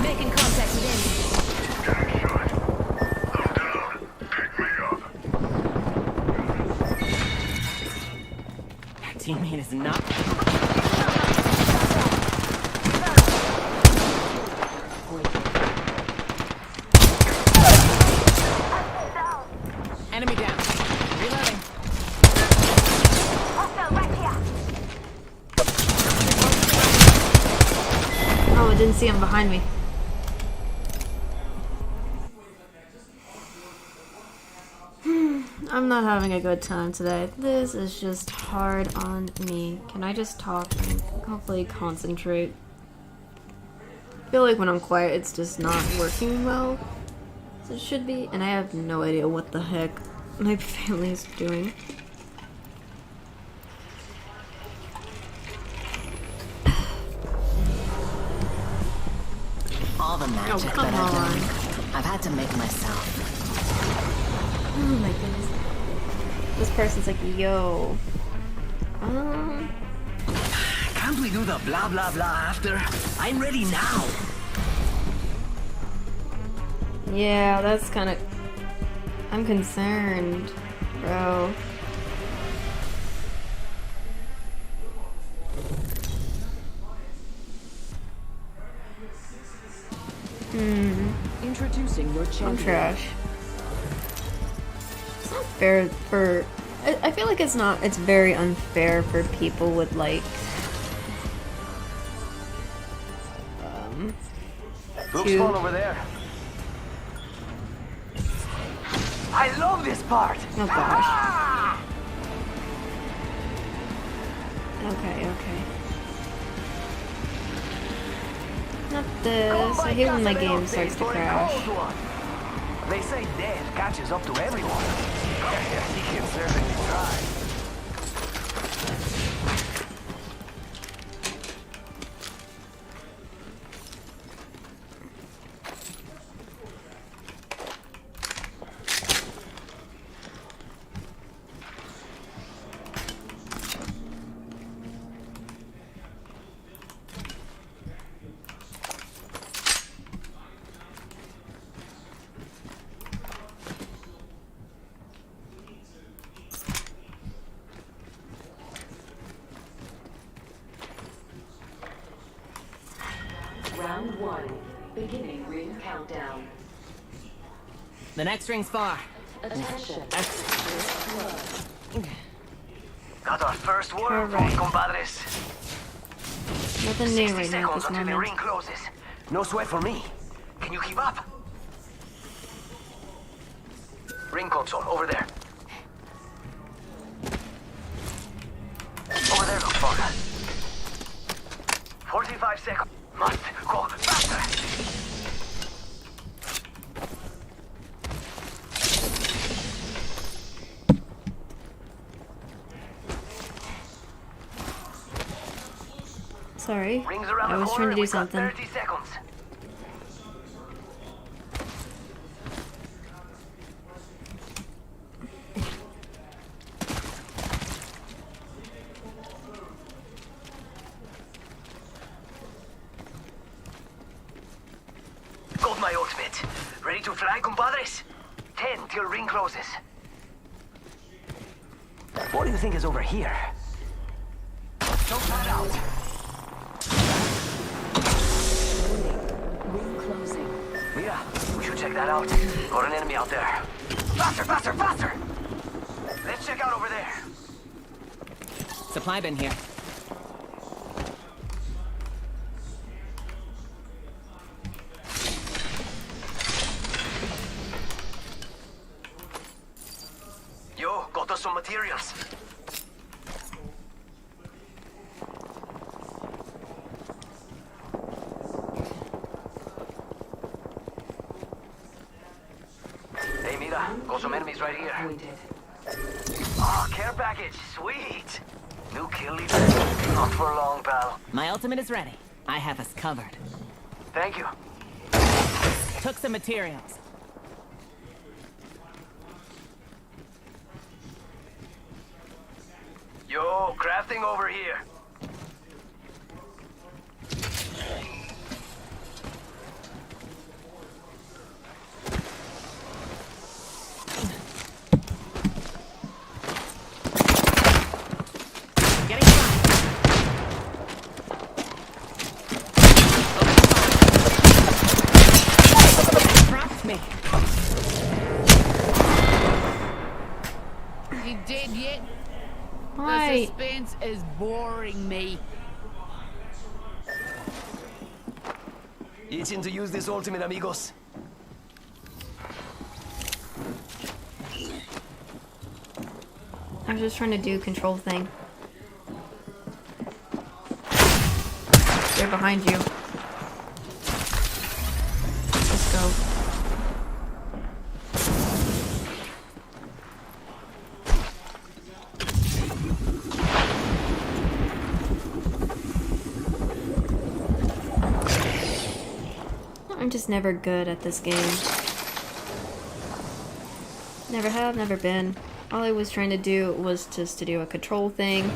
Making contact with enemy. Getting shot. I'm down. Pick me up. Our teammate is not. Enemy down. Reloading. Hostile right here. Oh, I didn't see him behind me. I'm not having a good time today. This is just hard on me. Can I just talk and hopefully concentrate? I feel like when I'm quiet, it's just not working well. So it should be, and I have no idea what the heck my family is doing. All the magic come that I've on. done, I've had to make myself. Oh my goodness. This person's like, yo. Can't we do the blah blah blah after? I'm ready now. Yeah, that's kind of... I'm concerned, bro. Introducing your I'm champion. trash. It's not fair for... I feel like it's not... It's very unfair for people with, like... Looks fun over there. I love this part. Oh gosh. Okay, okay. Not this. I hate when my game starts to crash. They say death catches up to everyone. He can certainly try. countdown. The next ring's far. Attention. Got our first word, Alright. compadres. Nothing new 60 right now at seconds this until the moment. ring closes. No sweat for me. Can you keep up? Ring console, over there. Over there, look, fucker. 45 seconds. Must go faster. Sorry, Rings around I the was corner. trying to do We've got something. 30 seconds. Got my ultimate. Ready to fly, compadres? 10 till ring closes. What do you think is over here? Don't find out. Ring closing. Mira, we should check that out. Got an enemy out there. Faster, faster, faster! Let's check out over there. Supply bin here. Yo, got us some materials. Hey, Mira, got some enemies right here. Oh, care package, sweet. New kill leader. Not for long, pal. My ultimate is ready. I have us covered. Thank you. Took some materials. Yo, crafting over here. Getting shot. Trapped me. You dead yet? Why? The suspense is boring me. Itching to use this ultimate, amigos. I was just trying to do control thing. They're behind you. Let's go. I'm just never good at this game. Never have, never been. All I was trying to do was just to do a control thing.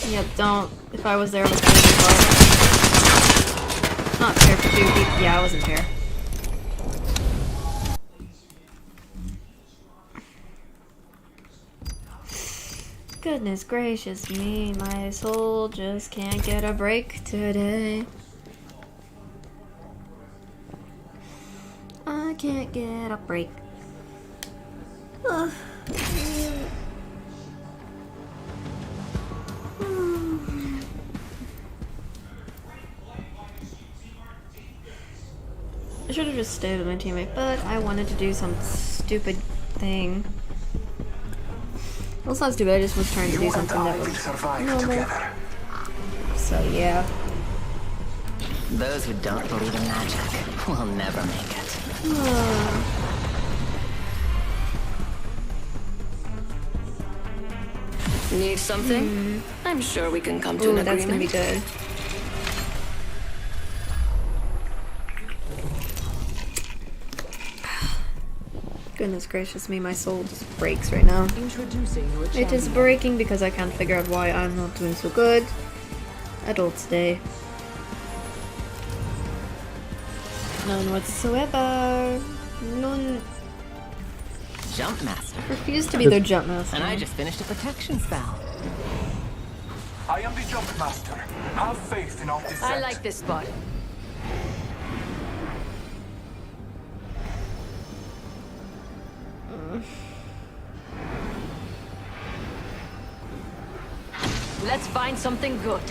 Yep, don't. If I was there, I was gonna be hard. Not fair for 2 people. Yeah, I wasn't fair. Goodness gracious me, my soul just can't get a break today. I can't get a break. Ugh. I should have just stayed with my teammate, but I wanted to do some stupid thing. Well, it's not stupid, I just was trying to do something that was normal. So, yeah. Those who don't believe in magic will never make it. Need something? I'm sure we can come to an agreement. That's gonna be good. Goodness gracious me, my soul just breaks right now. Introducing your It is champion. breaking because I can't figure out why I'm not doing so good. Adults Day. None whatsoever. None. Jump master. Refuse to be their jump master. And I just finished a protection spell. I am the jump master. Have faith in our descent. I like this spot. Let's find something good.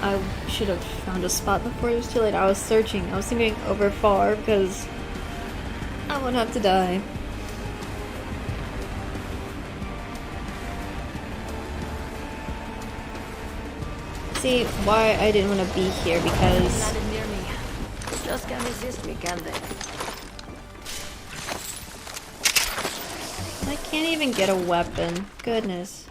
I should have found a spot before it was too late. I was searching. I was thinking over far because I won't have to die. See why I didn't want to be here because Landed near me. Just can't resist me, can they? I can't even get a weapon. Goodness.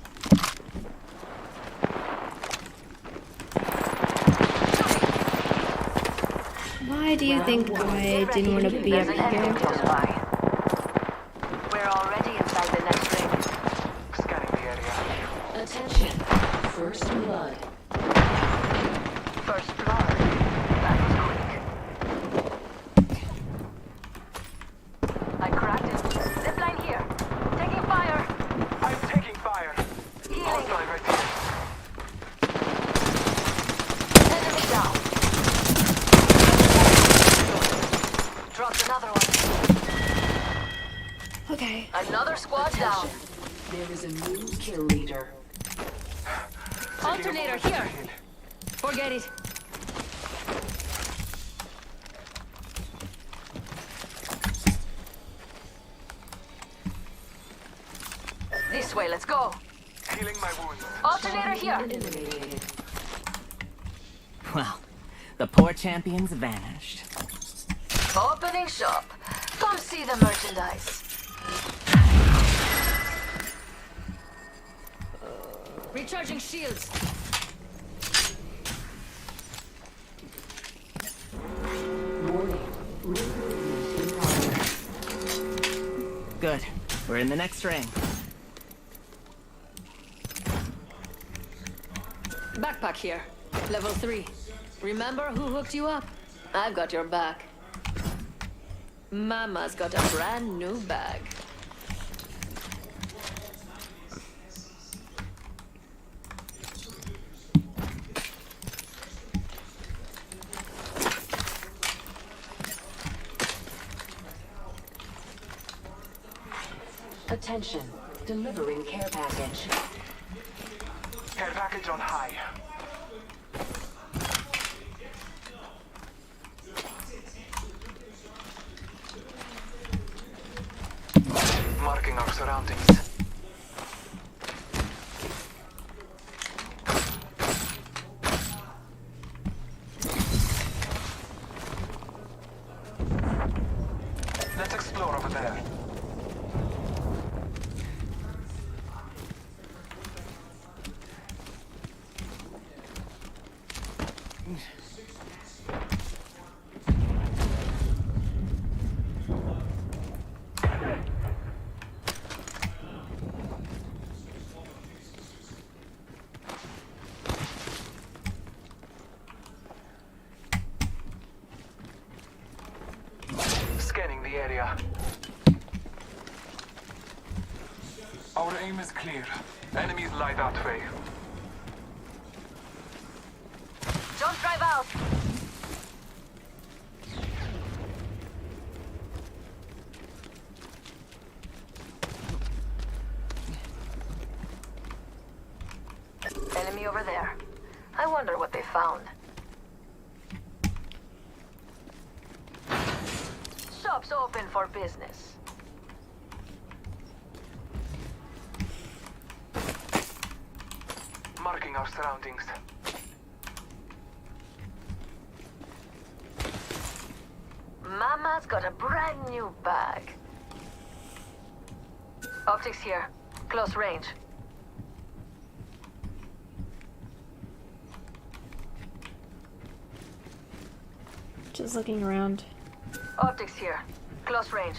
Why do you think I didn't want to be up here? We're already inside the next ring. Scanning the area. Attention. First blood. First blood. That was quick. I cracked it. Zipline here. Taking fire. I'm taking fire. Healing. Hostile right here. Enemy down. Dropped another one. Okay. Another squad down. There is a new kill leader. Alternator here. Forget it. This way, let's go. Healing my wounds. Alternator here. Well, the poor champions vanished. Opening shop. Come see the merchandise. Recharging shields. Good. We're in the next ring. Backpack here. Level 3. Remember who hooked you up? I've got your back. Mama's got a brand new bag. Attention. Delivering care package. Care package on high. Marking our surroundings. Let's explore over there. Scanning the area. Our aim is clear. Enemies lie that way. Don't drive out. Enemy over there. I wonder what they found. Shop's open for business. Marking our surroundings. Mama's got a brand new bag. Optics here. Close range. Just looking around. Optics here. Close range.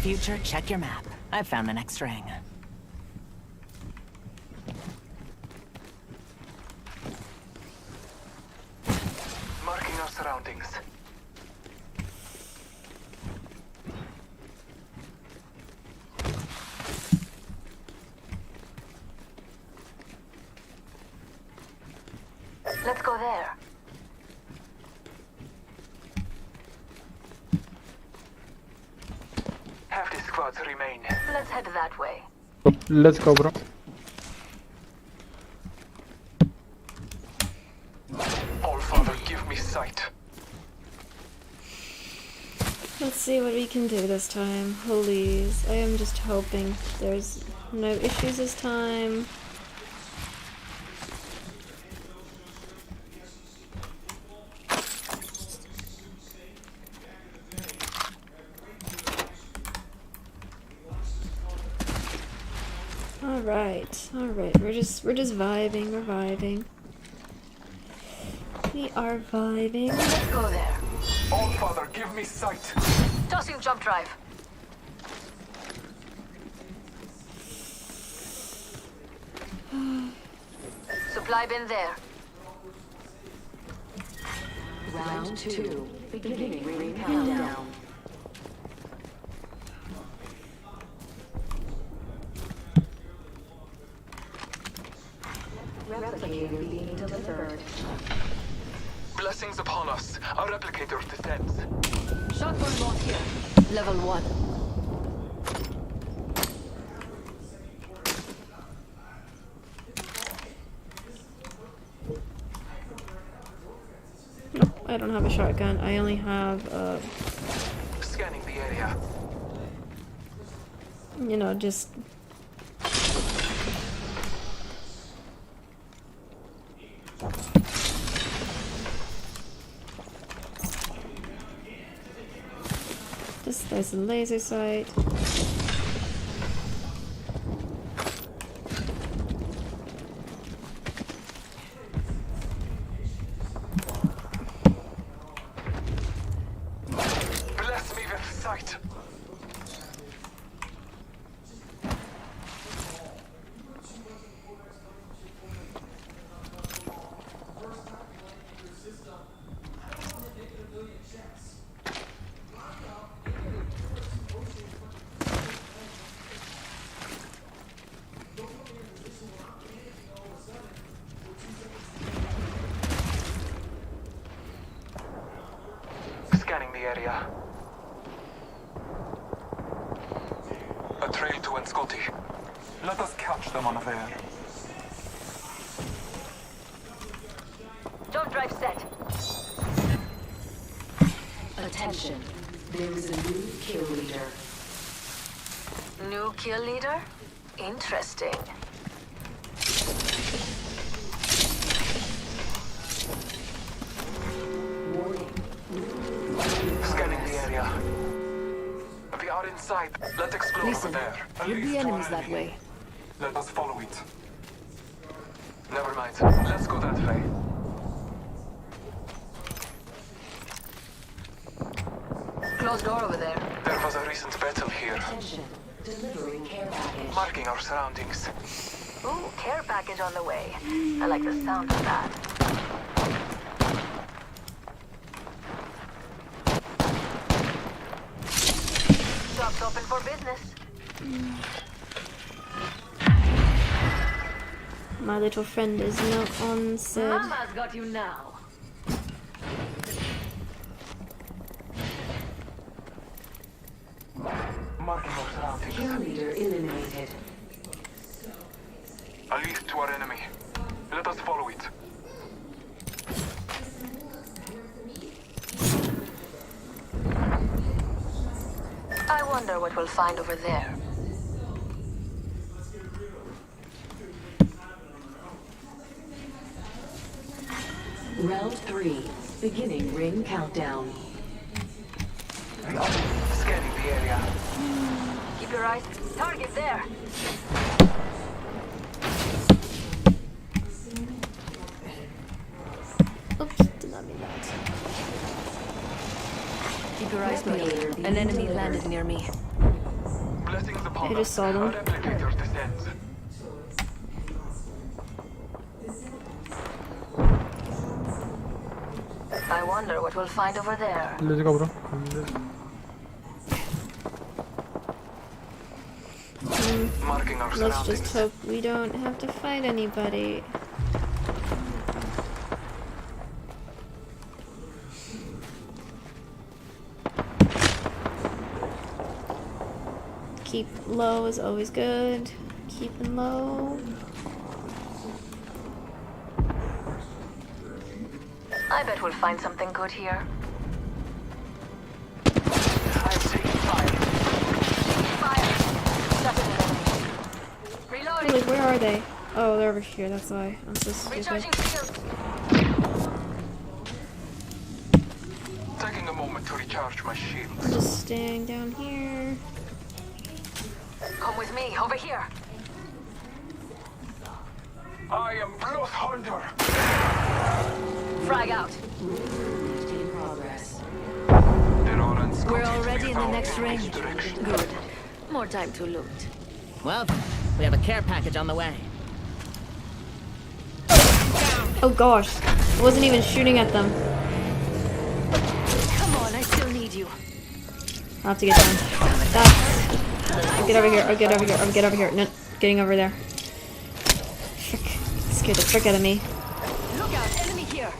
future, check your map. I've found the next ring. Marking our surroundings. Let's go there. Half the squads remain. Let's head that way. Let's go, bro. All Father, give me sight. Let's see what we can do this time. Please. I am just hoping there's no issues this time. Alright, we're just vibing, we're vibing. We are vibing. Let's go there. All Father, give me sight. Tossing jump drive. Supply bin there. Round 2. Beginning ring countdown. Replicator being delivered. Blessings upon us. Our replicator descends. Shotgun bolt here. Level 1. Nope, I don't have a shotgun. I only have Scanning the area. you know, just there's a laser sight. Bless me with sight. Scanning the area. A trail to Enscotty. Let us catch them unaware. Jump drive set. Attention. There is a new kill leader. New kill leader? Interesting. Scanning the area. We are inside. Let's explore Listen, over there. you'll be enemies that way. Let us follow it. Never mind. Let's go that way. Closed door over there. There was a recent battle here. Attention. Delivering care package. Marking our surroundings. Ooh, care package on the way. I like the sound of that. Shop's open for business. My little friend is not on said. Mama's got you now. Marking our surroundings. Kill leader eliminated. A lead to our enemy. Let us follow it. I wonder what we'll find over there. Round 3. Beginning ring countdown. Scanning the area. Keep your eyes. Target there. Oops, did not mean that. Keep your eyes peeled. An enemy landed near me. Blessings upon I just saw them. Our replicator descends. I wonder what we'll find over there. Marking our Let's just surroundings. hope we don't have to fight anybody. Keep low is always good. Keeping low. I bet we'll find something good here. I'm taking fire. Fire! Spotted an enemy. Reloading! Like, where are they? Oh, they're over here, that's why. I'm so stupid. Recharging shields! Taking a moment to recharge my shields. I'm just staying down here. Come with me, over here! I am Blood Hunter! Frag out! In progress. There are unscathed We're already in the found next in ring. each direction. Good. More time to loot. Well, then, we have a care package on the way. Oh gosh, I wasn't even shooting at them. Come on, I still need you. I'll have to get down. That's... Get over here, oh, get over here, oh, get over here. No, getting over there. Frick. Scared the frick out of me. Look out, enemy here.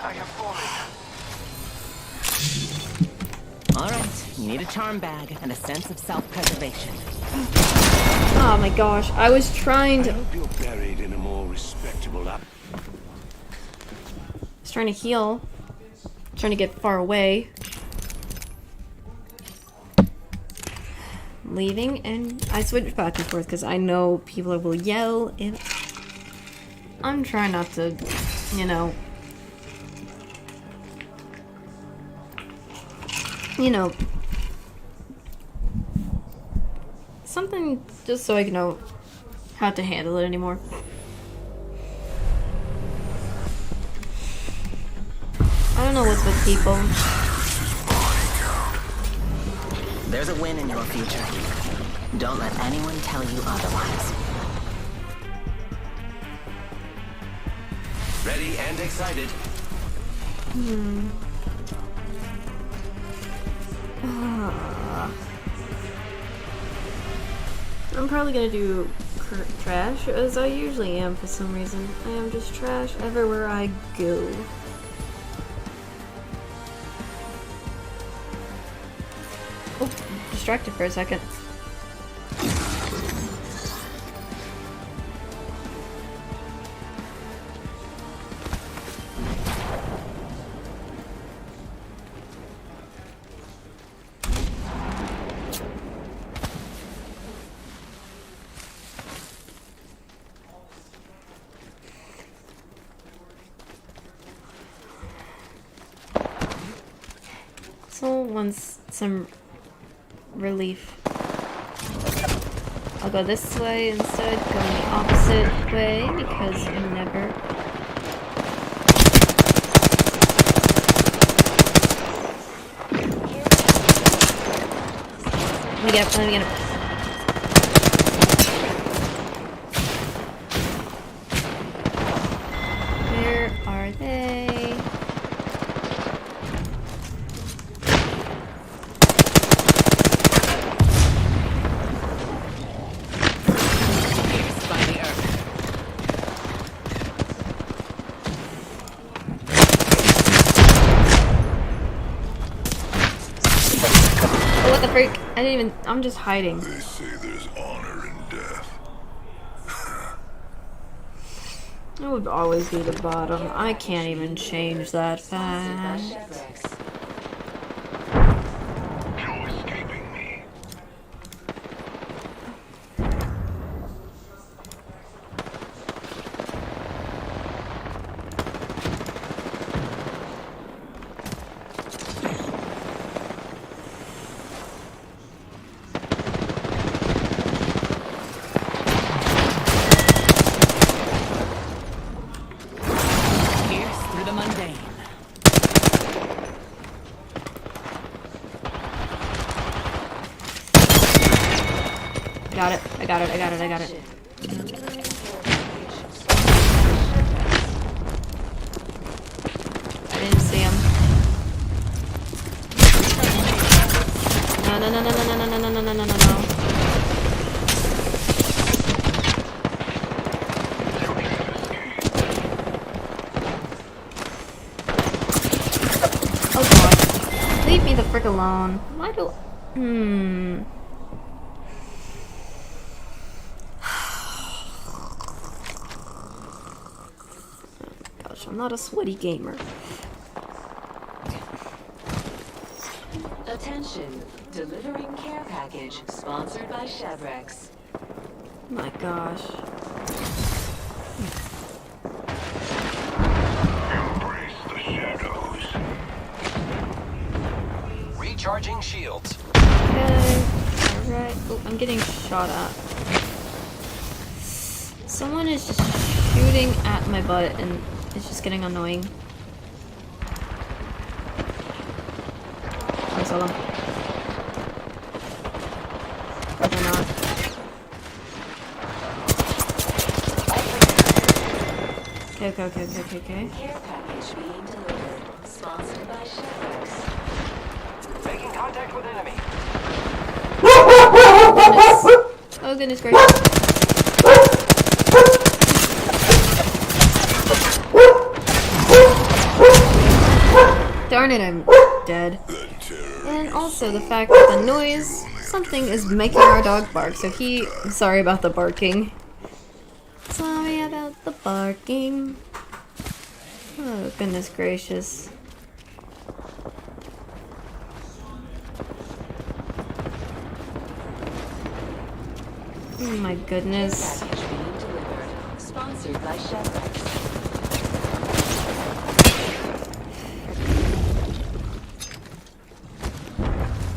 I have fallen. Alright, you need a charm bag and a sense of self-preservation. Oh my gosh, I was trying to... I hope you're buried in a more respectable I was trying to heal. Trying to get far away. Leaving, and I switch back and forth because I know people will yell if... I'm trying not to, you know... Something just so I can know how to handle it anymore. I don't know what's with people. There's a win in your future. Don't let anyone tell you otherwise. Ready and excited. I'm probably gonna do trash, as I usually am for some reason. I am just trash everywhere I go. Oh, distracted for a second. Soul wants some relief. I'll go this way instead, go in the opposite way because I'm never... Let me get him. Where are they? Oh, what the freak? I didn't even... I'm just hiding. They say there's honor in death. It would always be the bottom. I can't even change that fact. You're escaping me. Pierce through the mundane. got it. I got it. I got it. I didn't see him. No, no, no, no, no, no, no, no, no, no, no, no, no. Oh god. Leave me the frick alone. Why do... Gosh, I'm not a sweaty gamer. Attention, delivering care package sponsored by Chevrex. My gosh. Embrace the shadows. Recharging shields. Okay. Alright. Oh, I'm getting shot at. Someone is just shooting at my butt and it's just getting annoying. I saw them. Or they're not. Okay. Care package being delivered, sponsored by Chevrex. Making contact with enemy. Oh goodness gracious. Darn it, I'm dead. And also the fact that the noise, something is making our dog bark, so sorry about the barking. Sorry about the barking. Oh goodness gracious. Oh my goodness. Package being delivered, sponsored by Chevrex.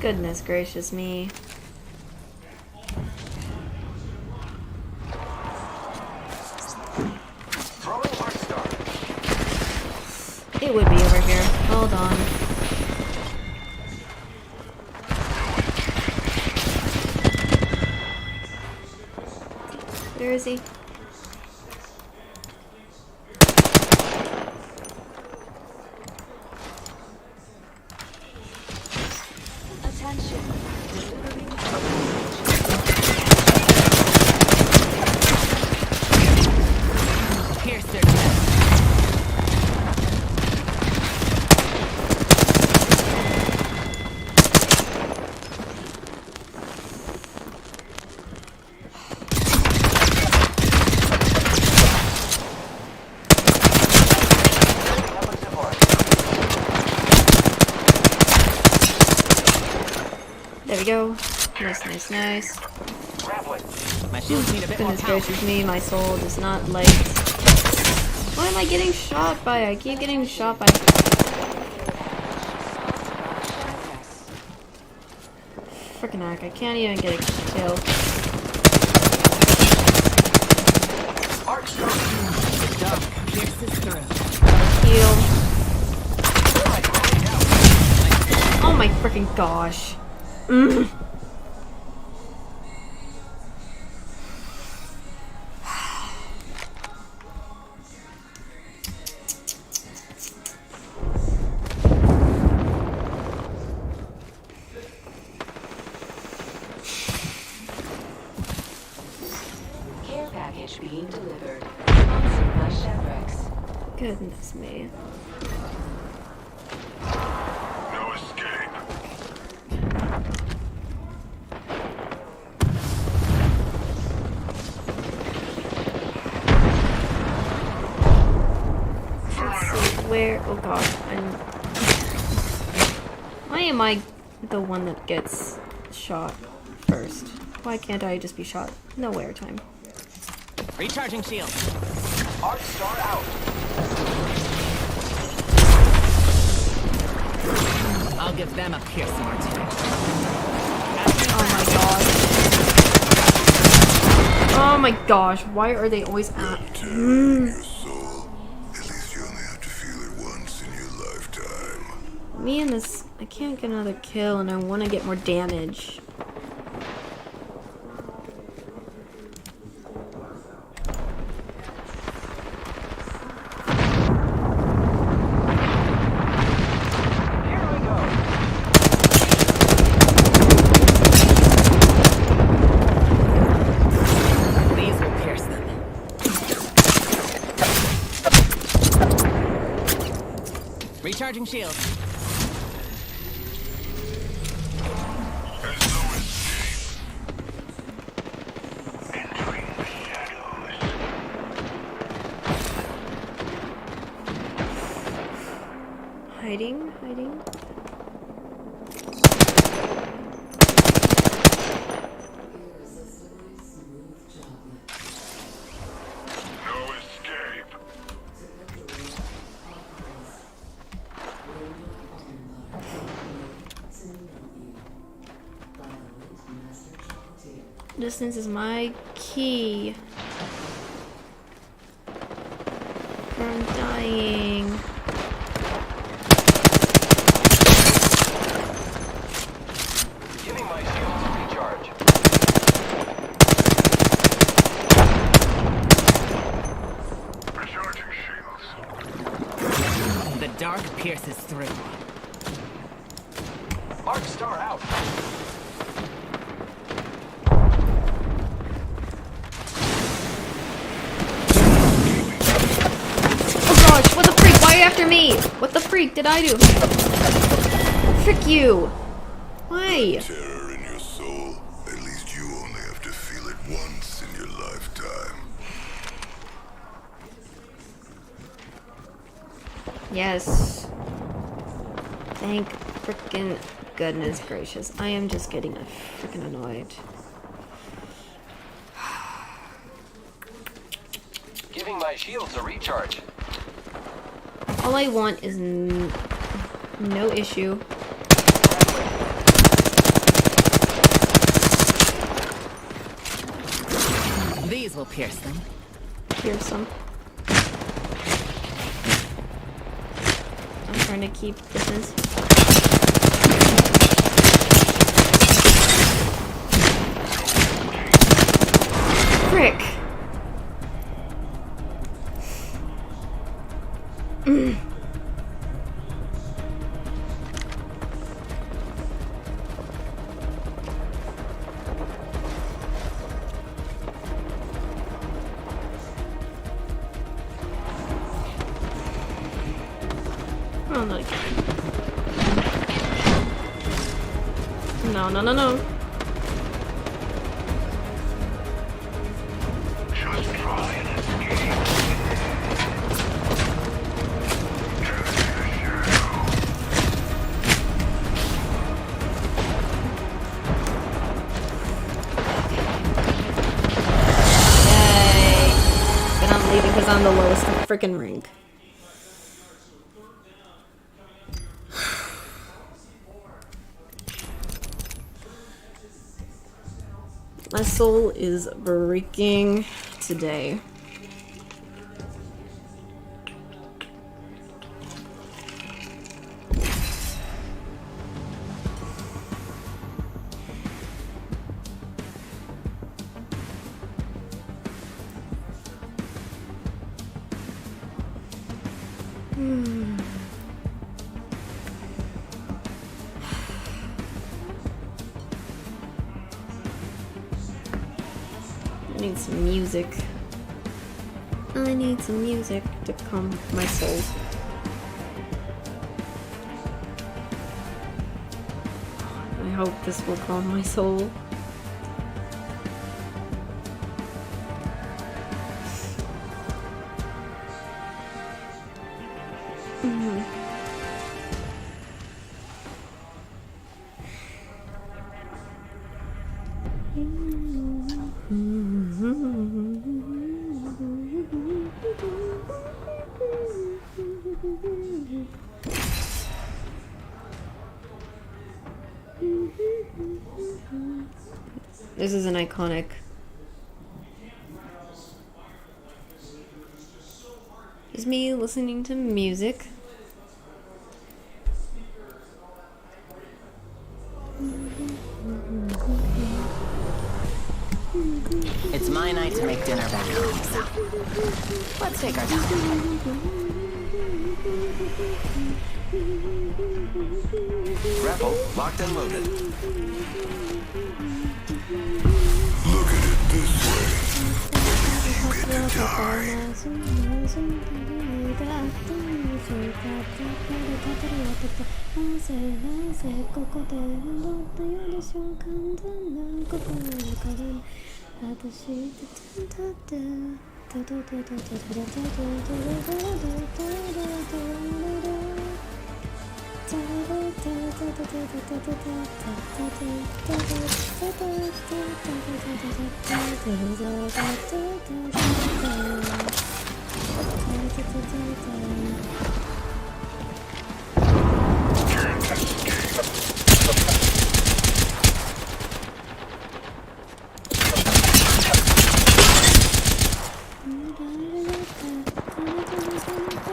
Goodness gracious me. Throwing Arc Star. It would be over here. Hold on. Where is he? Attention, delivering Pierce their chest. There we go. Nice, nice, nice. My shields need a bit more Goodness power. gracious me, my soul does not like... What am I getting shot by? I keep getting shot by... Frickin' heck, I can't even get a kill. Pierces through. Heal. Oh my frickin' gosh. care package being delivered, sponsored by Chevrex. Goodness me. No escape. Let's see where... Oh god. Why am I the one that gets shot first? Why can't I just be shot? No airtime. Recharging shield. Arc Star out. I'll give them a piercing or two. Oh my god. Oh my gosh, why are they always at... Me and this... I can't get another kill and I want to get more damage. Recharging shields. There's no escape. Entering the shadows. Hiding, hiding. No escape. Distance is my key. I'm dying. Giving my shields a recharge. Recharging shields. The dark pierces through. Arc star out. Oh gosh, what the freak? Why are you after me? What the freak did I do? Frick you. Why? Terror in your soul. At least you only have to feel it once in your lifetime. Yes. Thank frickin' goodness gracious. I am just getting frickin' annoyed. Giving my shields a recharge. All I want is no issue. These will pierce them. Pierce them. I'm trying to keep distance. Frick. Oh, not again. No, no, no, no. Just try and escape. Yay. But I'm leaving because I'm the lowest freaking rank. My soul is breaking today. I need some music. I need some music to calm my soul. I hope this will calm my soul. This is an iconic. It's me listening to music. It's my night to make dinner back home, so let's take our time. Rebel, locked and loaded. Look at it this way. The least you can do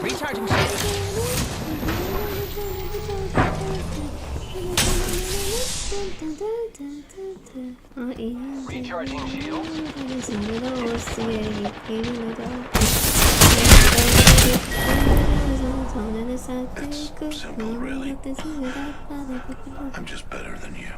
Recharging shields. Recharging shields. It's simple, really. I'm just better than you.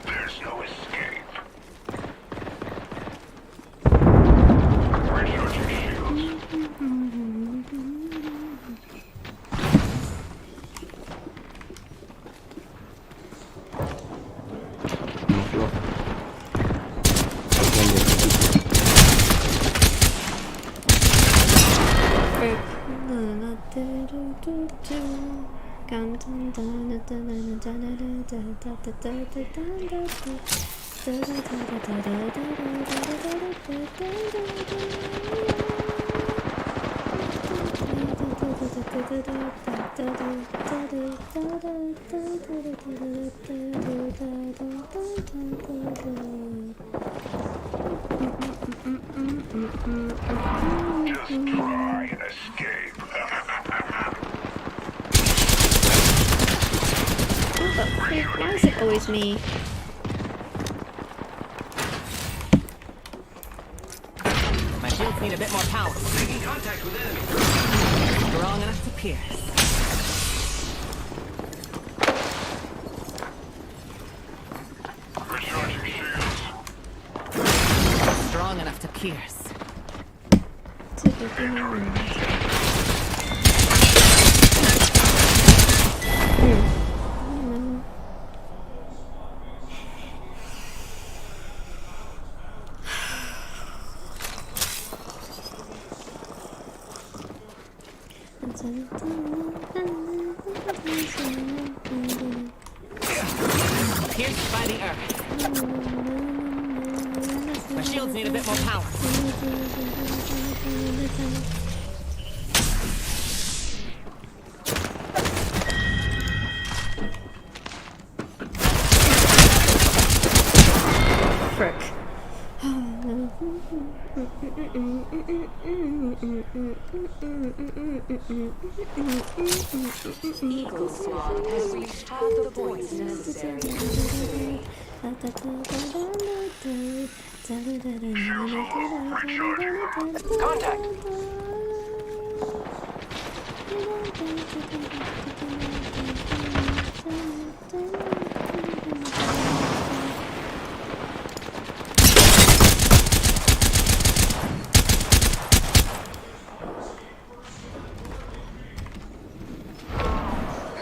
There's no escape. Just try and escape. Why is it always me? My shields need a bit more power. Making contact with enemy. Strong enough to pierce. Recharging shields. Strong enough to pierce. Pierced by the earth. My shields need a bit more power. Frick. Eagle Squad has reached half the points necessary. Contact.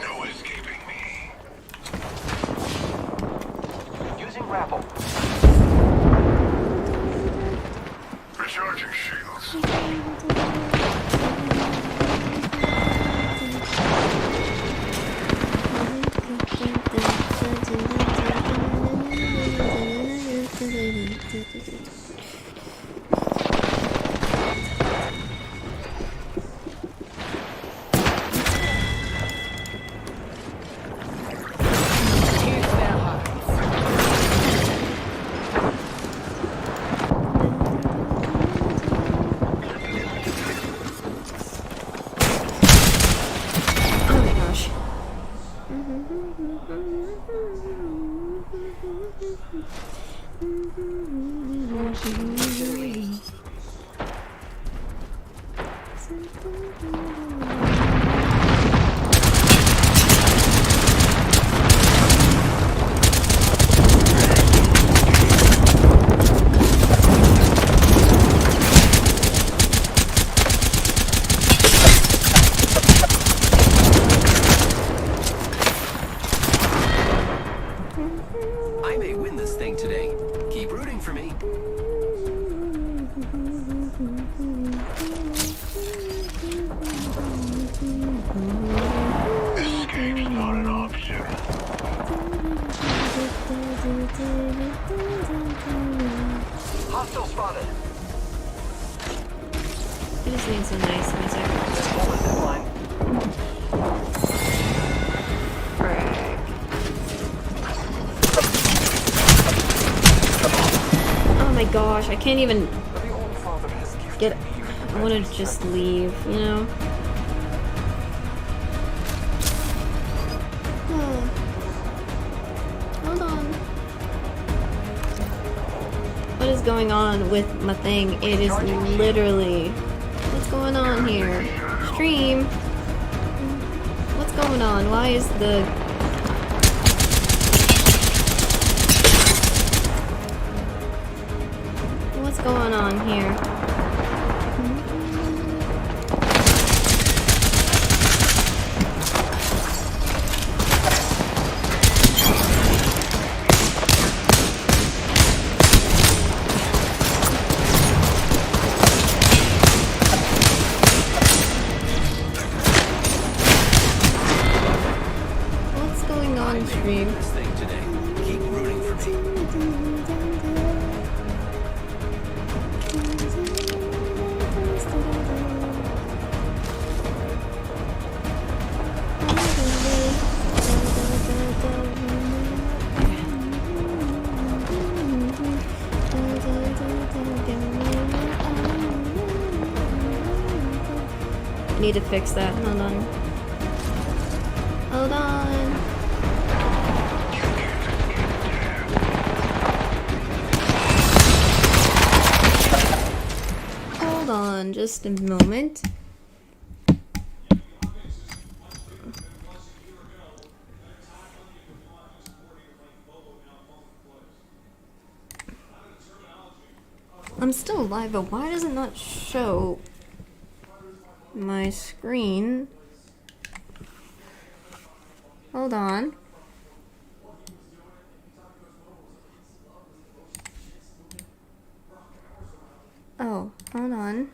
No escaping me. Using grapple. Recharging shields. Pierce their hearts. Oh my gosh. I may win this thing today. Keep rooting for me. Escape's not an option. Hostile spotted. I just need some nice music. Frick. Oh my gosh, I can't even get. I want to just leave, you know? Hold on. What is going on with my thing? It is literally... What's going on here? Stream? What's going on? Why is the... What's going on here? What's going on, stream? This thing today. Keep rooting for me. I need to fix that. Hold on. Hold on. Hold on just a moment. I'm still alive, but why does it not show my screen? Hold on. Oh, hold on.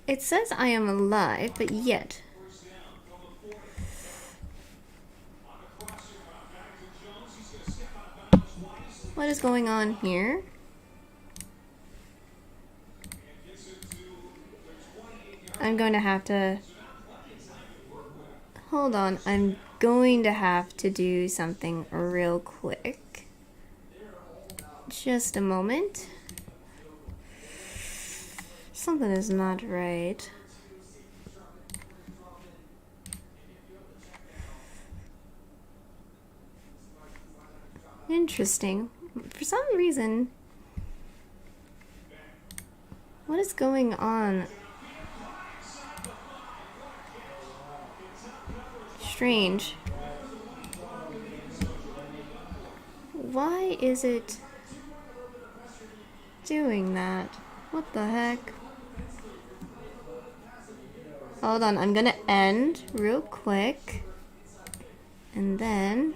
It says I am alive, but yet. What is going on here? I'm going to have to... Hold on, I'm going to have to do something real quick. Just a moment. Something is not right. Interesting. For some reason... What is going on? Strange. Why is it doing that? What the heck? Hold on, I'm gonna end real quick. And then...